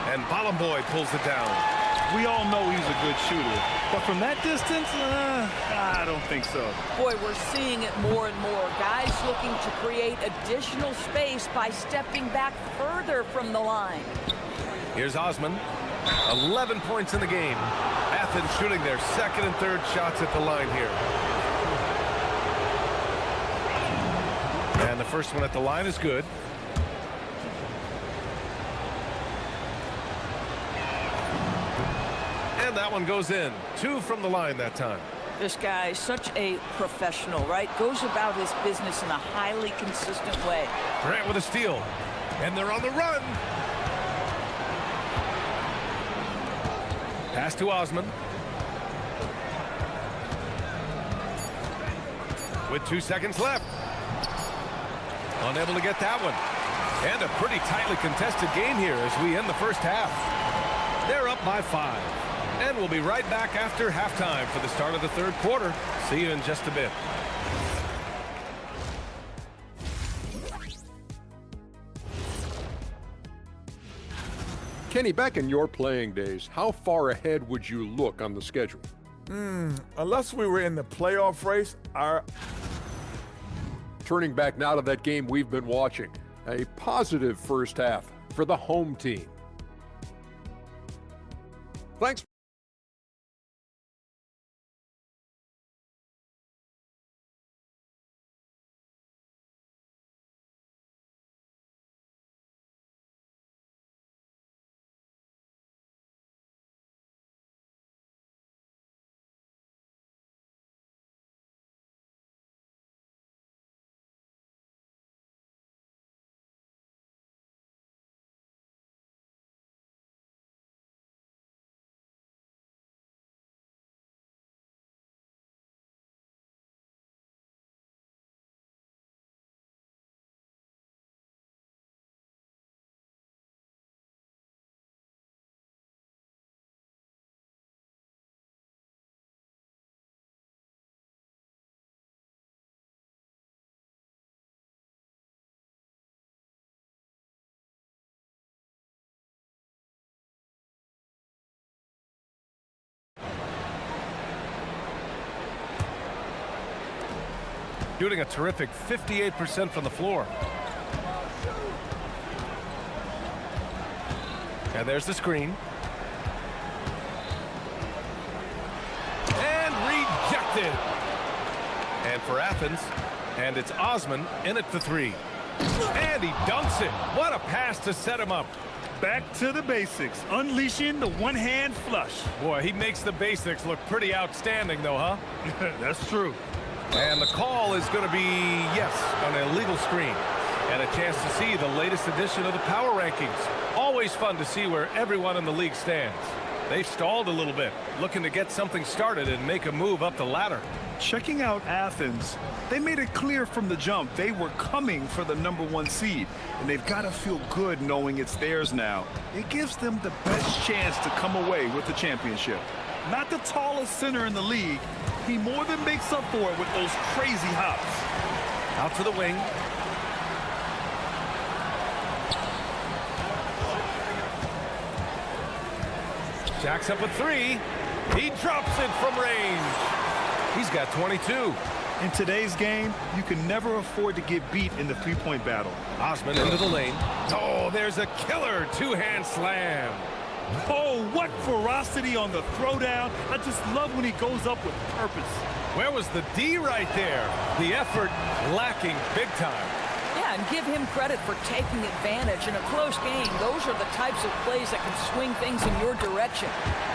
And Balamboy pulls it down. We all know he's a good shooter, but from that distance, I don't think so. Boy, we're seeing it more and more. Guys looking to create additional space by stepping back further from the line. Here's Osman. 11 points in the game. Athens shooting their second and third shots at the line here. And the first one at the line is good. And that one goes in. 2 from the line that time. This guy is such a professional, right? Goes about his business in a highly consistent way. Grant with a steal. And they're on the run. Pass to Osman. With 2 seconds left. Unable to get that one. And a pretty tightly contested game here as we end the first half. They're up by 5. And we'll be right back after halftime for the start of the third quarter. See you in just a bit. Kenny, back in your playing days, how far ahead would you look on the schedule? Unless we were in the playoff race, Turning back now to that game we've been watching, a positive first half for the home team. Thanks. Shooting a terrific 58% from the floor. And there's the screen. And rejected. And for Athens, and it's Osman in it for 3. And he dunks it. What a pass to set him up. Back to the basics, unleashing the one-hand flush. Boy, he makes the basics look pretty outstanding, though, huh? That's true. And the call is going to be, yes, an illegal screen. And a chance to see the latest edition of the power rankings. Always fun to see where everyone in the league stands. They've stalled a little bit, looking to get something started and make a move up the ladder. Checking out Athens, they made it clear from the jump they were coming for the #1 seed, and they've got to feel good knowing it's theirs now. It gives them the best chance to come away with the championship. Not the tallest center in the league, he more than makes up for it with those crazy hops. Out to the wing. Jacks up a three. He drops it from range. He's got 22. In today's game, you can never afford to get beat in the three-point battle. Osman into the lane. Oh, there's a killer two-hand slam. Oh, what ferocity on the throwdown. I just love when he goes up with purpose. Where was the D right there? The effort lacking big time. Yeah, and give him credit for taking advantage. In a close game, those are the types of plays that can swing things in your direction.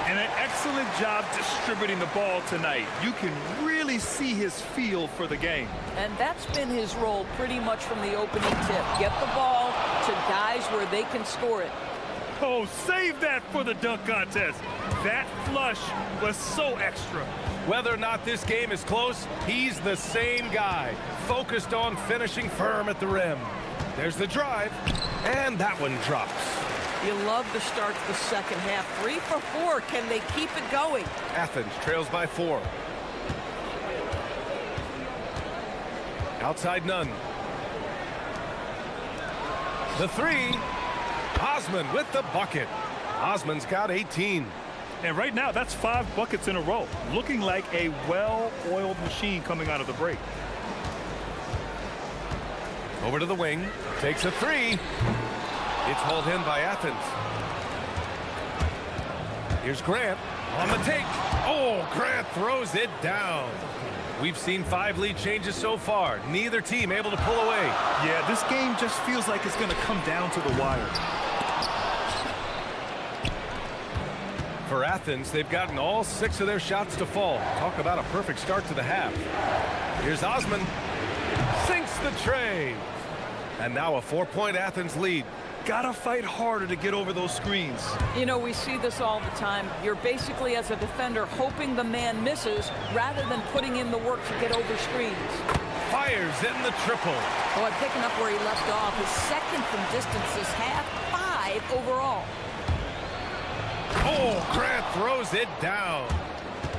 And an excellent job distributing the ball tonight. You can really see his feel for the game. And that's been his role pretty much from the opening tip. Get the ball to guys where they can score it. Oh, save that for the dunk contest. That flush was so extra. Whether or not this game is close, he's the same guy, focused on finishing firm at the rim. There's the drive, and that one drops. You love the start to the second half. 3 for 4. Can they keep it going? Athens trails by 4. Outside none. The three. Osman with the bucket. Osman's got 18. And right now, that's 5 buckets in a row. Looking like a well-oiled machine coming out of the break. Over to the wing. Takes a three. It's hauled in by Athens. Here's Grant on the take. Oh, Grant throws it down. We've seen 5 lead changes so far. Neither team able to pull away. Yeah, this game just feels like it's going to come down to the wire. For Athens, they've gotten all 6 of their shots to fall. Talk about a perfect start to the half. Here's Osman. Sinks the tray. And now a 4-point Athens lead. Gotta fight harder to get over those screens. You know, we see this all the time. You're basically, as a defender, hoping the man misses rather than putting in the work to get over screens. Fires in the triple. Boy, picking up where he left off. His second from distance this half, 5 overall. Oh, Grant throws it down.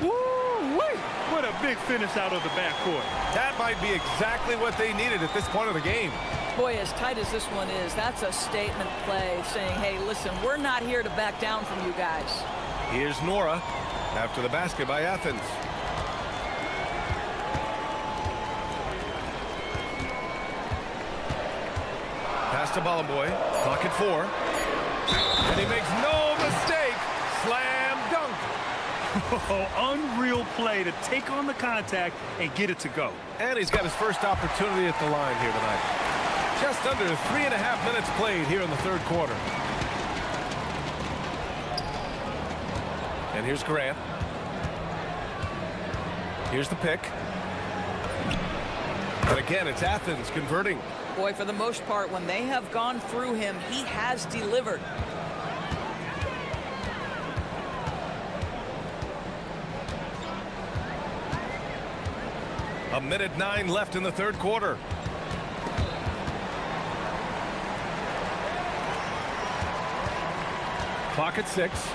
Woo-wee! What a big finish out of the backcourt. That might be exactly what they needed at this point of the game. Boy, as tight as this one is, that's a statement play saying, hey, listen, we're not here to back down from you guys. Here's Nora after the basket by Athens. Pass to Ballenboy. Clock at 4. And he makes no mistake. Slam dunk. Oh, unreal play to take on the contact and get it to go. And he's got his first opportunity at the line here tonight. Just under 3.5 minutes played here in the third quarter. And here's Grant. Here's the pick. But again, it's Athens converting. Boy, for the most part, when they have gone through him, he has delivered. A minute 9 left in the third quarter. Clock at 6.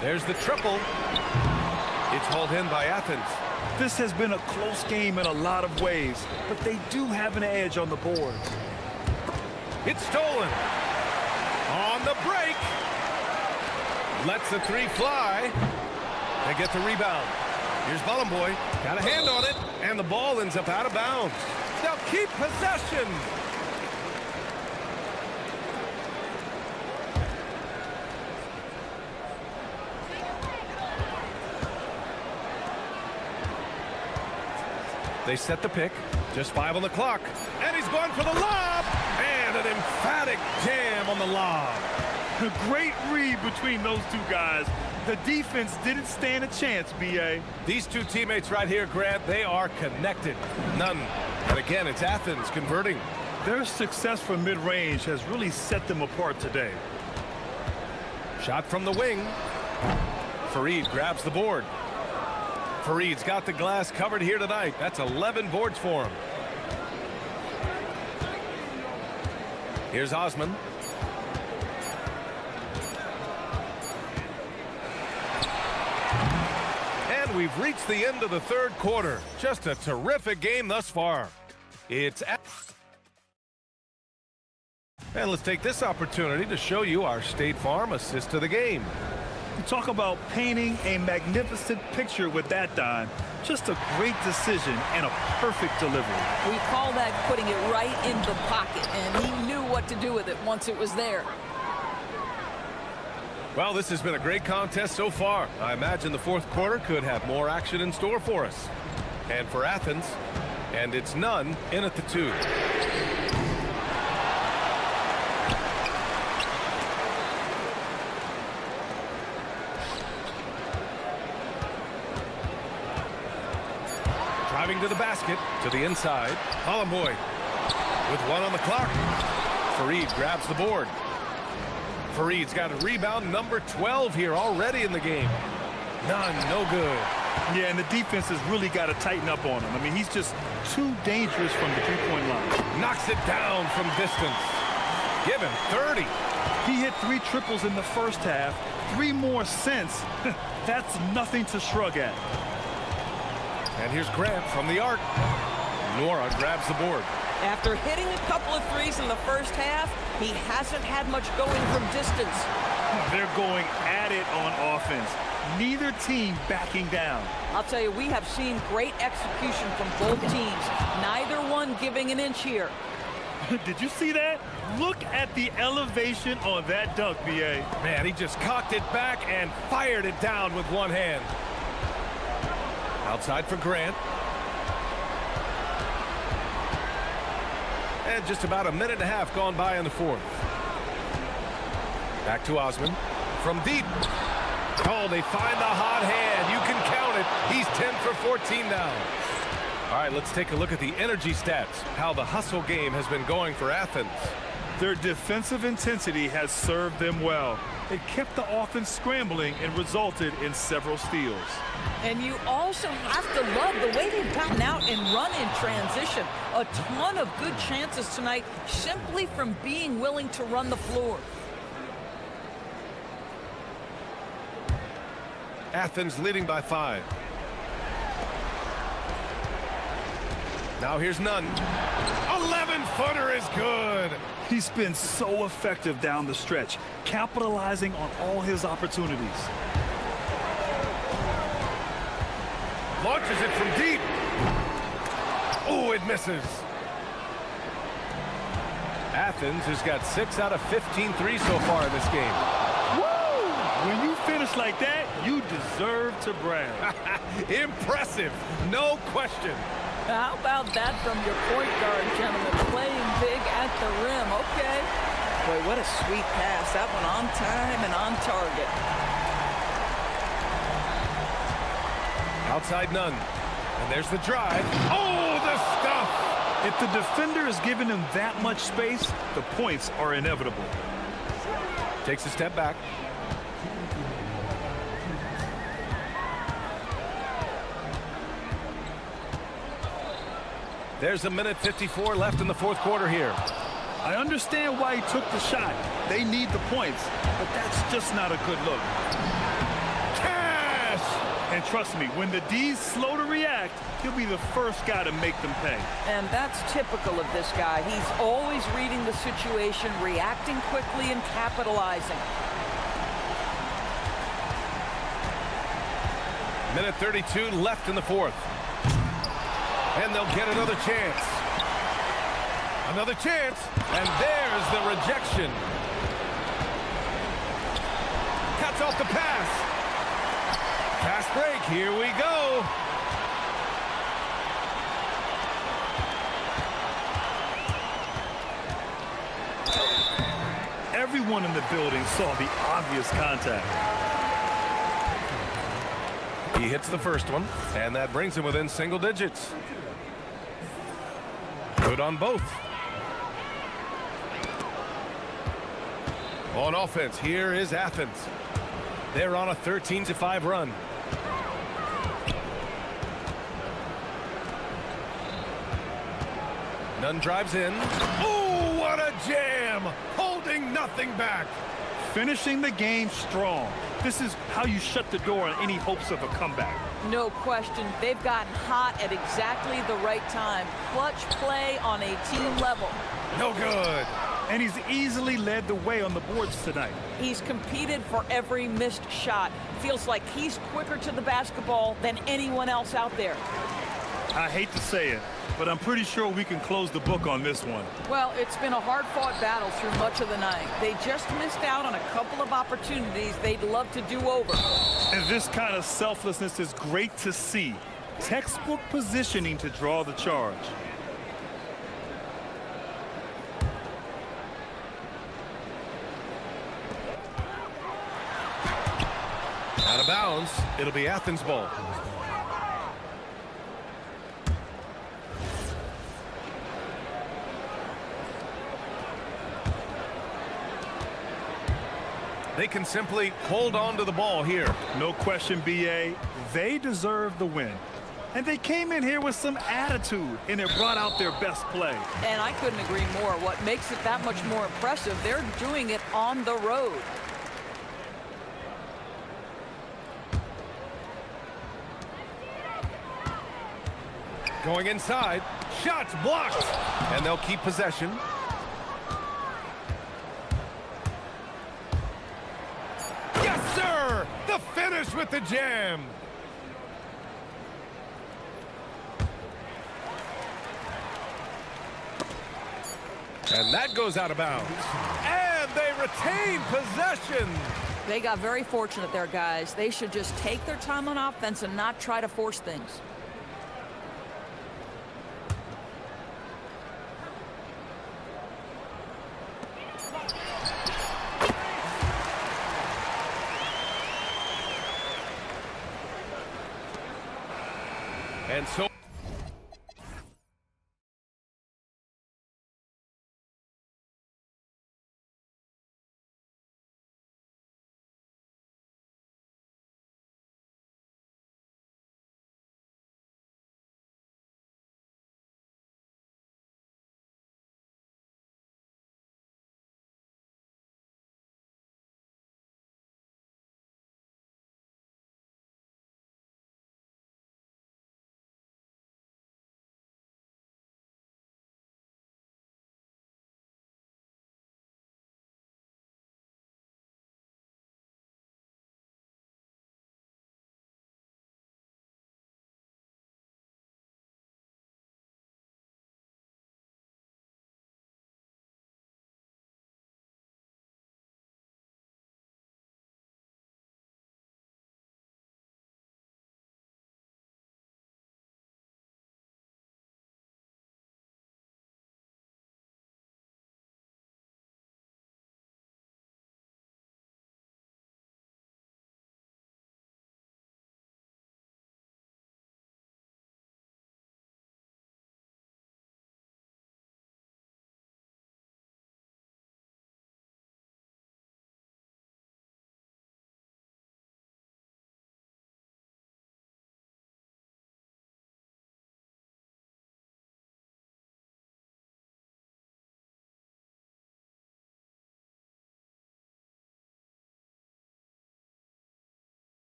There's the triple. It's hauled in by Athens. This has been a close game in a lot of ways, but they do have an edge on the board. It's stolen. On the break. Lets the three fly. They get the rebound. Here's Ballenboy. Got a hand on it, and the ball ends up out of bounds. They'll keep possession. They set the pick. Just 5 on the clock. And he's going for the lob. And an emphatic jam on the lob. A great read between those two guys. The defense didn't stand a chance, B.A. These two teammates right here, Grant, they are connected. None. And again, it's Athens converting. Their success from mid-range has really set them apart today. Shot from the wing. Fareed grabs the board. Fareed's got the glass covered here tonight. That's 11 boards for him. Here's Osman. And we've reached the end of the third quarter. Just a terrific game thus far. It's And let's take this opportunity to show you our State Farm assist to the game. You talk about painting a magnificent picture with that dime. Just a great decision and a perfect delivery. We call that putting it right in the pocket, and he knew what to do with it once it was there. Well, this has been a great contest so far. I imagine the fourth quarter could have more action in store for us. And for Athens, and it's none in at the 2. Driving to the basket, to the inside. Hollenboy with 1 on the clock. Fareed grabs the board. Fareed's got a rebound, number 12 here already in the game. None, no good. Yeah, and the defense has really got to tighten up on him. I mean, he's just too dangerous from the three-point line. Knocks it down from distance. Give him 30. He hit 3 triples in the first half, 3 more since. That's nothing to shrug at. And here's Grant from the arc. Nora grabs the board. After hitting a couple of threes in the first half, he hasn't had much going from distance. They're going at it on offense. Neither team backing down. I'll tell you, we have seen great execution from both teams. Neither one giving an inch here. Did you see that? Look at the elevation on that dunk, B.A. Man, he just cocked it back and fired it down with one hand. Outside for Grant. And just about a minute and a half gone by in the fourth. Back to Osman. From deep. Oh, they find the hot hand. You can count it. He's 10 for 14 now. All right, let's take a look at the energy stats. How the hustle game has been going for Athens. Their defensive intensity has served them well. It kept the offense scrambling and resulted in several steals. And you also have to love the way they've gotten out and run in transition. A ton of good chances tonight simply from being willing to run the floor. Athens leading by 5. Now here's Nunn. 11-footer is good. He's been so effective down the stretch, capitalizing on all his opportunities. Launches it from deep. Oh, it misses. Athens has got 6 out of 15 threes so far in this game. Woo! When you finish like that, you deserve to brag. Impressive, no question. How about that from your point guard, gentlemen? Playing big at the rim. Okay. Boy, what a sweet pass. That one on time and on target. Outside Nunn. And there's the drive. Oh, the stuff! If the defender is giving him that much space, the points are inevitable. Takes a step back. There's a minute 54 left in the fourth quarter here. I understand why he took the shot. They need the points, but that's just not a good look. Cash! And trust me, when the D's slow to react, he'll be the first guy to make them pay. And that's typical of this guy. He's always reading the situation, reacting quickly and capitalizing. Minute 32 left in the fourth. And they'll get another chance. Another chance. And there's the rejection. Cuts off the pass. Fast break. Here we go. Everyone in the building saw the obvious contact. He hits the first one, and that brings him within single digits. Good on both. On offense, here is Athens. They're on a 13-5 run. Nunn drives in. Oh, what a jam! Holding nothing back. Finishing the game strong. This is how you shut the door on any hopes of a comeback. No question. They've gotten hot at exactly the right time. Clutch play on a team level. No good. And he's easily led the way on the boards tonight. He's competed for every missed shot. Feels like he's quicker to the basketball than anyone else out there. I hate to say it, but I'm pretty sure we can close the book on this one. Well, it's been a hard-fought battle through much of the night. They just missed out on a couple of opportunities they'd love to do over. And this kind of selflessness is great to see. Textbook positioning to draw the charge. Out of bounds, it'll be Athens ball. They can simply hold on to the ball here. No question, BA. They deserve the win. And they came in here with some attitude, and it brought out their best play. And I couldn't agree more. What makes it that much more impressive, they're doing it on the road. Going inside, shots blocked, and they'll keep possession. Yes, sir! The finish with the jam. And that goes out of bounds. And they retain possession. They got very fortunate there, guys. They should just take their time on offense and not try to force things. And so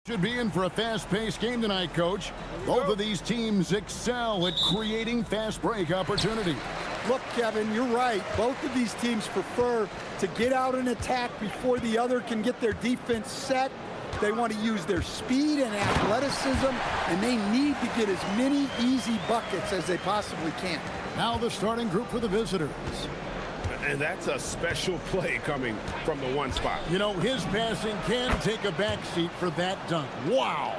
Should be in for a fast-paced game tonight, Coach. Both of these teams excel at creating fast break opportunities. Look, Kevin, you're right. Both of these teams prefer to get out and attack before the other can get their defense set. They want to use their speed and athleticism, and they need to get as many easy buckets as they possibly can. Now the starting group for the visitors. And that's a special play coming from the one spot. You know, his passing can take a backseat for that dunk. Wow.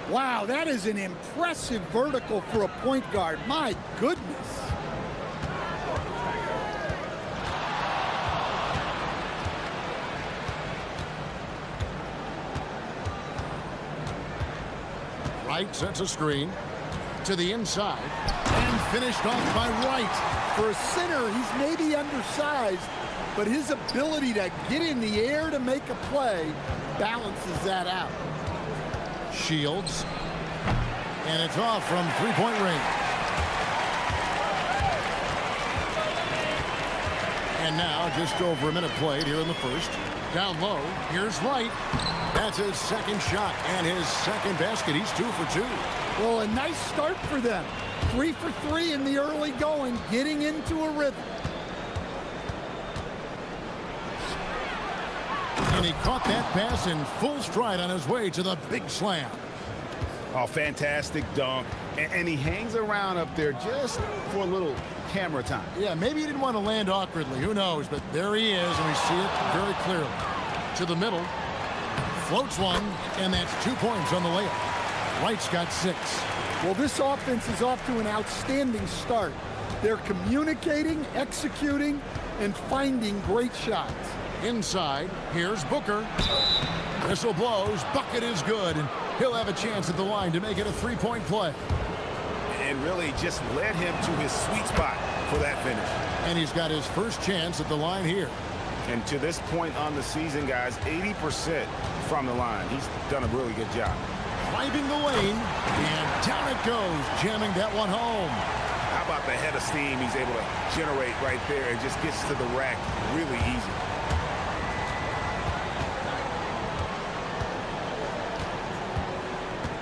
Wow, that is an impressive vertical for a point guard. My goodness. Wright sets a screen to the inside and finished off by Wright. For a center, he's maybe undersized, but his ability to get in the air to make a play balances that out. Shields, and it's off from three-point range. And now just over a minute played here in the first. Down low, here's Wright. That's his second shot and his second basket. He's 2 for 2. Well, a nice start for them. 3 for 3 in the early going, getting into a rhythm. And he caught that pass in full stride on his way to the big slam. Oh, fantastic dunk. And he hangs around up there just for a little camera time. Yeah, maybe he didn't want to land awkwardly. Who knows? But there he is, and we see it very clearly. To the middle. Floats one, and that's 2 points on the layup. Wright's got 6. Well, this offense is off to an outstanding start. They're communicating, executing, and finding great shots. Inside, here's Booker. Whistle blows, bucket is good, and he'll have a chance at the line to make it a 3-point play. And really just led him to his sweet spot for that finish. And he's got his first chance at the line here. And to this point on the season, guys, 80% from the line. He's done a really good job. Driving the lane, and down it goes, jamming that one home. How about the head of steam he's able to generate right there and just gets to the rack really easy.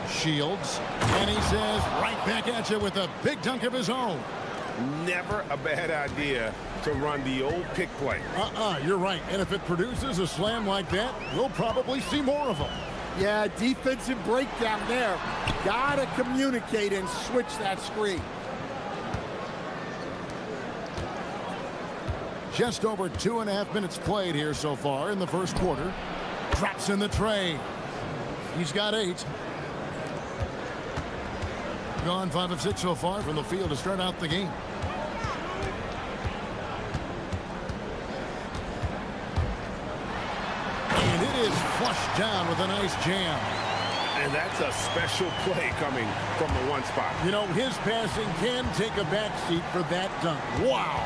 Shields, and he says right back at you with a big dunk of his own. Never a bad idea to run the old pick play. You're right. And if it produces a slam like that, we'll probably see more of them. Yeah, defensive breakdown there. Gotta communicate and switch that screen. Just over 2.5 minutes played here so far in the first quarter. Drops in the tray. He's got 8. Gone 5 of 6 so far from the field to start out the game. And it is flushed down with a nice jam. And that's a special play coming from the one spot. You know, his passing can take a backseat for that dunk. Wow.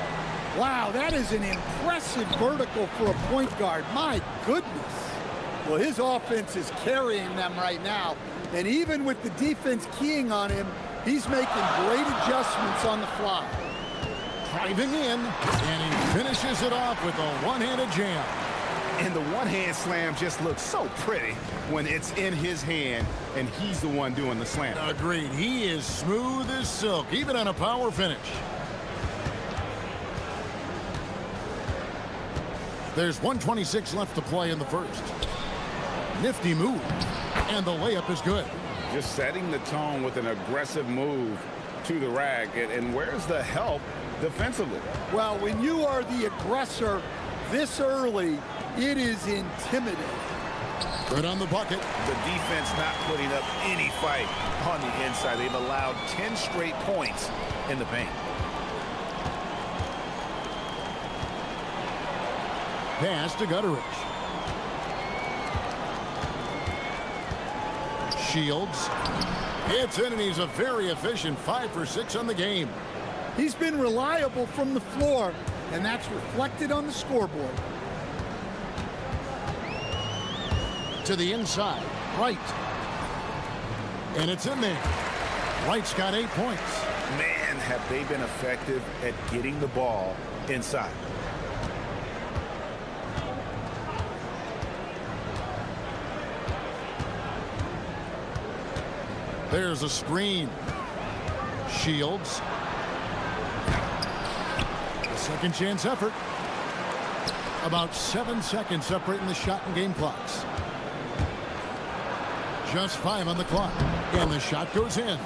Wow, that is an impressive vertical for a point guard. My goodness. Well, his offense is carrying them right now. And even with the defense keying on him, he's making great adjustments on the fly. Driving in, and he finishes it off with a one-handed jam. And the one-hand slam just looks so pretty when it's in his hand and he's the one doing the slam. Agreed. He is smooth as silk, even on a power finish. There's 1:26 left to play in the first. Nifty move, and the layup is good. Just setting the tone with an aggressive move to the rack. And where's the help defensively? Well, when you are the aggressor this early, it is intimidating. Good on the bucket. The defense not putting up any fight on the inside. They've allowed 10 straight points in the paint. Pass to Gutteridge. Shields. It's in, and he's a very efficient 5 for 6 on the game. He's been reliable from the floor, and that's reflected on the scoreboard. To the inside. Wright. And it's in there. Wright's got 8 points. Man, have they been effective at getting the ball inside. There's a screen. Shields. A second chance effort. About 7 seconds separating the shot and game clocks. Just 5 on the clock. And the shot goes in.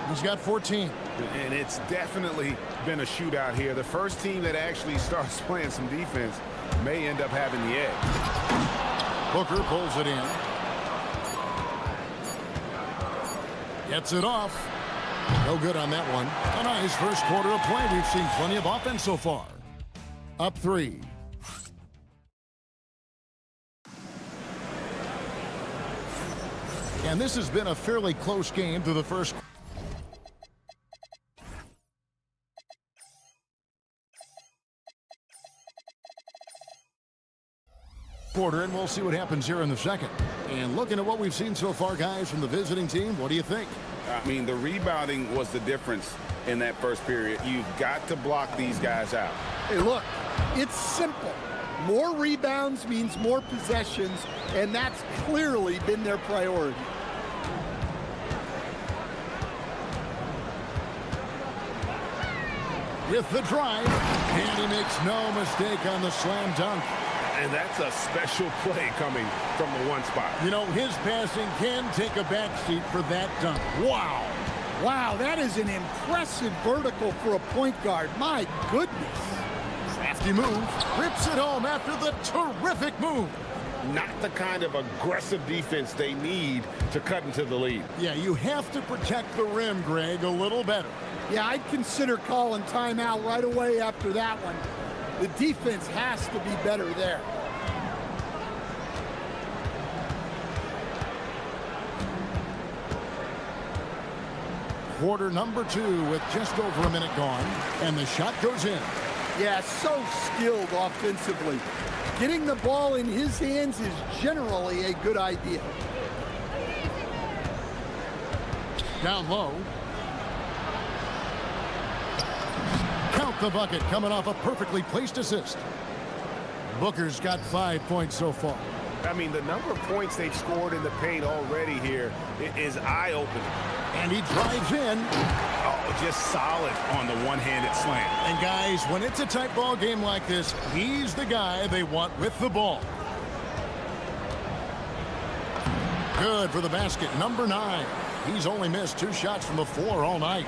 He's got 14. And it's definitely been a shootout here. The first team that actually starts playing some defense may end up having the edge. Booker pulls it in. Gets it off. No good on that one. A nice first quarter of play. We've seen plenty of offense so far. Up 3. And this has been a fairly close game through the first quarter, and we'll see what happens here in the second. And looking at what we've seen so far, guys, from the visiting team, what do you think? I mean, the rebounding was the difference in that first period. You've got to block these guys out. Hey, look, it's simple. More rebounds means more possessions, and that's clearly been their priority. With the drive, and he makes no mistake on the slam dunk. And that's a special play coming from the one spot. You know, his passing can take a backseat for that dunk. Wow. Wow, that is an impressive vertical for a point guard. My goodness. Crafty move. Rips it home after the terrific move. Not the kind of aggressive defense they need to cut into the lead. Yeah, you have to protect the rim, Greg, a little better. Yeah, I'd consider calling timeout right away after that one. The defense has to be better there. Quarter number 2 with just over a minute gone, and the shot goes in. Yeah, so skilled offensively. Getting the ball in his hands is generally a good idea. Down low. Count the bucket, coming off a perfectly placed assist. Booker's got 5 points so far. I mean, the number of points they've scored in the paint already here is eye-opening. And he drives in. Oh, just solid on the one-handed slam. And guys, when it's a tight ball game like this, he's the guy they want with the ball. Good for the basket, number 9. He's only missed 2 shots from the floor all night.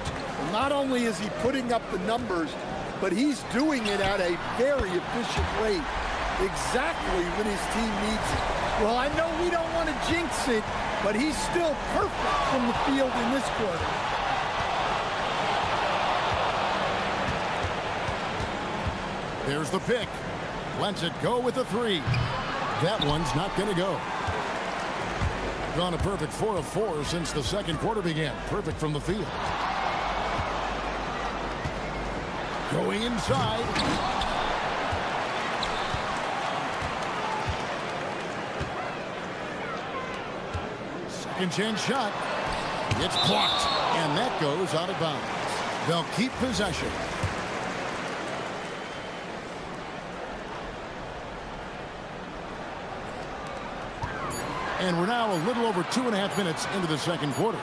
Not only is he putting up the numbers, but he's doing it at a very efficient rate. Exactly when his team needs it. Well, I know we don't want to jinx it, but he's still perfect from the field in this quarter. There's the pick. Lets it go with a 3. That one's not going to go. Gone a perfect 4 of 4 since the second quarter began. Perfect from the field. Going inside. Second chance shot. It's blocked, and that goes out of bounds. They'll keep possession. And we're now a little over 2.5 minutes into the second quarter.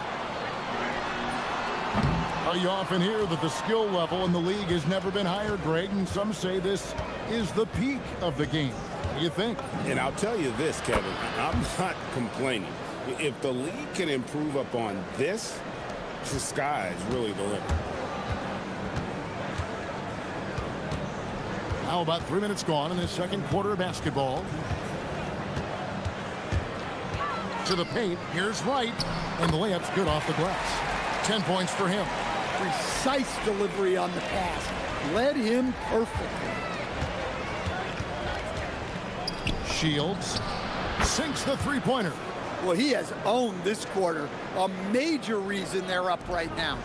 You often hear that the skill level in the league has never been higher, Greg, and some say this is the peak of the game. What do you think? And I'll tell you this, Kevin, I'm not complaining. If the league can improve upon this, the sky is really the limit. Now about 3 minutes gone in the second quarter of basketball. To the paint, here's Wright, and the layup's good off the glass. 10 points for him. Precise delivery on the pass. Led him perfectly. Shields sinks the three-pointer. Well, he has owned this quarter. A major reason they're up right now.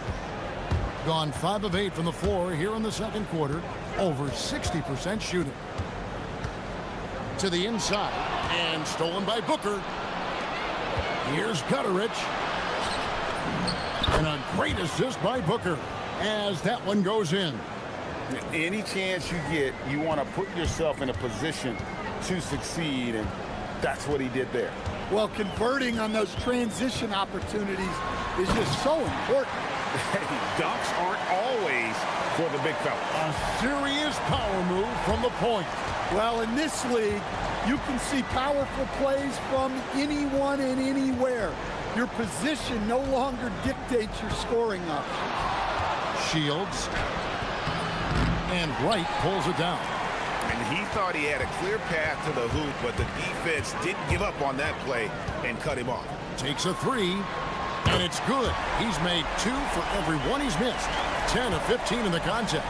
Gone 5 of 8 from the floor here in the second quarter. Over 60% shooting. To the inside, and stolen by Booker. Here's Gutterich. And a great assist by Booker as that one goes in. Any chance you get, you want to put yourself in a position to succeed, and that's what he did there. Well, converting on those transition opportunities is just so important. Hey, dunks aren't always for the big fella. A serious power move from the point. Well, in this league, you can see powerful plays from anyone and anywhere. Your position no longer dictates your scoring options. Shields. And Wright pulls it down. And he thought he had a clear path to the hoop, but the defense didn't give up on that play and cut him off. Takes a three, and it's good. He's made 2 for every one he's missed. 10 of 15 in the contest.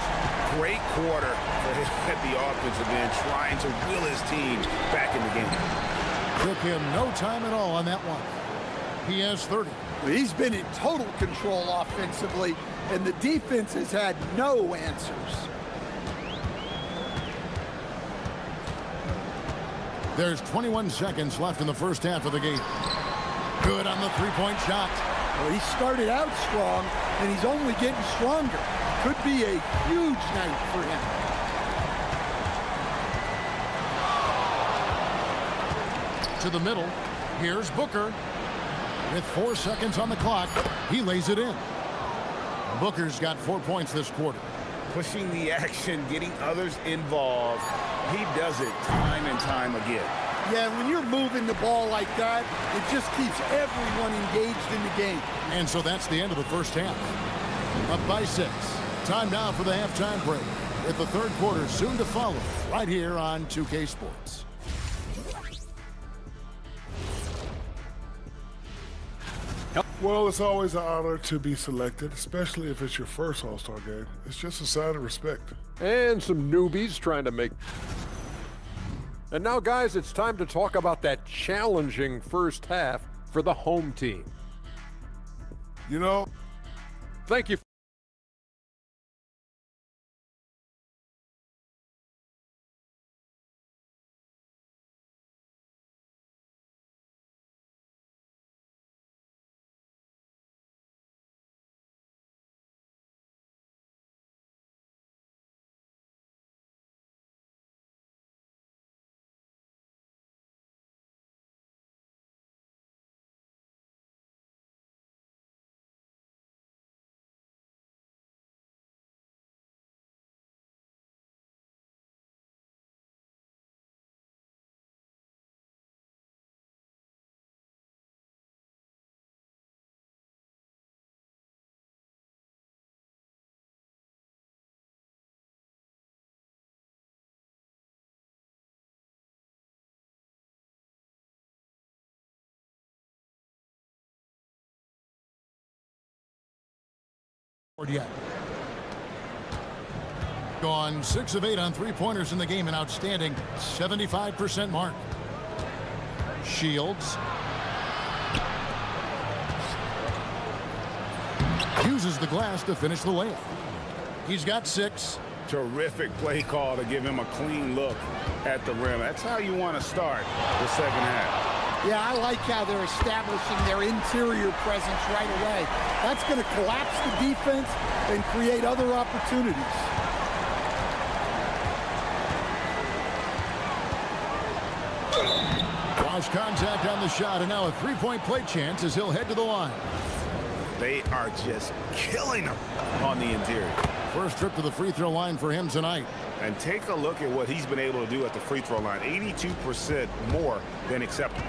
Great quarter for him at the offensive end, trying to will his team back in the game. Took him no time at all on that one. He has 30. He's been in total control offensively, and the defense has had no answers. There's 21 seconds left in the first half of the game. Good on the three-point shot. Well, he started out strong, and he's only getting stronger. Could be a huge night for him. To the middle. Here's Booker. With 4 seconds on the clock, he lays it in. Booker's got 4 points this quarter. Pushing the action, getting others involved. He does it time and time again. Yeah, when you're moving the ball like that, it just keeps everyone engaged in the game. And so that's the end of the first half. Up by 6. Time now for the halftime break, with the third quarter soon to follow, right here on 2K Sports. Well, it's always an honor to be selected, especially if it's your first All-Star game. It's just a sign of respect. And some newbies trying to make... And now, guys, it's time to talk about that challenging first half for the home team. You know... Thank you. Yet. Gone 6 of 8 on three-pointers in the game, an outstanding 75% mark. Shields. Uses the glass to finish the layup. He's got 6. Terrific play call to give him a clean look at the rim. That's how you want to start the second half. Yeah, I like how they're establishing their interior presence right away. That's going to collapse the defense and create other opportunities. Lost contact on the shot, and now a three-point play chance as he'll head to the line. They are just killing him on the interior. First trip to the free throw line for him tonight. And take a look at what he's been able to do at the free throw line. 82% more than acceptable.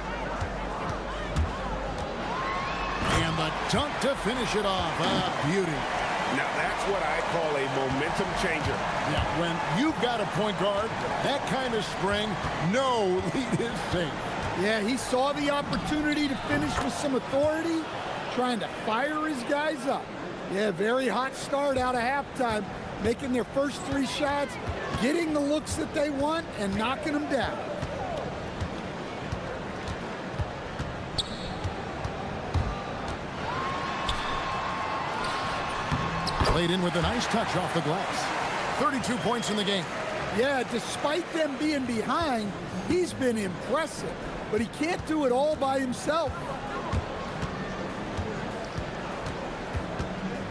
And the dunk to finish it off. A beauty. Now that's what I call a momentum changer. Yeah, when you've got a point guard, that kind of spring, no lead is safe. Yeah, he saw the opportunity to finish with some authority, trying to fire his guys up. Yeah, very hot start out of halftime, making their first 3 shots, getting the looks that they want, and knocking them down. Played in with a nice touch off the glass. 32 points in the game. Yeah, despite them being behind, he's been impressive, but he can't do it all by himself.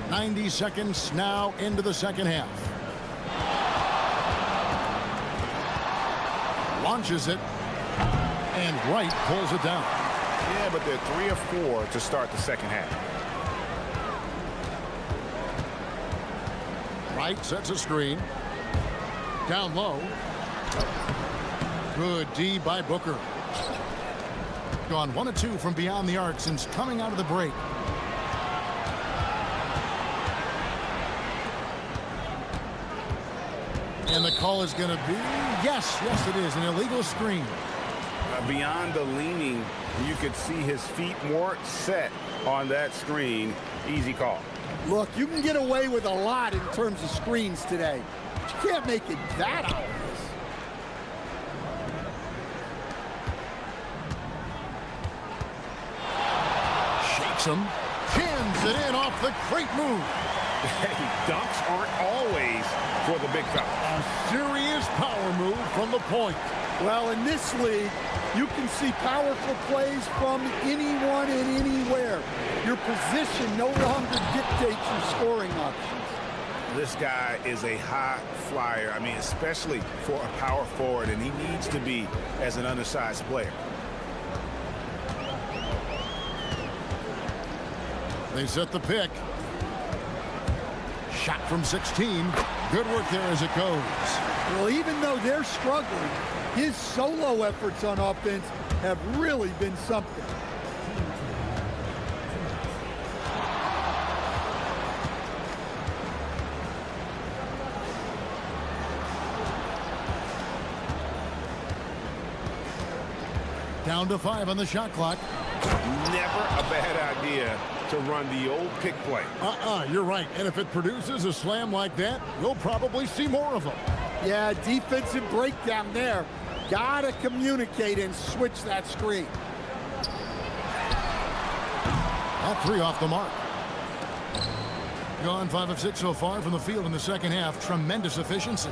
90 seconds now into the second half. Launches it, and Wright pulls it down. Yeah, but they're 3 of 4 to start the second half. Wright sets a screen. Down low. Good D by Booker. Gone 1 of 2 from beyond the arc since coming out of the break. And the call is going to be, yes, it is, an illegal screen. Beyond the leaning, you could see his feet more set on that screen. Easy call. Look, you can get away with a lot in terms of screens today. But you can't make it that obvious. Shakes him. Jams it in off the great move. Hey, dunks aren't always for the big fella. A serious power move from the point. Well, in this league, you can see powerful plays from anyone and anywhere. Your position no longer dictates your scoring options. This guy is a high flyer. I mean, especially for a power forward, and he needs to be as an undersized player. They set the pick. Shot from 16. Good work there as it goes. Well, even though they're struggling, his solo efforts on offense have really been something. Down to 5 on the shot clock. Never a bad idea to run the old pick play. You're right. And if it produces a slam like that, you'll probably see more of them. Yeah, defensive breakdown there. Gotta communicate and switch that screen. All 3 off the mark. Gone 5 of 6 so far from the field in the second half. Tremendous efficiency.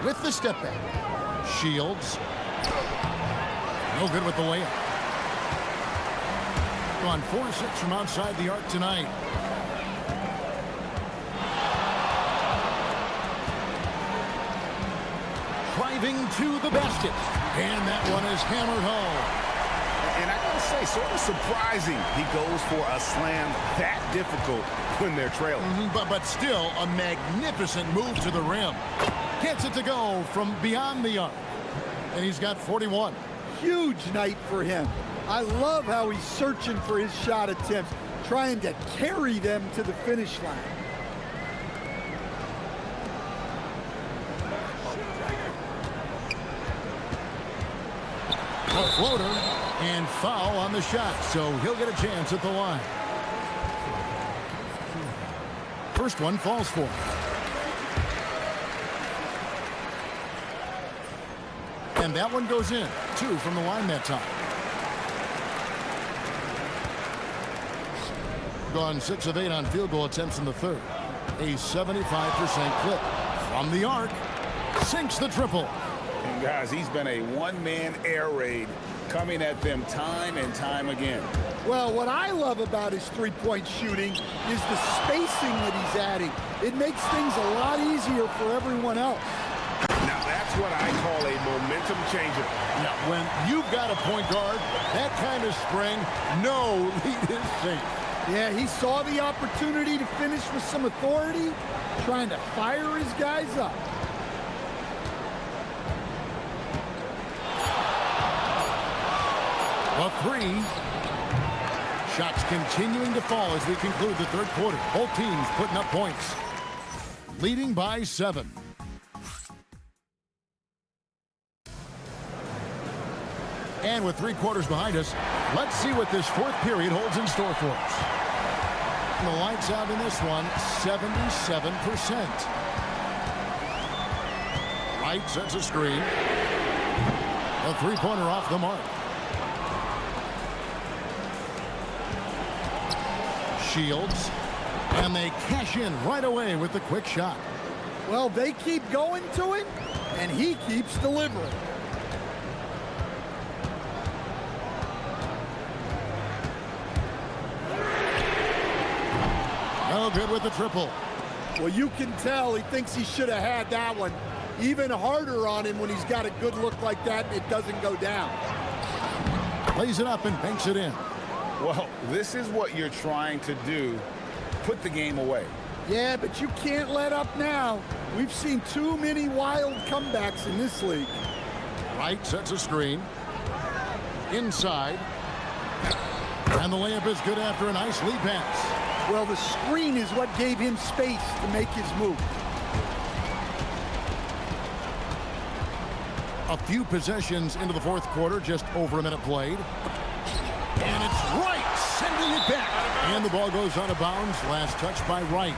With the step back. Shields. No good with the layup. Gone 4 of 6 from outside the arc tonight. Driving to the basket. And that one is hammered home. And I gotta say, sort of surprising he goes for a slam that difficult when they're trailing. But still a magnificent move to the rim. Gets it to go from beyond the arc. And he's got 41. Huge night for him. I love how he's searching for his shot attempts, trying to carry them to the finish line. A floater and foul on the shot, so he'll get a chance at the line. First one falls for him. And that one goes in. 2 from the line that time. Gone 6 of 8 on field goal attempts in the third. A 75% clip. From the arc. Sinks the triple. And guys, he's been a one-man air raid coming at them time and time again. Well, what I love about his three-point shooting is the spacing that he's adding. It makes things a lot easier for everyone else. Now, that's what I call a momentum changer. Now, when you've got a point guard, that kind of spring, no lead is safe. Yeah, he saw the opportunity to finish with some authority, trying to fire his guys up. A 3. Shots continuing to fall as we conclude the third quarter. Both teams putting up points. Leading by 7. And with 3 quarters behind us, let's see what this fourth period holds in store for us. And the lights out in this one, 77%. Wright sets a screen. A 3-pointer off the mark. Shields. And they cash in right away with the quick shot. Well, they keep going to him, and he keeps delivering. No good with the triple. Well, you can tell he thinks he should have had that one. Even harder on him when he's got a good look like that and it doesn't go down. Lays it up and banks it in. Well, this is what you're trying to do. Put the game away. Yeah, but you can't let up now. We've seen too many wild comebacks in this league. Wright sets a screen. Inside. And the layup is good after a nice lead pass. Well, the screen is what gave him space to make his move. A few possessions into the fourth quarter, just over a minute played. And it's Wright sending it back. And the ball goes out of bounds. Last touch by Wright.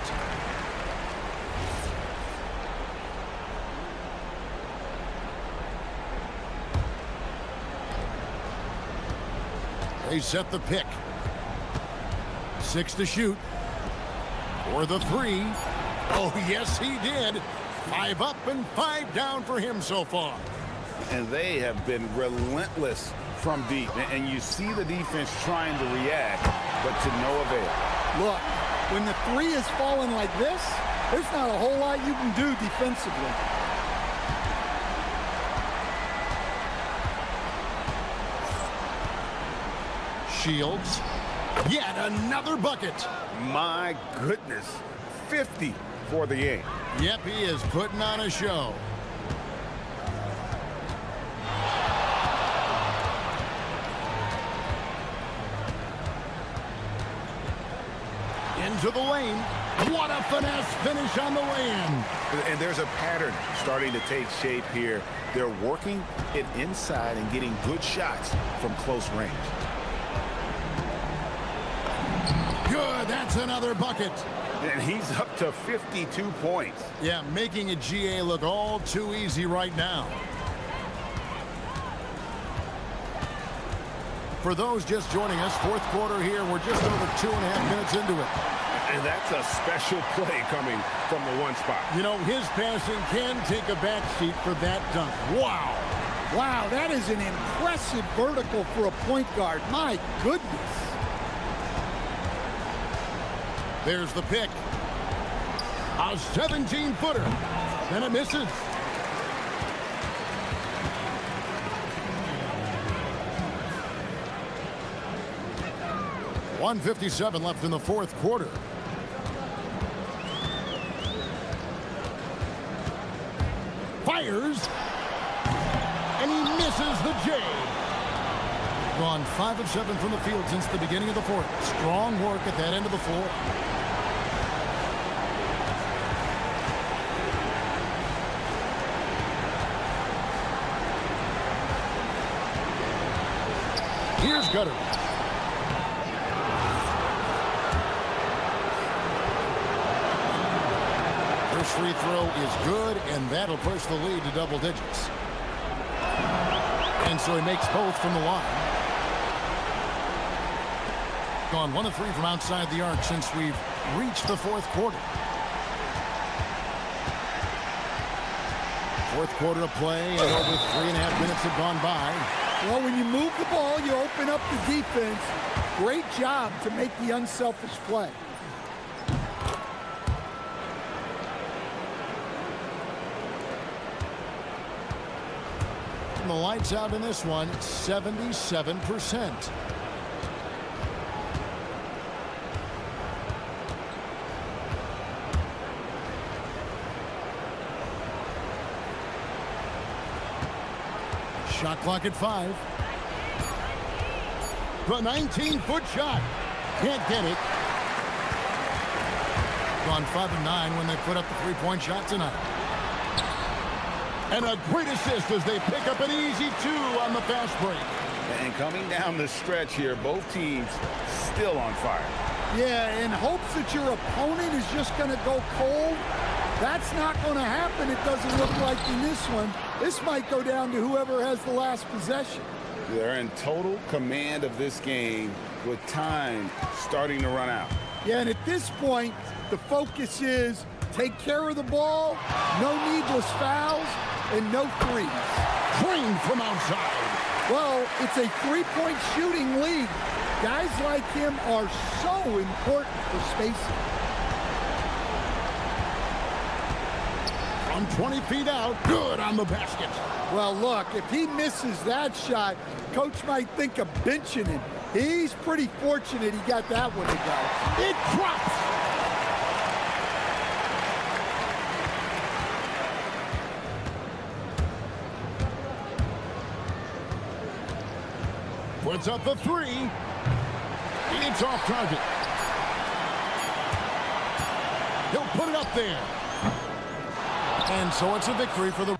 They set the pick. 6 to shoot. For the 3. Oh, yes, he did. 5 up and 5 down for him so far. And they have been relentless from deep. And you see the defense trying to react, but to no avail. Look, when the 3 is falling like this, there's not a whole lot you can do defensively. Shields. Yet another bucket. My goodness. 50 for the game. Yep, he is putting on a show. Into the lane. What a finesse finish on the lay-in. And there's a pattern starting to take shape here. They're working it inside and getting good shots from close range. Good, that's another bucket. And he's up to 52 points. Yeah, making a GA look all too easy right now. For those just joining us, fourth quarter here, we're just over 2.5 minutes into it. And that's a special play coming from the one spot. You know, his passing can take a backseat for that dunk. Wow. Wow, that is an impressive vertical for a point guard. My goodness. There's the pick. A 17-footer. Then it misses. .157 left in the fourth quarter. Fires. And he misses the J. Gone 5 of 7 from the field since the beginning of the fourth. Strong work at that end of the floor. Here's Gutter. First free throw is good, and that'll push the lead to double digits. And so he makes both from the line. Gone 1 of 3 from outside the arc since we've reached the fourth quarter. Fourth quarter of play, and over 3.5 minutes have gone by. Well, when you move the ball, you open up the defense. Great job to make the unselfish play. And the lights out in this one, 77%. Shot clock at 5. The 19-foot shot. Can't get it. Gone 5 of 9 when they put up the three-point shot tonight. And a great assist as they pick up an easy 2 on the fast break. And coming down the stretch here, both teams still on fire. Yeah, in hopes that your opponent is just going to go cold. That's not going to happen, it doesn't look like in this one. This might go down to whoever has the last possession. They're in total command of this game with time starting to run out. Yeah, and at this point, the focus is take care of the ball, no needless fouls, and no threes. Green from outside. Well, it's a three-point shooting league. Guys like him are so important for spacing. From 20 feet out, good on the basket. Well, look, if he misses that shot, coach might think of benching him. He's pretty fortunate he got that one to go. It drops. Puts up the three. It's off target. He'll put it up there. And so it's a victory for the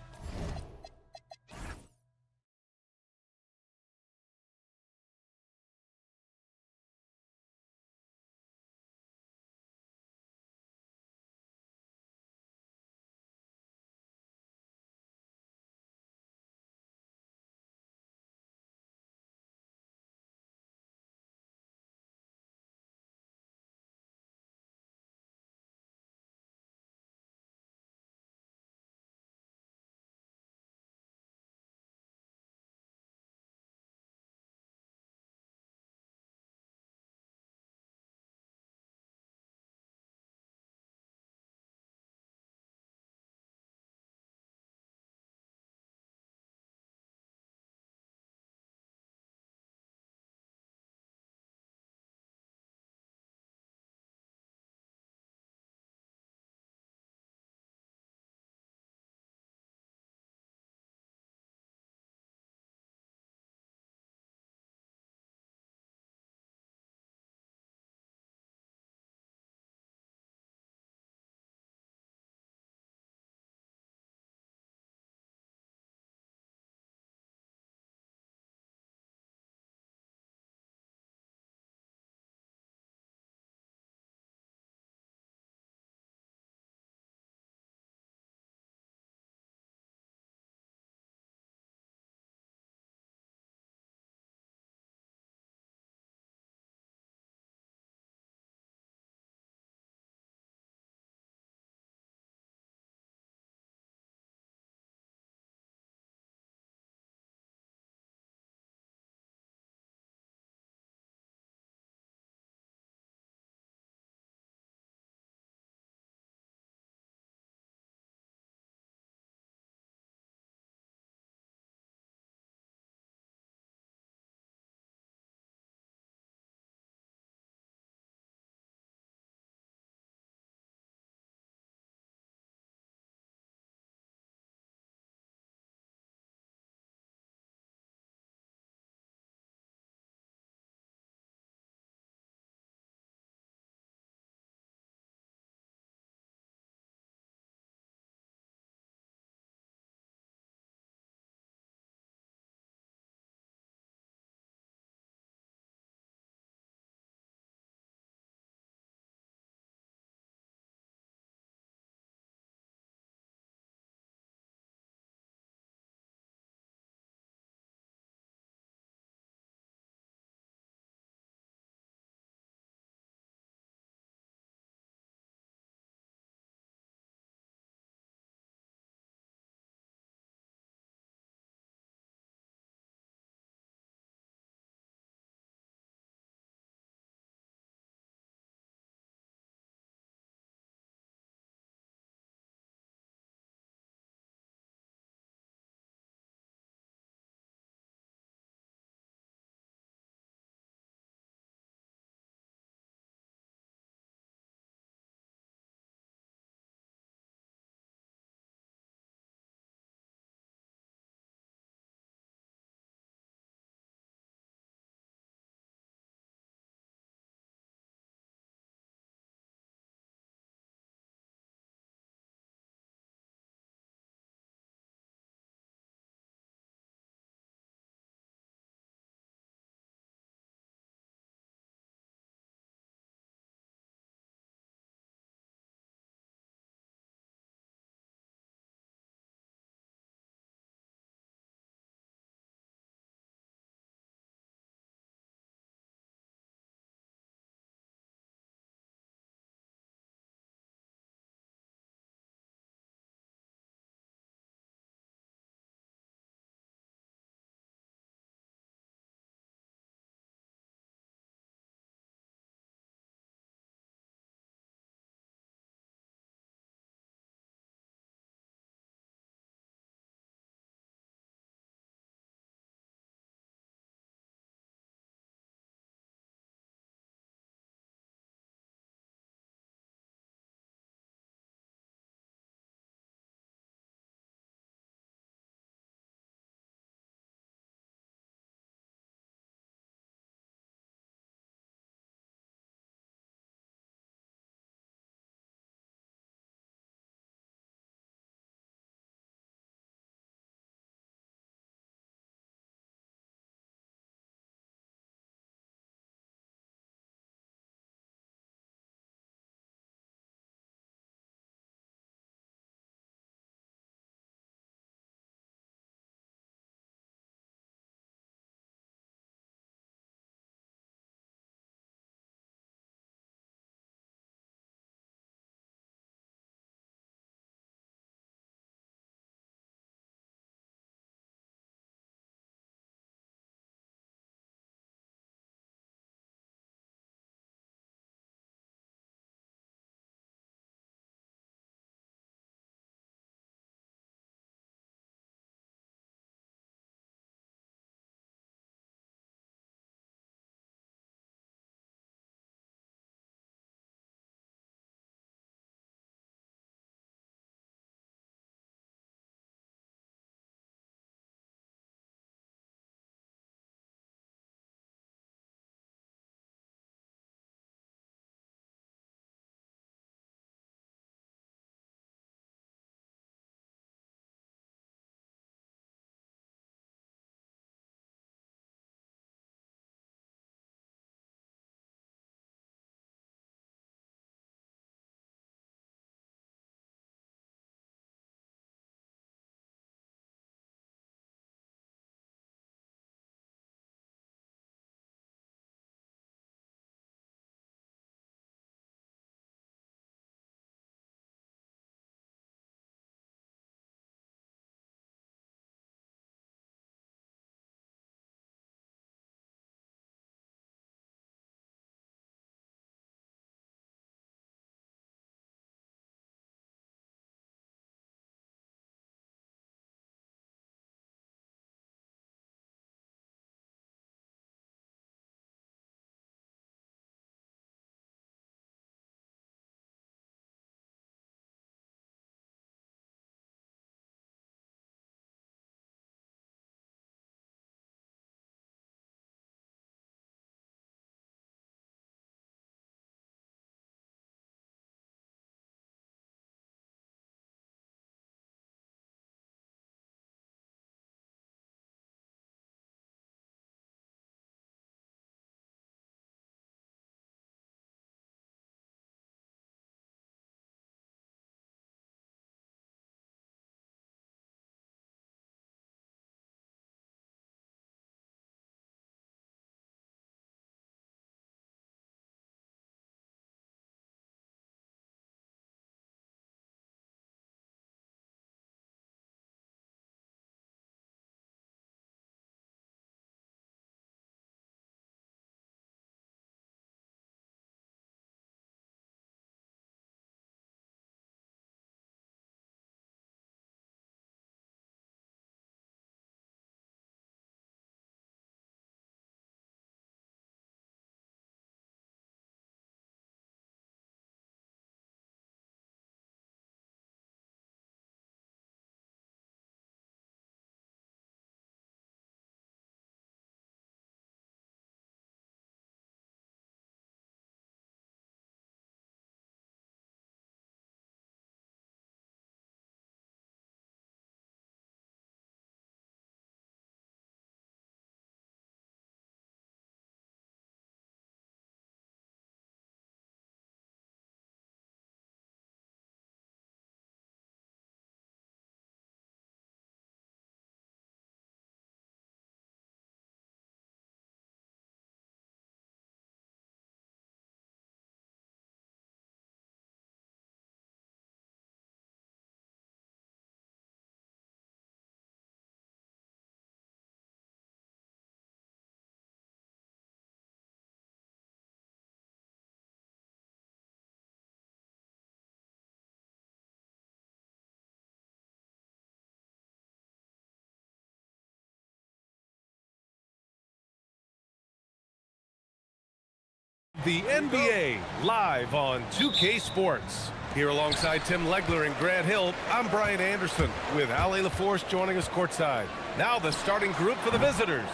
the NBA live on 2K Sports. Here alongside Tim Legler and Grant Hill, I'm Brian Anderson with Ale LaForce joining us courtside. Now the starting group for the visitors.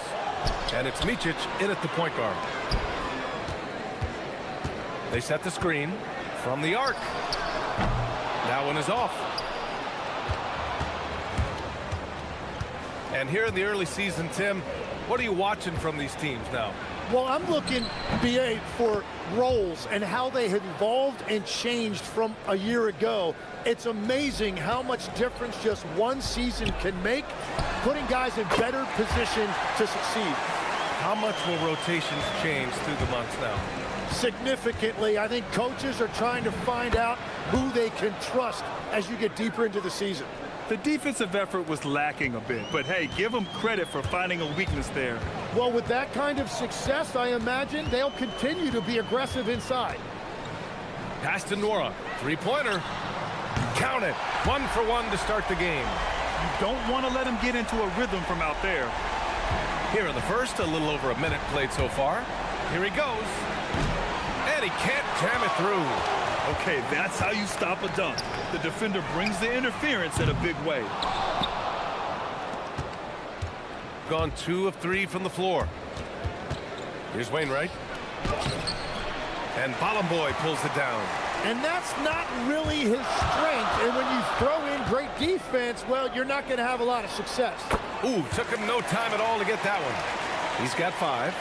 And it's Micic in at the point guard. They set the screen from the arc. That one is off. And here in the early season, Tim, what are you watching from these teams now? Well, I'm looking, BA, for roles and how they have evolved and changed from a year ago. It's amazing how much difference just one season can make, putting guys in better position to succeed. How much will rotations change through the months now? Significantly. I think coaches are trying to find out who they can trust as you get deeper into the season. The defensive effort was lacking a bit, but hey, give them credit for finding a weakness there. Well, with that kind of success, I imagine they'll continue to be aggressive inside. Pass to Nora. Three-pointer. Count it. 1 for 1 to start the game. You don't want to let him get into a rhythm from out there. Here in the first, a little over a minute played so far. Here he goes. And he can't jam it through. Okay, that's how you stop a dunk. The defender brings the interference in a big way. Gone 2 of 3 from the floor. Here's Wainwright. And Bolomboy pulls it down. And that's not really his strength. And when you throw in great defense, well, you're not going to have a lot of success. Ooh, took him no time at all to get that one. He's got 5.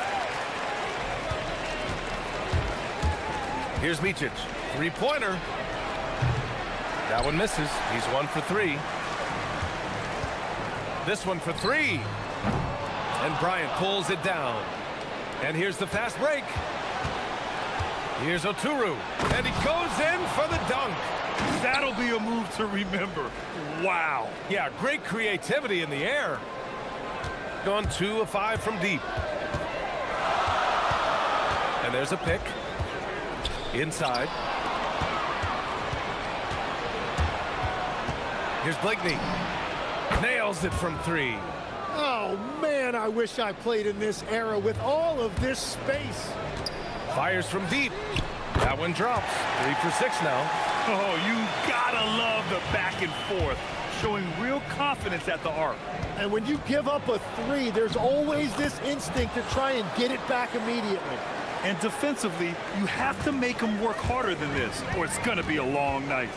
Here's Micic. Three-pointer. That one misses. He's 1 for 3. This one for 3. And Bryant pulls it down. And here's the fast break. Here's Oturu. And he goes in for the dunk. That'll be a move to remember. Wow. Yeah, great creativity in the air. Gone 2 of 5 from deep. And there's a pick. Inside. Here's Blakeney. Nails it from 3. Oh, man, I wish I played in this era with all of this space. Fires from deep. That one drops. 3 for 6 now. Oh, you gotta love the back and forth, showing real confidence at the arc. And when you give up a 3, there's always this instinct to try and get it back immediately. And defensively, you have to make him work harder than this, or it's gonna be a long night.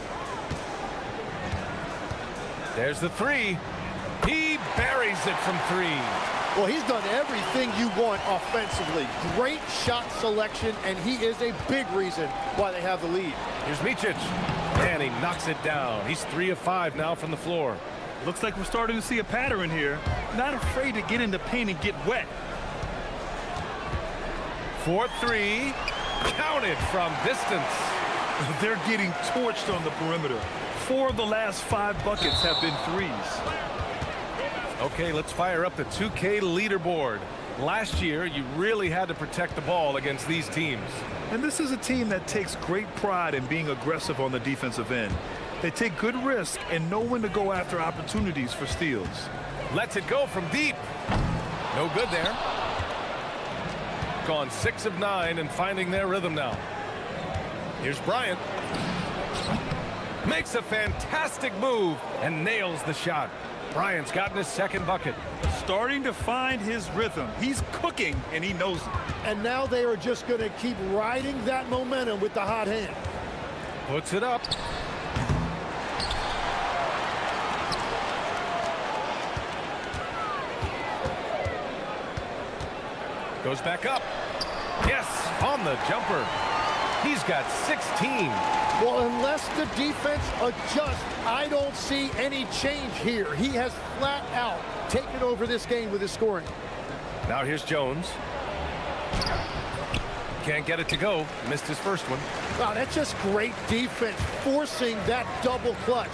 There's the 3. He buries it from 3. Well, he's done everything you want offensively. Great shot selection, and he is a big reason why they have the lead. Here's Micic. And he knocks it down. He's 3 of 5 now from the floor. Looks like we're starting to see a pattern here. Not afraid to get in the paint and get wet. 4-3. Counted from distance. They're getting torched on the perimeter. 4 of the last 5 buckets have been 3s. Okay, let's fire up the 2K leaderboard. Last year, you really had to protect the ball against these teams. And this is a team that takes great pride in being aggressive on the defensive end. They take good risk and know when to go after opportunities for steals. Lets it go from deep. No good there. Gone 6 of 9 and finding their rhythm now. Here's Bryant. Makes a fantastic move and nails the shot. Bryant's gotten his second bucket. Starting to find his rhythm. He's cooking, and he knows it. And now they are just going to keep riding that momentum with the hot hand. Puts it up. Goes back up. Yes, on the jumper. He's got 16. Well, unless the defense adjusts, I don't see any change here. He has flat out taken over this game with his scoring. Now here's Jones. Can't get it to go. Missed his first one. Wow, that's just great defense, forcing that double clutch.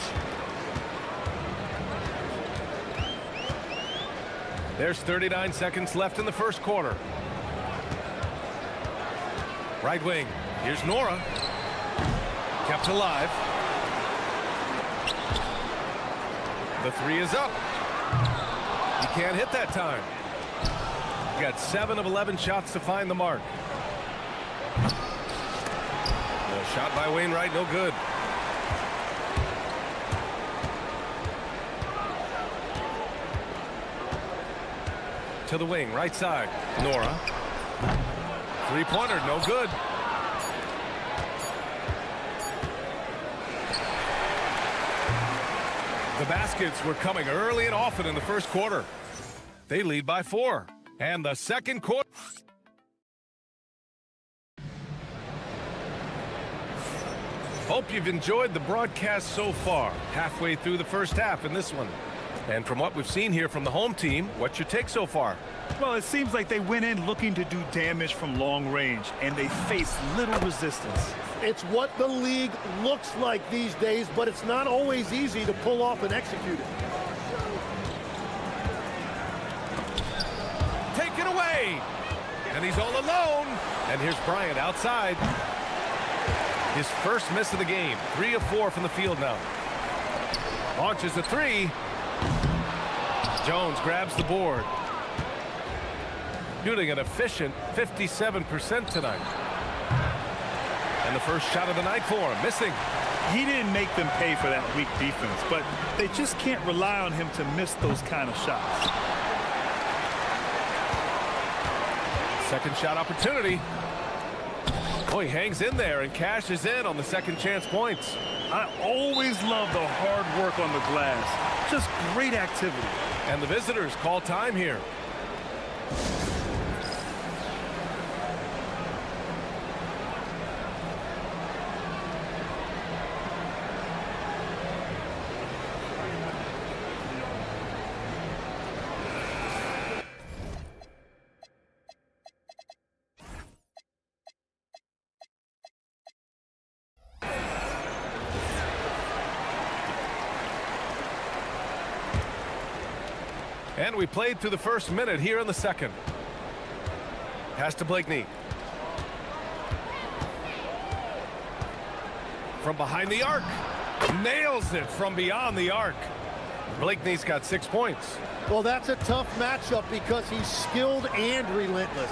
There's 39 seconds left in the first quarter. Right wing. Here's Nora. Kept alive. The 3 is up. He can't hit that time. Got 7 of 11 shots to find the mark. Shot by Wainwright, no good. To the wing, right side. Nora. Three-pointer, no good. The baskets were coming early and often in the first quarter. They lead by 4. And the second quarter. Hope you've enjoyed the broadcast so far. Halfway through the first half in this one. And from what we've seen here from the home team, what's your take so far? Well, it seems like they went in looking to do damage from long range, and they faced little resistance. It's what the league looks like these days, but it's not always easy to pull off and execute it. Taken away! And he's all alone. And here's Bryant outside. His first miss of the game. 3 of 4 from the field now. Launches a 3. Jones grabs the board. Shooting an efficient 57% tonight. And the first shot of the night for him, missing. He didn't make them pay for that weak defense, but they just can't rely on him to miss those kind of shots. Second shot opportunity. Oh, he hangs in there and cashes in on the second chance points. I always love the hard work on the glass. Just great activity. And the visitors call time here. And we played through the first minute here in the second. Pass to Blakeney. From behind the arc. Nails it from beyond the arc. Blakeney's got 6 points. Well, that's a tough matchup because he's skilled and relentless.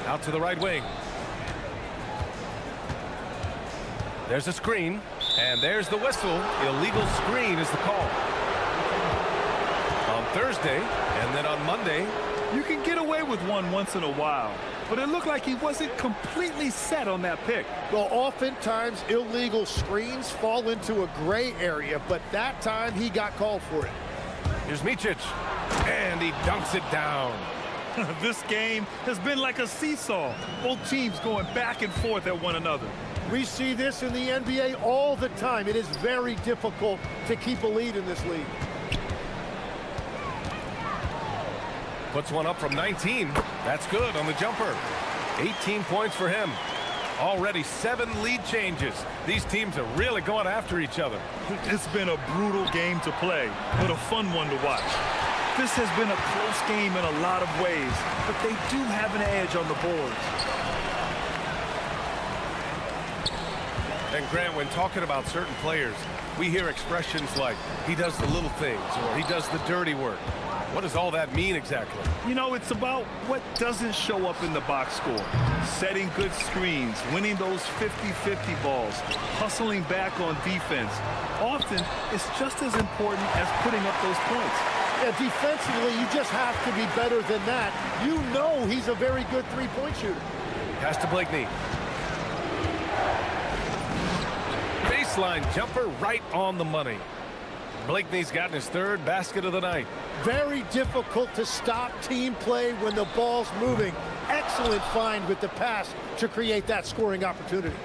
Out to the right wing. There's a screen, and there's the whistle. Illegal screen is the call. On Thursday, and then on Monday. You can get away with one once in a while, but it looked like he wasn't completely set on that pick. Well, oftentimes illegal screens fall into a gray area, but that time he got called for it. Here's Micic, and he dunks it down. This game has been like a seesaw. Both teams going back and forth at one another. We see this in the NBA all the time. It is very difficult to keep a lead in this league. Puts one up from 19. That's good on the jumper. 18 points for him. Already 7 lead changes. These teams are really going after each other. It's been a brutal game to play, but a fun one to watch. This has been a close game in a lot of ways, but they do have an edge on the boards. And Grant, when talking about certain players, we hear expressions like, he does the little things, or he does the dirty work. What does all that mean exactly? You know, it's about what doesn't show up in the box score. Setting good screens, winning those 50-50 balls, hustling back on defense. Often, it's just as important as putting up those points. Yeah, defensively, you just have to be better than that. You know he's a very good three-point shooter. Pass to Blakeney. Baseline jumper right on the money. Blakeney's gotten his 3rd basket of the night. Very difficult to stop team play when the ball's moving. Excellent find with the pass to create that scoring opportunity.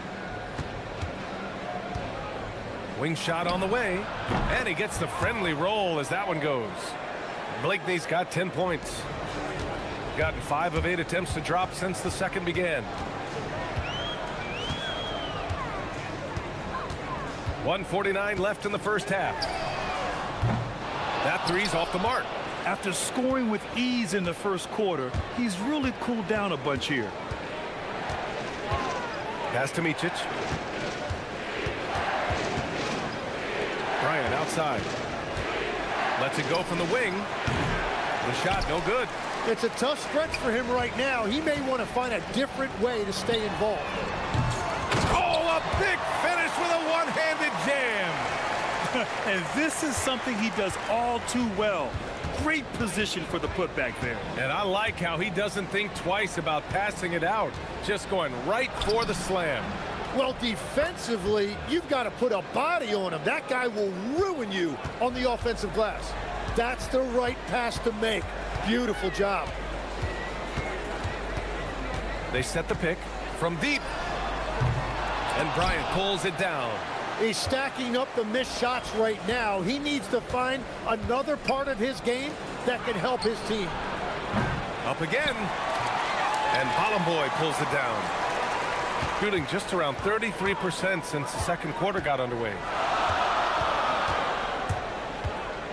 Wing shot on the way, and he gets the friendly roll as that one goes. Blakeney's got 10 points. Gotten 5 of 8 attempts to drop since the second began. 1:49 left in the first half. That three's off the mark. After scoring with ease in the first quarter, he's really cooled down a bunch here. Pass to Micic. Bryant outside. Lets it go from the wing. The shot no good. It's a tough stretch for him right now. He may want to find a different way to stay involved. Oh, a big finish with a one-handed jam. And this is something he does all too well. Great position for the putback there. And I like how he doesn't think twice about passing it out, just going right for the slam. Well, defensively, you've got to put a body on him. That guy will ruin you on the offensive glass. That's the right pass to make. Beautiful job. They set the pick from deep. And Bryant pulls it down. He's stacking up the missed shots right now. He needs to find another part of his game that can help his team. Up again. And Hollenboy pulls it down. Shooting just around 33% since the second quarter got underway.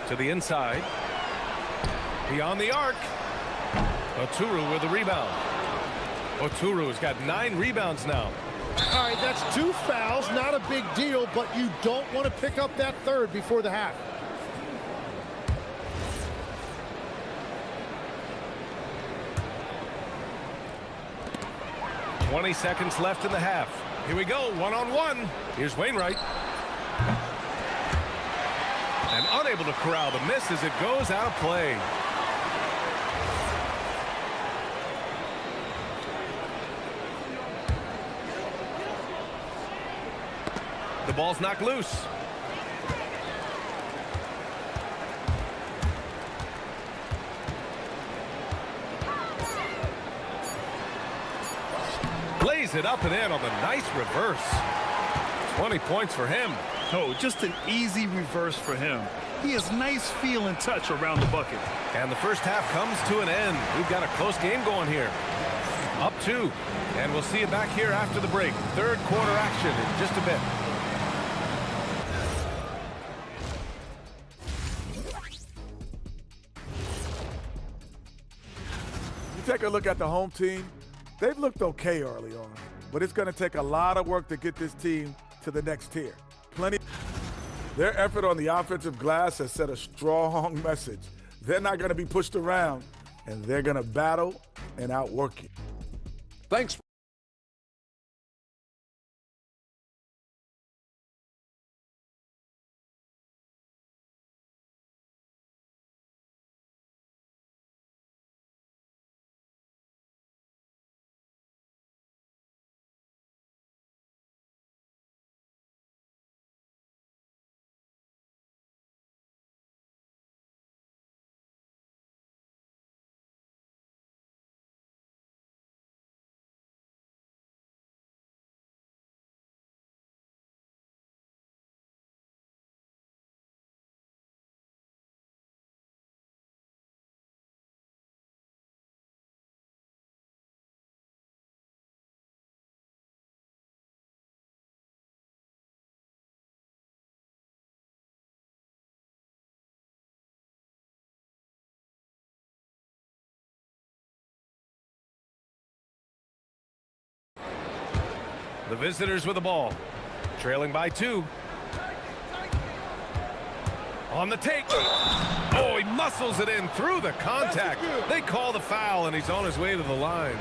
To the inside. Beyond the arc. Oturu with the rebound. Oturu's got 9 rebounds now. All right, that's 2 fouls, not a big deal, but you don't want to pick up that third before the half. .20 seconds left in the half. Here we go, one-on-one. Here's Wainwright. And unable to corral the miss as it goes out of play. The ball's knocked loose. Lays it up and in on the nice reverse. 20 points for him. Oh, just an easy reverse for him. He has nice feel and touch around the bucket. And the first half comes to an end. We've got a close game going here. Up 2. And we'll see you back here after the break. Third quarter action in just a bit. Take a look at the home team. They've looked okay early on, but it's going to take a lot of work to get this team to the next tier. Their effort on the offensive glass has set a strong message. They're not going to be pushed around, and they're going to battle and outwork you. Thanks. The visitors with the ball. Trailing by 2. On the take. Oh, he muscles it in through the contact. They call the foul, and he's on his way to the line.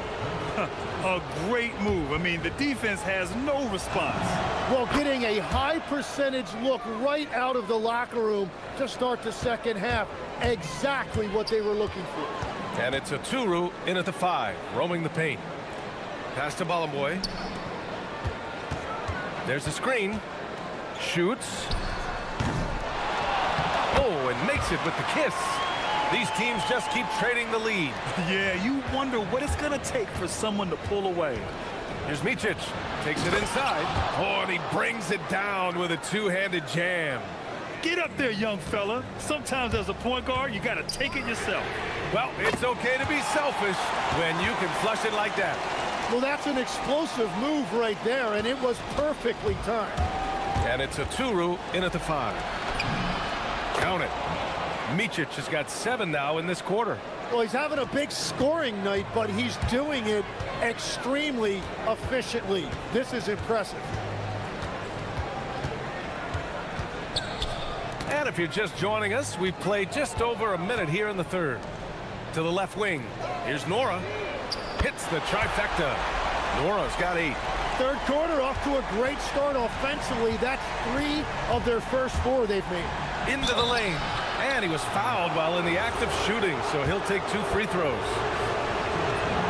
A great move. I mean, the defense has no response. Well, getting a high percentage look right out of the locker room to start the second half. Exactly what they were looking for. And it's Oturu in at the 5, roaming the paint. Pass to Bollenboy. There's a screen. Shoots. Oh, and makes it with the kiss. These teams just keep trading the lead. Yeah, you wonder what it's going to take for someone to pull away. Here's Micic. Takes it inside. Oh, and he brings it down with a two-handed jam. Get up there, young fella. Sometimes as a point guard, you got to take it yourself. Well, it's okay to be selfish when you can flush it like that. Well, that's an explosive move right there, and it was perfectly timed. And it's Oturu in at the 5. Count it. Micic has got 7 now in this quarter. Well, he's having a big scoring night, but he's doing it extremely efficiently. This is impressive. And if you're just joining us, we've played just over a minute here in the third. To the left wing. Here's Nora. Hits the trifecta. Nora's got 8. Third quarter off to a great start offensively. That's 3 of their first 4 they've made. Into the lane. And he was fouled while in the act of shooting, so he'll take 2 free throws.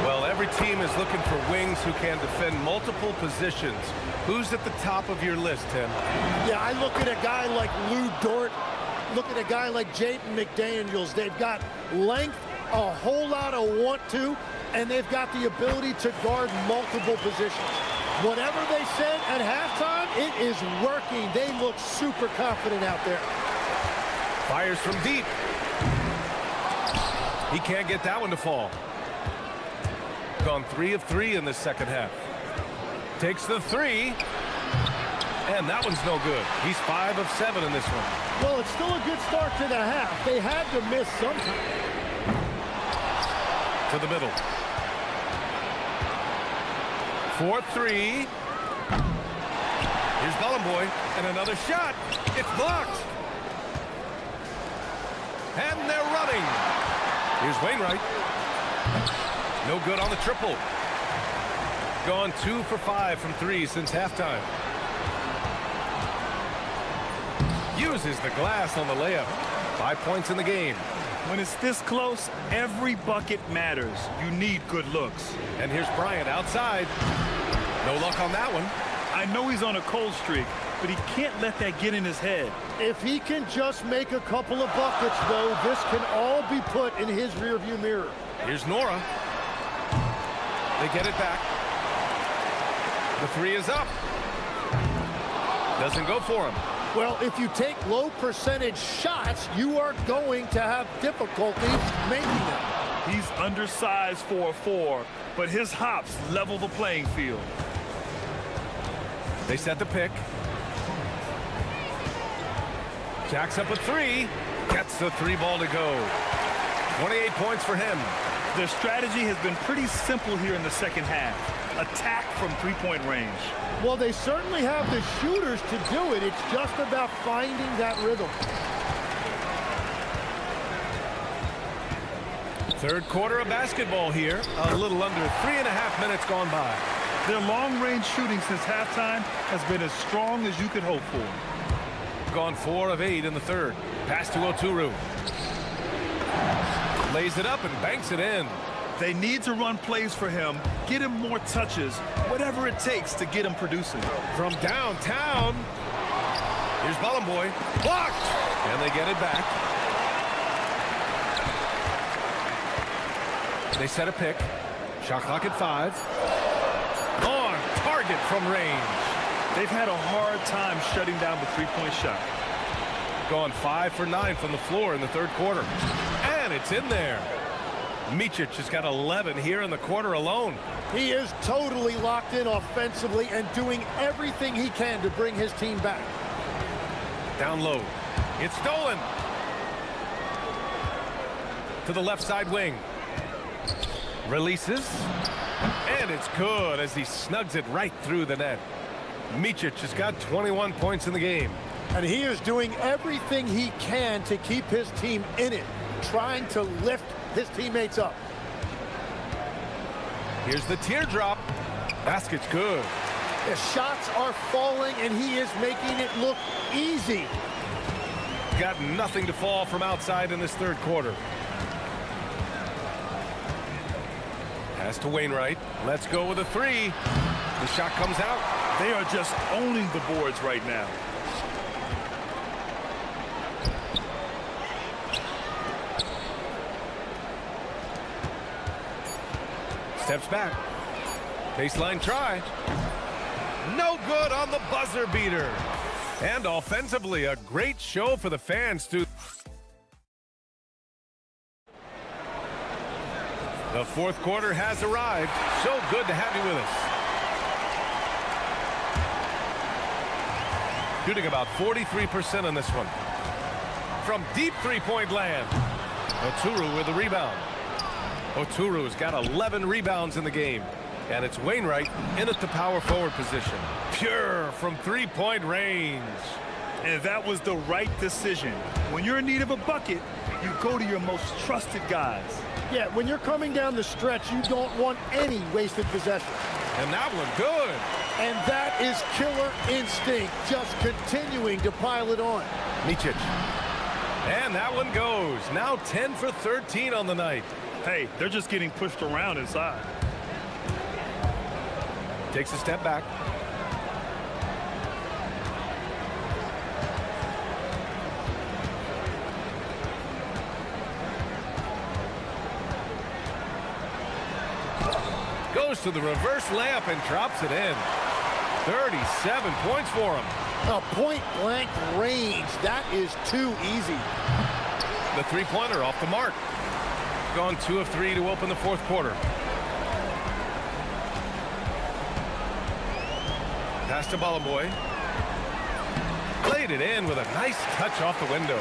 Well, every team is looking for wings who can defend multiple positions. Who's at the top of your list, Tim? Yeah, I look at a guy like Lou Dort. Look at a guy like Jaden McDaniels. They've got length, a whole lot of want-to, and they've got the ability to guard multiple positions. Whatever they said at halftime, it is working. They look super confident out there. Fires from deep. He can't get that one to fall. Gone 3 of 3 in this second half. Takes the 3. And that one's no good. He's 5 of 7 in this one. Well, it's still a good start to the half. They had to miss sometime. To the middle. 4-3. Here's Bollenboy, and another shot. It's blocked. And they're running. Here's Wainwright. No good on the triple. Gone 2 for 5 from 3 since halftime. Uses the glass on the layup. 5 points in the game. When it's this close, every bucket matters. You need good looks. And here's Bryant outside. No luck on that one. I know he's on a cold streak, but he can't let that get in his head. If he can just make a couple of buckets, though, this can all be put in his rearview mirror. Here's Nora. They get it back. The 3 is up. Doesn't go for him. Well, if you take low percentage shots, you are going to have difficulty making them. He's undersized for a 4, but his hops level the playing field. They set the pick. Jacks up a 3. Gets the 3 ball to go. 28 points for him. Their strategy has been pretty simple here in the second half. Attack from 3-point range. Well, they certainly have the shooters to do it. It's just about finding that rhythm. Third quarter of basketball here. A little under 3.5 minutes gone by. Their long-range shooting since halftime has been as strong as you could hope for. Gone 4 of 8 in the third. Pass to Oturu. Lays it up and banks it in. They need to run plays for him, get him more touches, whatever it takes to get him producing. From downtown, here's Bollenboy. Blocked! And they get it back. They set a pick. Shot clock at 5. On target from range. They've had a hard time shutting down the 3-point shot. Gone 5 for 9 from the floor in the third quarter. And it's in there. Micic has got 11 here in the quarter alone. He is totally locked in offensively and doing everything he can to bring his team back. Down low. It's stolen. To the left side wing. Releases. And it's good as he snugs it right through the net. Micic has got 21 points in the game. And he is doing everything he can to keep his team in it, trying to lift his teammates up. Here's the teardrop. Basket's good. The shots are falling, and he is making it look easy. Got nothing to fall from outside in this third quarter. Pass to Wainwright. Let's go with a 3. The shot comes out. They are just owning the boards right now. Steps back. Baseline try. No good on the buzzer beater. And offensively, a great show for the fans too. The fourth quarter has arrived. So good to have you with us. Shooting about 43% on this one. From deep 3-point land. Oturu with the rebound. Oturu's got 11 rebounds in the game. And it's Wainwright in at the power forward position. Pure from 3-point range. And that was the right decision. When you're in need of a bucket, you go to your most trusted guys. Yeah, when you're coming down the stretch, you don't want any wasted possession. And that one good. And that is killer instinct, just continuing to pile it on. Micic. And that one goes. Now 10 for 13 on the night. Hey, they're just getting pushed around inside. Takes a step back. Goes to the reverse layup and drops it in. 37 points for him. A point-blank range. That is too easy. The three-pointer off the mark. Gone 2 of 3 to open the fourth quarter. Pass to Bolomboy. Played it in with a nice touch off the window.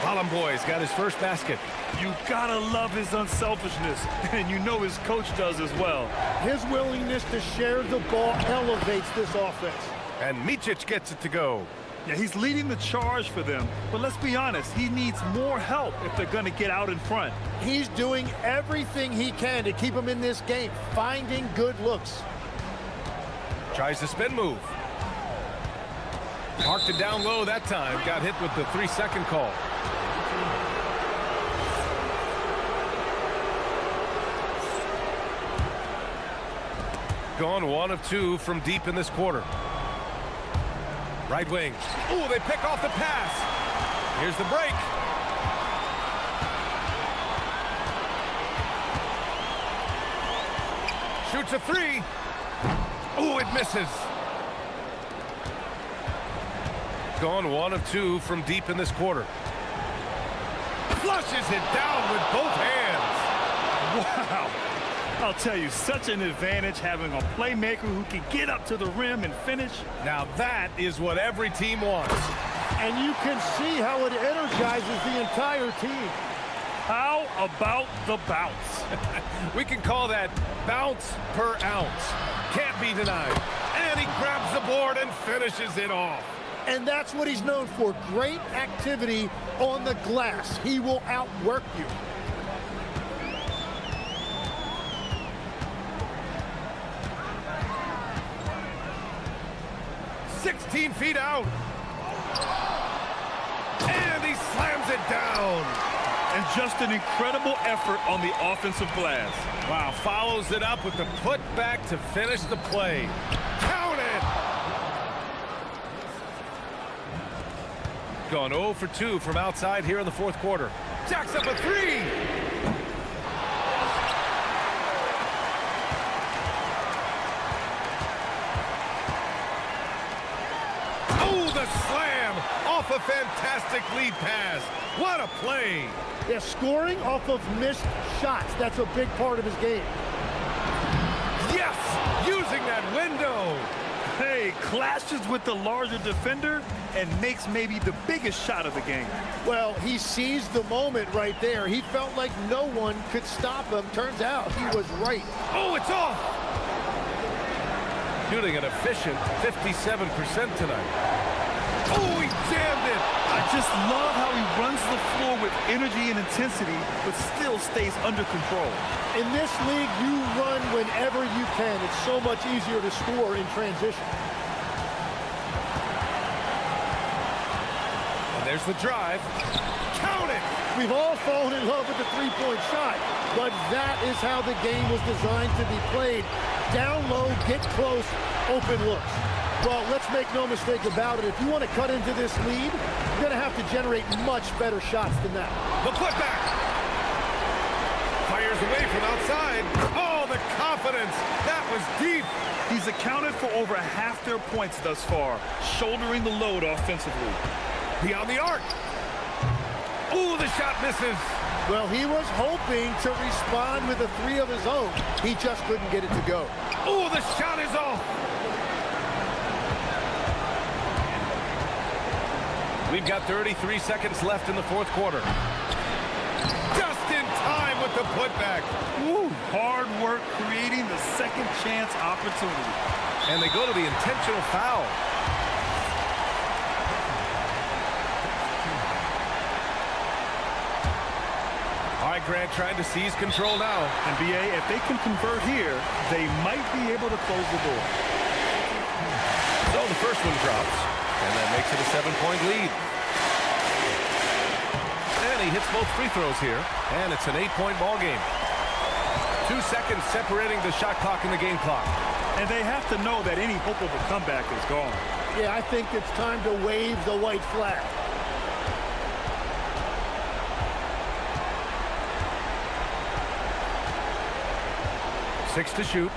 Bolomboy's got his first basket. You gotta love his unselfishness, and you know his coach does as well. His willingness to share the ball elevates this offense. And Micic gets it to go. Yeah, he's leading the charge for them, but let's be honest, he needs more help if they're gonna get out in front. He's doing everything he can to keep them in this game, finding good looks. Tries the spin move. Parked it down low that time. Got hit with the 3-second call. Gone 1 of 2 from deep in this quarter. Right wing. Ooh, they pick off the pass. Here's the break. Shoots a 3. Ooh, it misses. Gone 1 of 2 from deep in this quarter. Flushes it down with both hands. Wow. I'll tell you, such an advantage having a playmaker who can get up to the rim and finish. Now that is what every team wants. And you can see how it energizes the entire team. How about the bounce? We can call that bounce per ounce. Can't be denied. And he grabs the board and finishes it off. And that's what he's known for, great activity on the glass. He will outwork you. 16 feet out. And he slams it down. And just an incredible effort on the offensive glass. Wow, follows it up with the putback to finish the play. Count it! Gone 0 for 2 from outside here in the fourth quarter. Jacks up a 3. Oh, the slam off a fantastic lead pass. What a play. Yeah, scoring off of missed shots. That's a big part of his game. Yes, using that window. Hey, clashes with the larger defender and makes maybe the biggest shot of the game. Well, he seized the moment right there. He felt like no one could stop him. Turns out he was right. Oh, it's off. Shooting an efficient 57% tonight. Oh, he jammed it. I just love how he runs the floor with energy and intensity, but still stays under control. In this league, you run whenever you can. It's so much easier to score in transition. And there's the drive. Count it! We've all fallen in love with the three-point shot, but that is how the game was designed to be played. Down low, get close, open looks. Well, let's make no mistake about it. If you want to cut into this lead, you're going to have to generate much better shots than that. The putback. Fires away from outside. Oh, the confidence. That was deep. He's accounted for over half their points thus far, shouldering the load offensively. Beyond the arc. Ooh, the shot misses. Well, he was hoping to respond with a 3 of his own. He just couldn't get it to go. Ooh, the shot is off. We've got 33 seconds left in the fourth quarter. Just in time with the putback. Woo, hard work creating the second chance opportunity. And they go to the intentional foul. Grant trying to seize control now. And BA, if they can convert here, they might be able to close the door. So the first one drops, and that makes it a 7-point lead. And he hits both free throws here, and it's an 8-point ball game. 2 seconds separating the shot clock and the game clock. And they have to know that any hope of a comeback is gone. Yeah, I think it's time to wave the white flag. 6 to shoot.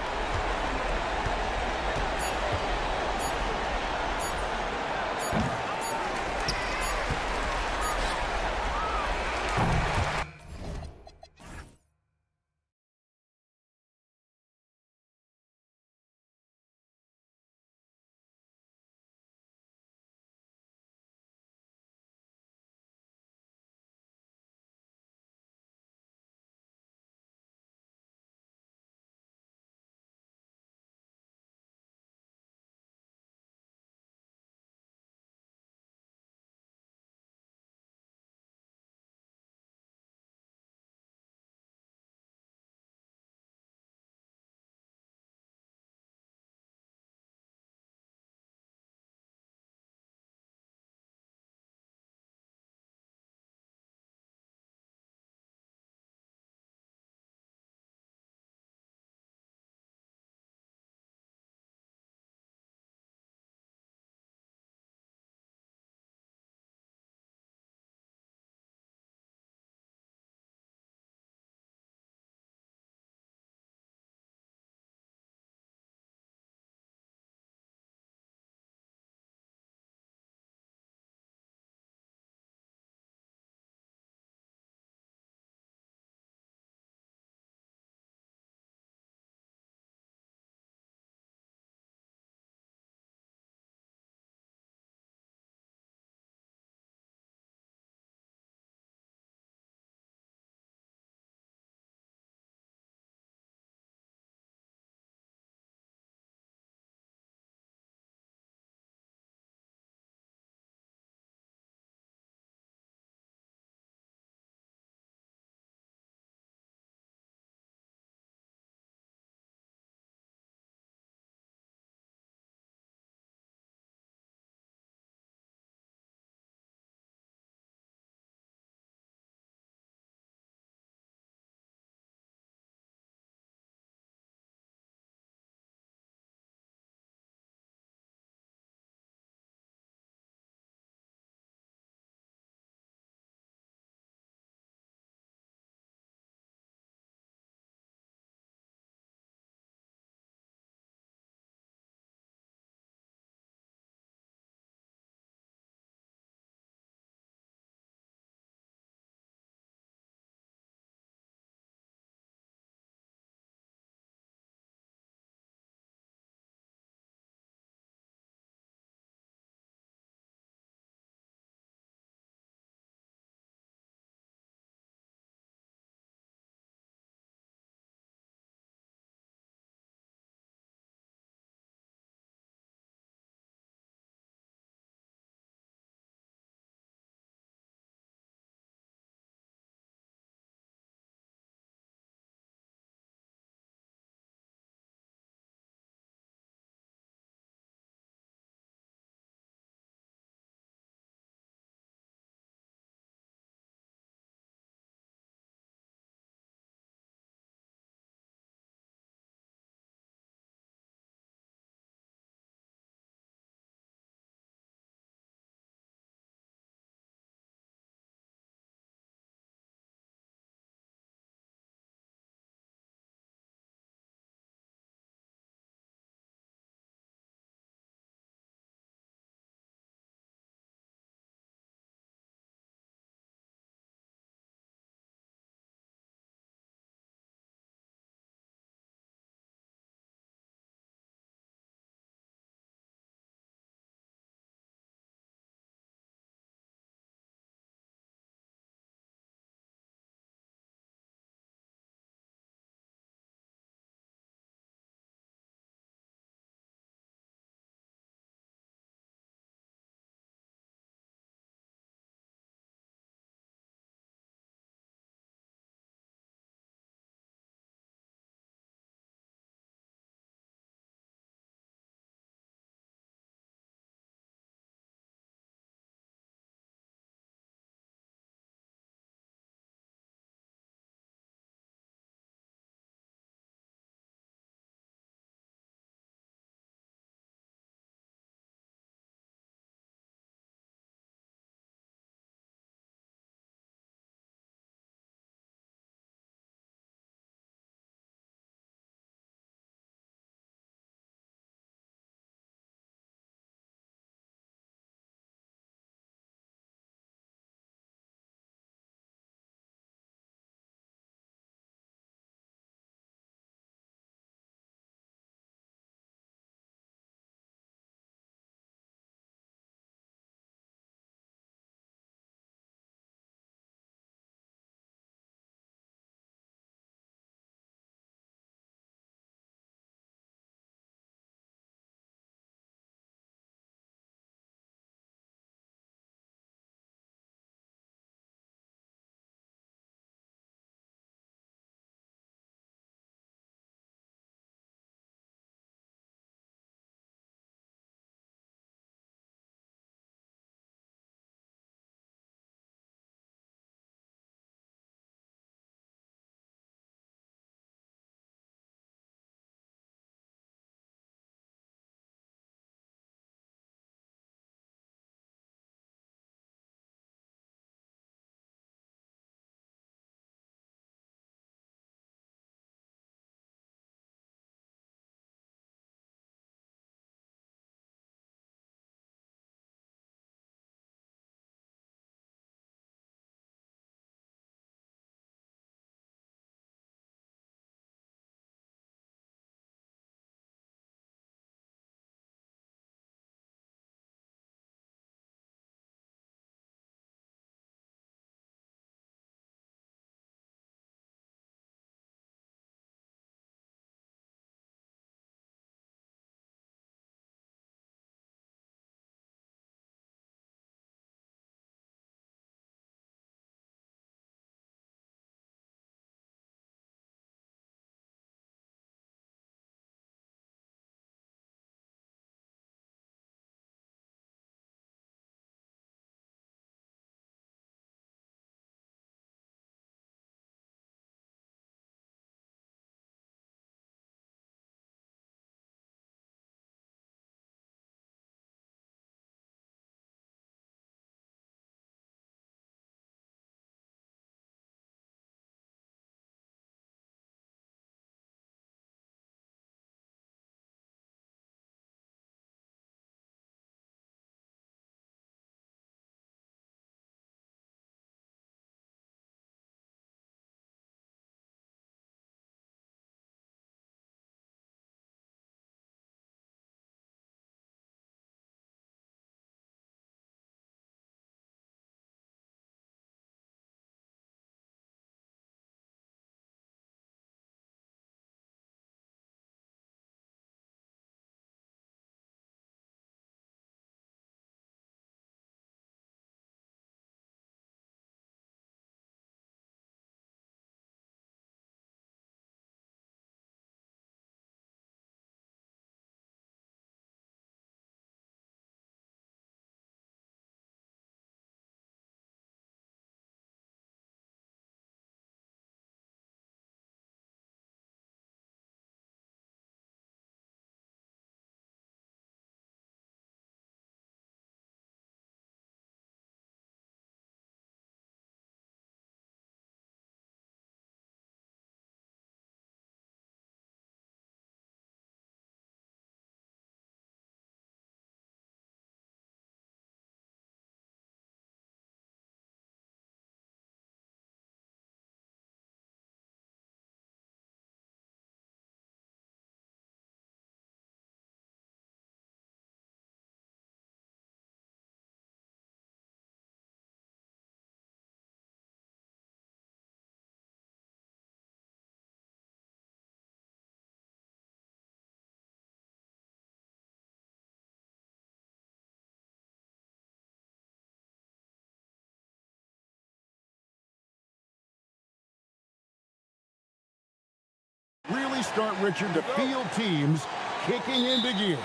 really start, Richard, to feel teams kicking into gear.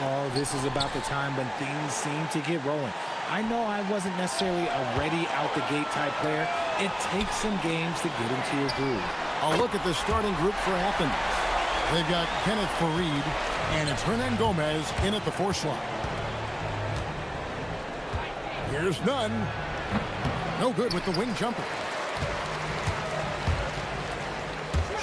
Oh, this is about the time when things seem to get rolling. I know I wasn't necessarily a ready-out-the-gate type player. It takes some games to get into your groove. A look at the starting group for Athens. They've got Kenneth Farid, and it's Hernan Gomez in at the 4 slot. Here's Nunn. No good with the wing jumper.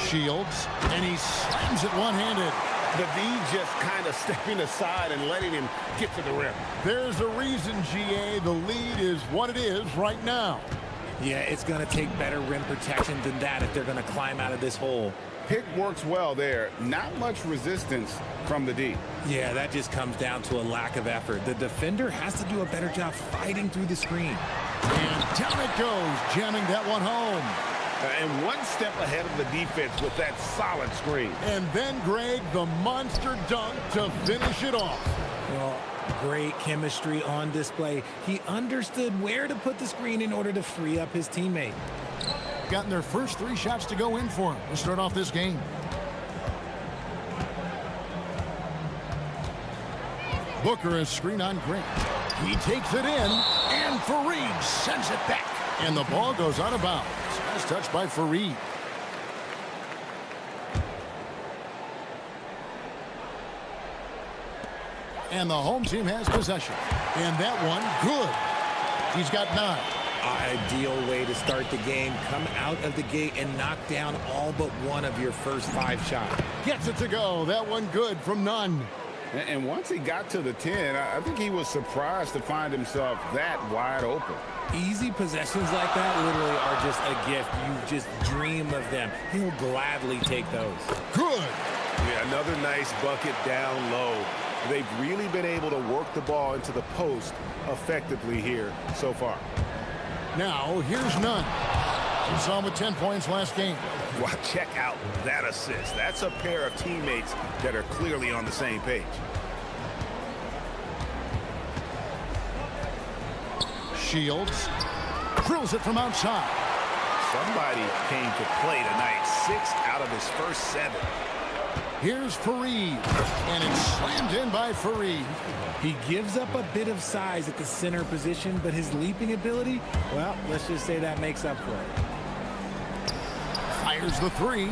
Shields, and he slams it one-handed. The V just kind of stepping aside and letting him get to the rim. There's a reason, GA, the lead is what it is right now. Yeah, it's going to take better rim protection than that if they're going to climb out of this hole. Pick works well there. Not much resistance from the D. Yeah, that just comes down to a lack of effort. The defender has to do a better job fighting through the screen. And down it goes, jamming that one home. And one step ahead of the defense with that solid screen. And then, Greg, the monster dunk to finish it off. Well, great chemistry on display. He understood where to put the screen in order to free up his teammate. Gotten their first 3 shots to go in for him to start off this game. Booker is screen on Grant. He takes it in, and Farid sends it back. And the ball goes out of bounds. Nice touch by Farid. And the home team has possession. And that one, good. He's got 9. Ideal way to start the game. Come out of the gate and knock down all but one of your first 5 shots. Gets it to go. That one good from Nunn. And once he got to the 10, I think he was surprised to find himself that wide open. Easy possessions like that literally are just a gift. You just dream of them. He'll gladly take those. Good. Yeah, another nice bucket down low. They've really been able to work the ball into the post effectively here so far. Now, here's Nunn. We saw him with 10 points last game. Well, check out that assist. That's a pair of teammates that are clearly on the same page. Shields drills it from outside. Somebody came to play tonight. 6 out of his first 7. Here's Farid, and it's slammed in by Farid. He gives up a bit of size at the center position, but his leaping ability, well, let's just say that makes up for it. Fires the 3.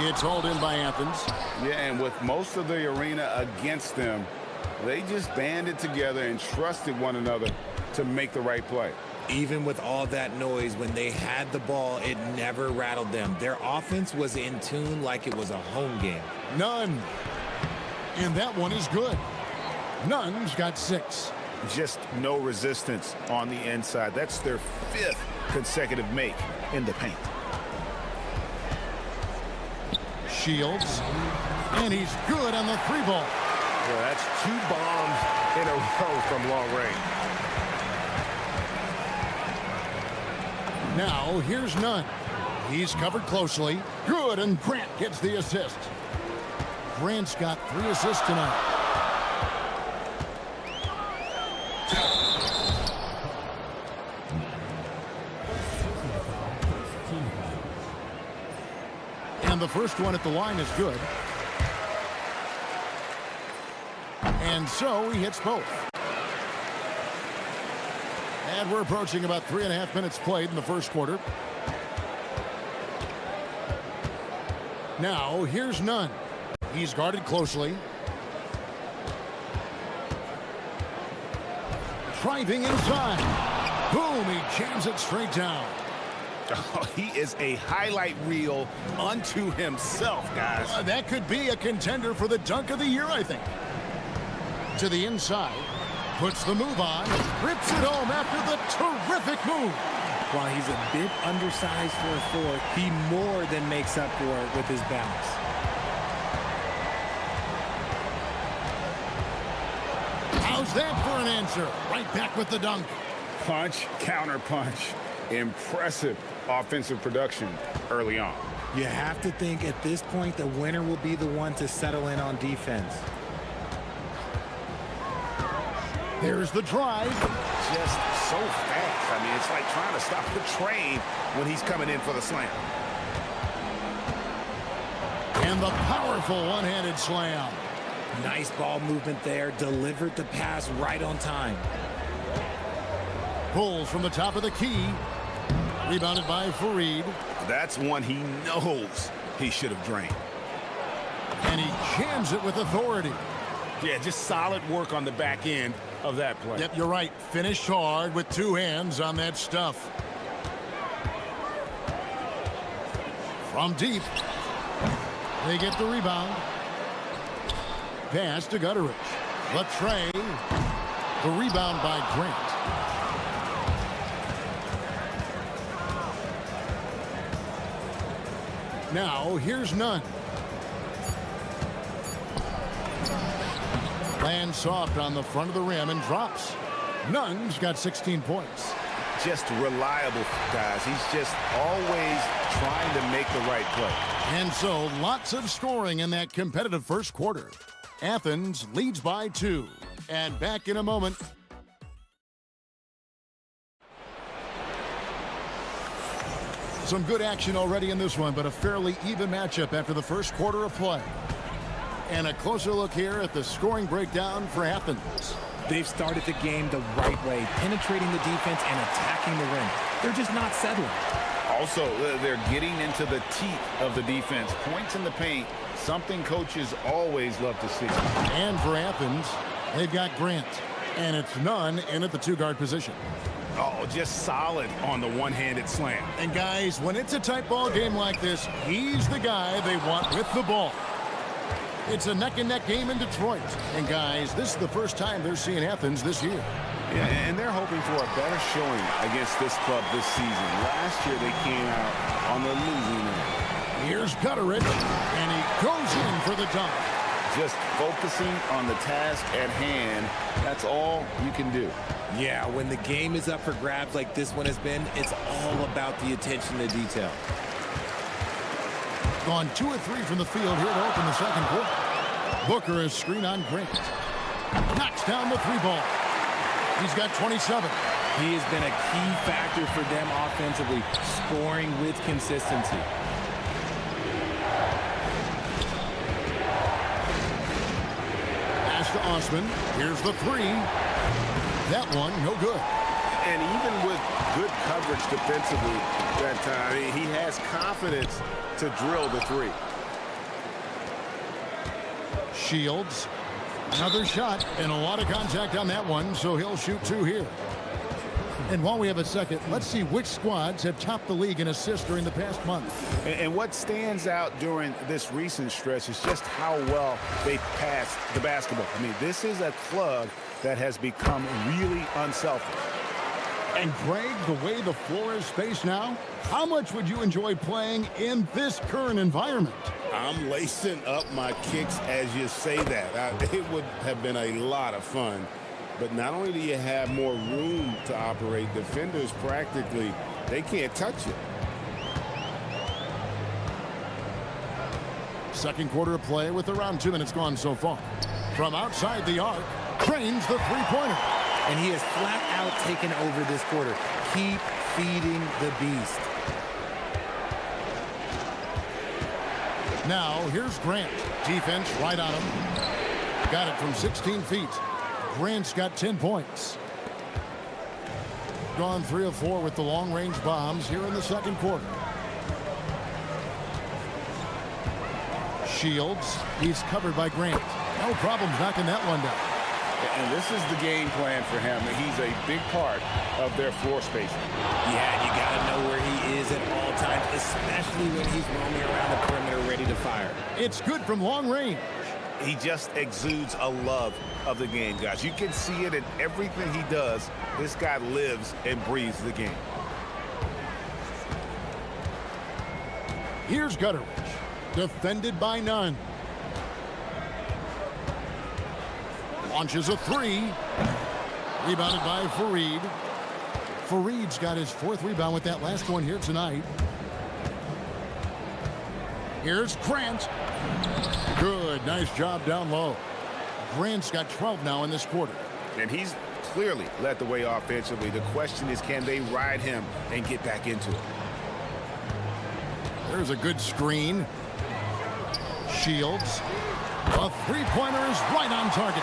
It's hauled in by Athens. Yeah, and with most of the arena against them, they just banded together and trusted one another to make the right play. Even with all that noise, when they had the ball, it never rattled them. Their offense was in tune like it was a home game. Nunn. And that one is good. Nunn's got 6. Just no resistance on the inside. That's their 5th consecutive make in the paint. Shields. And he's good on the 3-ball. Well, that's 2 bombs in a row from long range. Now, here's Nunn. He's covered closely. Good, and Grant gets the assist. Grant's got 3 assists tonight. And the first one at the line is good. And so he hits both. And we're approaching about 3.5 minutes played in the first quarter. Now, here's Nunn. He's guarded closely. Driving inside. Boom, he jams it straight down. Oh, he is a highlight reel unto himself, guys. That could be a contender for the dunk of the year, I think. To the inside. Puts the move on. Rips it home after the terrific move. While he's a bit undersized for a 4, he more than makes up for it with his bounce. How's that for an answer? Right back with the dunk. Punch, counter punch. Impressive offensive production early on. You have to think at this point the winner will be the one to settle in on defense. There's the drive. Just so fast. I mean, it's like trying to stop the train when he's coming in for the slam. And the powerful one-handed slam. Nice ball movement there. Delivered the pass right on time. Pulls from the top of the key. Rebounded by Fareed. That's one he knows he should have drained. And he jams it with authority. Yeah, just solid work on the back end of that play. Yep, you're right. Finished hard with two hands on that stuff. From deep. They get the rebound. Pass to Gutteridge. Latre. The rebound by Grant. Now, here's Nunn. Lands soft on the front of the rim and drops. Nunn's got 16 points. Just reliable, guys. He's just always trying to make the right play. And so, lots of scoring in that competitive first quarter. Athens leads by 2. And back in a moment. Some good action already in this one, but a fairly even matchup after the first quarter of play. And a closer look here at the scoring breakdown for Athens. They've started the game the right way, penetrating the defense and attacking the rim. They're just not settling. Also, they're getting into the teeth of the defense. Points in the paint, something coaches always love to see. And for Athens, they've got Grant. And it's Nunn in at the two-guard position. Oh, just solid on the one-handed slam. And guys, when it's a tight ball game like this, he's the guy they want with the ball. It's a neck-and-neck game in Detroit. And guys, this is the first time they're seeing Athens this year. Yeah, and they're hoping for a better showing against this club this season. Last year, they came out on the losing end. Here's Gutteridge, and he goes in for the dunk. Just focusing on the task at hand, that's all you can do. Yeah, when the game is up for grabs like this one has been, it's all about the attention to detail. Gone 2 of 3 from the field here to open the second quarter. Booker is screen on Grant. Knocks down the 3-ball. He's got 27. He has been a key factor for them offensively, scoring with consistency. Pass to Osman. Here's the 3. That one, no good. And even with good coverage defensively that time, he has confidence to drill the 3. Shields. Another shot and a lot of contact on that one, so he'll shoot 2 here. And while we have a second, let's see which squads have topped the league in assists during the past month. And what stands out during this recent stretch is just how well they passed the basketball. I mean, this is a club that has become really unselfish. And Greg, the way the floor is spaced now, how much would you enjoy playing in this current environment? I'm lacing up my kicks as you say that. It would have been a lot of fun. But not only do you have more room to operate, defenders practically, they can't touch it. Second quarter of play with around 2 minutes gone so far. From outside the arc, trains the three-pointer. And he has flat out taken over this quarter. Keep feeding the beast. Now, here's Grant. Defense right on him. Got it from 16 feet. Grant's got 10 points. Gone 3 of 4 with the long-range bombs here in the second quarter. Shields, he's covered by Grant. No problems knocking that one down. And this is the game plan for him. He's a big part of their floor spacing. Yeah, and you got to know where he is at all times, especially when he's roaming around the perimeter ready to fire. It's good from long range. He just exudes a love of the game, guys. You can see it in everything he does. This guy lives and breathes the game. Here's Gutteridge, defended by Nunn. Launches a 3. Rebounded by Fareed. Fareed's got his 4th rebound with that last one here tonight. Here's Grant. Good, nice job down low. Grant's got 12 now in this quarter. And he's clearly led the way offensively. The question is, can they ride him and get back into it? There's a good screen. Shields. A three-pointer is right on target.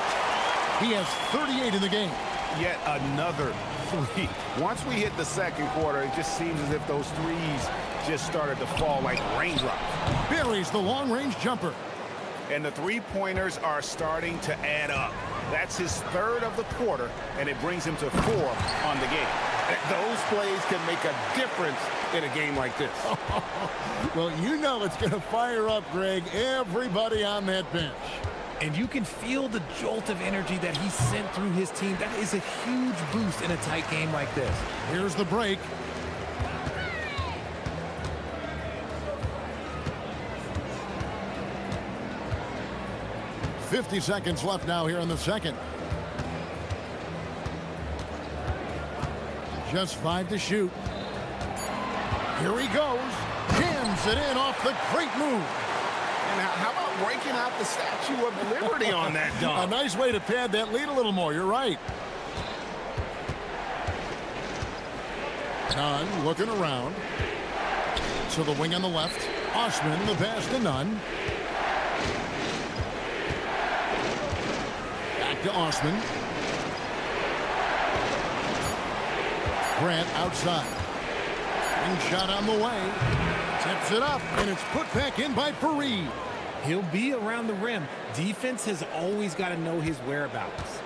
He has 38 in the game. Yet another three. Once we hit the second quarter, it just seems as if those threes just started to fall like raindrops. Buries the long-range jumper. And the three-pointers are starting to add up. That's his third of the quarter, and it brings him to 4 on the game. Those plays can make a difference in a game like this. Well, you know it's going to fire up, Greg, everybody on that bench. And you can feel the jolt of energy that he sent through his team. That is a huge boost in a tight game like this. Here's the break. .50 seconds left now here in the second. Just 5 to shoot. Here he goes. Jams it in off the great move. And how about breaking out the Statue of Liberty on that dunk? A nice way to pad that lead a little more. You're right. Nunn looking around. To the wing on the left. Osman, the pass to Nunn. Back to Osman. Grant outside. Wing shot on the way. Tips it up, and it's put back in by Fareed. He'll be around the rim. Defense has always got to know his whereabouts.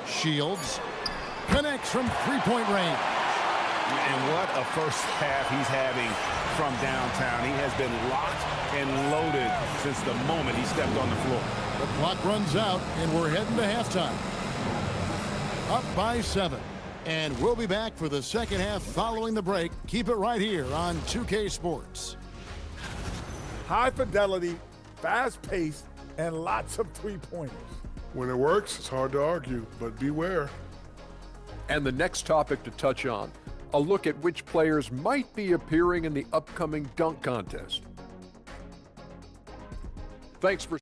Shields connects from three-point range. And what a first half he's having from downtown. He has been locked and loaded since the moment he stepped on the floor. The clock runs out, and we're heading to halftime. Up by 7. And we'll be back for the second half following the break. Keep it right here on 2K Sports. High fidelity, fast pace, and lots of three-pointers. When it works, it's hard to argue, but beware. And the next topic to touch on, a look at which players might be appearing in the upcoming dunk contest. Thanks for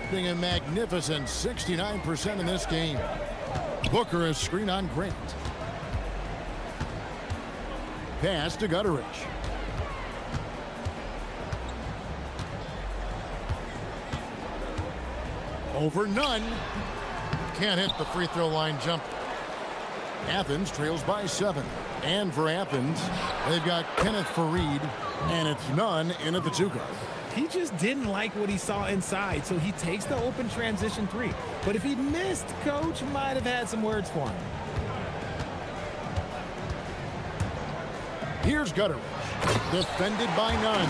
A magnificent 69% in this game. Booker is screen on Grant. Pass to Gutteridge. Over Nunn. Can't hit the free throw line jumper. Athens trails by 7. And for Athens, they've got Kenneth Fareed, and it's Nunn in at the 2 guard. He just didn't like what he saw inside, so he takes the open transition 3. But if he'd missed, Coach might have had some words for him. Here's Gutteridge, defended by Nunn.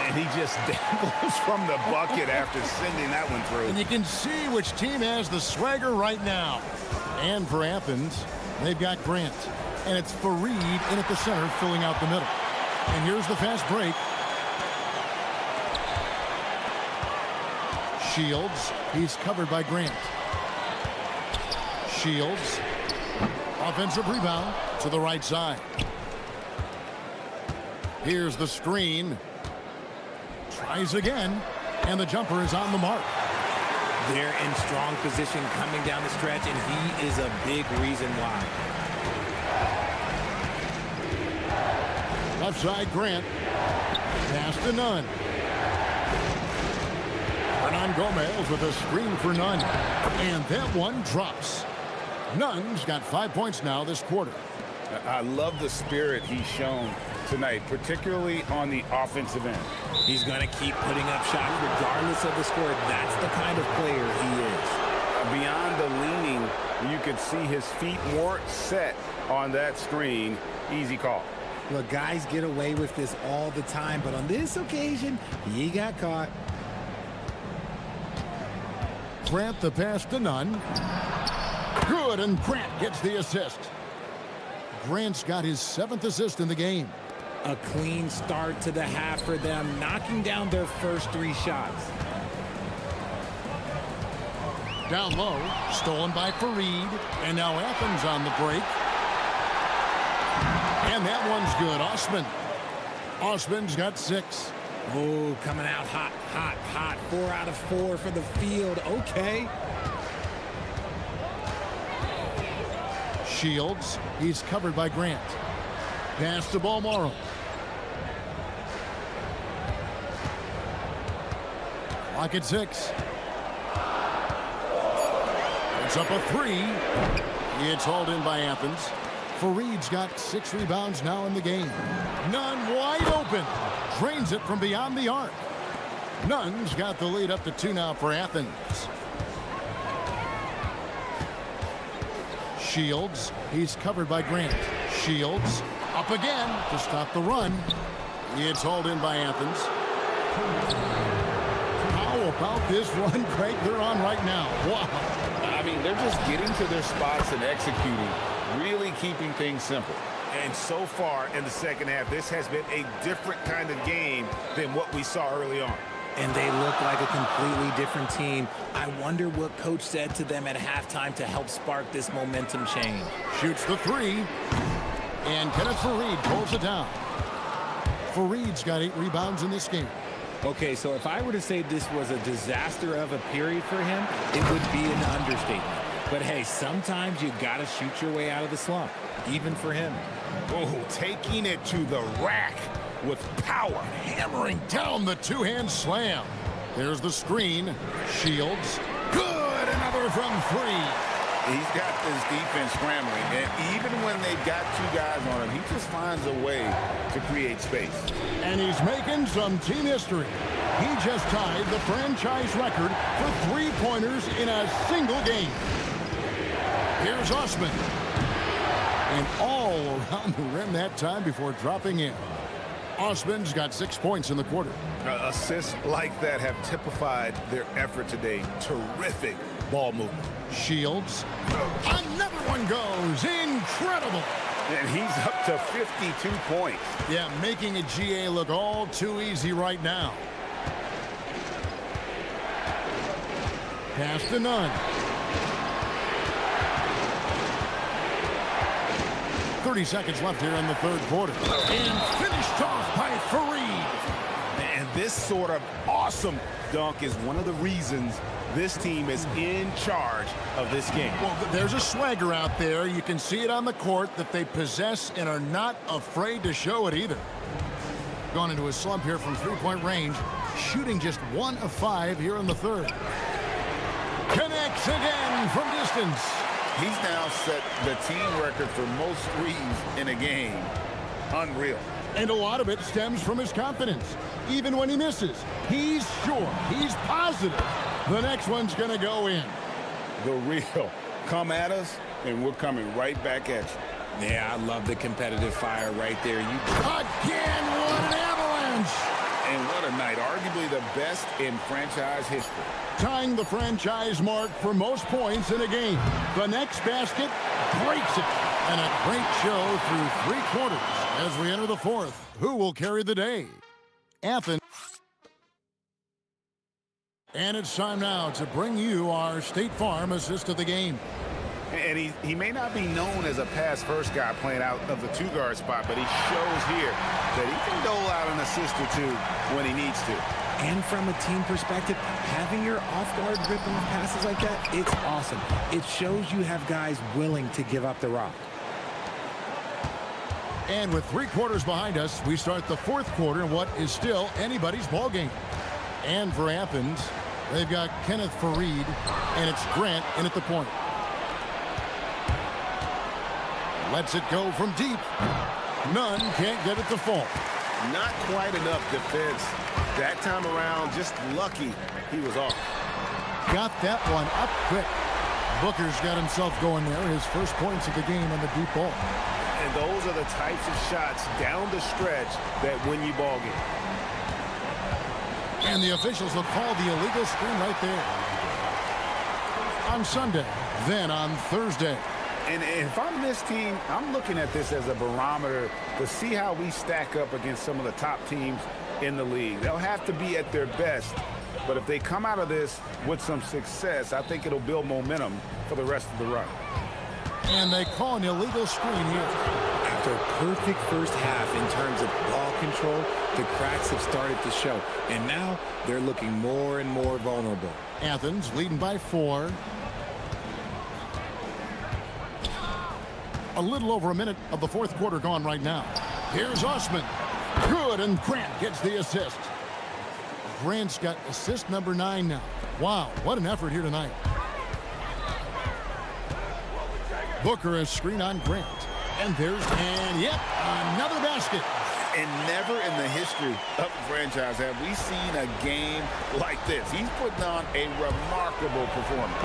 And he just dangles from the bucket after sending that one through. And you can see which team has the swagger right now. And for Athens, they've got Grant. And it's Fareed in at the center, filling out the middle. And here's the fast break. Shields, he's covered by Grant. Shields, offensive rebound to the right side. Here's the screen. Tries again, and the jumper is on the mark. They're in strong position coming down the stretch, and he is a big reason why. Left side, Grant. Pass to Nunn. Hernan Gomez with a screen for Nunn. And that one drops. Nunn's got 5 points now this quarter. I love the spirit he's shown tonight, particularly on the offensive end. He's going to keep putting up shots regardless of the score. That's the kind of player he is. Beyond the leaning, you could see his feet more set on that screen. Easy call. Look, guys get away with this all the time, but on this occasion, he got caught. Grant the pass to Nunn. Good, and Grant gets the assist. Grant's got his 7th assist in the game. A clean start to the half for them, knocking down their first 3 shots. Down low, stolen by Fareed, and now Athens on the break. And that one's good. Osman's got 6. Oh, coming out hot, hot, hot. 4 out of 4 for the field. Okay. Shields, he's covered by Grant. Pass to Balmoral. Clock at 6. It's up a 3. It's hauled in by Athens. Fareed's got 6 rebounds now in the game. Nunn wide open. Drains it from beyond the arc. Nunn's got the lead up to 2 now for Athens. Shields, he's covered by Grant. Shields, up again to stop the run. It's hauled in by Athens. How about this run, Craig, they're on right now? Wow. I mean, they're just getting to their spots and executing, really keeping things simple. And so far in the second half, this has been a different kind of game than what we saw early on. And they look like a completely different team. I wonder what coach said to them at halftime to help spark this momentum change. Shoots the 3. And Kenneth Fareed pulls it down. Fareed's got 8 rebounds in this game. Okay, so if I were to say this was a disaster of a period for him, it would be an understatement. But hey, sometimes you got to shoot your way out of the slump, even for him. Oh, taking it to the rack with power. Hammering down the 2-hand slam. There's the screen. Shields. Good. Another from 3. He's got this defense scrambling, and even when they've got 2 guys on him, he just finds a way to create space. And he's making some team history. He just tied the franchise record for 3-pointers in a single game. Here's Osman. And all around the rim that time before dropping in. Osman's got 6 points in the quarter. Assists like that have typified their effort today. Terrific ball movement. Shields. Another one goes. Incredible. And he's up to 52 points. Yeah, making a GA look all too easy right now. Pass to Nunn. 30 seconds left here in the 3rd quarter. And finished off by Fareed. And this sort of awesome dunk is one of the reasons this team is in charge of this game. Well, there's a swagger out there. You can see it on the court that they possess and are not afraid to show it either. Gone into a slump here from 3-point range. Shooting just 1 of 5 here in the 3rd. Connects again from distance. He's now set the team record for most threes in a game. Unreal. And a lot of it stems from his confidence. Even when he misses, he's sure, he's positive the next one's going to go in. The real. Come at us, and we're coming right back at you. Yeah, I love the competitive fire right there. Again, what an avalanche! And what a night. Arguably the best in franchise history. Tying the franchise mark for most points in a game. The next basket breaks it. And a great show through 3 quarters as we enter the 4th. Who will carry the day? Athens. And it's time now to bring you our State Farm assist of the game. And he may not be known as a pass-first guy playing out of the 2-guard spot, but he shows here that he can dole out an assist or 2 when he needs to. And from a team perspective, having your off-guard ripping passes like that, it's awesome. It shows you have guys willing to give up the rock. And with 3 quarters behind us, we start the 4th quarter in what is still anybody's ball game. And for Athens, They've got Kenneth Fareed, and it's Grant in at the point. Lets it go from deep. Nunn can't get it to fall. Not quite enough defense. That time around, just lucky he was off. Got that one up quick. Booker's got himself going there. His first points of the game on the deep ball. And those are the types of shots down the stretch that win you ball game. And the officials will call the illegal screen right there. On Sunday, then on Thursday. And if I'm this team, I'm looking at this as a barometer to see how we stack up against some of the top teams in the league. They'll have to be at their best, but if they come out of this with some success, I think it'll build momentum for the rest of the run. And they call an illegal screen here. After a perfect first half in terms of ball control, the cracks have started to show. And now they're looking more and more vulnerable. Athens leading by 4. A little over a minute of the fourth quarter gone right now. Here's Osman. Good, and Grant gets the assist. Grant's got assist number 9 now. Wow, what an effort here tonight. Booker has screen on Grant. And yep, another basket. And never in the history of the franchise have we seen a game like this. He's putting on a remarkable performance.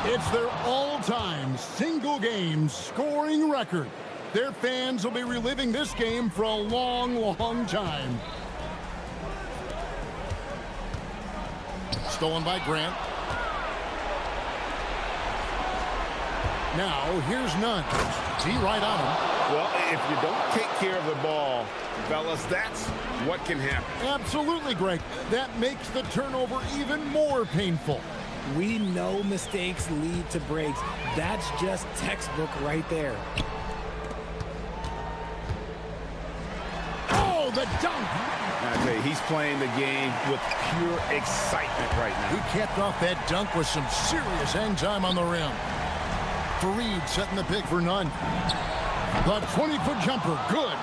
It's their all-time single-game scoring record. Their fans will be reliving this game for a long, long time. Stolen by Grant. Now, here's Nunn. He right on him. Well, if you don't take care of the ball, fellas, that's what can happen. Absolutely, Greg. That makes the turnover even more painful. We know mistakes lead to breaks. That's just textbook right there. Oh, the dunk! I tell you, he's playing the game with pure excitement right now. He capped off that dunk with some serious hang time on the rim. Fareed setting the pick for Nunn. The 20-foot jumper, good.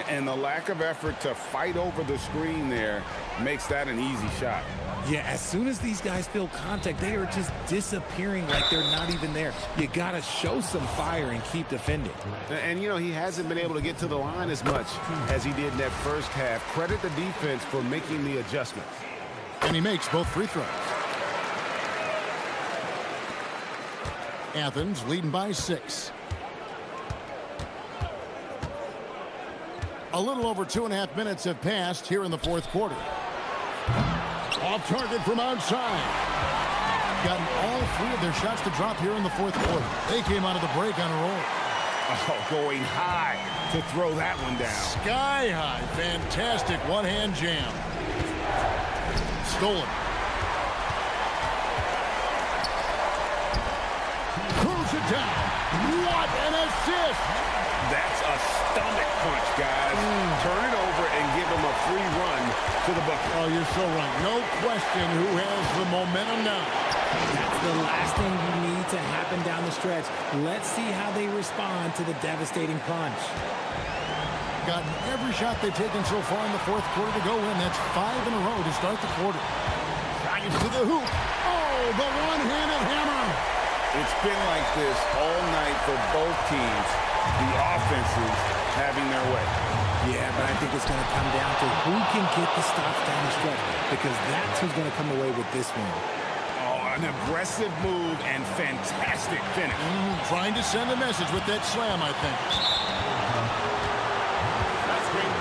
And the lack of effort to fight over the screen there makes that an easy shot. Yeah, as soon as these guys feel contact, they are just disappearing like they're not even there. You got to show some fire and keep defending. And, you know, he hasn't been able to get to the line as much as he did in that first half. Credit the defense for making the adjustment. And he makes both free throws. Athens leading by 6. A little over 2.5 minutes have passed here in the fourth quarter. Off target from outside. Gotten all 3 of their shots to drop here in the fourth quarter. They came out of the break on a roll. Oh, going high to throw that one down. Sky high. Fantastic one-hand jam. Stolen. Cruise it down. What an assist. That's a stomach punch, guys. Turn it over and give him a free run to the bucket. Oh, you're so right. No question who has the momentum now. That's the last thing you need to happen down the stretch. Let's see how they respond to the devastating punch. Gotten every shot they've taken so far in the fourth quarter to go in. That's 5 in a row to start the quarter. Drives to the hoop. Oh, the one-handed hammer. It's been like this all night for both teams. The offenses having their way. Yeah, but I think it's going to come down to who can get the stops down the stretch, because that's who's going to come away with this one. Oh, an aggressive move and fantastic finish. Trying to send a message with that slam, I think. That's great.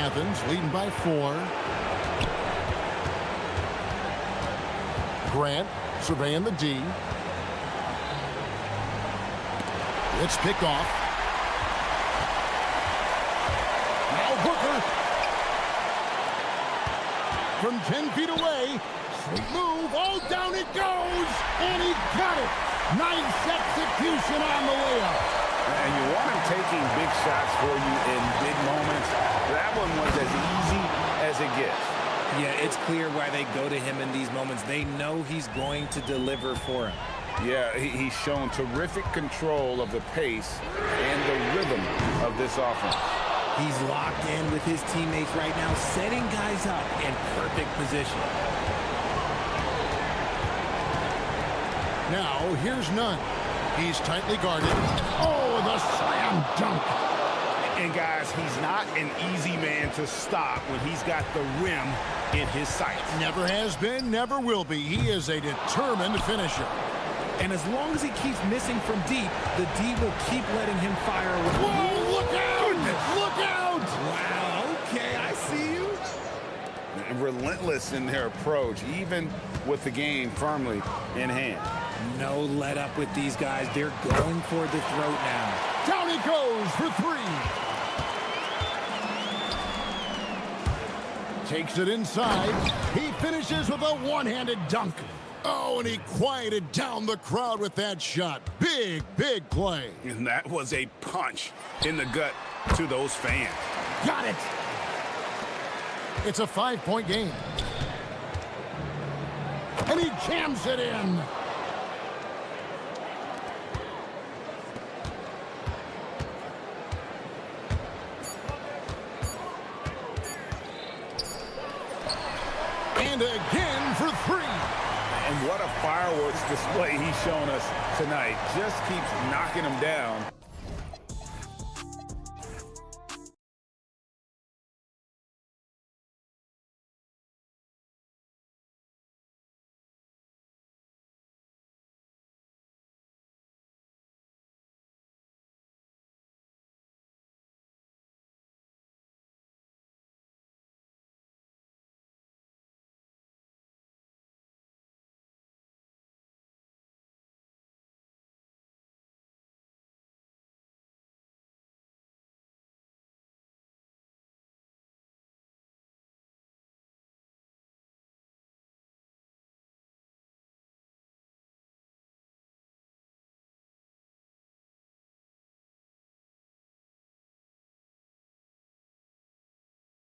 Athens leading by 4. Grant surveying the D. It's picked off. Now Booker. From 10 feet away. Sweet move. Oh, down it goes. And he got it. Nice execution on the layup. And you want him taking big shots for you in big moments. That one was as easy as it gets. Yeah, it's clear why they go to him in these moments. They know he's going to deliver for him. Yeah, he's shown terrific control of the pace and the rhythm of this offense. He's locked in with his teammates right now, setting guys up in perfect position. Now, here's none. He's tightly guarded. Oh, the slam dunk. And guys, he's not an easy man to stop when he's got the rim in his sights. Never has been, never will be. He is a determined finisher. And as long as he keeps missing from deep, the D will keep letting him fire away. Whoa, look out! Look out! Wow, okay, I see you. And relentless in their approach, even with the game firmly in hand. No let up with these guys. They're going for the throat now. Down he goes for three. Takes it inside. He finishes with a one-handed dunk. Oh, and he quieted down the crowd with that shot. Big, big play. And that was a punch in the gut to those fans. Got it. It's a 5-point game. And he jams it in. And again for three. And what a fireworks display he's shown us tonight. Just keeps knocking them down.